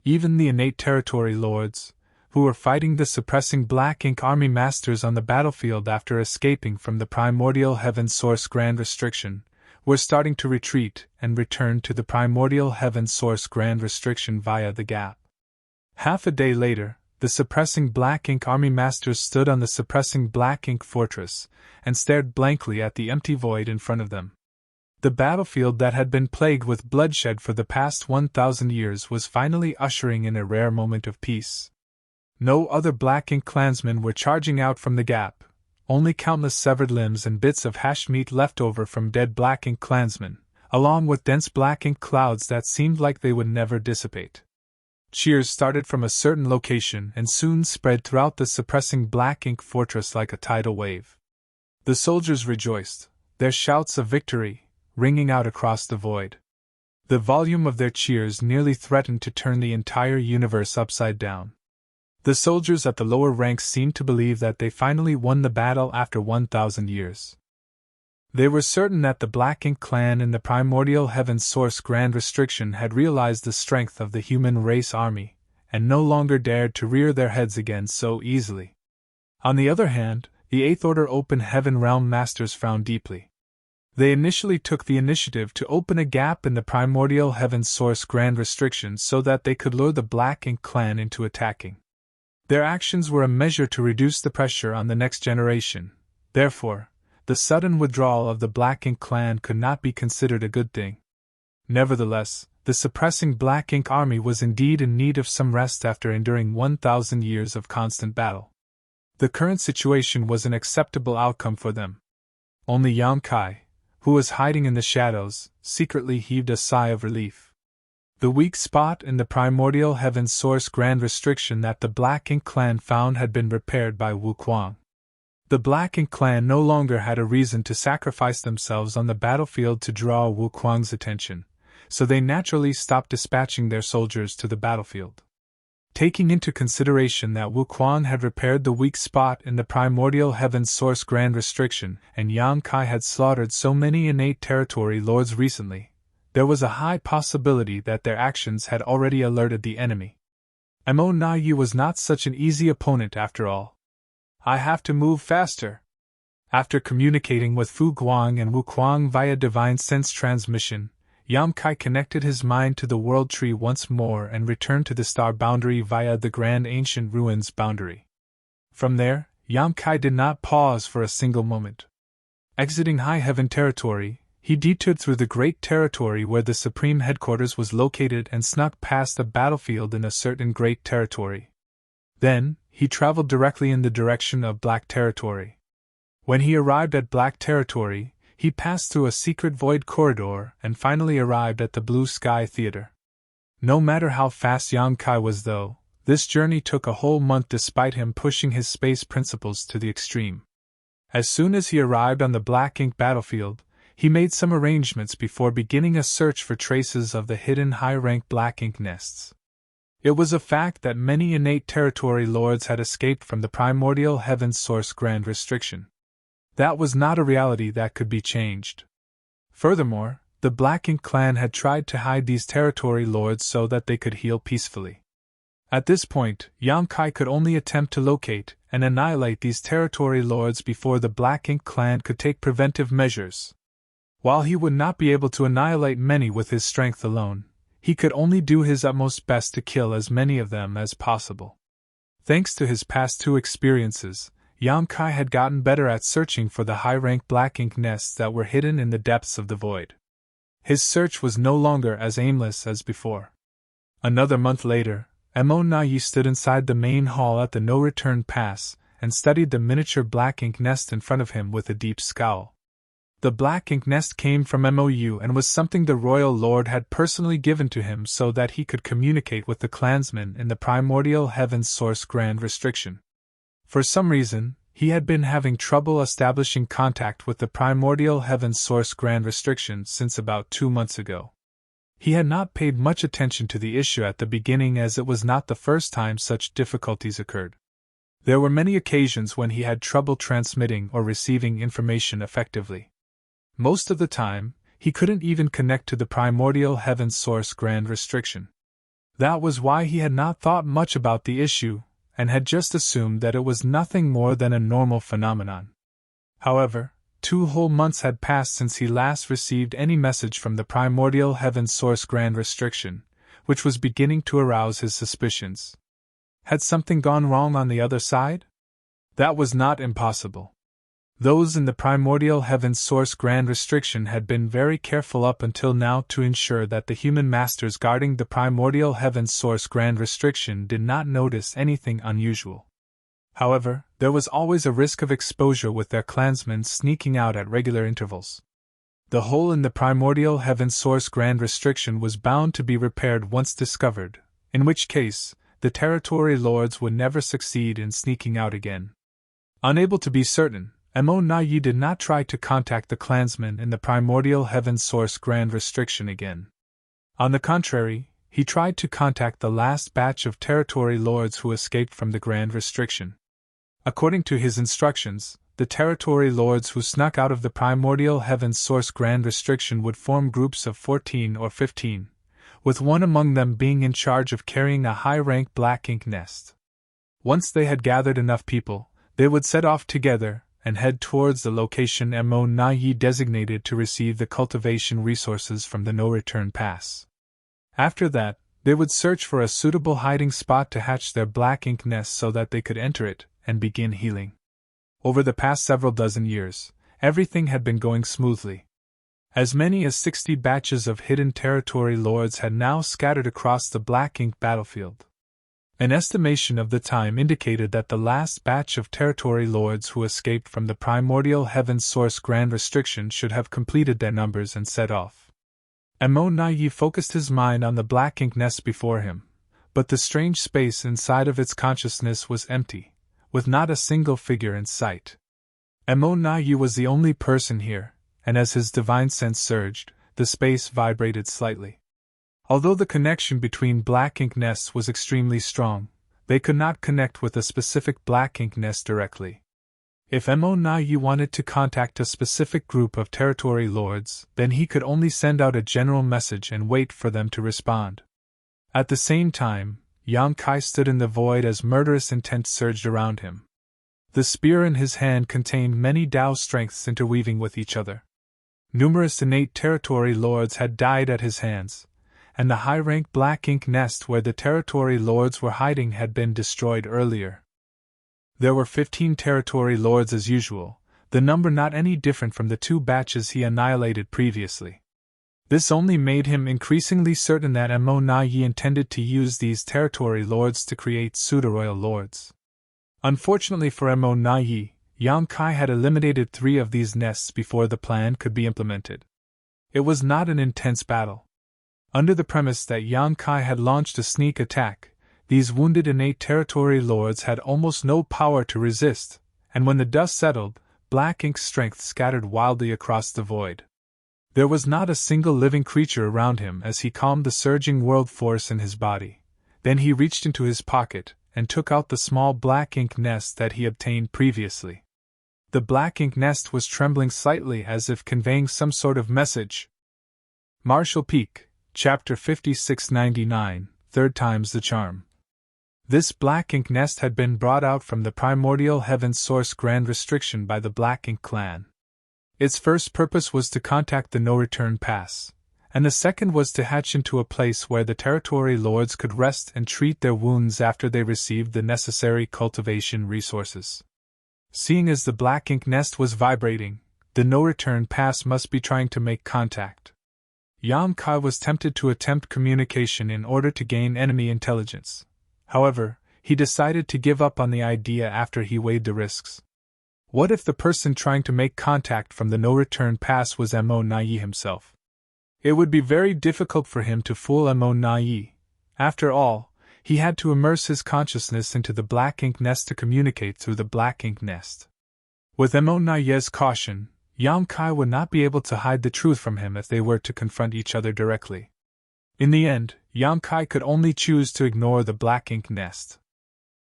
Even the innate territory lords, who were fighting the suppressing Black Ink army masters on the battlefield after escaping from the primordial heaven source grand restriction, were starting to retreat and return to the primordial heaven source grand restriction via the gap. Half a day later, the suppressing Black Ink army masters stood on the suppressing Black Ink fortress and stared blankly at the empty void in front of them. The battlefield that had been plagued with bloodshed for the past 1,000 years was finally ushering in a rare moment of peace. No other Black Ink clansmen were charging out from the gap, only countless severed limbs and bits of hashed meat left over from dead Black Ink clansmen, along with dense Black Ink clouds that seemed like they would never dissipate. Cheers started from a certain location and soon spread throughout the suppressing Black Ink fortress like a tidal wave. The soldiers rejoiced, their shouts of victory ringing out across the void. The volume of their cheers nearly threatened to turn the entire universe upside down. The soldiers at the lower ranks seemed to believe that they finally won the battle after 1,000 years. They were certain that the Black Ink clan in the primordial heaven source grand restriction had realized the strength of the human race army, and no longer dared to rear their heads again so easily. On the other hand, the Eighth Order Open Heaven Realm Masters frowned deeply. They initially took the initiative to open a gap in the primordial heaven source grand restriction so that they could lure the Black Ink clan into attacking. Their actions were a measure to reduce the pressure on the next generation. Therefore, the sudden withdrawal of the Black Ink clan could not be considered a good thing. Nevertheless, the suppressing Black Ink army was indeed in need of some rest after enduring 1,000 years of constant battle. The current situation was an acceptable outcome for them. Only Yang Kai, who was hiding in the shadows, secretly heaved a sigh of relief. The weak spot in the primordial heaven source grand restriction that the Black Ink clan found had been repaired by Wu Kuang. The Black Ink clan no longer had a reason to sacrifice themselves on the battlefield to draw Wu Kuang's attention, so they naturally stopped dispatching their soldiers to the battlefield. Taking into consideration that Wu Kuang had repaired the weak spot in the primordial heaven source grand restriction and Yang Kai had slaughtered so many innate territory lords recently, there was a high possibility that their actions had already alerted the enemy. Mo Na Yu was not such an easy opponent after all. I have to move faster. After communicating with Fu Guang and Wu Kuang via divine sense transmission, Yang Kai connected his mind to the world tree once more and returned to the star boundary via the grand ancient ruins boundary. From there, Yang Kai did not pause for a single moment. Exiting high heaven territory, he detoured through the great territory where the supreme headquarters was located and snuck past the battlefield in a certain great territory. Then, he traveled directly in the direction of Black Territory. When he arrived at Black Territory, he passed through a secret void corridor and finally arrived at the Blue Sky Theater. No matter how fast Yang Kai was though, this journey took a whole month despite him pushing his space principles to the extreme. As soon as he arrived on the Black Ink battlefield, he made some arrangements before beginning a search for traces of the hidden high-rank Black Ink nests. It was a fact that many innate territory lords had escaped from the primordial heaven source grand restriction. That was not a reality that could be changed. Furthermore, the Black Ink clan had tried to hide these territory lords so that they could heal peacefully. At this point, Yang Kai could only attempt to locate and annihilate these territory lords before the Black Ink clan could take preventive measures. While he would not be able to annihilate many with his strength alone, he could only do his utmost best to kill as many of them as possible. Thanks to his past two experiences, Yang Kai had gotten better at searching for the high-rank Black Ink nests that were hidden in the depths of the void. His search was no longer as aimless as before. Another month later, Mo Na Yu stood inside the main hall at the no-return pass and studied the miniature Black Ink nest in front of him with a deep scowl. The Black Ink nest came from Mou and was something the royal lord had personally given to him so that he could communicate with the clansmen in the primordial heaven source grand restriction. For some reason, he had been having trouble establishing contact with the primordial heaven source grand restriction since about 2 months ago. He had not paid much attention to the issue at the beginning, as it was not the first time such difficulties occurred. There were many occasions when he had trouble transmitting or receiving information effectively. Most of the time, he couldn't even connect to the primordial heaven source grand restriction. That was why he had not thought much about the issue, and had just assumed that it was nothing more than a normal phenomenon. However, 2 whole months had passed since he last received any message from the primordial heaven source grand restriction, which was beginning to arouse his suspicions. Had something gone wrong on the other side? That was not impossible. Those in the primordial heaven source grand restriction had been very careful up until now to ensure that the human masters guarding the primordial heaven source grand restriction did not notice anything unusual. However, there was always a risk of exposure with their clansmen sneaking out at regular intervals. The hole in the primordial heaven source grand restriction was bound to be repaired once discovered, in which case, the territory lords would never succeed in sneaking out again. Unable to be certain, Mo-Na-Yi did not try to contact the clansmen in the primordial heaven source grand restriction again. On the contrary, he tried to contact the last batch of territory lords who escaped from the grand restriction. According to his instructions, the territory lords who snuck out of the primordial heaven source grand restriction would form groups of 14 or 15, with one among them being in charge of carrying a high-rank black ink nest. Once they had gathered enough people, they would set off together and head towards the location Mo-Na-Yi designated to receive the cultivation resources from the no-return pass. After that, they would search for a suitable hiding spot to hatch their black ink nest so that they could enter it and begin healing. Over the past several dozen years, everything had been going smoothly. As many as 60 batches of hidden territory lords had now scattered across the black ink battlefield. An estimation of the time indicated that the last batch of territory lords who escaped from the primordial heaven source grand restriction should have completed their numbers and set off. Mo-Na-Yi focused his mind on the black ink nest before him, but the strange space inside of its consciousness was empty, with not a single figure in sight. Mo-Na-Yi was the only person here, and as his divine sense surged, the space vibrated slightly. Although the connection between black ink nests was extremely strong, they could not connect with a specific black ink nest directly. If Mo-Na-Yi wanted to contact a specific group of territory lords, then he could only send out a general message and wait for them to respond. At the same time, Yang Kai stood in the void as murderous intent surged around him. The spear in his hand contained many Tao strengths interweaving with each other. Numerous innate territory lords had died at his hands, and the high-rank black ink nest where the territory lords were hiding had been destroyed earlier. There were 15 territory lords as usual, the number not any different from the 2 batches he annihilated previously. This only made him increasingly certain that Mo-Na-Yi intended to use these territory lords to create pseudo-royal lords. Unfortunately for Mo-Na-Yi, Yang Kai had eliminated 3 of these nests before the plan could be implemented. It was not an intense battle. Under the premise that Yang Kai had launched a sneak attack, these wounded innate territory lords had almost no power to resist, and when the dust settled, black ink's strength scattered wildly across the void. There was not a single living creature around him as he calmed the surging world force in his body. Then he reached into his pocket and took out the small black ink nest that he obtained previously. The black ink nest was trembling slightly as if conveying some sort of message. Marshall Peak, Chapter 5699, Third Time's the Charm. This black ink nest had been brought out from the primordial heaven source grand restriction by the Black Ink clan. Its first purpose was to contact the no-return pass, and the second was to hatch into a place where the territory lords could rest and treat their wounds after they received the necessary cultivation resources. Seeing as the black ink nest was vibrating, the no-return pass must be trying to make contact. Yang Kai was tempted to attempt communication in order to gain enemy intelligence. However, he decided to give up on the idea after he weighed the risks. What if the person trying to make contact from the no-return pass was Mo-Na-Yi himself? It would be very difficult for him to fool Mo-Na-Yi. After all, he had to immerse his consciousness into the black ink nest to communicate through the black ink nest. With Mo-Na-Yi's caution, Yang Kai would not be able to hide the truth from him if they were to confront each other directly. In the end, Yang Kai could only choose to ignore the black ink nest.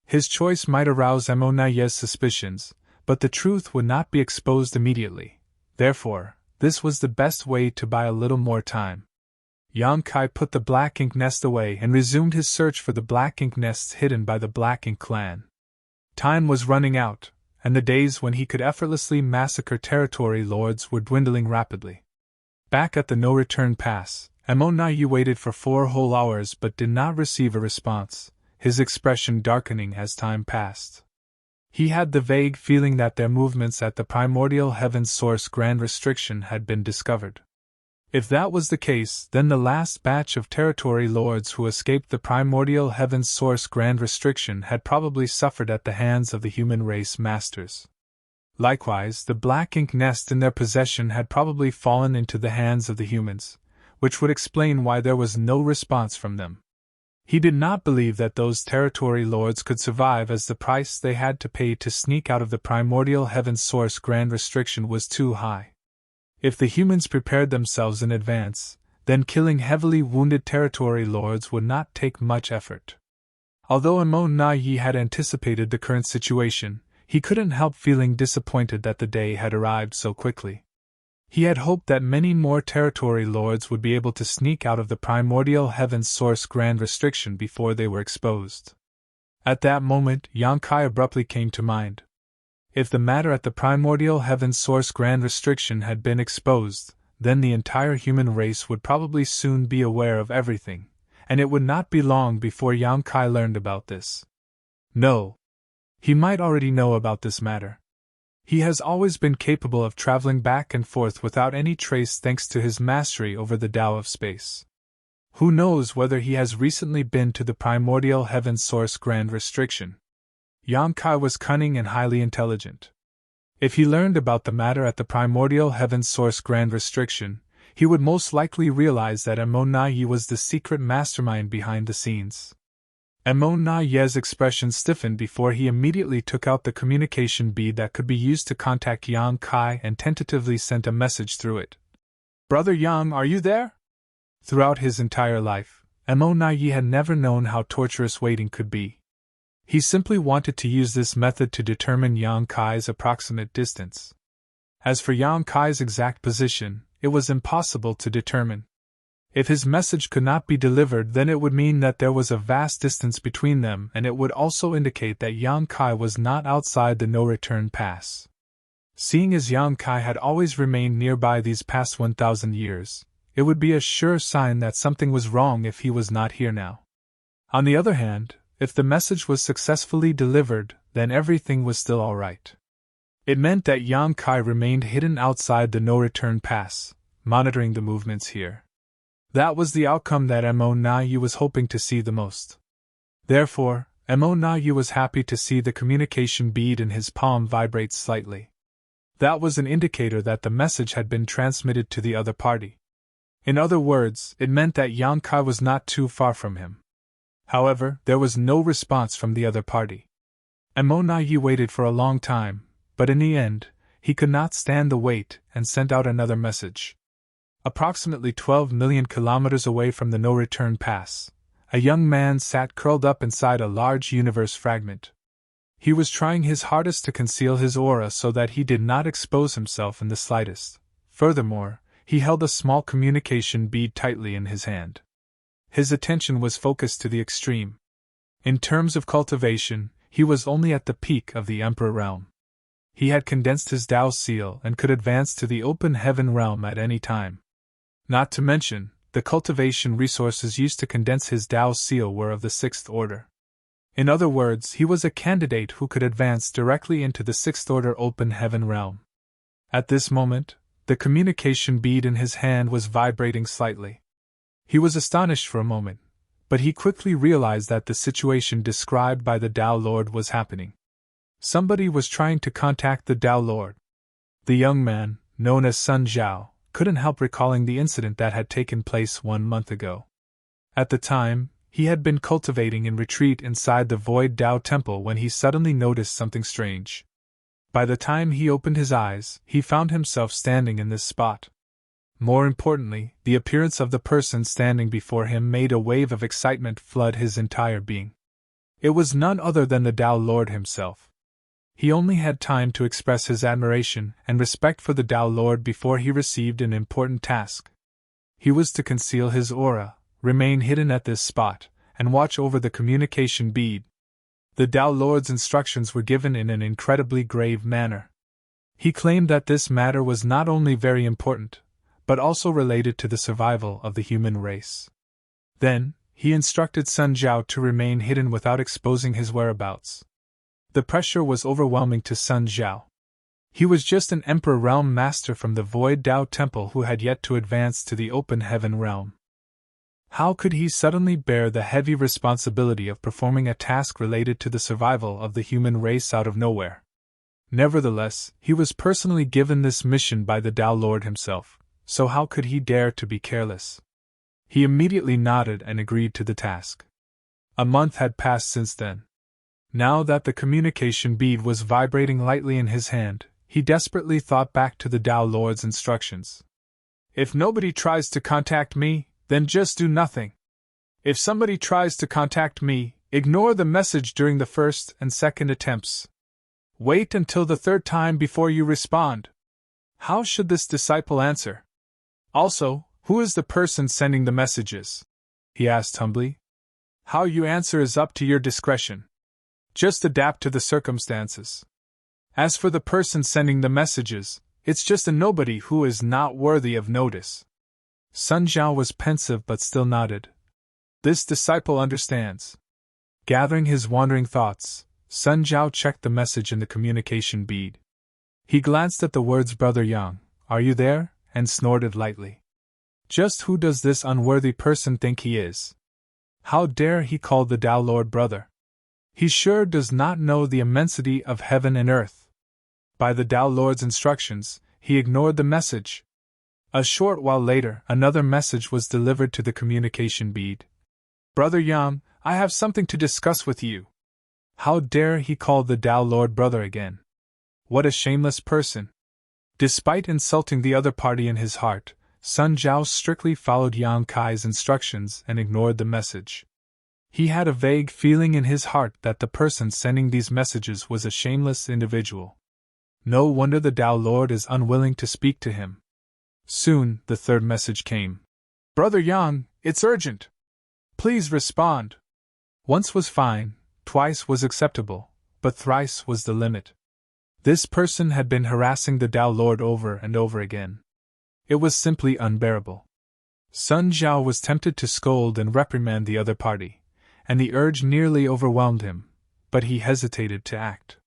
His choice might arouse Mo Naye's suspicions, but the truth would not be exposed immediately. Therefore, this was the best way to buy a little more time. Yang Kai put the black ink nest away and resumed his search for the black ink nests hidden by the black ink clan. Time was running out, and the days when he could effortlessly massacre territory lords were dwindling rapidly. Back at the no-return pass, Mo Naye waited for 4 whole hours but did not receive a response, his expression darkening as time passed. He had the vague feeling that their movements at the primordial heaven's source grand restriction had been discovered. If that was the case, then the last batch of territory lords who escaped the primordial heaven's source grand restriction had probably suffered at the hands of the human race masters. Likewise, the black ink nest in their possession had probably fallen into the hands of the humans, which would explain why there was no response from them. He did not believe that those territory lords could survive, as the price they had to pay to sneak out of the primordial heaven's source grand restriction was too high. If the humans prepared themselves in advance, then killing heavily wounded territory lords would not take much effort. Although Mo Naye had anticipated the current situation, he couldn't help feeling disappointed that the day had arrived so quickly. He had hoped that many more territory lords would be able to sneak out of the primordial heaven's source grand restriction before they were exposed. At that moment, Yang Kai abruptly came to mind. If the matter at the primordial heaven's source grand restriction had been exposed, then the entire human race would probably soon be aware of everything, and it would not be long before Yang Kai learned about this. No. He might already know about this matter. He has always been capable of traveling back and forth without any trace thanks to his mastery over the Tao of space. Who knows whether he has recently been to the primordial heaven's source grand restriction? Yang Kai was cunning and highly intelligent. If he learned about the matter at the primordial heaven's source grand restriction, he would most likely realize that Mo Naye was the secret mastermind behind the scenes. Mo Naye's expression stiffened before he immediately took out the communication bead that could be used to contact Yang Kai and tentatively sent a message through it. "Brother Yang, are you there?" Throughout his entire life, Mo Naye had never known how torturous waiting could be. He simply wanted to use this method to determine Yang Kai's approximate distance. As for Yang Kai's exact position, it was impossible to determine. If his message could not be delivered, then it would mean that there was a vast distance between them, and it would also indicate that Yang Kai was not outside the no-return pass. Seeing as Yang Kai had always remained nearby these past 1,000 years, it would be a sure sign that something was wrong if he was not here now. On the other hand, if the message was successfully delivered, then everything was still all right. It meant that Yang Kai remained hidden outside the no-return pass, monitoring the movements here. That was the outcome that Mo Naye was hoping to see the most. Therefore, Mo Naye was happy to see the communication bead in his palm vibrate slightly. That was an indicator that the message had been transmitted to the other party. In other words, it meant that Yang Kai was not too far from him. However, there was no response from the other party. Mo Naye waited for a long time, but in the end, he could not stand the wait and sent out another message. Approximately 12 million kilometers away from the no-return pass, a young man sat curled up inside a large universe fragment. He was trying his hardest to conceal his aura so that he did not expose himself in the slightest. Furthermore, he held a small communication bead tightly in his hand. His attention was focused to the extreme. In terms of cultivation, he was only at the peak of the Emperor realm. He had condensed his Tao seal and could advance to the open heaven realm at any time. Not to mention, the cultivation resources used to condense his Tao seal were of the 6th order. In other words, he was a candidate who could advance directly into the 6th order open heaven realm. At this moment, the communication bead in his hand was vibrating slightly. He was astonished for a moment, but he quickly realized that the situation described by the Tao Lord was happening. Somebody was trying to contact the Tao Lord. The young man, known as Sun Zhao, couldn't help recalling the incident that had taken place 1 month ago. At the time, he had been cultivating in retreat inside the Void Tao Temple when he suddenly noticed something strange. By the time he opened his eyes, he found himself standing in this spot. More importantly, the appearance of the person standing before him made a wave of excitement flood his entire being. It was none other than the Tao Lord himself. He only had time to express his admiration and respect for the Tao Lord before he received an important task. He was to conceal his aura, remain hidden at this spot, and watch over the communication bead. The Tao Lord's instructions were given in an incredibly grave manner. He claimed that this matter was not only very important, but also related to the survival of the human race. Then, he instructed Sun Jiao to remain hidden without exposing his whereabouts. The pressure was overwhelming to Sun Jiao. He was just an Emperor Realm Master from the Void Tao Temple who had yet to advance to the Open Heaven Realm. How could he suddenly bear the heavy responsibility of performing a task related to the survival of the human race out of nowhere? Nevertheless, he was personally given this mission by the Tao Lord himself, so how could he dare to be careless? He immediately nodded and agreed to the task. A month had passed since then. Now that the communication bead was vibrating lightly in his hand, he desperately thought back to the Tao Lord's instructions. If nobody tries to contact me, then just do nothing. If somebody tries to contact me, ignore the message during the first and second attempts. Wait until the third time before you respond. How should this disciple answer? Also, who is the person sending the messages? He asked humbly. How you answer is up to your discretion. Just adapt to the circumstances. As for the person sending the messages, it's just a nobody who is not worthy of notice. Sun Jiao was pensive but still nodded. This disciple understands. Gathering his wandering thoughts, Sun Jiao checked the message in the communication bead. He glanced at the words Brother Yang, are you there? And snorted lightly. Just who does this unworthy person think he is? How dare he call the Tao Lord brother? He sure does not know the immensity of heaven and earth. By the Tao Lord's instructions, he ignored the message. A short while later, another message was delivered to the communication bead. Brother Yang, I have something to discuss with you. How dare he call the Tao Lord brother again? What a shameless person. Despite insulting the other party in his heart, Sun Jiao strictly followed Yang Kai's instructions and ignored the message. He had a vague feeling in his heart that the person sending these messages was a shameless individual. No wonder the Tao Lord is unwilling to speak to him. Soon, the third message came. Brother Yang, it's urgent. Please respond. Once was fine, twice was acceptable, but thrice was the limit. This person had been harassing the Tao Lord over and over again. It was simply unbearable. Sun Jiao was tempted to scold and reprimand the other party, and the urge nearly overwhelmed him, but he hesitated to act.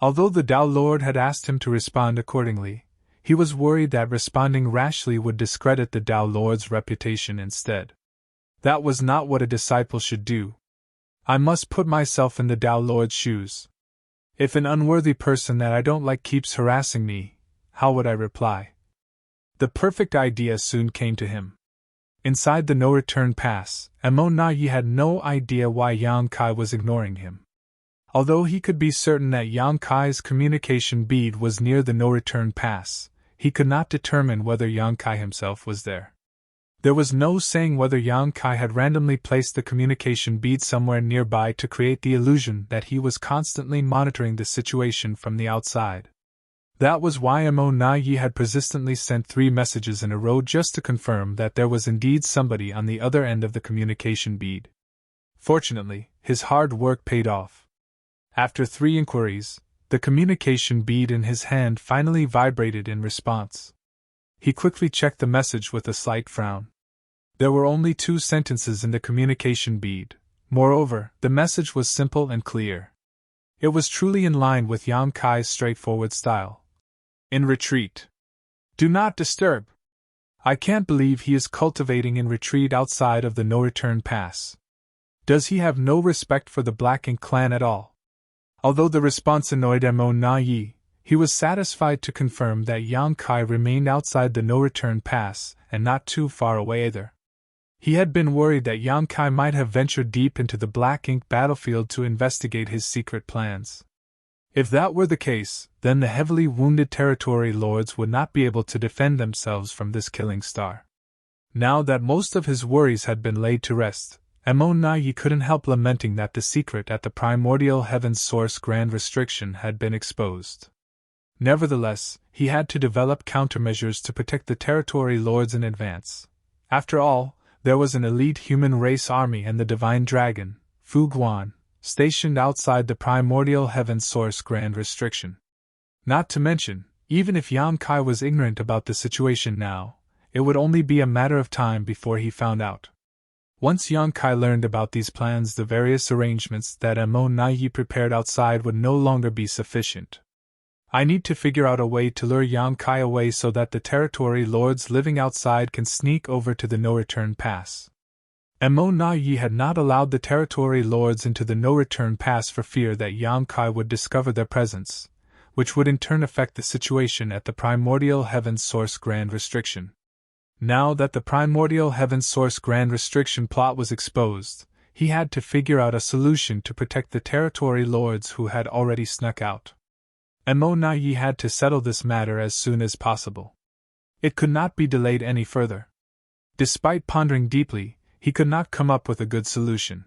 Although the Tao Lord had asked him to respond accordingly, he was worried that responding rashly would discredit the Tao Lord's reputation instead. That was not what a disciple should do. I must put myself in the Tao Lord's shoes. If an unworthy person that I don't like keeps harassing me, how would I reply? The perfect idea soon came to him. Inside the no-return pass, Amo Na Yi had no idea why Yang Kai was ignoring him. Although he could be certain that Yang Kai's communication bead was near the no-return pass, he could not determine whether Yang Kai himself was there. There was no saying whether Yang Kai had randomly placed the communication bead somewhere nearby to create the illusion that he was constantly monitoring the situation from the outside. That was why Amo Na Yi had persistently sent 3 messages in a row just to confirm that there was indeed somebody on the other end of the communication bead. Fortunately, his hard work paid off. After 3 inquiries, the communication bead in his hand finally vibrated in response. He quickly checked the message with a slight frown. There were only 2 sentences in the communication bead. Moreover, the message was simple and clear. It was truly in line with Yang Kai's straightforward style. In retreat. Do not disturb. I can't believe he is cultivating in retreat outside of the no-return pass. Does he have no respect for the Black Ink clan at all? Although the response annoyed Amo Na Yi, he was satisfied to confirm that Yang Kai remained outside the no-return pass and not too far away either. He had been worried that Yang Kai might have ventured deep into the Black Ink battlefield to investigate his secret plans. If that were the case, then the heavily wounded territory lords would not be able to defend themselves from this killing star. Now that most of his worries had been laid to rest, Amon-Na'yi couldn't help lamenting that the secret at the primordial heaven's source grand restriction had been exposed. Nevertheless, he had to develop countermeasures to protect the territory lords in advance. After all, there was an elite human race army and the divine dragon, Fu Guan, stationed outside the primordial heaven's source grand restriction. Not to mention, even if Yan Kai was ignorant about the situation now, it would only be a matter of time before he found out. Once Yan Kai learned about these plans, the various arrangements that Amon-Na'yi prepared outside would no longer be sufficient. I need to figure out a way to lure Yan Kai away so that the territory lords living outside can sneak over to the no-return pass. Amon-Na'yi had not allowed the territory lords into the no-return pass for fear that Yan Kai would discover their presence, which would in turn affect the situation at the primordial heaven's source grand restriction. Now that the primordial heaven's source grand restriction plot was exposed, he had to figure out a solution to protect the territory lords who had already snuck out. Amon-Na'yi had to settle this matter as soon as possible. It could not be delayed any further. Despite pondering deeply, he could not come up with a good solution.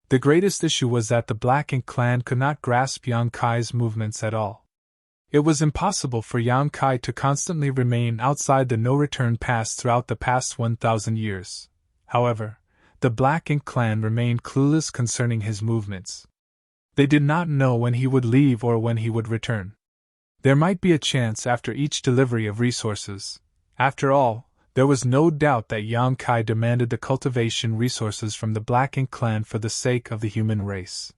The greatest issue was that the Black Ink clan could not grasp Yan Kai's movements at all. It was impossible for Yan Kai to constantly remain outside the no-return pass throughout the past 1,000 years. However, the Black Ink clan remained clueless concerning his movements. They did not know when he would leave or when he would return. There might be a chance after each delivery of resources. After all, there was no doubt that Yan Kai demanded the cultivation resources from the Black Ink clan for the sake of the human race.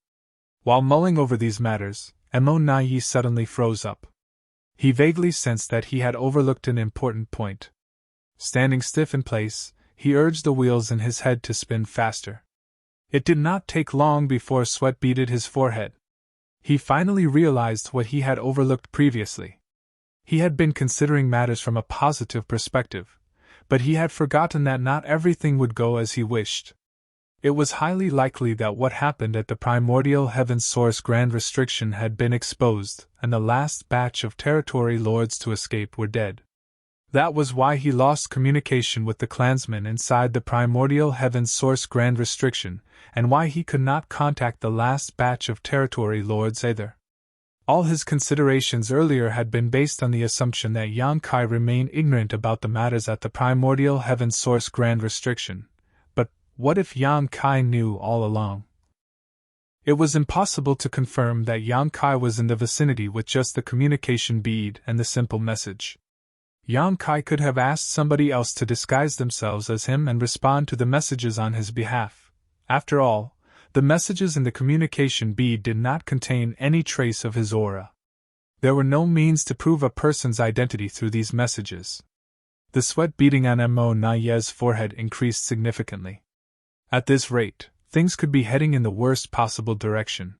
While mulling over these matters, Amon-Na'yi suddenly froze up. He vaguely sensed that he had overlooked an important point. Standing stiff in place, he urged the wheels in his head to spin faster. It did not take long before sweat beaded his forehead. He finally realized what he had overlooked previously. He had been considering matters from a positive perspective, but he had forgotten that not everything would go as he wished. It was highly likely that what happened at the primordial heaven's source grand restriction had been exposed, and the last batch of territory lords to escape were dead. That was why he lost communication with the clansmen inside the primordial heaven's source grand restriction, and why he could not contact the last batch of territory lords either. All his considerations earlier had been based on the assumption that Yan Kai remained ignorant about the matters at the primordial heaven's source grand restriction. But what if Yan Kai knew all along? It was impossible to confirm that Yan Kai was in the vicinity with just the communication bead and the simple message. Yan Kai could have asked somebody else to disguise themselves as him and respond to the messages on his behalf. After all, the messages in the communication bead did not contain any trace of his aura. There were no means to prove a person's identity through these messages. The sweat beading on Amon-Na'yi's forehead increased significantly. At this rate, things could be heading in the worst possible direction.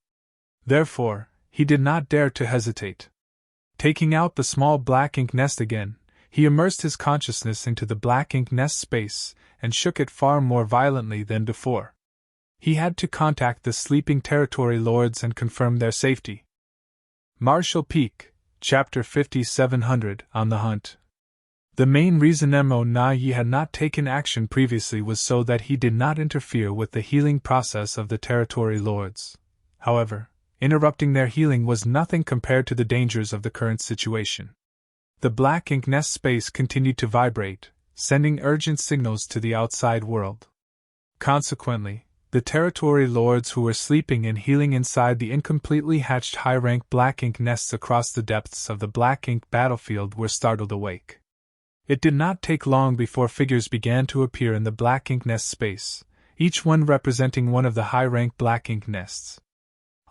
Therefore, he did not dare to hesitate. Taking out the small black ink nest again, he immersed his consciousness into the black ink nest space and shook it far more violently than before. He had to contact the sleeping territory lords and confirm their safety. Marshall Peak, Chapter 5700, On the Hunt. The main reason Amon-Na'yi had not taken action previously was so that he did not interfere with the healing process of the territory lords. However, interrupting their healing was nothing compared to the dangers of the current situation. The black ink nest space continued to vibrate, sending urgent signals to the outside world. Consequently, the territory lords who were sleeping and healing inside the incompletely hatched high-rank black ink nests across the depths of the black ink battlefield were startled awake. It did not take long before figures began to appear in the black ink nest space, each one representing one of the high-rank black ink nests.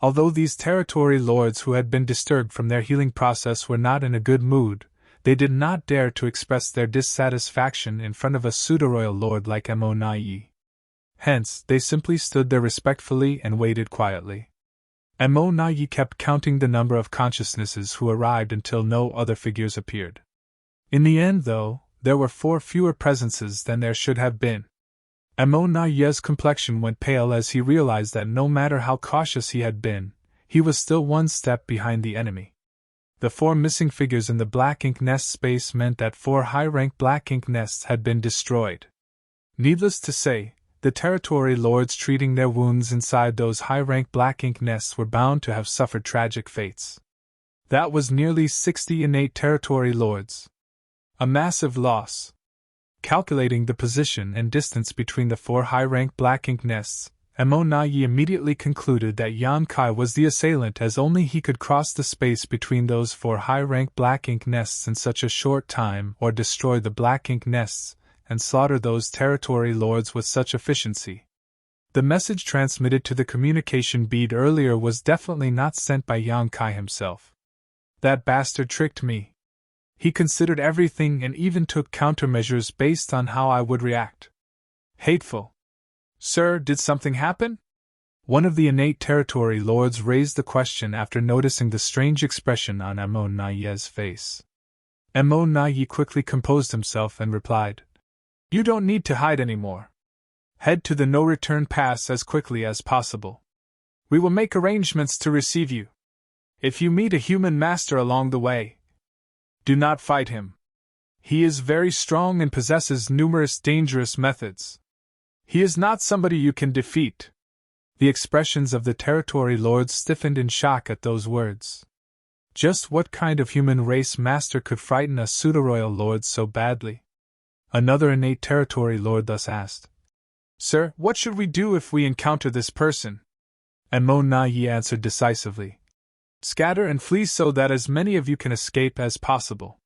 Although these territory lords who had been disturbed from their healing process were not in a good mood, they did not dare to express their dissatisfaction in front of a pseudo-royal lord like Amon-Na'yi. Hence, they simply stood there respectfully and waited quietly. Amon-Na'yi kept counting the number of consciousnesses who arrived until no other figures appeared. In the end, though, there were 4 fewer presences than there should have been. Amon-Na'yi's complexion went pale as he realized that no matter how cautious he had been, he was still one step behind the enemy. The 4 missing figures in the black ink nest space meant that 4 high-rank black ink nests had been destroyed. Needless to say, the territory lords treating their wounds inside those high-rank black ink nests were bound to have suffered tragic fates. That was nearly 60 innate territory lords. A massive loss. Calculating the position and distance between the 4 high-rank black ink nests, Mo-Na-Yi immediately concluded that Yan Kai was the assailant, as only he could cross the space between those 4 high-rank black ink nests in such a short time, or destroy the black ink nests and slaughter those territory lords with such efficiency. The message transmitted to the communication bead earlier was definitely not sent by Yan Kai himself. That bastard tricked me. He considered everything and even took countermeasures based on how I would react. Hateful. Sir, did something happen? One of the innate territory lords raised the question after noticing the strange expression on Mo-Na-Yi's face. Mo-Na-Yi quickly composed himself and replied, "You don't need to hide anymore. Head to the no-return pass as quickly as possible. We will make arrangements to receive you. If you meet a human master along the way, do not fight him. He is very strong and possesses numerous dangerous methods. He is not somebody you can defeat." The expressions of the territory lords stiffened in shock at those words. Just what kind of human race master could frighten a pseudo-royal lord so badly? Another innate territory lord thus asked, "Sir, what should we do if we encounter this person?" And Mo-Na-Yi answered decisively, "Scatter and flee so that as many of you can escape as possible."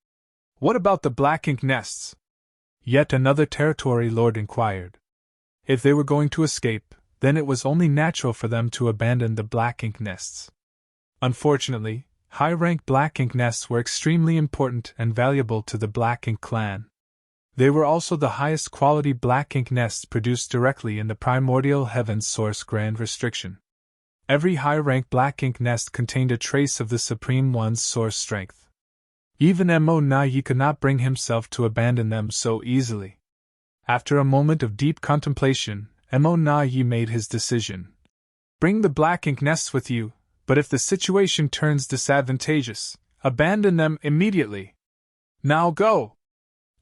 "What about the black ink nests?" Yet another territory lord inquired. If they were going to escape, then it was only natural for them to abandon the black ink nests. Unfortunately, high-rank black ink nests were extremely important and valuable to the black ink clan. They were also the highest quality black ink nests produced directly in the primordial heavens source grand restriction. Every high-rank black ink nest contained a trace of the Supreme One's source strength. Even Mo-Na-Yi could not bring himself to abandon them so easily. After a moment of deep contemplation, Mo-Na-Yi made his decision. "Bring the black ink nests with you, but if the situation turns disadvantageous, abandon them immediately. Now go!"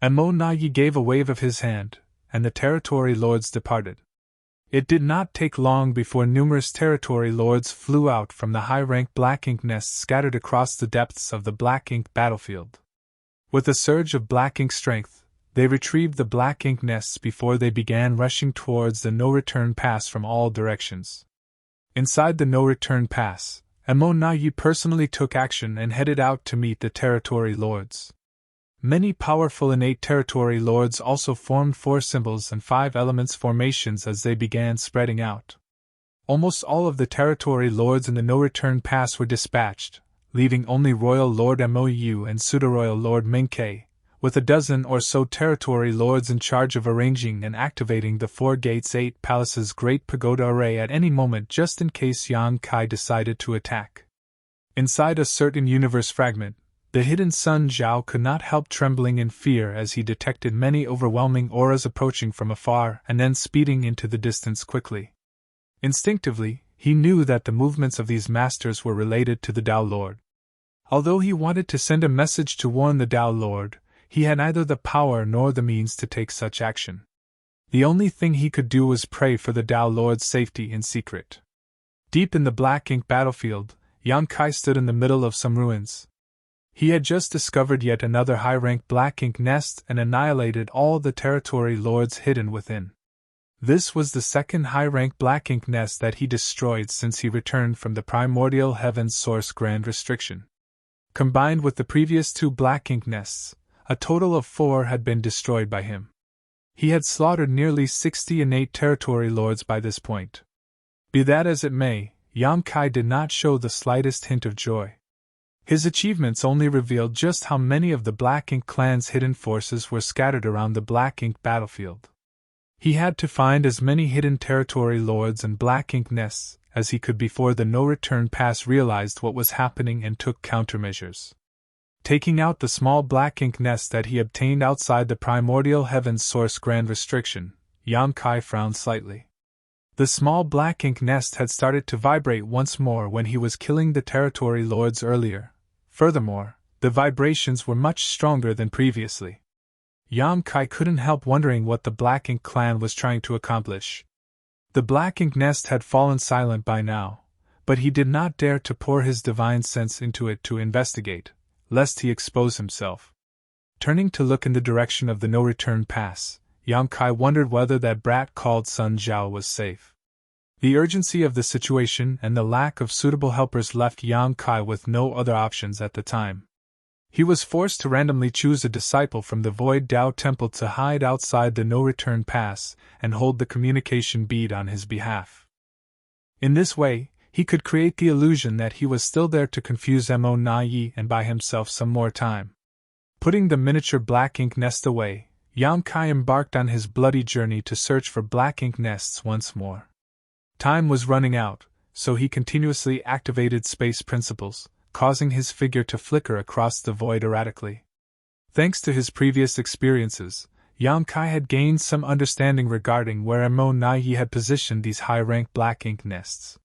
Mo-Na-Yi gave a wave of his hand, and the territory lords departed. It did not take long before numerous territory lords flew out from the high-rank black ink nests scattered across the depths of the black ink battlefield. With a surge of black ink strength, they retrieved the black ink nests before they began rushing towards the no-return pass from all directions. Inside the no-return pass, Mo-Na-Yi personally took action and headed out to meet the territory lords. Many powerful innate territory lords also formed 4 symbols and 5 elements formations as they began spreading out. Almost all of the territory lords in the no-return pass were dispatched, leaving only Royal Lord Mou and Pseudo-Royal Lord Minkei, with a dozen or so territory lords in charge of arranging and activating the 4 gates 8 palaces Great Pagoda array at any moment just in case Yan Kai decided to attack. Inside a certain universe fragment, the hidden Sun Zhao could not help trembling in fear as he detected many overwhelming auras approaching from afar and then speeding into the distance quickly. Instinctively, he knew that the movements of these masters were related to the Tao Lord. Although he wanted to send a message to warn the Tao Lord, he had neither the power nor the means to take such action. The only thing he could do was pray for the Tao Lord's safety in secret. Deep in the black ink battlefield, Yan Kai stood in the middle of some ruins. He had just discovered yet another high-rank black ink nest and annihilated all the territory lords hidden within. This was the second high-rank black ink nest that he destroyed since he returned from the primordial heavens source grand restriction. Combined with the previous 2 black ink nests, a total of 4 had been destroyed by him. He had slaughtered nearly 60 innate territory lords by this point. Be that as it may, Yan Kai did not show the slightest hint of joy. His achievements only revealed just how many of the Black Ink clan's hidden forces were scattered around the Black Ink battlefield. He had to find as many hidden territory lords and Black Ink nests as he could before the no-return pass realized what was happening and took countermeasures. Taking out the small Black Ink nest that he obtained outside the primordial heavens source grand restriction, Yan Kai frowned slightly. The small black ink nest had started to vibrate once more when he was killing the territory lords earlier. Furthermore, the vibrations were much stronger than previously. Yam Kai couldn't help wondering what the Black Ink clan was trying to accomplish. The black ink nest had fallen silent by now, but he did not dare to pour his divine sense into it to investigate, lest he expose himself. Turning to look in the direction of the no-return pass, Yam Kai wondered whether that brat called Sun Zhao was safe. The urgency of the situation and the lack of suitable helpers left Yam Kai with no other options at the time. He was forced to randomly choose a disciple from the Void Dao Temple to hide outside the no-return pass and hold the communication bead on his behalf. In this way, he could create the illusion that he was still there to confuse Mo Na Yi and buy himself some more time. Putting the miniature black ink nest away, Yam Kai embarked on his bloody journey to search for black ink nests once more. Time was running out, so he continuously activated space principles, causing his figure to flicker across the void erratically. Thanks to his previous experiences, Yam Kai had gained some understanding regarding where Mo Na Yi had positioned these high-rank black ink nests.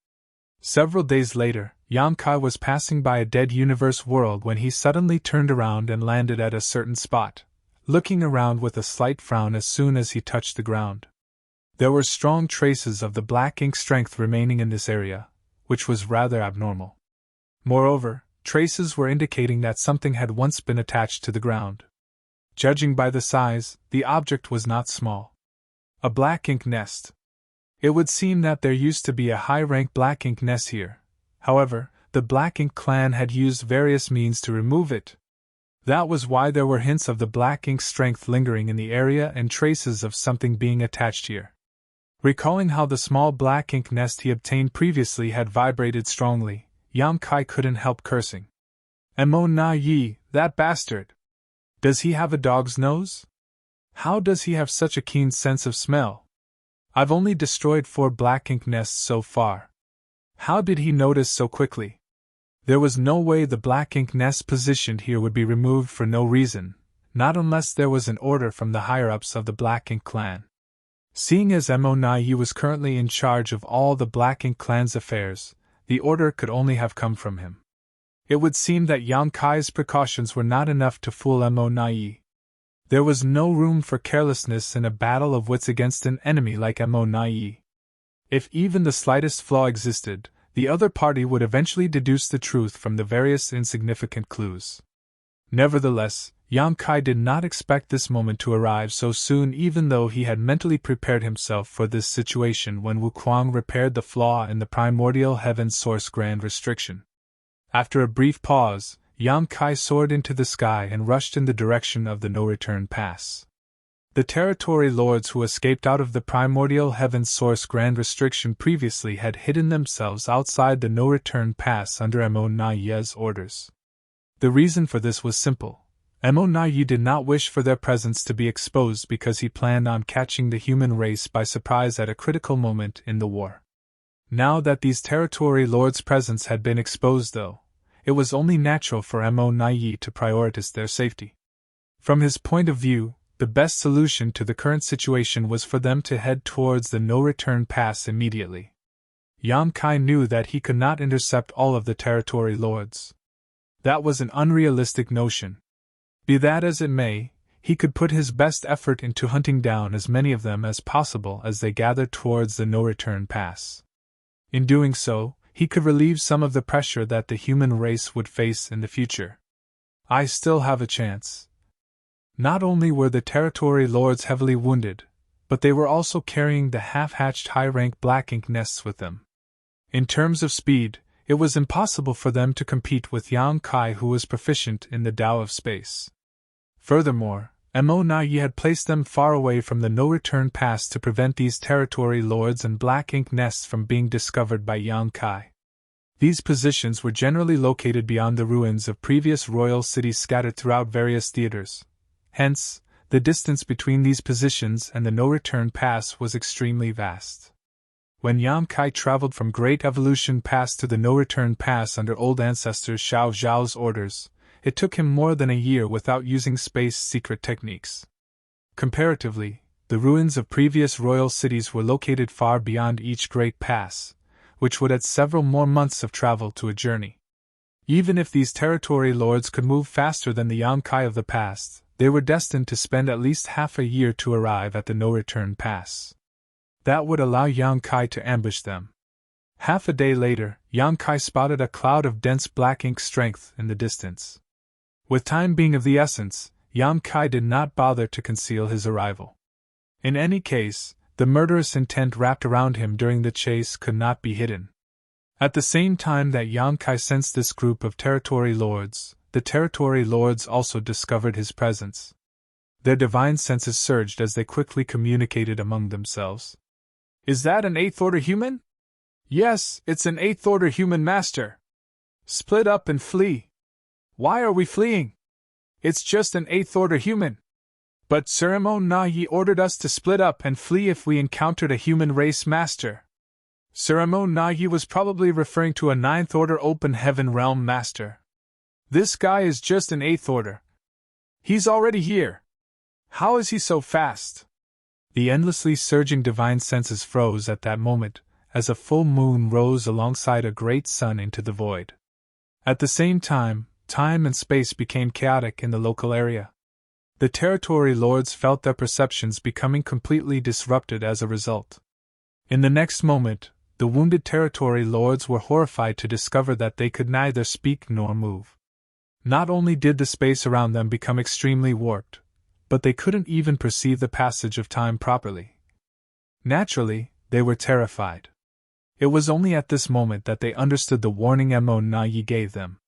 Several days later, Yam Kai was passing by a dead universe world when he suddenly turned around and landed at a certain spot, looking around with a slight frown as soon as he touched the ground. There were strong traces of the black ink strength remaining in this area, which was rather abnormal. Moreover, traces were indicating that something had once been attached to the ground. Judging by the size, the object was not small. A black ink nest. It would seem that there used to be a high-rank black ink nest here. However, the Black Ink clan had used various means to remove it. That was why there were hints of the black ink strength lingering in the area and traces of something being attached here. Recalling how the small black ink nest he obtained previously had vibrated strongly, Yam Kai couldn't help cursing. Mo Na Yi, that bastard! Does he have a dog's nose? How does he have such a keen sense of smell? I've only destroyed 4 black ink nests so far. How did he notice so quickly? There was no way the black ink nest positioned here would be removed for no reason, not unless there was an order from the higher-ups of the Black Ink clan. Seeing as Mo Na Yi was currently in charge of all the Black Ink clan's affairs, the order could only have come from him. It would seem that Yam Kai's precautions were not enough to fool Mo Na Yi. There was no room for carelessness in a battle of wits against an enemy like Mo Na Yi. If even the slightest flaw existed, the other party would eventually deduce the truth from the various insignificant clues. Nevertheless, Yam Kai did not expect this moment to arrive so soon, even though he had mentally prepared himself for this situation when Wukuang repaired the flaw in the primordial heaven source grand restriction. After a brief pause, Yam Kai soared into the sky and rushed in the direction of the no-return pass. The territory lords who escaped out of the primordial heaven source grand restriction previously had hidden themselves outside the no-return pass under Mo Na Yi's orders. The reason for this was simple. Mo Na Yi did not wish for their presence to be exposed because he planned on catching the human race by surprise at a critical moment in the war. Now that these territory lords' presence had been exposed, though, it was only natural for Mo Na Yi to prioritize their safety. From his point of view, the best solution to the current situation was for them to head towards the no-return pass immediately. Yam Kai knew that he could not intercept all of the territory lords. That was an unrealistic notion. Be that as it may, he could put his best effort into hunting down as many of them as possible as they gathered towards the no-return pass. In doing so, he could relieve some of the pressure that the human race would face in the future. I still have a chance. Not only were the territory lords heavily wounded, but they were also carrying the half-hatched high-rank black ink nests with them. In terms of speed, it was impossible for them to compete with Yam Kai, who was proficient in the Tao of space. Furthermore, Mo Na Yi had placed them far away from the no-return pass to prevent these territory lords and black ink nests from being discovered by Yam Kai. These positions were generally located beyond the ruins of previous royal cities scattered throughout various theaters. Hence, the distance between these positions and the no-return pass was extremely vast. When Yam Kai traveled from Great Evolution Pass to the no-return pass under old ancestor Xiao Zhao's orders, it took him more than a year without using space secret techniques. Comparatively, the ruins of previous royal cities were located far beyond each great pass, which would add several more months of travel to a journey. Even if these territory lords could move faster than the Yonkai of the past, they were destined to spend at least half a year to arrive at the no-return pass. That would allow Yonkai to ambush them. Half a day later, Yonkai spotted a cloud of dense black ink strength in the distance. With time being of the essence, Yonkai did not bother to conceal his arrival. In any case, the murderous intent wrapped around him during the chase could not be hidden. At the same time that Yonkai sensed this group of territory lords, the territory lords also discovered his presence. Their divine senses surged as they quickly communicated among themselves. "Is that an 8th order human?" "Yes, it's an 8th order human, master." "Split up and flee." "Why are we fleeing?" "It's just an 8th order human." "But Serene Nayi ordered us to split up and flee if we encountered a human race, master." Serene Nayi was probably referring to a 9th order open heaven realm, master. "This guy is just an 8th order. He's already here. How is he so fast?" The endlessly surging divine senses froze at that moment, as a full moon rose alongside a great sun into the void. At the same time, time and space became chaotic in the local area. The territory lords felt their perceptions becoming completely disrupted as a result. In the next moment, the wounded territory lords were horrified to discover that they could neither speak nor move. Not only did the space around them become extremely warped, but they couldn't even perceive the passage of time properly. Naturally, they were terrified. It was only at this moment that they understood the warning Mo Nayi gave them.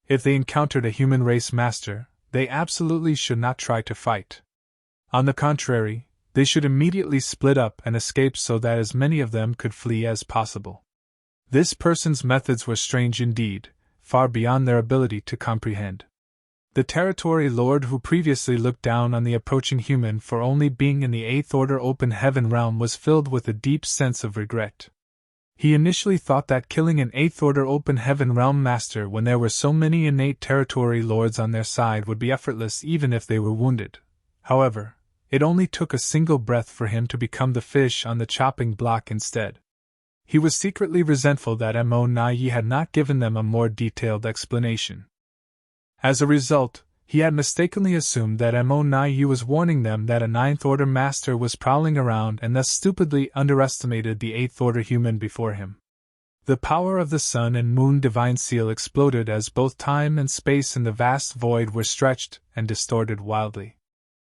If they encountered a human race master, they absolutely should not try to fight. On the contrary, they should immediately split up and escape so that as many of them could flee as possible. This person's methods were strange indeed, far beyond their ability to comprehend. The territory lord who previously looked down on the approaching human for only being in the 8th order open heaven realm was filled with a deep sense of regret. He initially thought that killing an 8th order open heaven realm master when there were so many innate territory lords on their side would be effortless even if they were wounded. However, it only took a single breath for him to become the fish on the chopping block instead. He was secretly resentful that Mo Nayi had not given them a more detailed explanation. As a result, he had mistakenly assumed that Mo Nayi was warning them that a 9th order master was prowling around and thus stupidly underestimated the 8th order human before him. The power of the sun and moon divine seal exploded as both time and space in the vast void were stretched and distorted wildly.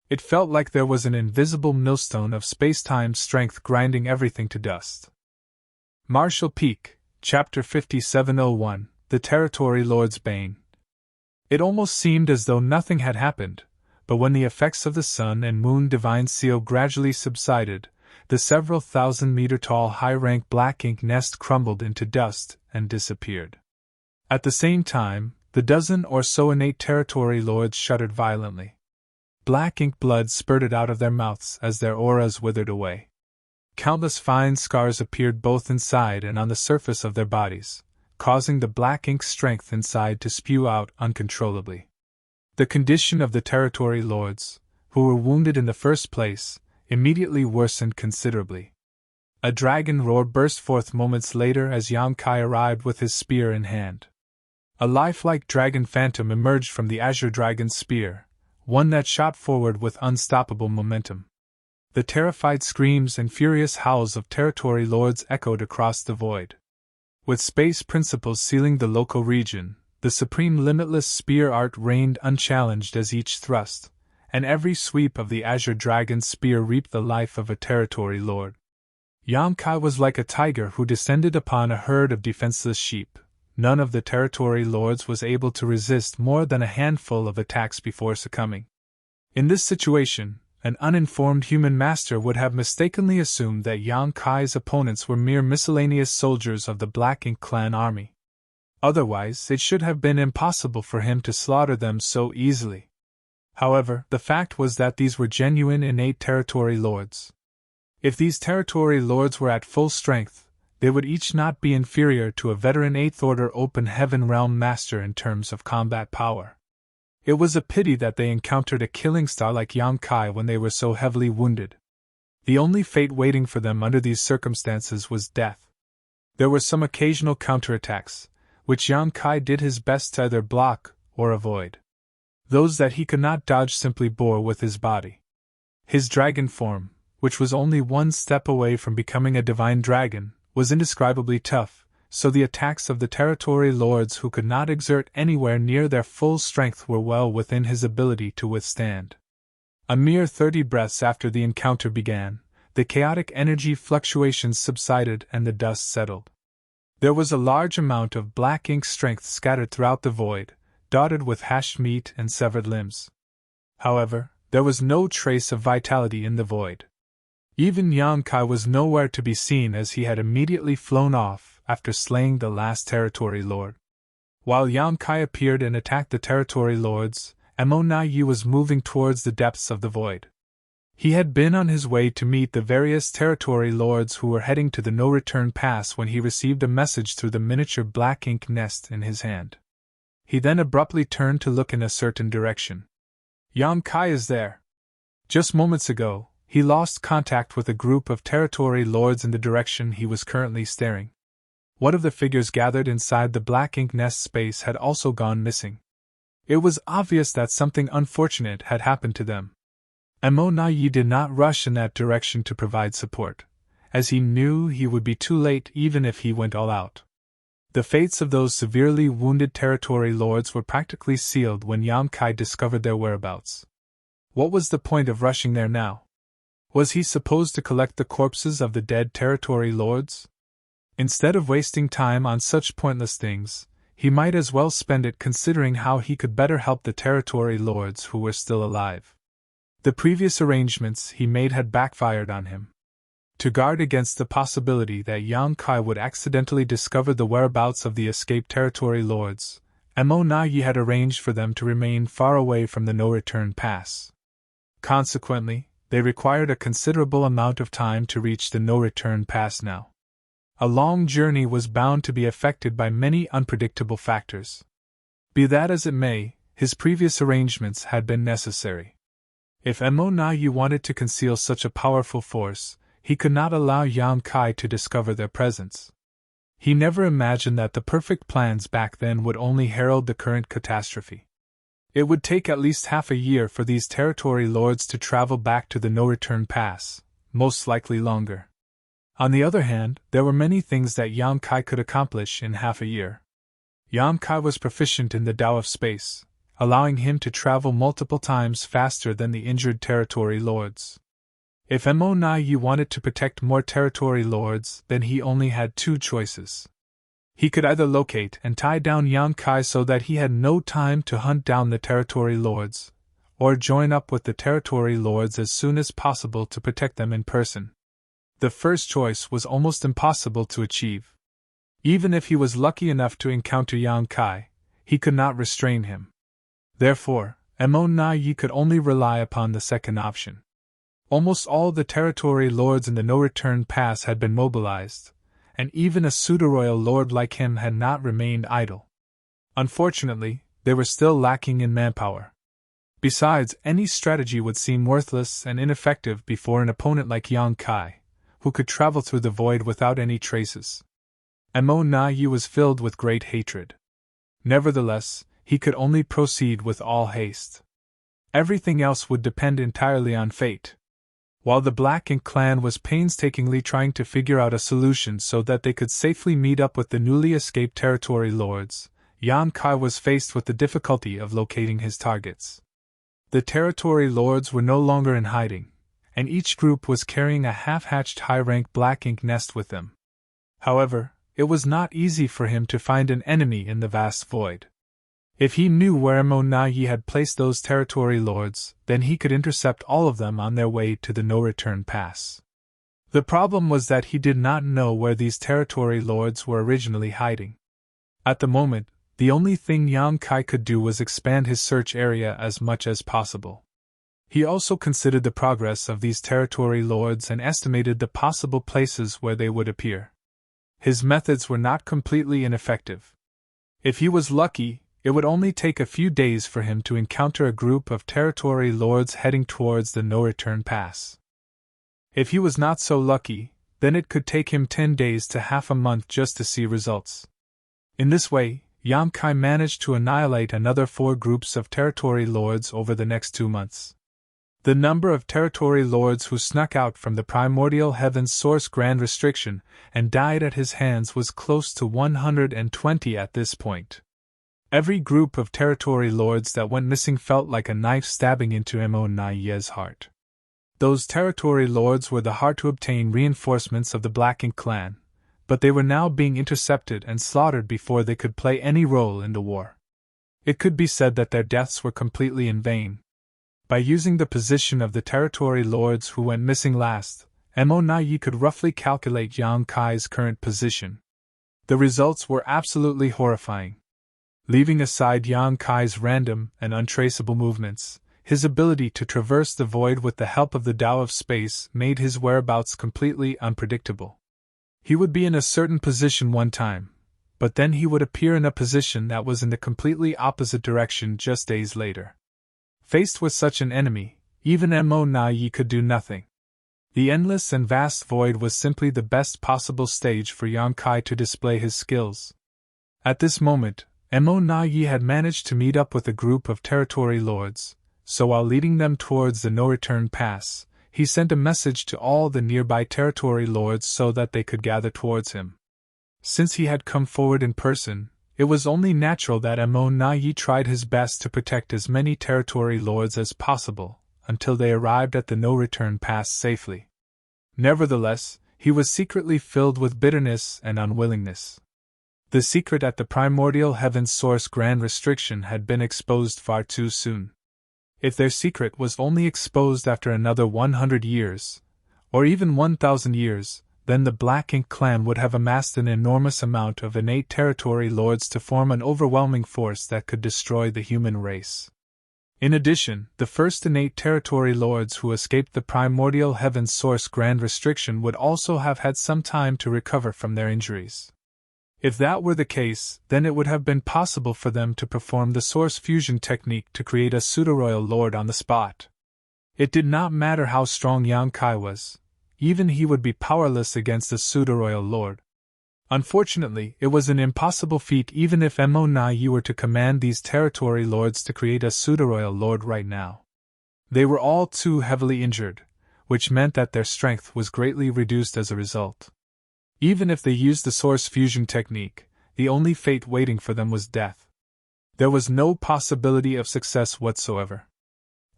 It felt like there was an invisible millstone of space-time strength grinding everything to dust. Marshall Peak, Chapter 5701, The Territory Lord's Bane. It almost seemed as though nothing had happened, but when the effects of the sun and moon divine seal gradually subsided, the several thousand-meter-tall high-rank black ink nest crumbled into dust and disappeared. At the same time, the dozen or so innate territory lords shuddered violently. Black ink blood spurted out of their mouths as their auras withered away. Countless fine scars appeared both inside and on the surface of their bodies, causing the black ink strength inside to spew out uncontrollably. The condition of the territory lords, who were wounded in the first place, immediately worsened considerably. A dragon roar burst forth moments later as Yonkai arrived with his spear in hand. A lifelike dragon phantom emerged from the azure dragon's spear, one that shot forward with unstoppable momentum. The terrified screams and furious howls of territory lords echoed across the void. With space principles sealing the local region, the supreme limitless spear art reigned unchallenged as each thrust, and every sweep of the azure dragon's spear reaped the life of a territory lord. Yonkai was like a tiger who descended upon a herd of defenseless sheep. None of the territory lords was able to resist more than a handful of attacks before succumbing. In this situation, an uninformed human master would have mistakenly assumed that Yonkai's opponents were mere miscellaneous soldiers of the Black Ink clan army. Otherwise, it should have been impossible for him to slaughter them so easily. However, the fact was that these were genuine innate territory lords. If these territory lords were at full strength, they would each not be inferior to a veteran 8th Order Open Heaven Realm Master in terms of combat power. It was a pity that they encountered a killing star like Yonkai when they were so heavily wounded. The only fate waiting for them under these circumstances was death. There were some occasional counterattacks, which Yan Kai did his best to either block or avoid. Those that he could not dodge simply bore with his body. His dragon form, which was only one step away from becoming a divine dragon, was indescribably tough, so the attacks of the territory lords who could not exert anywhere near their full strength were well within his ability to withstand. A mere 30 breaths after the encounter began, the chaotic energy fluctuations subsided and the dust settled. There was a large amount of black ink strength scattered throughout the void, dotted with hashed meat and severed limbs. However, there was no trace of vitality in the void. Even Yan Kai was nowhere to be seen, as he had immediately flown off after slaying the last territory lord. While Yan Kai appeared and attacked the territory lords, Mo Na Yi was moving towards the depths of the void. He had been on his way to meet the various territory lords who were heading to the no-return pass when he received a message through the miniature black ink nest in his hand. He then abruptly turned to look in a certain direction. Yan Kai is there. Just moments ago, he lost contact with a group of territory lords in the direction he was currently staring. One of the figures gathered inside the black ink nest space had also gone missing. It was obvious that something unfortunate had happened to them. Mo Na Yi did not rush in that direction to provide support, as he knew he would be too late even if he went all out. The fates of those severely wounded territory lords were practically sealed when Yan Kai discovered their whereabouts. What was the point of rushing there now? Was he supposed to collect the corpses of the dead territory lords? Instead of wasting time on such pointless things, he might as well spend it considering how he could better help the territory lords who were still alive. The previous arrangements he made had backfired on him. To guard against the possibility that Yan Kai would accidentally discover the whereabouts of the escaped territory lords, Mo Na Yi had arranged for them to remain far away from the no-return pass. Consequently, they required a considerable amount of time to reach the no-return pass now. A long journey was bound to be affected by many unpredictable factors. Be that as it may, his previous arrangements had been necessary. If Mo Na Yi wanted to conceal such a powerful force, he could not allow Yan Kai to discover their presence. He never imagined that the perfect plans back then would only herald the current catastrophe. It would take at least half a year for these territory lords to travel back to the no-return pass, most likely longer. On the other hand, there were many things that Yan Kai could accomplish in half a year. Yan Kai was proficient in the Tao of space, allowing him to travel multiple times faster than the injured territory lords. If Mo Na Yi wanted to protect more territory lords, then he only had two choices. He could either locate and tie down Yan Kai so that he had no time to hunt down the territory lords, or join up with the territory lords as soon as possible to protect them in person. The first choice was almost impossible to achieve. Even if he was lucky enough to encounter Yan Kai, he could not restrain him. Therefore, Mo Na Yi could only rely upon the second option. Almost all the territory lords in the no-return pass had been mobilized, and even a pseudo-royal lord like him had not remained idle. Unfortunately, they were still lacking in manpower. Besides, any strategy would seem worthless and ineffective before an opponent like Yan Kai, who could travel through the void without any traces. Mo Na Yi was filled with great hatred. Nevertheless, he could only proceed with all haste. Everything else would depend entirely on fate. While the Black Ink clan was painstakingly trying to figure out a solution so that they could safely meet up with the newly escaped territory lords, Yan Kai was faced with the difficulty of locating his targets. The territory lords were no longer in hiding, and each group was carrying a half-hatched high-rank black ink nest with them. However, it was not easy for him to find an enemy in the vast void. If he knew where Mo Na Yi had placed those territory lords, then he could intercept all of them on their way to the no-return pass. The problem was that he did not know where these territory lords were originally hiding. At the moment, the only thing Yan Kai could do was expand his search area as much as possible. He also considered the progress of these territory lords and estimated the possible places where they would appear. His methods were not completely ineffective. If he was lucky, it would only take a few days for him to encounter a group of territory lords heading towards the no-return pass. If he was not so lucky, then it could take him 10 days to half a month just to see results. In this way, Yang Kai managed to annihilate another 4 groups of territory lords over the next 2 months. The number of territory lords who snuck out from the primordial heaven's source grand restriction and died at his hands was close to 120 at this point. Every group of territory lords that went missing felt like a knife stabbing into Mo Naiye's heart. Those territory lords were the hard-to-obtain reinforcements of the Black Ink clan, but they were now being intercepted and slaughtered before they could play any role in the war. It could be said that their deaths were completely in vain. By using the position of the territory lords who went missing last, Mo Naiye could roughly calculate Yang Kai's current position. The results were absolutely horrifying. Leaving aside Yang Kai's random and untraceable movements, his ability to traverse the void with the help of the Tao of space made his whereabouts completely unpredictable. He would be in a certain position one time, but then he would appear in a position that was in the completely opposite direction just days later. Faced with such an enemy, even Mo Naiye could do nothing. The endless and vast void was simply the best possible stage for Yang Kai to display his skills. At this moment, Mo Naiye had managed to meet up with a group of territory lords, so while leading them towards the no-return pass, he sent a message to all the nearby territory lords so that they could gather towards him. Since he had come forward in person, it was only natural that Mo Naiye tried his best to protect as many territory lords as possible, until they arrived at the no-return pass safely. Nevertheless, he was secretly filled with bitterness and unwillingness. The secret at the primordial heaven's source grand restriction had been exposed far too soon. If their secret was only exposed after another 100 years, or even 1,000 years, then the Black Ink clan would have amassed an enormous amount of innate territory lords to form an overwhelming force that could destroy the human race. In addition, the first innate territory lords who escaped the primordial heaven's source grand restriction would also have had some time to recover from their injuries. If that were the case, then it would have been possible for them to perform the source fusion technique to create a pseudo-royal lord on the spot. It did not matter how strong Yang Kai was, even he would be powerless against a pseudo-royal lord. Unfortunately, it was an impossible feat even if Mo Naiye were to command these territory lords to create a pseudo-royal lord right now. They were all too heavily injured, which meant that their strength was greatly reduced as a result. Even if they used the source fusion technique, the only fate waiting for them was death. There was no possibility of success whatsoever.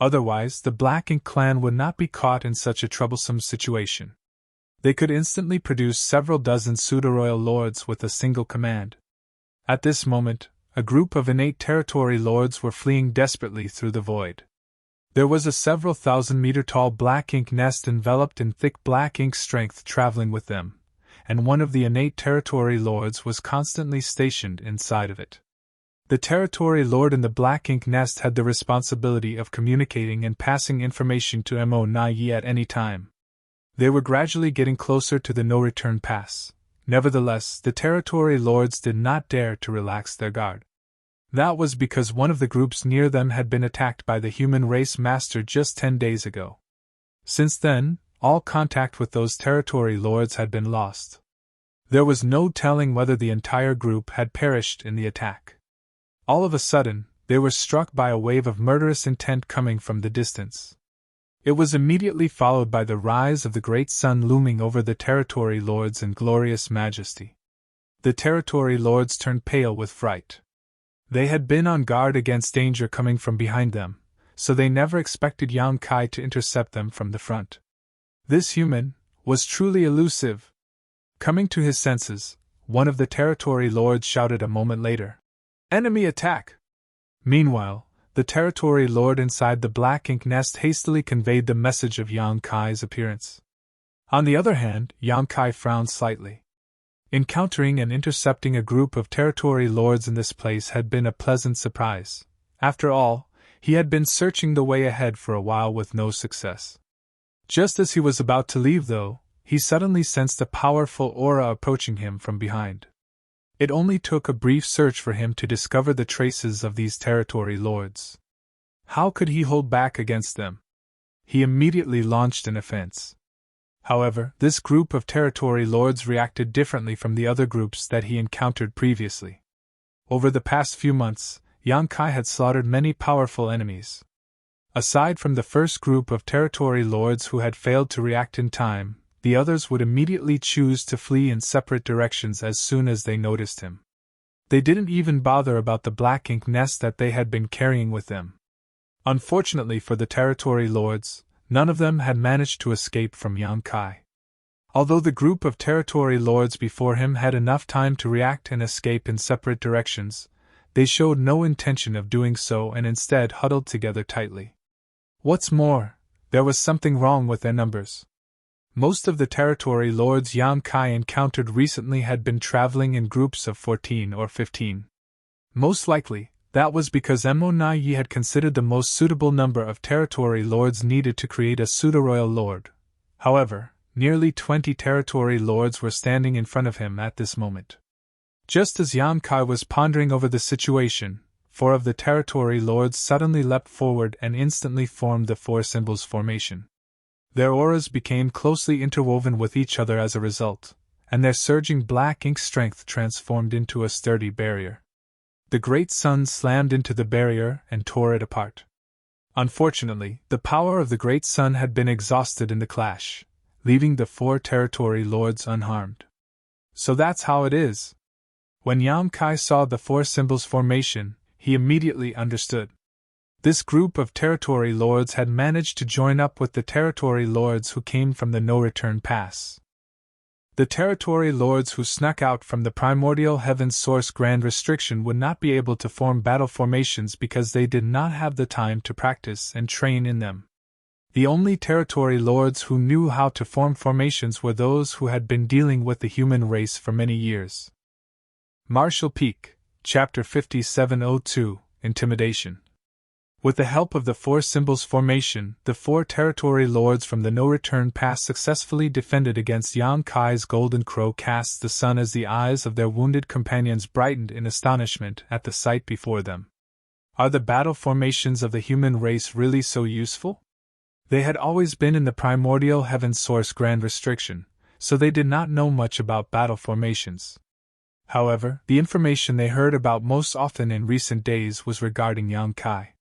Otherwise, the Black Ink clan would not be caught in such a troublesome situation. They could instantly produce several dozen pseudo-royal lords with a single command. At this moment, a group of innate territory lords were fleeing desperately through the void. There was a several thousand-meter-tall black ink nest enveloped in thick black ink strength traveling with them, and one of the innate territory lords was constantly stationed inside of it. The territory lord in the black ink nest had the responsibility of communicating and passing information to Mo Naiye at any time. They were gradually getting closer to the no-return pass. Nevertheless, the territory lords did not dare to relax their guard. That was because one of the groups near them had been attacked by the human race master just 10 days ago. Since then, all contact with those territory lords had been lost. There was no telling whether the entire group had perished in the attack. All of a sudden, they were struck by a wave of murderous intent coming from the distance. It was immediately followed by the rise of the great sun looming over the territory lords in glorious majesty. The territory lords turned pale with fright. They had been on guard against danger coming from behind them, so they never expected Yang Kai to intercept them from the front. This human was truly elusive. Coming to his senses, one of the territory lords shouted a moment later, "Enemy attack!" Meanwhile, the territory lord inside the black ink nest hastily conveyed the message of Yang Kai's appearance. On the other hand, Yang Kai frowned slightly. Encountering and intercepting a group of territory lords in this place had been a pleasant surprise. After all, he had been searching the way ahead for a while with no success. Just as he was about to leave, though, he suddenly sensed a powerful aura approaching him from behind. It only took a brief search for him to discover the traces of these territory lords. How could he hold back against them? He immediately launched an offense. However, this group of territory lords reacted differently from the other groups that he encountered previously. Over the past few months, Yang Kai had slaughtered many powerful enemies. Aside from the first group of territory lords who had failed to react in time, the others would immediately choose to flee in separate directions as soon as they noticed him. They didn't even bother about the black ink nest that they had been carrying with them. Unfortunately for the territory lords, none of them had managed to escape from Yang Kai. Although the group of territory lords before him had enough time to react and escape in separate directions, they showed no intention of doing so and instead huddled together tightly. What's more, there was something wrong with their numbers. Most of the territory lords Yang Kai encountered recently had been traveling in groups of 14 or 15. Most likely, that was because Mo-Na-Yi had considered the most suitable number of territory lords needed to create a pseudo-royal lord. However, nearly 20 territory lords were standing in front of him at this moment. Just as Yang Kai was pondering over the situation, 4 of the territory lords suddenly leapt forward and instantly formed the 4 symbols formation. Their auras became closely interwoven with each other as a result, and their surging black ink strength transformed into a sturdy barrier. The great sun slammed into the barrier and tore it apart. Unfortunately, the power of the great sun had been exhausted in the clash, leaving the 4 territory lords unharmed. So that's how it is. When Yang Kai saw the 4 symbols formation, he immediately understood. This group of territory lords had managed to join up with the territory lords who came from the no-return pass. The territory lords who snuck out from the primordial heaven source grand restriction would not be able to form battle formations because they did not have the time to practice and train in them. The only territory lords who knew how to form formations were those who had been dealing with the human race for many years. Martial Peak, Chapter 5702, Intimidation. With the help of the 4 symbols formation, the 4 territory lords from the no-return pass successfully defended against Yang Kai's golden crow cast the sun as the eyes of their wounded companions brightened in astonishment at the sight before them. Are the battle formations of the human race really so useful? They had always been in the primordial heaven source grand restriction, so they did not know much about battle formations. However, the information they heard about most often in recent days was regarding Yang Kai.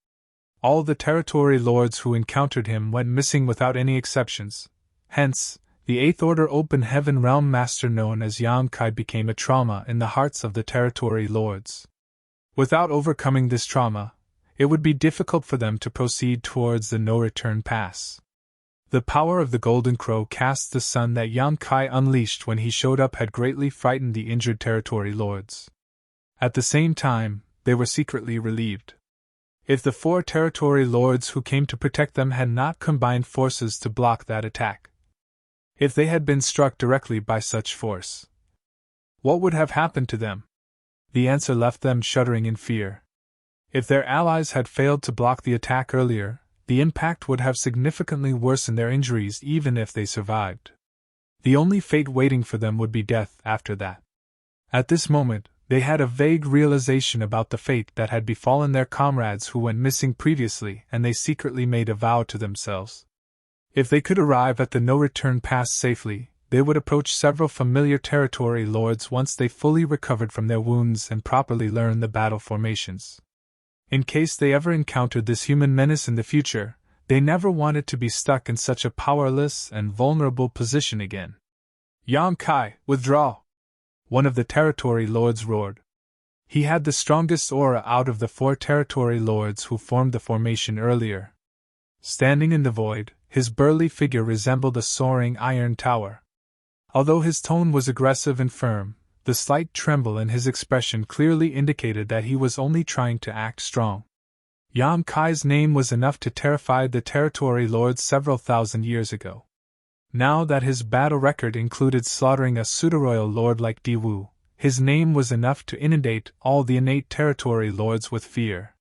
All the territory lords who encountered him went missing without any exceptions. Hence, the 8th Order Open Heaven Realm Master known as Yang Kai became a trauma in the hearts of the territory lords. Without overcoming this trauma, it would be difficult for them to proceed towards the no-return pass. The power of the Golden Crow cast the sun that Yang Kai unleashed when he showed up had greatly frightened the injured territory lords. At the same time, they were secretly relieved. If the 4 territory lords who came to protect them had not combined forces to block that attack, if they had been struck directly by such force, what would have happened to them? The answer left them shuddering in fear. If their allies had failed to block the attack earlier, the impact would have significantly worsened their injuries even if they survived. The only fate waiting for them would be death after that. At this moment, they had a vague realization about the fate that had befallen their comrades who went missing previously, and they secretly made a vow to themselves. If they could arrive at the no-return pass safely, they would approach several familiar territory lords once they fully recovered from their wounds and properly learned the battle formations. In case they ever encountered this human menace in the future, they never wanted to be stuck in such a powerless and vulnerable position again. Yang Kai, withdraw! One of the territory lords roared. He had the strongest aura out of the 4 territory lords who formed the formation earlier. Standing in the void, his burly figure resembled a soaring iron tower. Although his tone was aggressive and firm, the slight tremble in his expression clearly indicated that he was only trying to act strong. Yang Kai's name was enough to terrify the territory lords several thousand years ago. Now that his battle record included slaughtering a pseudo-royal lord like Diwu, his name was enough to inundate all the innate territory lords with fear.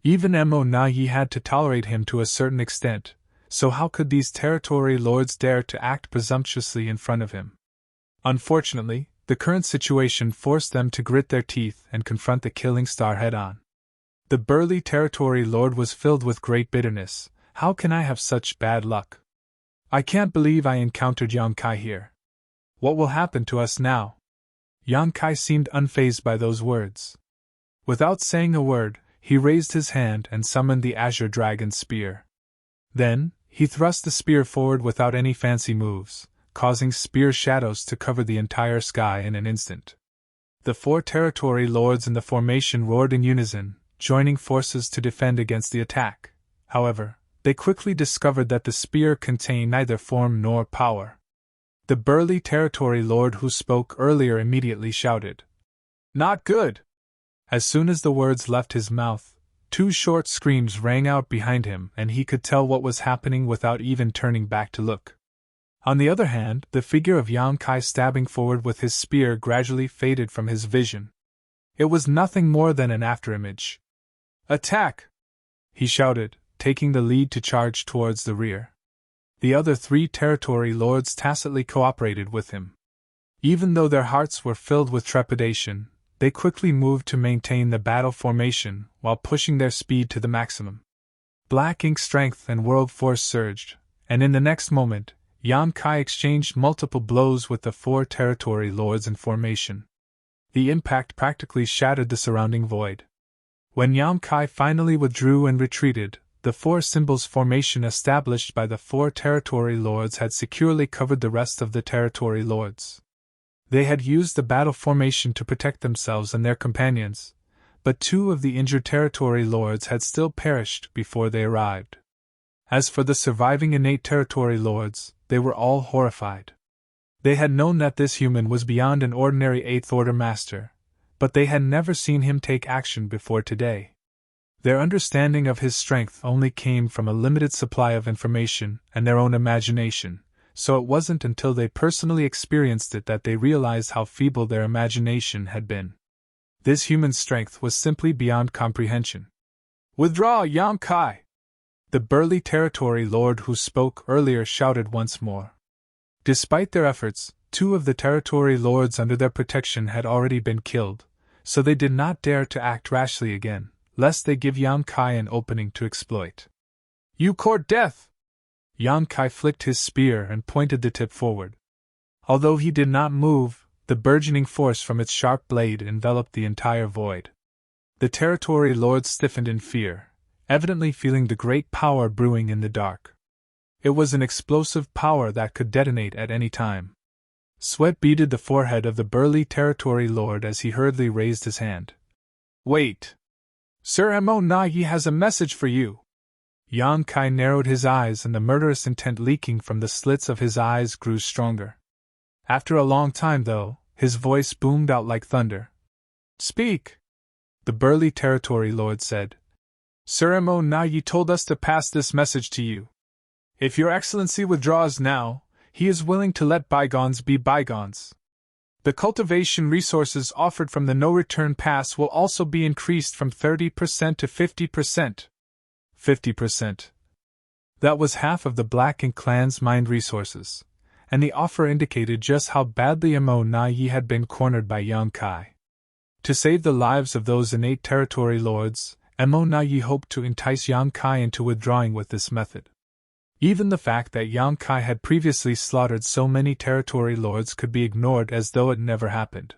Even Mo-Na-Yi had to tolerate him to a certain extent, so how could these territory lords dare to act presumptuously in front of him? Unfortunately, the current situation forced them to grit their teeth and confront the killing star head-on. The burly territory lord was filled with great bitterness. How can I have such bad luck? I can't believe I encountered Yang Kai here. What will happen to us now? Yang Kai seemed unfazed by those words. Without saying a word, he raised his hand and summoned the Azure Dragon's spear. Then, he thrust the spear forward without any fancy moves, causing spear shadows to cover the entire sky in an instant. The 4 territory lords in the formation roared in unison, joining forces to defend against the attack. However, they quickly discovered that the spear contained neither form nor power. The burly territory lord who spoke earlier immediately shouted, "Not good!" As soon as the words left his mouth, 2 short screams rang out behind him and he could tell what was happening without even turning back to look. On the other hand, the figure of Yang Kai stabbing forward with his spear gradually faded from his vision. It was nothing more than an afterimage. "Attack!" he shouted, taking the lead to charge towards the rear. The other 3 territory lords tacitly cooperated with him. Even though their hearts were filled with trepidation, they quickly moved to maintain the battle formation while pushing their speed to the maximum. Black Ink's strength and world force surged, and in the next moment, Yang Kai exchanged multiple blows with the 4 territory lords in formation. The impact practically shattered the surrounding void. When Yang Kai finally withdrew and retreated, the 4 symbols formation established by the 4 territory lords had securely covered the rest of the territory lords. They had used the battle formation to protect themselves and their companions, but 2 of the injured territory lords had still perished before they arrived. As for the surviving innate territory lords, they were all horrified. They had known that this human was beyond an ordinary 8th Order master, but they had never seen him take action before today. Their understanding of his strength only came from a limited supply of information and their own imagination, so it wasn't until they personally experienced it that they realized how feeble their imagination had been. This human strength was simply beyond comprehension. "Withdraw, Yang Kai!" The burly territory lord who spoke earlier shouted once more. Despite their efforts, 2 of the territory lords under their protection had already been killed, so they did not dare to act rashly again, lest they give Yang Kai an opening to exploit. "You court death!" Yang Kai flicked his spear and pointed the tip forward. Although he did not move, the burgeoning force from its sharp blade enveloped the entire void. The territory lords stiffened in fear, evidently feeling the great power brewing in the dark. It was an explosive power that could detonate at any time. Sweat beaded the forehead of the burly territory lord as he hurriedly raised his hand. "Wait! Sir Mo Nai has a message for you!" Yang Kai narrowed his eyes and the murderous intent leaking from the slits of his eyes grew stronger. After a long time, though, his voice boomed out like thunder. "Speak!" The burly territory lord said. "Sir Mo Nai told us to pass this message to you. If your excellency withdraws now, he is willing to let bygones be bygones. The cultivation resources offered from the no-return pass will also be increased from 30% to 50%. 50%. That was half of the Black Ink clan's mined resources, and the offer indicated just how badly Mo Nai had been cornered by Yang Kai. To save the lives of those innate territory lords, Mo Nai hoped to entice Yang Kai into withdrawing with this method. Even the fact that Yang Kai had previously slaughtered so many territory lords could be ignored as though it never happened.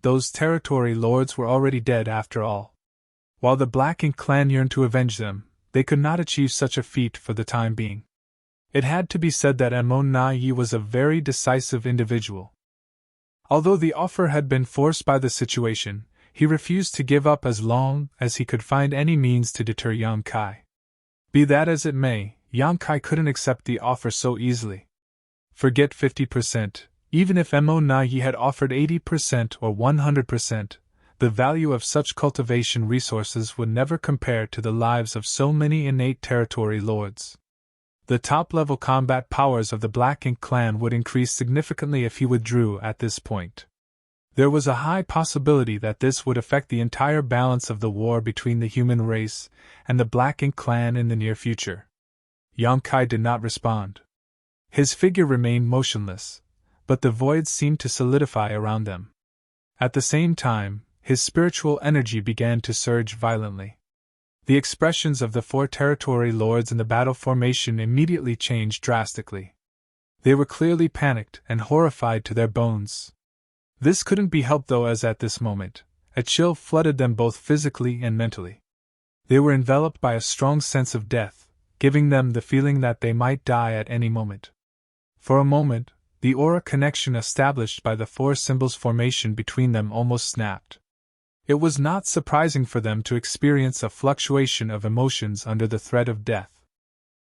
Those territory lords were already dead after all. While the Black Ink clan yearned to avenge them, they could not achieve such a feat for the time being. It had to be said that Mo Nai was a very decisive individual. Although the offer had been forced by the situation, he refused to give up as long as he could find any means to deter Yang Kai. Be that as it may, Yang Kai couldn't accept the offer so easily. Forget 50%, even if Mo Nai had offered 80% or 100%, the value of such cultivation resources would never compare to the lives of so many innate territory lords. The top-level combat powers of the Black Ink clan would increase significantly if he withdrew at this point. There was a high possibility that this would affect the entire balance of the war between the human race and the Black Ink clan in the near future. Yang Kai did not respond. His figure remained motionless, but the void seemed to solidify around them. At the same time, his spiritual energy began to surge violently. The expressions of the 4 territory lords in the battle formation immediately changed drastically. They were clearly panicked and horrified to their bones. This couldn't be helped though, as at this moment, a chill flooded them both physically and mentally. They were enveloped by a strong sense of death, giving them the feeling that they might die at any moment. For a moment, the aura connection established by the 4 symbols formation between them almost snapped. It was not surprising for them to experience a fluctuation of emotions under the threat of death.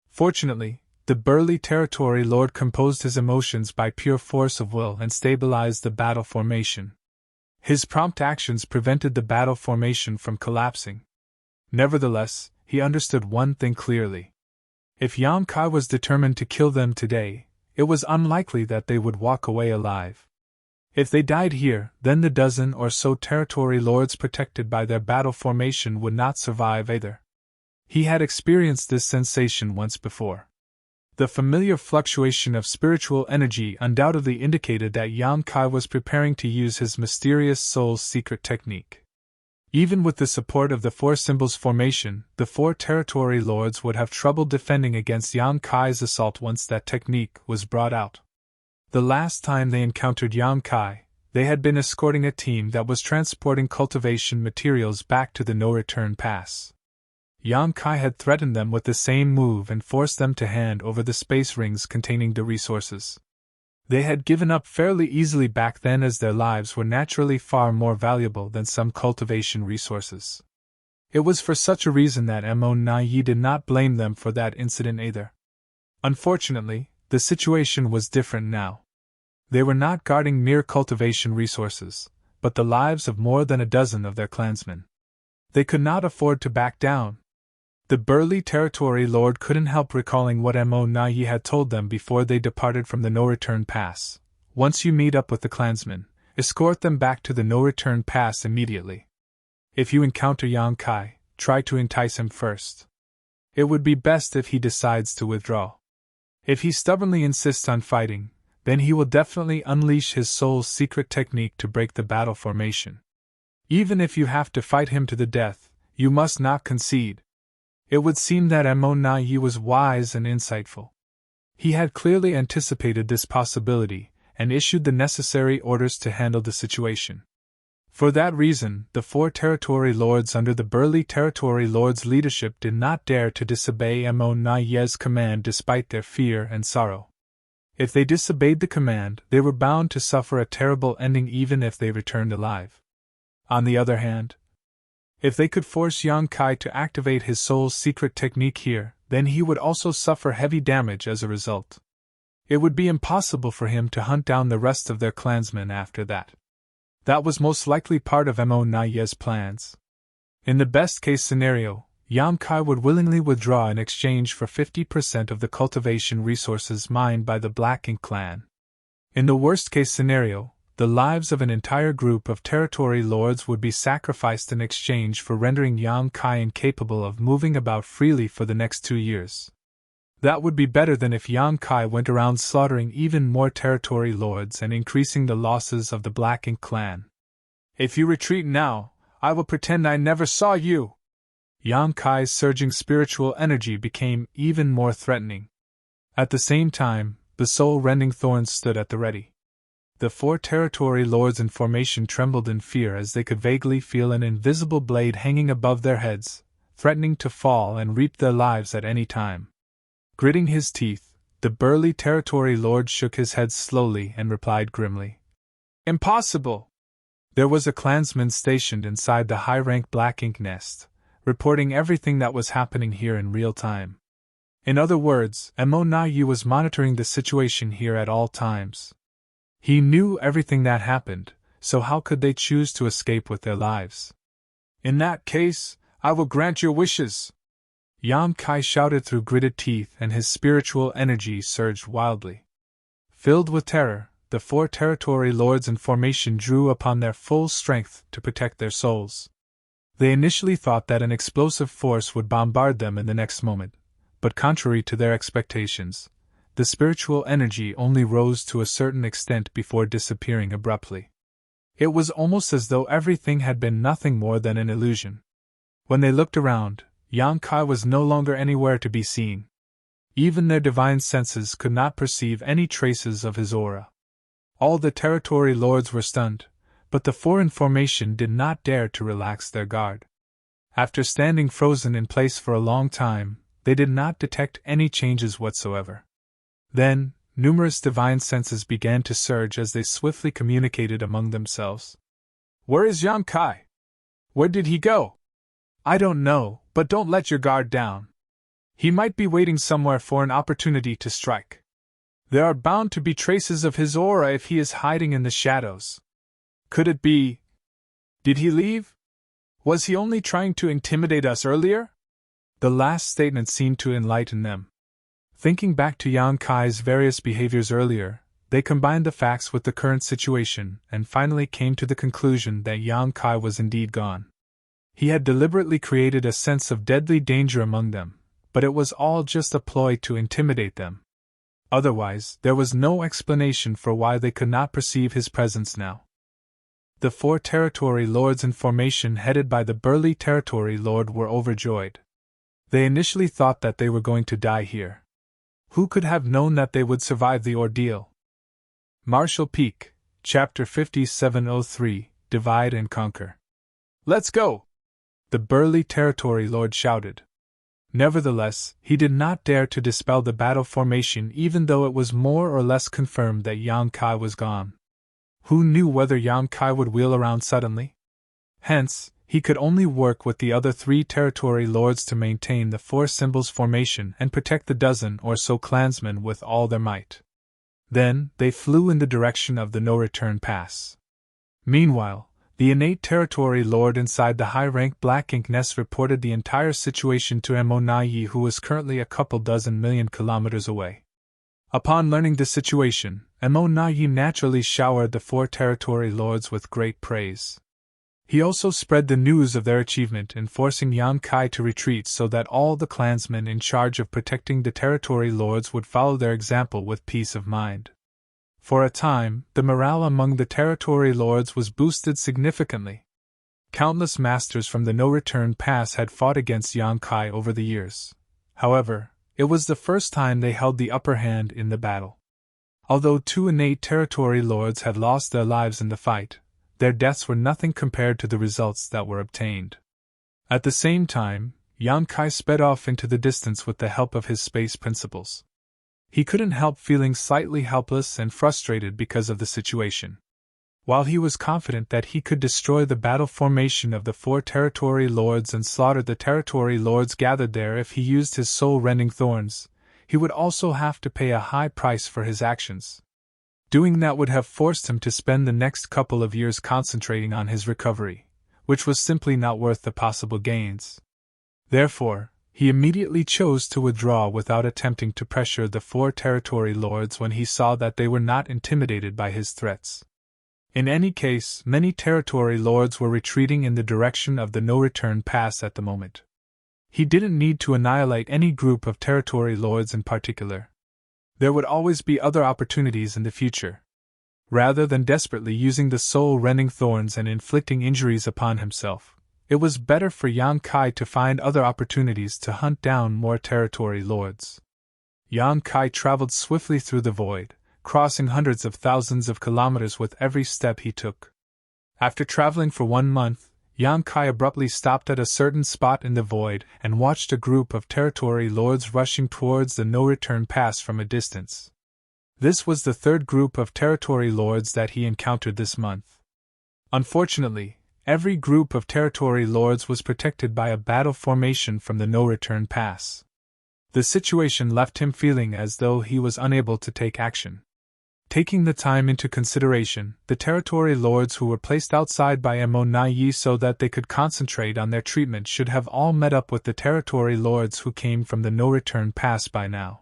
Fortunately, the burly territory lord composed his emotions by pure force of will and stabilized the battle formation. His prompt actions prevented the battle formation from collapsing. Nevertheless, he understood one thing clearly. If Yang Kai was determined to kill them today, it was unlikely that they would walk away alive. If they died here, then the dozen or so territory lords protected by their battle formation would not survive either. He had experienced this sensation once before. The familiar fluctuation of spiritual energy undoubtedly indicated that Yang Kai was preparing to use his mysterious soul's secret technique. Even with the support of the 4 symbols formation, the 4 territory lords would have trouble defending against Yang Kai's assault once that technique was brought out. The last time they encountered Yang Kai, they had been escorting a team that was transporting cultivation materials back to the no-return pass. Yang Kai had threatened them with the same move and forced them to hand over the space rings containing the resources. They had given up fairly easily back then, as their lives were naturally far more valuable than some cultivation resources. It was for such a reason that Mo Nai did not blame them for that incident either. Unfortunately, the situation was different now. They were not guarding mere cultivation resources, but the lives of more than a dozen of their clansmen. They could not afford to back down. The burly territory lord couldn't help recalling what Mo Nai had told them before they departed from the no-return pass. Once you meet up with the clansmen, escort them back to the no-return pass immediately. If you encounter Yang Kai, try to entice him first. It would be best if he decides to withdraw. If he stubbornly insists on fighting, then he will definitely unleash his soul's secret technique to break the battle formation. Even if you have to fight him to the death, you must not concede. It would seem that Mo Nai was wise and insightful. He had clearly anticipated this possibility and issued the necessary orders to handle the situation. For that reason, the 4 territory lords under the burly territory lord's leadership did not dare to disobey Mo Nai's command despite their fear and sorrow. If they disobeyed the command, they were bound to suffer a terrible ending even if they returned alive. On the other hand, if they could force Yang Kai to activate his soul's secret technique here, then he would also suffer heavy damage as a result. It would be impossible for him to hunt down the rest of their clansmen after that. That was most likely part of Mo Nai's plans. In the best-case scenario, Yang Kai would willingly withdraw in exchange for 50% of the cultivation resources mined by the Black Ink clan. In the worst-case scenario, the lives of an entire group of territory lords would be sacrificed in exchange for rendering Yang Kai incapable of moving about freely for the next 2 years. That would be better than if Yang Kai went around slaughtering even more territory lords and increasing the losses of the Black Ink clan. If you retreat now, I will pretend I never saw you. Yang Kai's surging spiritual energy became even more threatening. At the same time, the soul-rending thorns stood at the ready. The 4 territory lords in formation trembled in fear as they could vaguely feel an invisible blade hanging above their heads, threatening to fall and reap their lives at any time. Gritting his teeth, the burly territory lord shook his head slowly and replied grimly, "Impossible!" There was a clansman stationed inside the high-rank Black Ink nest, reporting everything that was happening here in real time. In other words, Mo Nai was monitoring the situation here at all times. He knew everything that happened, so how could they choose to escape with their lives? "In that case, I will grant your wishes!" Yang Kai shouted through gritted teeth, and his spiritual energy surged wildly. Filled with terror, the 4 territory lords in formation drew upon their full strength to protect their souls. They initially thought that an explosive force would bombard them in the next moment, but contrary to their expectations, the spiritual energy only rose to a certain extent before disappearing abruptly. It was almost as though everything had been nothing more than an illusion. When they looked around, Yang Kai was no longer anywhere to be seen. Even their divine senses could not perceive any traces of his aura. All the territory lords were stunned, but the four in formation did not dare to relax their guard. After standing frozen in place for a long time, they did not detect any changes whatsoever. Then, numerous divine senses began to surge as they swiftly communicated among themselves. "Where is Yang Kai? Where did he go? I don't know, but don't let your guard down. He might be waiting somewhere for an opportunity to strike. There are bound to be traces of his aura if he is hiding in the shadows. Could it be? Did he leave? Was he only trying to intimidate us earlier?" The last statement seemed to enlighten them. Thinking back to Yang Kai's various behaviors earlier, they combined the facts with the current situation and finally came to the conclusion that Yang Kai was indeed gone. He had deliberately created a sense of deadly danger among them, but it was all just a ploy to intimidate them. Otherwise, there was no explanation for why they could not perceive his presence now. The four territory lords in formation headed by the burly territory lord were overjoyed. They initially thought that they were going to die here. Who could have known that they would survive the ordeal? Marshall Peak, Chapter 5703, Divide and Conquer. "Let's go!" the burly territory lord shouted. Nevertheless, he did not dare to dispel the battle formation even though it was more or less confirmed that Yang Kai was gone. Who knew whether Yang Kai would wheel around suddenly? Hence, he could only work with the other three territory lords to maintain the four symbols formation and protect the dozen or so clansmen with all their might. Then, they flew in the direction of the no-return pass. Meanwhile, the innate territory lord inside the high-rank Black Ink nest reported the entire situation to Mo Nai, who was currently a couple dozen million kilometers away. Upon learning the situation, Mo Nai naturally showered the four territory lords with great praise. He also spread the news of their achievement in forcing Yang Kai to retreat so that all the clansmen in charge of protecting the territory lords would follow their example with peace of mind. For a time, the morale among the territory lords was boosted significantly. Countless masters from the no-return pass had fought against Yang Kai over the years. However, it was the first time they held the upper hand in the battle. Although two innate territory lords had lost their lives in the fight, their deaths were nothing compared to the results that were obtained. At the same time, Yang Kai sped off into the distance with the help of his space principles. He couldn't help feeling slightly helpless and frustrated because of the situation. While he was confident that he could destroy the battle formation of the four territory lords and slaughter the territory lords gathered there if he used his soul-rending thorns, he would also have to pay a high price for his actions. Doing that would have forced him to spend the next couple of years concentrating on his recovery, which was simply not worth the possible gains. Therefore, he immediately chose to withdraw without attempting to pressure the four territory lords when he saw that they were not intimidated by his threats. In any case, many territory lords were retreating in the direction of the no-return pass at the moment. He didn't need to annihilate any group of territory lords in particular. There would always be other opportunities in the future. Rather than desperately using the soul-rending thorns and inflicting injuries upon himself, it was better for Yang Kai to find other opportunities to hunt down more territory lords. Yang Kai traveled swiftly through the void, crossing hundreds of thousands of kilometers with every step he took. After traveling for 1 month, Yang Kai abruptly stopped at a certain spot in the void and watched a group of territory lords rushing towards the no-return pass from a distance. This was the third group of territory lords that he encountered this month. Unfortunately, every group of territory lords was protected by a battle formation from the no-return pass. The situation left him feeling as though he was unable to take action. Taking the time into consideration, the territory lords who were placed outside by Mo Nai so that they could concentrate on their treatment should have all met up with the territory lords who came from the no-return pass by now.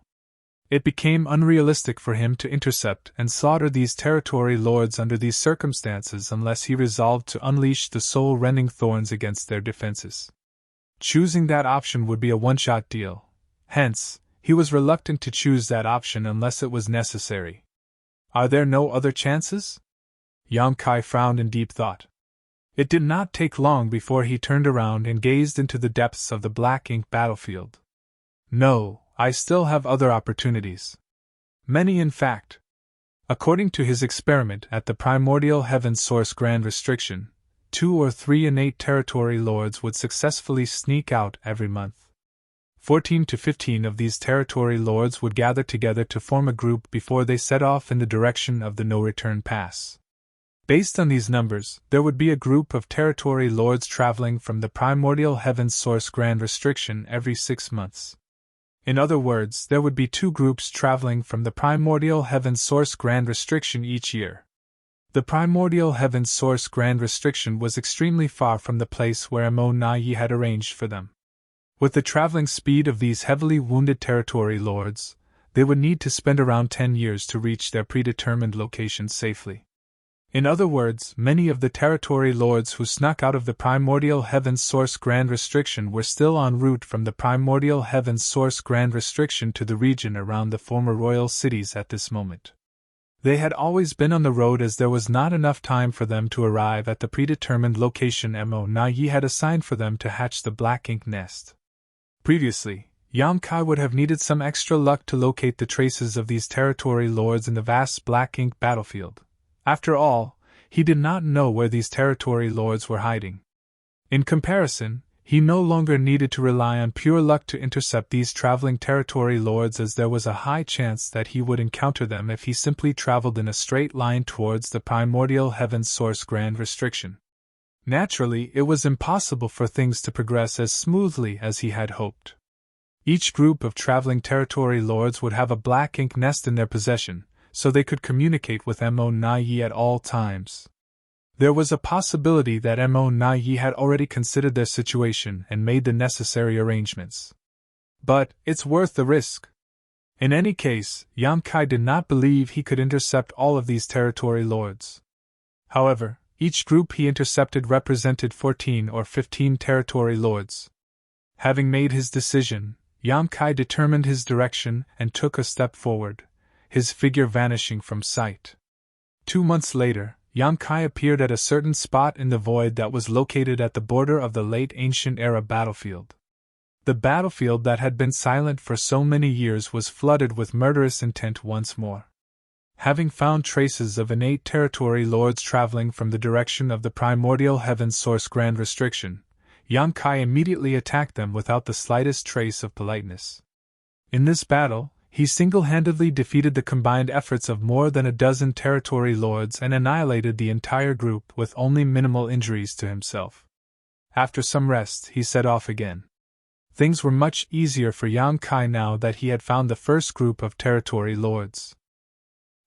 It became unrealistic for him to intercept and slaughter these territory lords under these circumstances unless he resolved to unleash the soul-rending thorns against their defenses. Choosing that option would be a one-shot deal. Hence, he was reluctant to choose that option unless it was necessary. Are there no other chances? Yang Kai frowned in deep thought. It did not take long before he turned around and gazed into the depths of the black ink battlefield. No, I still have other opportunities. Many, in fact. According to his experiment at the primordial heaven source grand restriction, 2 or 3 innate territory lords would successfully sneak out every month. 14 to 15 of these territory lords would gather together to form a group before they set off in the direction of the no-return pass. Based on these numbers, there would be a group of territory lords traveling from the primordial heaven source grand restriction every 6 months. In other words, there would be 2 groups traveling from the primordial heaven source grand restriction each year. The primordial heaven source grand restriction was extremely far from the place where Mo-Na-Yi had arranged for them. With the traveling speed of these heavily wounded territory lords, they would need to spend around 10 years to reach their predetermined location safely. In other words, many of the territory lords who snuck out of the primordial heaven source grand restriction were still en route from the primordial heaven source grand restriction to the region around the former royal cities at this moment. They had always been on the road as there was not enough time for them to arrive at the predetermined location Mo-Na-Yi had assigned for them to hatch the black ink nest. Previously, Yang Kai would have needed some extra luck to locate the traces of these territory lords in the vast black ink battlefield. After all, he did not know where these territory lords were hiding. In comparison, he no longer needed to rely on pure luck to intercept these traveling territory lords, as there was a high chance that he would encounter them if he simply traveled in a straight line towards the primordial heaven source grand restriction. Naturally, it was impossible for things to progress as smoothly as he had hoped. Each group of traveling territory lords would have a black ink nest in their possession, so they could communicate with Mo-Na-Yi at all times. There was a possibility that Mo-Na-Yi had already considered their situation and made the necessary arrangements. But it's worth the risk. In any case, Yang Kai did not believe he could intercept all of these territory lords. However, each group he intercepted represented 14 or 15 territory lords. Having made his decision, Yang Kai determined his direction and took a step forward, his figure vanishing from sight. 2 months later, Yang Kai appeared at a certain spot in the void that was located at the border of the late ancient era battlefield. The battlefield that had been silent for so many years was flooded with murderous intent once more. Having found traces of innate territory lords traveling from the direction of the primordial heaven source grand restriction, Yang Kai immediately attacked them without the slightest trace of politeness. In this battle, he single-handedly defeated the combined efforts of more than a dozen territory lords and annihilated the entire group with only minimal injuries to himself. After some rest, he set off again. Things were much easier for Yang Kai now that he had found the first group of territory lords.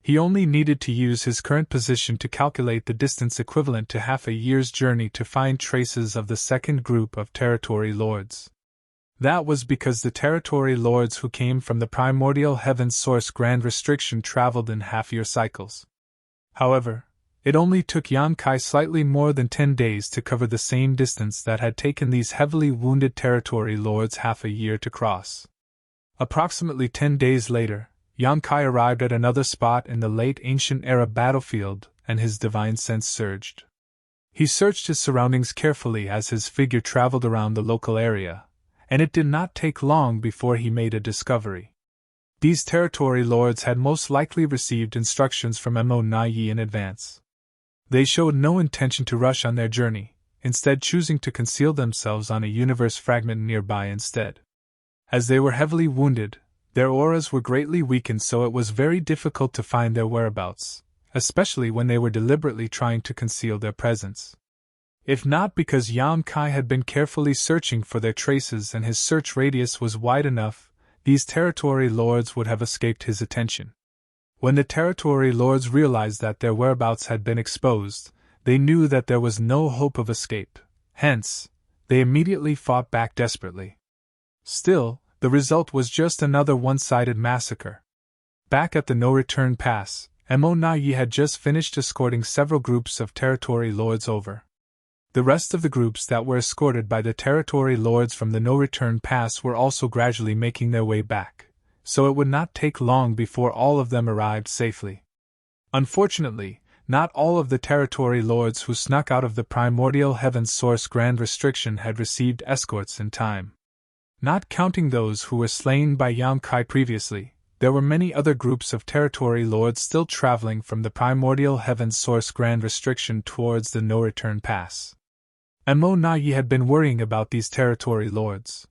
He only needed to use his current position to calculate the distance equivalent to half a year's journey to find traces of the second group of territory lords. That was because the territory lords who came from the primordial heaven source grand restriction traveled in half-year cycles. However, it only took Yang Kai slightly more than 10 days to cover the same distance that had taken these heavily wounded territory lords half a year to cross. Approximately 10 days later, Yang Kai arrived at another spot in the late ancient era battlefield, and his divine sense surged. He searched his surroundings carefully as his figure traveled around the local area, and it did not take long before he made a discovery. These territory lords had most likely received instructions from Mo-Na-Yi in advance. They showed no intention to rush on their journey, instead choosing to conceal themselves on a universe fragment nearby instead. As they were heavily wounded, their auras were greatly weakened, so it was very difficult to find their whereabouts, especially when they were deliberately trying to conceal their presence. If not because Yang Kai had been carefully searching for their traces and his search radius was wide enough, these territory lords would have escaped his attention. When the territory lords realized that their whereabouts had been exposed, they knew that there was no hope of escape. Hence, they immediately fought back desperately. Still, the result was just another one-sided massacre. Back at the no-return pass, Mo-Na-Yi had just finished escorting several groups of territory lords over. The rest of the groups that were escorted by the territory lords from the no-return pass were also gradually making their way back, so it would not take long before all of them arrived safely. Unfortunately, Not all of the territory lords who snuck out of the primordial heaven's source grand restriction had received escorts in time. Not counting those who were slain by Yang Kai previously, there were many other groups of territory lords still traveling from the primordial heaven's source grand restriction towards the no-return pass. Mo Nayi had been worrying about these territory lords.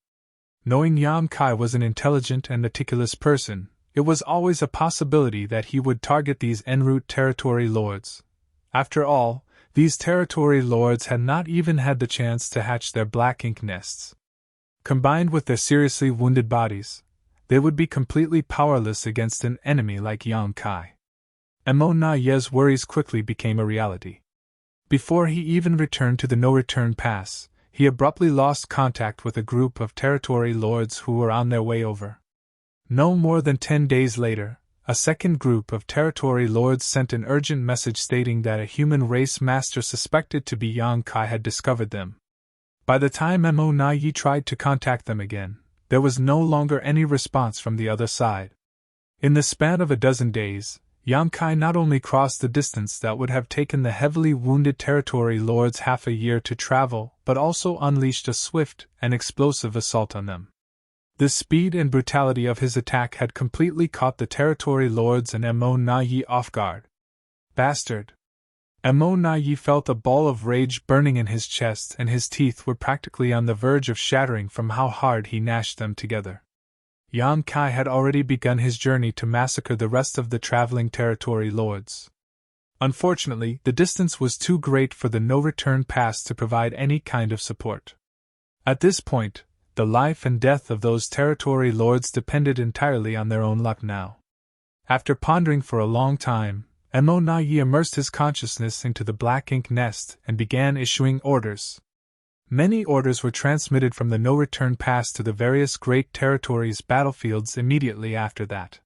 Knowing Yang Kai was an intelligent and meticulous person, it was always a possibility that he would target these en route territory lords. After all, these territory lords had not even had the chance to hatch their black ink nests. Combined with their seriously wounded bodies, they would be completely powerless against an enemy like Yang Kai. Mo Nayi's worries quickly became a reality. Before he even returned to the no-return pass, he abruptly lost contact with a group of territory lords who were on their way over. No more than 10 days later, a second group of territory lords sent an urgent message stating that a human race master suspected to be Yang Kai had discovered them. By the time Mo Nayi tried to contact them again, there was no longer any response from the other side. In the span of a dozen days, Yang Kai not only crossed the distance that would have taken the heavily wounded territory lords half a year to travel, but also unleashed a swift and explosive assault on them. The speed and brutality of his attack had completely caught the territory lords and Mo Nayi off guard. Bastard! Mo Nayi felt a ball of rage burning in his chest, and his teeth were practically on the verge of shattering from how hard he gnashed them together. Yang Kai had already begun his journey to massacre the rest of the traveling territory lords. Unfortunately, the distance was too great for the no-return pass to provide any kind of support. At this point, the life and death of those territory lords depended entirely on their own luck now. After pondering for a long time, Mo Nayi immersed his consciousness into the black ink nest and began issuing orders. Many orders were transmitted from the no-return pass to the various great territories' battlefields immediately after that.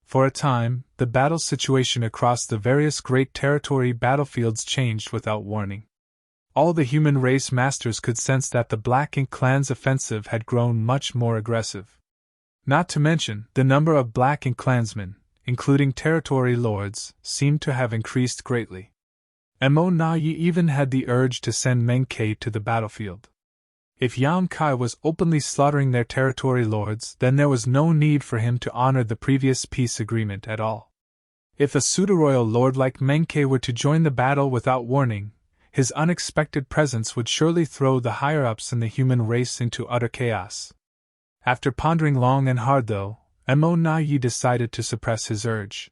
For a time, the battle situation across the various great territory battlefields changed without warning. All the human race masters could sense that the Black Ink clan's offensive had grown much more aggressive. Not to mention, the number of Black Ink clansmen, including territory lords, seemed to have increased greatly. Mo Nayi even had the urge to send Menkei to the battlefield. If Yang Kai was openly slaughtering their territory lords, then there was no need for him to honor the previous peace agreement at all. If a pseudo-royal lord like Menkei were to join the battle without warning, his unexpected presence would surely throw the higher-ups in the human race into utter chaos. After pondering long and hard, though, Mo Nayi decided to suppress his urge.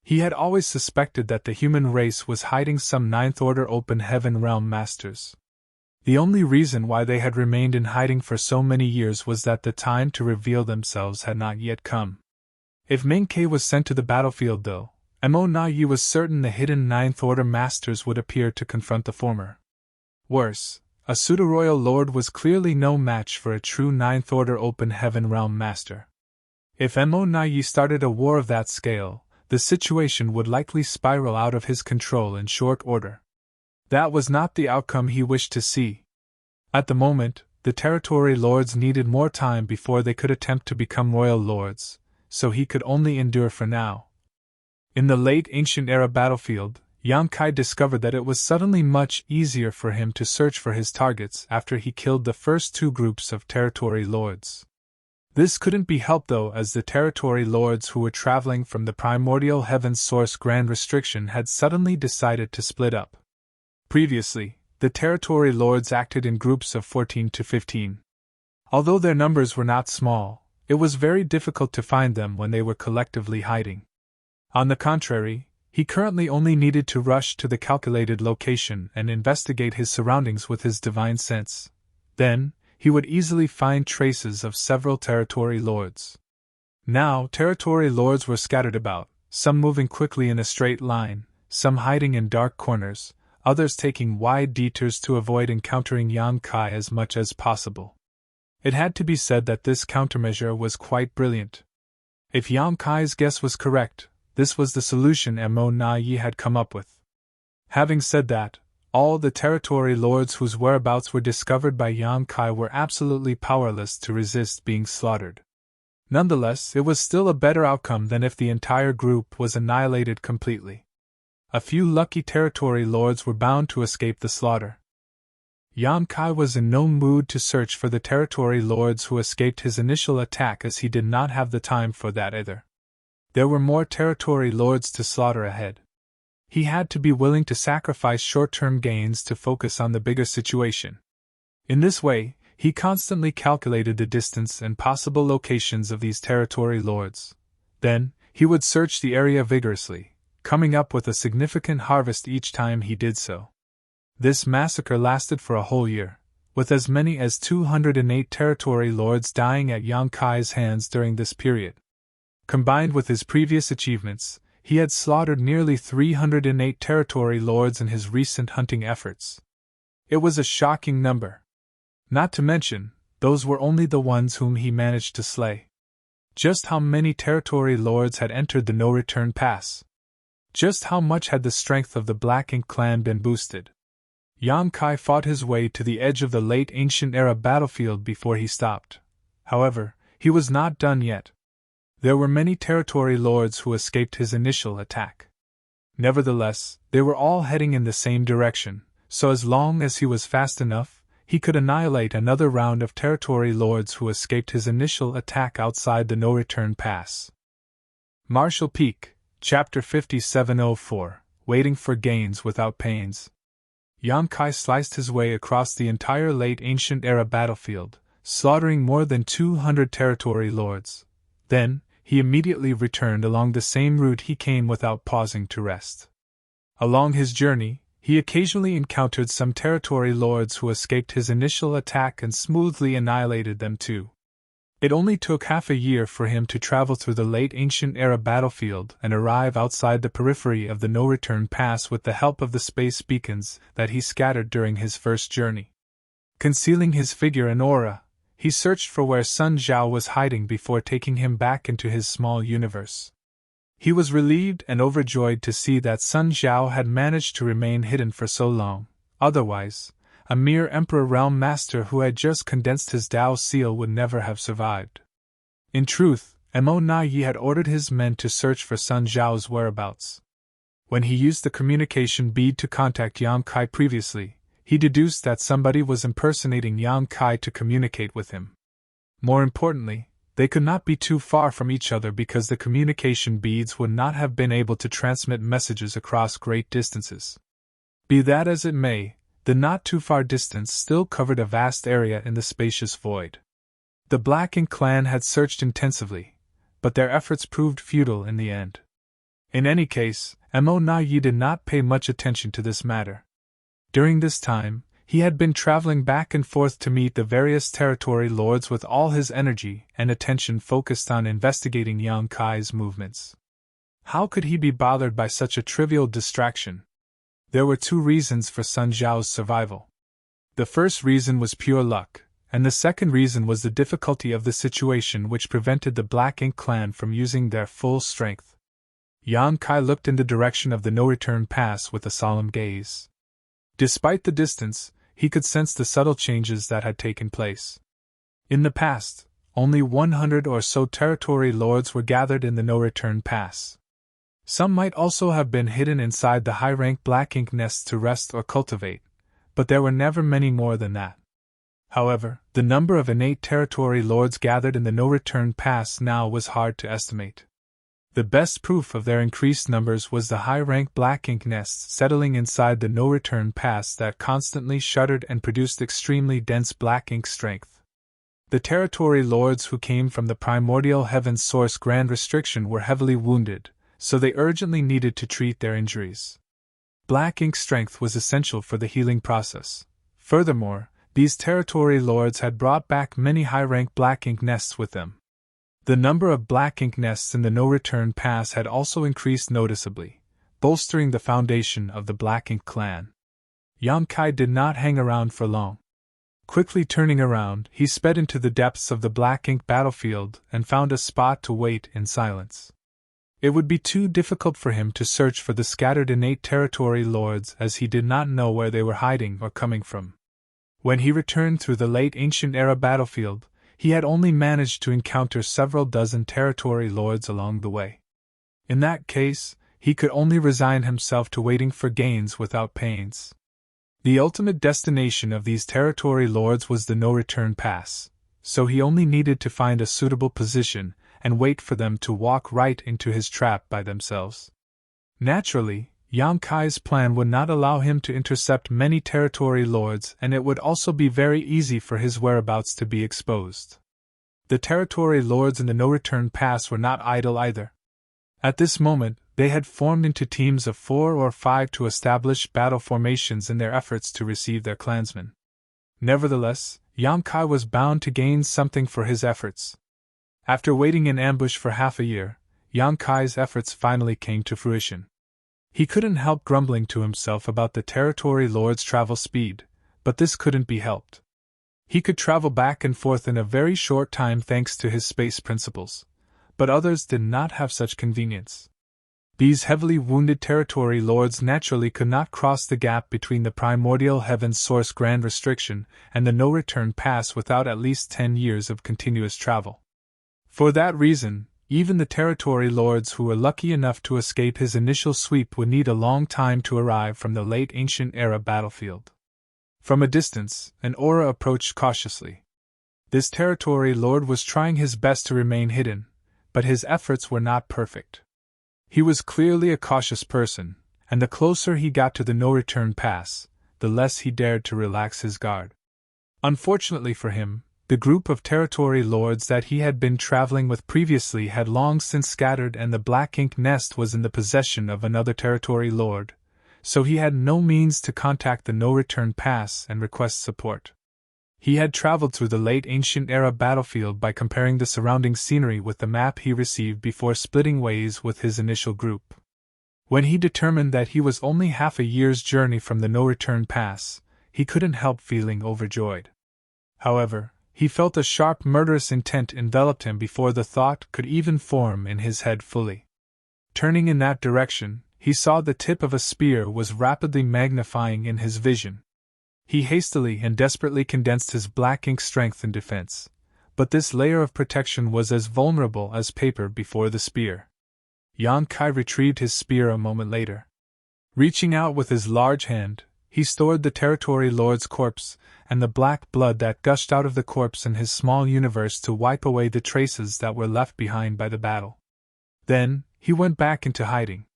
He had always suspected that the human race was hiding some Ninth-Order Open Heaven Realm Masters. The only reason why they had remained in hiding for so many years was that the time to reveal themselves had not yet come. If Menkei was sent to the battlefield, though, Mo Nayi was certain the hidden Ninth Order Masters would appear to confront the former. Worse, a pseudo-royal lord was clearly no match for a true Ninth Order Open Heaven Realm Master. If Mo Nayi started a war of that scale, the situation would likely spiral out of his control in short order. That was not the outcome he wished to see. At the moment, the territory lords needed more time before they could attempt to become royal lords, so he could only endure for now. In the late ancient era battlefield, Yang Kai discovered that it was suddenly much easier for him to search for his targets after he killed the first two groups of territory lords. This couldn't be helped, though, as the territory lords who were traveling from the primordial heaven's source grand restriction had suddenly decided to split up. Previously, the territory lords acted in groups of 14 to 15. Although their numbers were not small, it was very difficult to find them when they were collectively hiding. On the contrary, he currently only needed to rush to the calculated location and investigate his surroundings with his divine sense. Then, he would easily find traces of several territory lords. Now, territory lords were scattered about, some moving quickly in a straight line, some hiding in dark corners, others taking wide detours to avoid encountering Yang Kai as much as possible. It had to be said that this countermeasure was quite brilliant. If Yang Kai's guess was correct, this was the solution Mo Nayi had come up with. Having said that, all the territory lords whose whereabouts were discovered by Yang Kai were absolutely powerless to resist being slaughtered. Nonetheless, it was still a better outcome than if the entire group was annihilated completely. A few lucky territory lords were bound to escape the slaughter. Yan Kai was in no mood to search for the territory lords who escaped his initial attack, as he did not have the time for that either. There were more territory lords to slaughter ahead. He had to be willing to sacrifice short-term gains to focus on the bigger situation. In this way, he constantly calculated the distance and possible locations of these territory lords. Then, he would search the area vigorously, coming up with a significant harvest each time he did so. This massacre lasted for a whole year, with as many as 208 territory lords dying at Yan Kai's hands during this period. Combined with his previous achievements, he had slaughtered nearly 308 territory lords in his recent hunting efforts. It was a shocking number. Not to mention, those were only the ones whom he managed to slay. Just how many territory lords had entered the no-return pass? Just how much had the strength of the Black Ink clan been boosted? Yan Kai fought his way to the edge of the late ancient era battlefield before he stopped. However, he was not done yet. There were many territory lords who escaped his initial attack. Nevertheless, they were all heading in the same direction, so as long as he was fast enough, he could annihilate another round of territory lords who escaped his initial attack outside the no-return pass. Marshall Peak, Chapter 5704, Waiting for Gains Without Pains. Yan Kai sliced his way across the entire late ancient era battlefield, slaughtering more than 200 territory lords. Then, he immediately returned along the same route he came without pausing to rest. Along his journey, he occasionally encountered some territory lords who escaped his initial attack and smoothly annihilated them too. It only took half a year for him to travel through the late ancient era battlefield and arrive outside the periphery of the no-return pass with the help of the space beacons that he scattered during his first journey. Concealing his figure and aura, he searched for where Sun Zhao was hiding before taking him back into his small universe. He was relieved and overjoyed to see that Sun Zhao had managed to remain hidden for so long. Otherwise, a mere Emperor Realm Master who had just condensed his Dao seal would never have survived. In truth, Mo Na Yi had ordered his men to search for Sun Zhao's whereabouts. When he used the communication bead to contact Yan Kai previously, he deduced that somebody was impersonating Yan Kai to communicate with him. More importantly, they could not be too far from each other because the communication beads would not have been able to transmit messages across great distances. Be that as it may, the not-too-far distance still covered a vast area in the spacious void. The Black Ink clan had searched intensively, but their efforts proved futile in the end. In any case, Mo Na Yi did not pay much attention to this matter. During this time, he had been traveling back and forth to meet the various territory lords with all his energy and attention focused on investigating Yan Kai's movements. How could he be bothered by such a trivial distraction? There were two reasons for Sun Zhao's survival. The first reason was pure luck, and the second reason was the difficulty of the situation which prevented the Black Ink clan from using their full strength. Yan Kai looked in the direction of the no-return pass with a solemn gaze. Despite the distance, he could sense the subtle changes that had taken place. In the past, only 100 or so territory lords were gathered in the no-return pass. Some might also have been hidden inside the high-rank Black Ink nests to rest or cultivate, but there were never many more than that. However, the number of innate territory lords gathered in the no-return pass now was hard to estimate. The best proof of their increased numbers was the high-rank Black Ink nests settling inside the no-return pass that constantly shuddered and produced extremely dense Black Ink strength. The territory lords who came from the primordial heaven's source Grand Restriction were heavily wounded, so they urgently needed to treat their injuries. Black Ink strength was essential for the healing process. Furthermore, these territory lords had brought back many high-rank Black Ink nests with them. The number of Black Ink nests in the no-return pass had also increased noticeably, bolstering the foundation of the Black Ink clan. Yan Kai did not hang around for long. Quickly turning around, he sped into the depths of the Black Ink battlefield and found a spot to wait in silence. It would be too difficult for him to search for the scattered innate territory lords as he did not know where they were hiding or coming from. When he returned through the late ancient era battlefield, he had only managed to encounter several dozen territory lords along the way. In that case, he could only resign himself to waiting for gains without pains. The ultimate destination of these territory lords was the no-return pass, so he only needed to find a suitable position and wait for them to walk right into his trap by themselves. Naturally, Yang Kai's plan would not allow him to intercept many territory lords, and it would also be very easy for his whereabouts to be exposed. The territory lords in the no-return pass were not idle either. At this moment, they had formed into teams of 4 or 5 to establish battle formations in their efforts to receive their clansmen. Nevertheless, Yang Kai was bound to gain something for his efforts. After waiting in ambush for half a year, Yang Kai's efforts finally came to fruition. He couldn't help grumbling to himself about the territory lord's travel speed, but this couldn't be helped. He could travel back and forth in a very short time thanks to his space principles, but others did not have such convenience. These heavily wounded territory lords naturally could not cross the gap between the primordial heaven's source grand restriction and the no-return pass without at least 10 years of continuous travel. For that reason, even the territory lords who were lucky enough to escape his initial sweep would need a long time to arrive from the late ancient era battlefield. From a distance, an aura approached cautiously. This territory lord was trying his best to remain hidden, but his efforts were not perfect. He was clearly a cautious person, and the closer he got to the no-return pass, the less he dared to relax his guard. Unfortunately for him, the group of territory lords that he had been traveling with previously had long since scattered, and the black ink nest was in the possession of another territory lord, so he had no means to contact the no-return pass and request support. He had traveled through the late ancient era battlefield by comparing the surrounding scenery with the map he received before splitting ways with his initial group. When he determined that he was only half a year's journey from the no-return pass, he couldn't help feeling overjoyed. However, he felt a sharp murderous intent enveloped him before the thought could even form in his head fully. Turning in that direction, he saw the tip of a spear was rapidly magnifying in his vision. He hastily and desperately condensed his black ink strength in defense, but this layer of protection was as vulnerable as paper before the spear. Yang Kai retrieved his spear a moment later. Reaching out with his large hand, he stored the territory lord's corpse and the black blood that gushed out of the corpse in his small universe to wipe away the traces that were left behind by the battle. Then, he went back into hiding.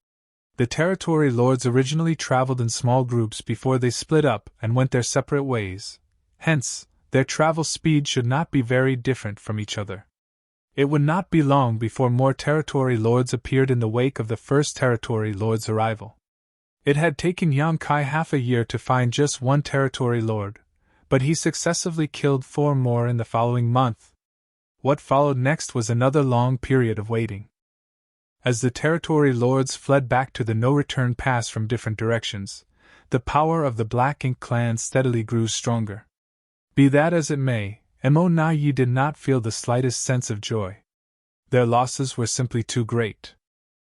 The territory lords originally traveled in small groups before they split up and went their separate ways, hence, their travel speed should not be very different from each other. It would not be long before more territory lords appeared in the wake of the first territory lord's arrival. It had taken Yang Kai half a year to find just one territory lord, but he successively killed 4 more in the following month. What followed next was another long period of waiting. As the territory lords fled back to the no-return pass from different directions, the power of the Black Ink clan steadily grew stronger. Be that as it may, Mo Na Yi did not feel the slightest sense of joy. Their losses were simply too great.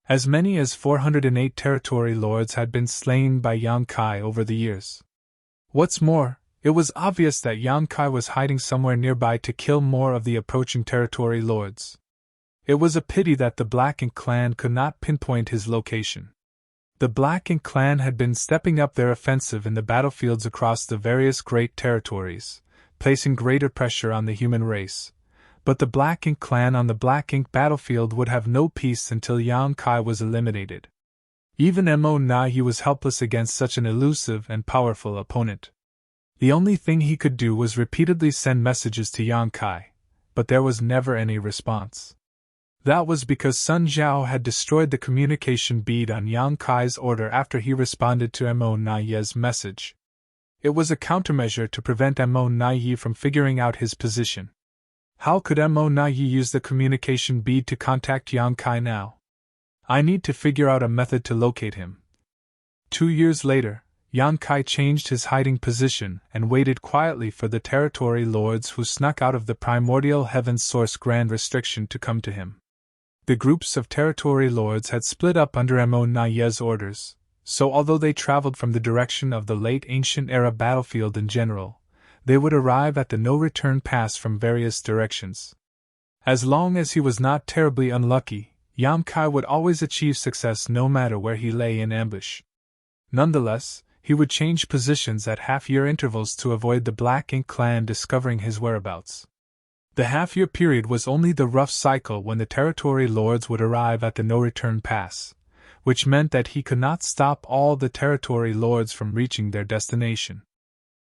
As many as 408 territory lords had been slain by Yang Kai over the years. What's more, it was obvious that Yang Kai was hiding somewhere nearby to kill more of the approaching territory lords. It was a pity that the Black Ink clan could not pinpoint his location. The Black Ink clan had been stepping up their offensive in the battlefields across the various great territories, placing greater pressure on the human race. But the Black Ink clan on the Black Ink battlefield would have no peace until Yang Kai was eliminated. Even Mo Na Yi was helpless against such an elusive and powerful opponent. The only thing he could do was repeatedly send messages to Yang Kai, but there was never any response. That was because Sun Zhao had destroyed the communication bead on Yang Kai's order after he responded to Mo Na Yi's message. It was a countermeasure to prevent Mo Na Yi from figuring out his position. How could Mo Na Yi use the communication bead to contact Yang Kai now? I need to figure out a method to locate him. 2 years later, Yang Kai changed his hiding position and waited quietly for the territory lords who snuck out of the primordial heaven's source grand restriction to come to him. The groups of territory lords had split up under Mo Na Yi's orders, so although they traveled from the direction of the late ancient era battlefield in general, they would arrive at the no-return pass from various directions. As long as he was not terribly unlucky, Kai would always achieve success no matter where he lay in ambush. Nonetheless, he would change positions at half-year intervals to avoid the Black Ink clan discovering his whereabouts. The half-year period was only the rough cycle when the territory lords would arrive at the no-return pass, which meant that he could not stop all the territory lords from reaching their destination.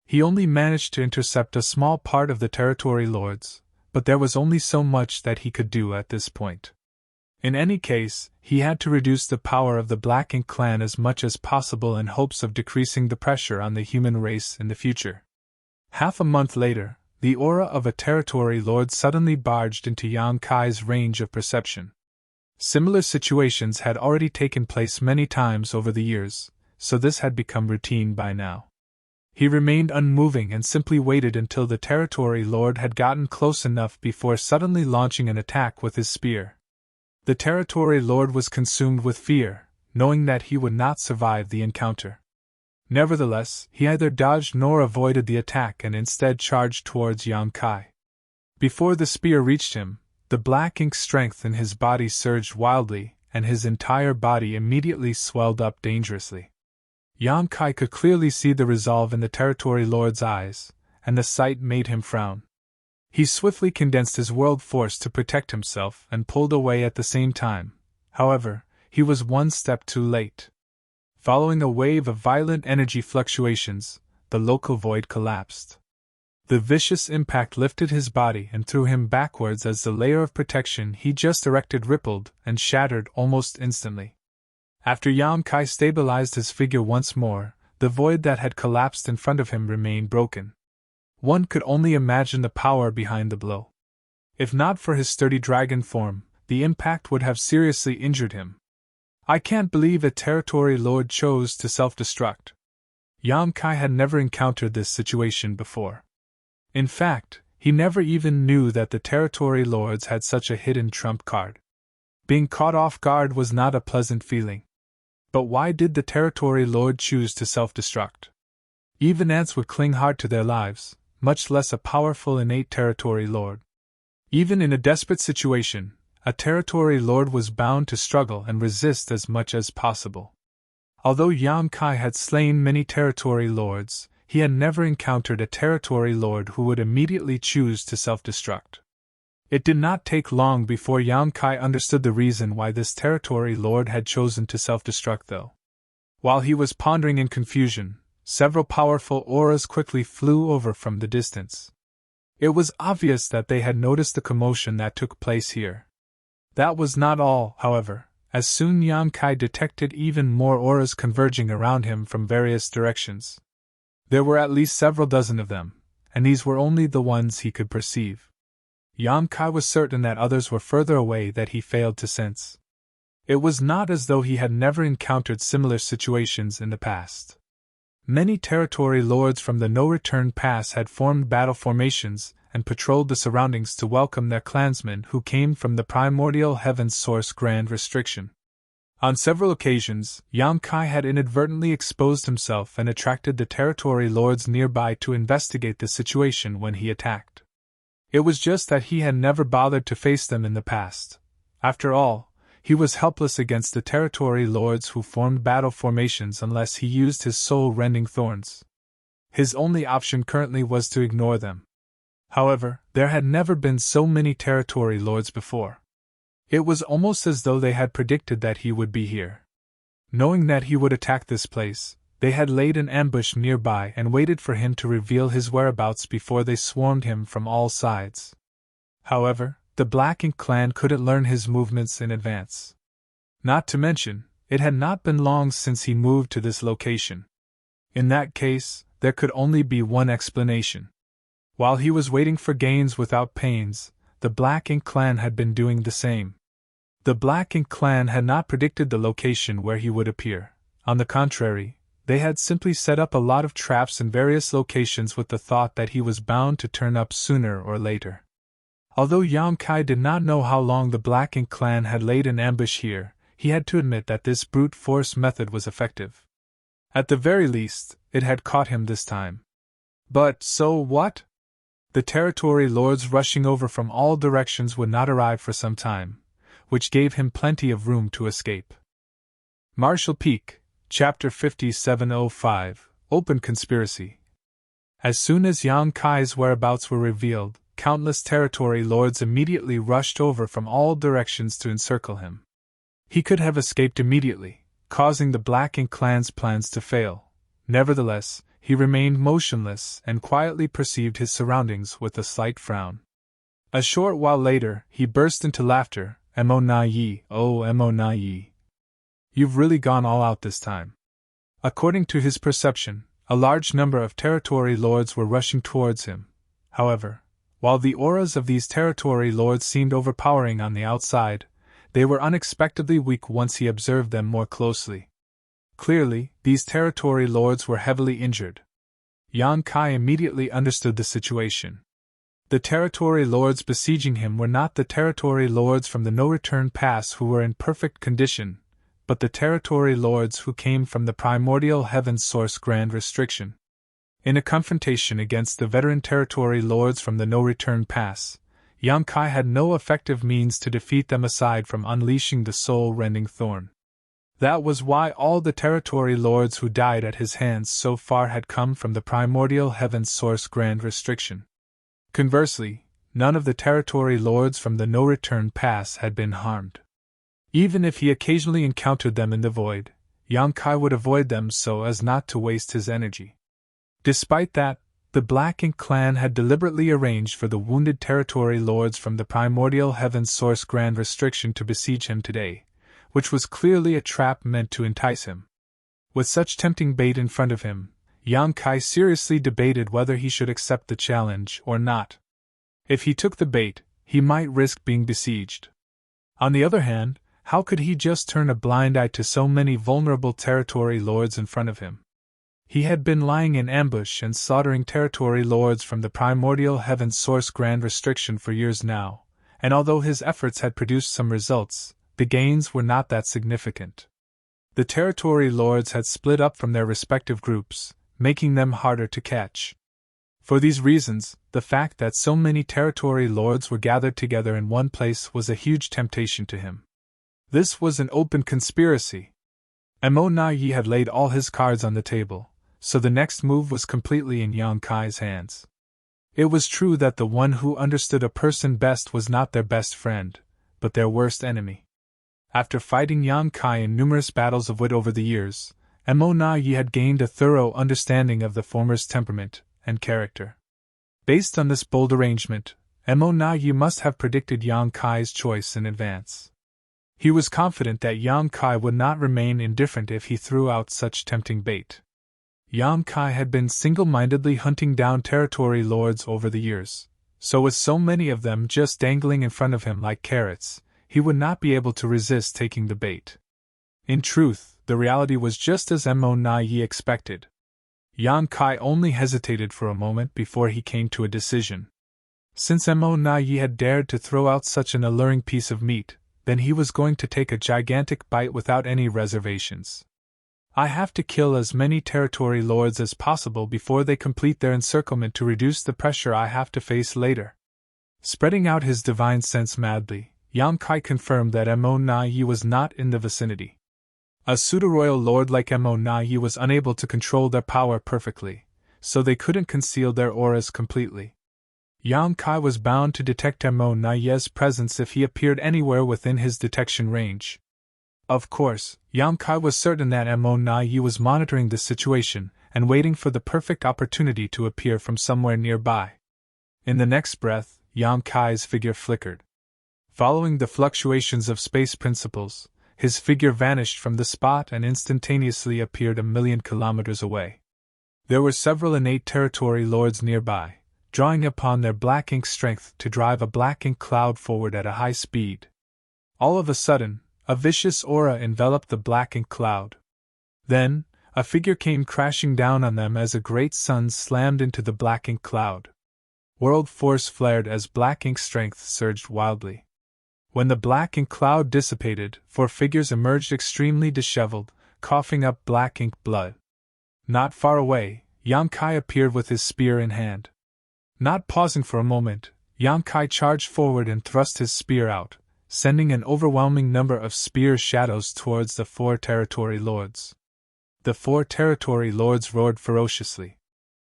He only managed to intercept a small part of the territory lords, but there was only so much that he could do at this point. In any case, he had to reduce the power of the Black Ink clan as much as possible in hopes of decreasing the pressure on the human race in the future. Half a month later, the aura of a territory lord suddenly barged into Kai's range of perception. Similar situations had already taken place many times over the years, so this had become routine by now. He remained unmoving and simply waited until the territory lord had gotten close enough before suddenly launching an attack with his spear. The territory lord was consumed with fear, knowing that he would not survive the encounter. Nevertheless, he neither dodged nor avoided the attack and instead charged towards Kai. Before the spear reached him, the Black Ink strength in his body surged wildly, and his entire body immediately swelled up dangerously. Kai could clearly see the resolve in the territory lord's eyes, and the sight made him frown. He swiftly condensed his world force to protect himself and pulled away at the same time. However, he was one step too late. Following a wave of violent energy fluctuations, the local void collapsed. The vicious impact lifted his body and threw him backwards as the layer of protection he just erected rippled and shattered almost instantly. After Kai stabilized his figure once more, the void that had collapsed in front of him remained broken. One could only imagine the power behind the blow. If not for his sturdy dragon form, the impact would have seriously injured him. I can't believe a territory lord chose to self-destruct. Kai had never encountered this situation before. In fact, he never even knew that the territory lords had such a hidden trump card. Being caught off guard was not a pleasant feeling. But why did the territory lord choose to self-destruct? Even ants would cling hard to their lives, much less a powerful innate territory lord. Even in a desperate situation, a territory lord was bound to struggle and resist as much as possible. Although Kai had slain many territory lords, he had never encountered a territory lord who would immediately choose to self-destruct. It did not take long before Kai understood the reason why this territory lord had chosen to self-destruct though. While he was pondering in confusion, several powerful auras quickly flew over from the distance. It was obvious that they had noticed the commotion that took place here. That was not all, however, as soon Kai detected even more auras converging around him from various directions. There were at least several dozen of them, and these were only the ones he could perceive. Kai was certain that others were further away that he failed to sense. It was not as though he had never encountered similar situations in the past. Many territory lords from the no-return pass had formed battle formations and patrolled the surroundings to welcome their clansmen who came from the primordial heaven's source Grand Restriction. On several occasions, Kai had inadvertently exposed himself and attracted the territory lords nearby to investigate the situation when he attacked. It was just that he had never bothered to face them in the past. After all, he was helpless against the territory lords who formed battle formations unless he used his soul-rending thorns. His only option currently was to ignore them. However, there had never been so many territory lords before. It was almost as though they had predicted that he would be here. Knowing that he would attack this place, they had laid an ambush nearby and waited for him to reveal his whereabouts before they swarmed him from all sides. However, the Black Ink clan couldn't learn his movements in advance. Not to mention, it had not been long since he moved to this location. In that case, there could only be one explanation. While he was waiting for gains without pains, the Black Ink clan had been doing the same. The Black Ink clan had not predicted the location where he would appear. On the contrary, they had simply set up a lot of traps in various locations with the thought that he was bound to turn up sooner or later. Although Kai did not know how long the Black Ink clan had laid an ambush here, he had to admit that this brute force method was effective. At the very least, it had caught him this time. But so what? The territory lords rushing over from all directions would not arrive for some time, which gave him plenty of room to escape. Marshall Peak, Chapter 5705, Open Conspiracy. As soon as Yang Kai's whereabouts were revealed, countless territory lords immediately rushed over from all directions to encircle him. He could have escaped immediately, causing the Black Ink clan's plans to fail. Nevertheless, he remained motionless and quietly perceived his surroundings with a slight frown. A short while later, he burst into laughter. "Mo na yi, oh mo na yi. You've really gone all out this time." According to his perception, a large number of territory lords were rushing towards him. However, while the auras of these territory lords seemed overpowering on the outside, they were unexpectedly weak once he observed them more closely. Clearly, these territory lords were heavily injured. Yang Kai immediately understood the situation. The territory lords besieging him were not the territory lords from the no-return pass who were in perfect condition, but the territory lords who came from the primordial heaven source grand restriction. In a confrontation against the veteran territory lords from the no-return pass, Yang Kai had no effective means to defeat them aside from unleashing the soul-rending thorn. That was why all the territory lords who died at his hands so far had come from the primordial heaven source grand restriction. Conversely, none of the territory lords from the no-return pass had been harmed. Even if he occasionally encountered them in the void, Yang Kai would avoid them so as not to waste his energy. Despite that, the Black Ink clan had deliberately arranged for the wounded territory lords from the primordial heaven source grand restriction to besiege him today, which was clearly a trap meant to entice him. With such tempting bait in front of him, Yang Kai seriously debated whether he should accept the challenge or not. If he took the bait, he might risk being besieged. On the other hand, how could he just turn a blind eye to so many vulnerable territory lords in front of him? He had been lying in ambush and slaughtering territory lords from the primordial heaven source grand restriction for years now, and although his efforts had produced some results, the gains were not that significant. The territory lords had split up from their respective groups, making them harder to catch. For these reasons, the fact that so many territory lords were gathered together in one place was a huge temptation to him. This was an open conspiracy. Mo na yi had laid all his cards on the table, so the next move was completely in Yang Kai's hands. It was true that the one who understood a person best was not their best friend, but their worst enemy. After fighting Yang Kai in numerous battles of wit over the years, Mo na yi had gained a thorough understanding of the former's temperament and character. Based on this bold arrangement, Mo na yi must have predicted Yang Kai's choice in advance. He was confident that Yang Kai would not remain indifferent if he threw out such tempting bait. Yang Kai had been single-mindedly hunting down territory lords over the years, so with so many of them just dangling in front of him like carrots, he would not be able to resist taking the bait. In truth, the reality was just as Mo na yi expected. Yang Kai only hesitated for a moment before he came to a decision. Since Mo na yi had dared to throw out such an alluring piece of meat, then he was going to take a gigantic bite without any reservations. I have to kill as many territory lords as possible before they complete their encirclement to reduce the pressure I have to face later. Spreading out his divine sense madly, Yang Kai confirmed that Mo na yi was not in the vicinity. A pseudo-royal lord like Mo na yi was unable to control their power perfectly, so they couldn't conceal their auras completely. Yang Kai was bound to detect Mo na yi's presence if he appeared anywhere within his detection range. Of course, Yang Kai was certain that Mo na yi was monitoring the situation and waiting for the perfect opportunity to appear from somewhere nearby. In the next breath, Yang Kai's figure flickered. Following the fluctuations of space principles, his figure vanished from the spot and instantaneously appeared 1,000,000 kilometers away. There were several innate territory lords nearby, drawing upon their Black Ink strength to drive a Black Ink cloud forward at a high speed. All of a sudden, a vicious aura enveloped the Black Ink cloud. Then, a figure came crashing down on them as a great sun slammed into the Black Ink cloud. World force flared as Black Ink strength surged wildly. When the Black Ink cloud dissipated, 4 figures emerged extremely disheveled, coughing up Black Ink blood. Not far away, Yang Kai appeared with his spear in hand. Not pausing for a moment, Yang Kai charged forward and thrust his spear out, sending an overwhelming number of spear shadows towards the 4 territory lords. The 4 territory lords roared ferociously.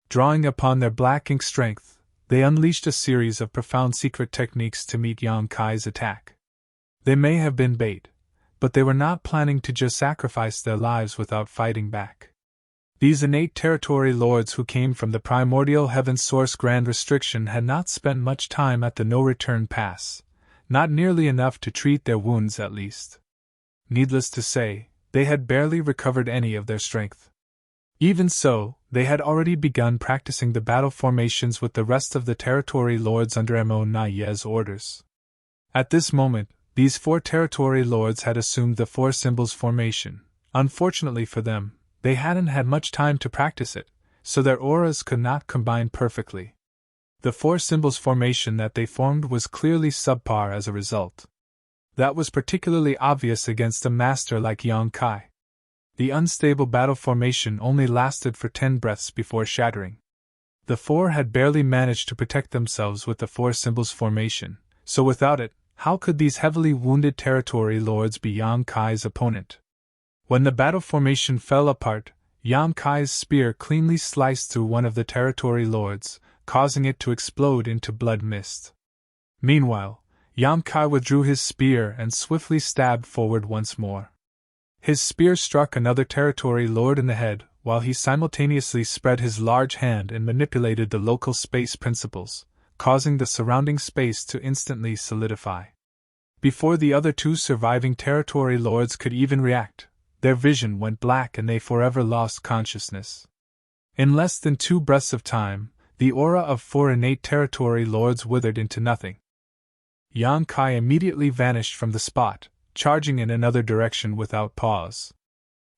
Drawing upon their black ink strength, they unleashed a series of profound secret techniques to meet Yang Kai's attack. They may have been bait, but they were not planning to just sacrifice their lives without fighting back. These innate territory lords who came from the primordial heaven source Grand Restriction had not spent much time at the no-return pass, not nearly enough to treat their wounds at least. Needless to say, they had barely recovered any of their strength. Even so, they had already begun practicing the battle formations with the rest of the territory lords under Mo Naye's orders. At this moment, these 4 territory lords had assumed the 4 symbols formation. Unfortunately for them, they hadn't had much time to practice it, so their auras could not combine perfectly. The 4 symbols formation that they formed was clearly subpar as a result. That was particularly obvious against a master like Yang Kai. The unstable battle formation only lasted for 10 breaths before shattering. The 4 had barely managed to protect themselves with the 4 symbols formation, so without it, how could these heavily wounded territory lords be Yang Kai's opponent? When the battle formation fell apart, Yang Kai's spear cleanly sliced through one of the territory lords, causing it to explode into blood mist. Meanwhile, Yang Kai withdrew his spear and swiftly stabbed forward once more. His spear struck another territory lord in the head, while he simultaneously spread his large hand and manipulated the local space principles, causing the surrounding space to instantly solidify. Before the other 2 surviving territory lords could even react, their vision went black and they forever lost consciousness. In less than 2 breaths of time, the aura of 4 innate territory lords withered into nothing. Yang Kai immediately vanished from the spot, charging in another direction without pause.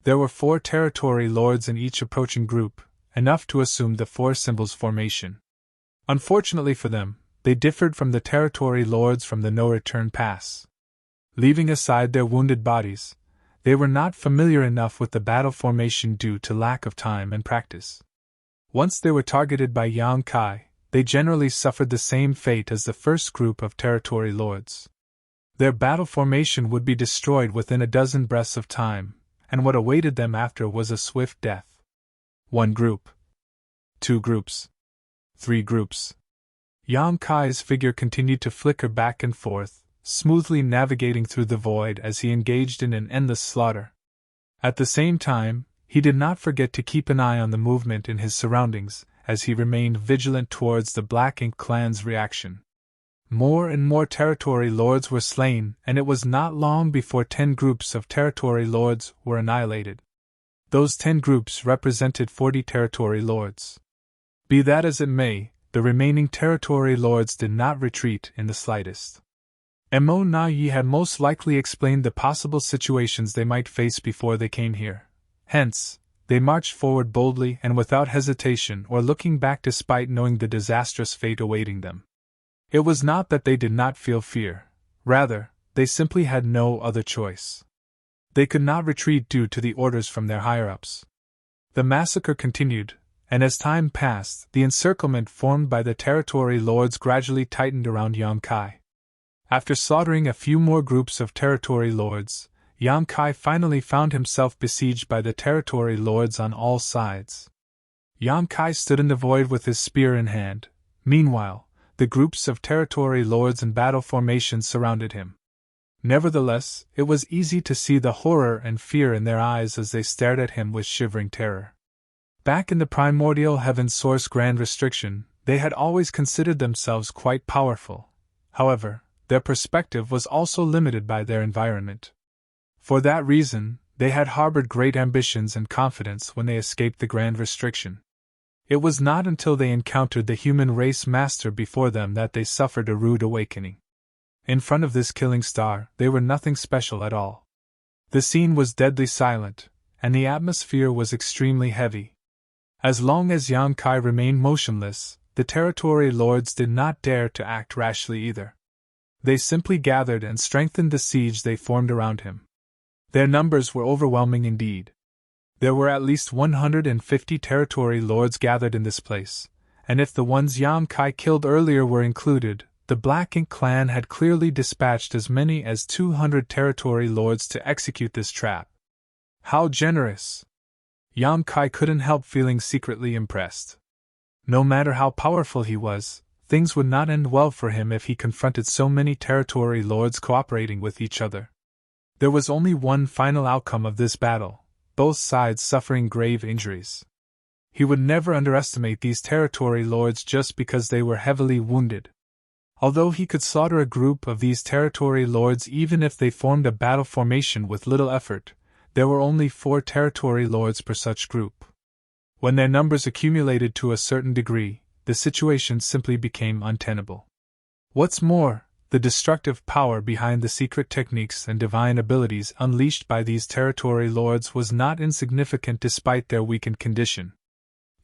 There were 4 territory lords in each approaching group, enough to assume the 4 symbols formation. Unfortunately for them, they differed from the territory lords from the no-return pass. Leaving aside their wounded bodies, they were not familiar enough with the battle formation due to lack of time and practice. Once they were targeted by Yang Kai, they generally suffered the same fate as the first group of territory lords. Their battle formation would be destroyed within a dozen breaths of time, and what awaited them after was a swift death. 1 group. 2 groups. 3 groups. Yang Kai's figure continued to flicker back and forth, smoothly navigating through the void as he engaged in an endless slaughter. At the same time, he did not forget to keep an eye on the movement in his surroundings, as he remained vigilant towards the Black Ink clan's reaction. More and more territory lords were slain, and it was not long before 10 groups of territory lords were annihilated. Those 10 groups represented 40 territory lords. Be that as it may, the remaining territory lords did not retreat in the slightest. Mo Na-yi had most likely explained the possible situations they might face before they came here. Hence, they marched forward boldly and without hesitation or looking back despite knowing the disastrous fate awaiting them. It was not that they did not feel fear, rather, they simply had no other choice. They could not retreat due to the orders from their higher-ups. The massacre continued, and as time passed, the encirclement formed by the territory lords gradually tightened around Yang Kai. After slaughtering a few more groups of territory lords, Yang Kai finally found himself besieged by the territory lords on all sides. Yang Kai stood in the void with his spear in hand. Meanwhile, the groups of territory lords in battle formation surrounded him. Nevertheless, it was easy to see the horror and fear in their eyes as they stared at him with shivering terror. Back in the primordial heaven source Grand Restriction, they had always considered themselves quite powerful. However, their perspective was also limited by their environment. For that reason, they had harbored great ambitions and confidence when they escaped the Grand Restriction. It was not until they encountered the human race master before them that they suffered a rude awakening. In front of this killing star, they were nothing special at all. The scene was deadly silent, and the atmosphere was extremely heavy. As long as Yang Kai remained motionless, the territory lords did not dare to act rashly either. They simply gathered and strengthened the siege they formed around him. Their numbers were overwhelming indeed. There were at least 150 territory lords gathered in this place, and if the ones Yang Kai killed earlier were included, the Black Ink clan had clearly dispatched as many as 200 territory lords to execute this trap. How generous! Yang Kai couldn't help feeling secretly impressed. No matter how powerful he was, things would not end well for him if he confronted so many territory lords cooperating with each other. There was only one final outcome of this battle, both sides suffering grave injuries. He would never underestimate these territory lords just because they were heavily wounded. Although he could slaughter a group of these territory lords even if they formed a battle formation with little effort, there were only 4 territory lords per such group. When their numbers accumulated to a certain degree, the situation simply became untenable. What's more, the destructive power behind the secret techniques and divine abilities unleashed by these territory lords was not insignificant despite their weakened condition.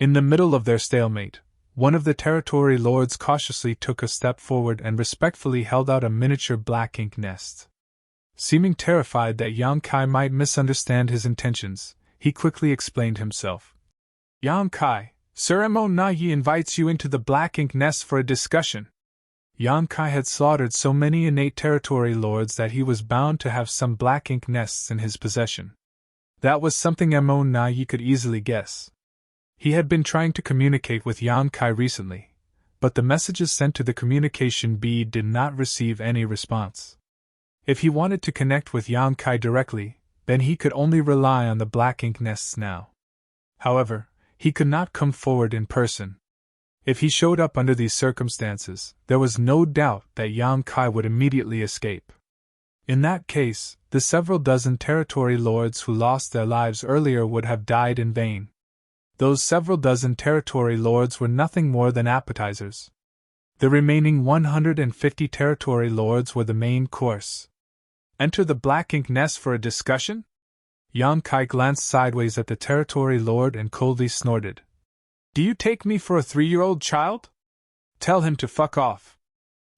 In the middle of their stalemate, one of the territory lords cautiously took a step forward and respectfully held out a miniature black ink nest. Seeming terrified that Yang Kai might misunderstand his intentions, he quickly explained himself. Yang Kai, Sir Mo Na Yi invites you into the black ink nest for a discussion. Yang Kai had slaughtered so many innate territory lords that he was bound to have some black ink nests in his possession. That was something Mo Na Yi could easily guess. He had been trying to communicate with Yang Kai recently, but the messages sent to the communication bead did not receive any response. If he wanted to connect with Yang Kai directly, then he could only rely on the black ink nests now. However, he could not come forward in person. If he showed up under these circumstances, there was no doubt that Yang Kai would immediately escape. In that case, the several dozen territory lords who lost their lives earlier would have died in vain. Those several dozen territory lords were nothing more than appetizers. The remaining 150 territory lords were the main course. Enter the black ink nest for a discussion? Yang Kai glanced sideways at the territory lord and coldly snorted. Do you take me for a 3-year-old child? Tell him to fuck off.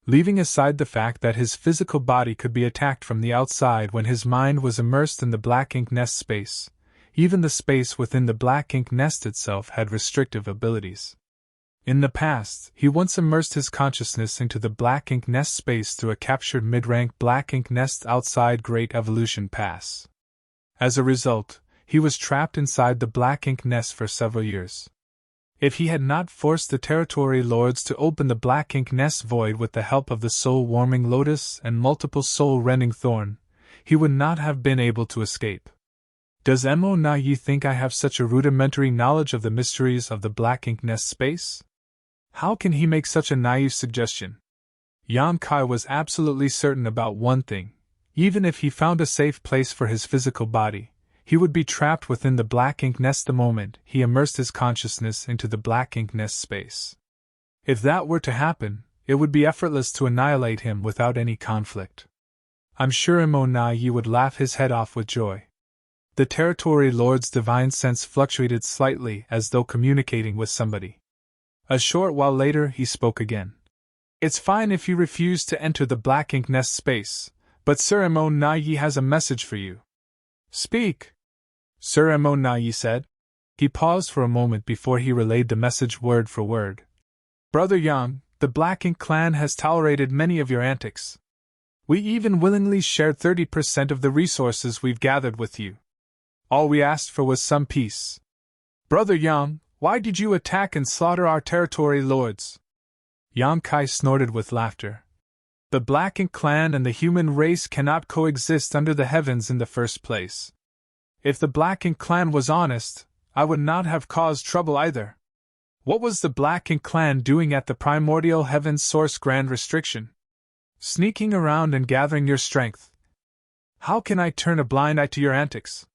Leaving aside the fact that his physical body could be attacked from the outside when his mind was immersed in the black ink nest space, even the space within the black ink nest itself had restrictive abilities. In the past, he once immersed his consciousness into the black ink nest space through a captured mid-rank black ink nest outside Great Evolution Pass. As a result, he was trapped inside the black ink nest for several years. If he had not forced the territory lords to open the black ink nest void with the help of the soul-warming lotus and multiple soul-rending thorn, he would not have been able to escape. Does Mo Na Yi think I have such a rudimentary knowledge of the mysteries of the black ink nest space? How can he make such a naive suggestion? Yang Kai was absolutely certain about one thing. Even if he found a safe place for his physical body, he would be trapped within the black ink nest the moment he immersed his consciousness into the black ink nest space. If that were to happen, it would be effortless to annihilate him without any conflict. I'm sure Mo Na Yi would laugh his head off with joy. The territory lord's divine sense fluctuated slightly as though communicating with somebody. A short while later he spoke again. It's fine if you refuse to enter the black ink nest space, but Sir Mo Na Yi has a message for you. Speak, Sir Mo Na Yi said. He paused for a moment before he relayed the message word for word. Brother Yang, the Black Ink clan has tolerated many of your antics. We even willingly shared 30% of the resources we've gathered with you. All we asked for was some peace. Brother Yang, why did you attack and slaughter our territory lords? Yang Kai snorted with laughter. The Black Ink clan and the human race cannot coexist under the heavens in the first place. If the Black Ink clan was honest, I would not have caused trouble either. What was the Black Ink clan doing at the primordial heaven's source grand restriction? Sneaking around and gathering your strength. How can I turn a blind eye to your antics?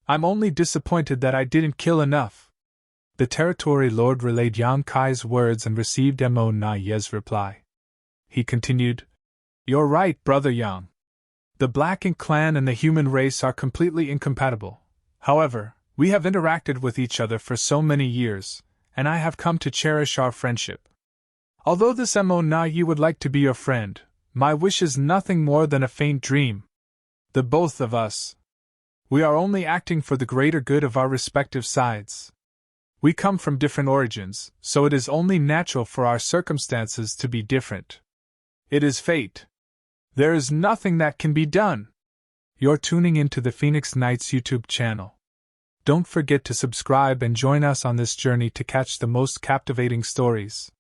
I'm only disappointed that I didn't kill enough. The territory lord relayed Yang Kai's words and received Mo Na Yi's reply. He continued, You're right, Brother Yang. The Black Ink clan and the human race are completely incompatible. However, we have interacted with each other for so many years, and I have come to cherish our friendship. Although this Mo Na Yi would like to be your friend, my wish is nothing more than a faint dream. The both of us. We are only acting for the greater good of our respective sides. We come from different origins, so it is only natural for our circumstances to be different. It is fate. There is nothing that can be done. You're tuning into the Phoenix Nights YouTube channel. Don't forget to subscribe and join us on this journey to catch the most captivating stories.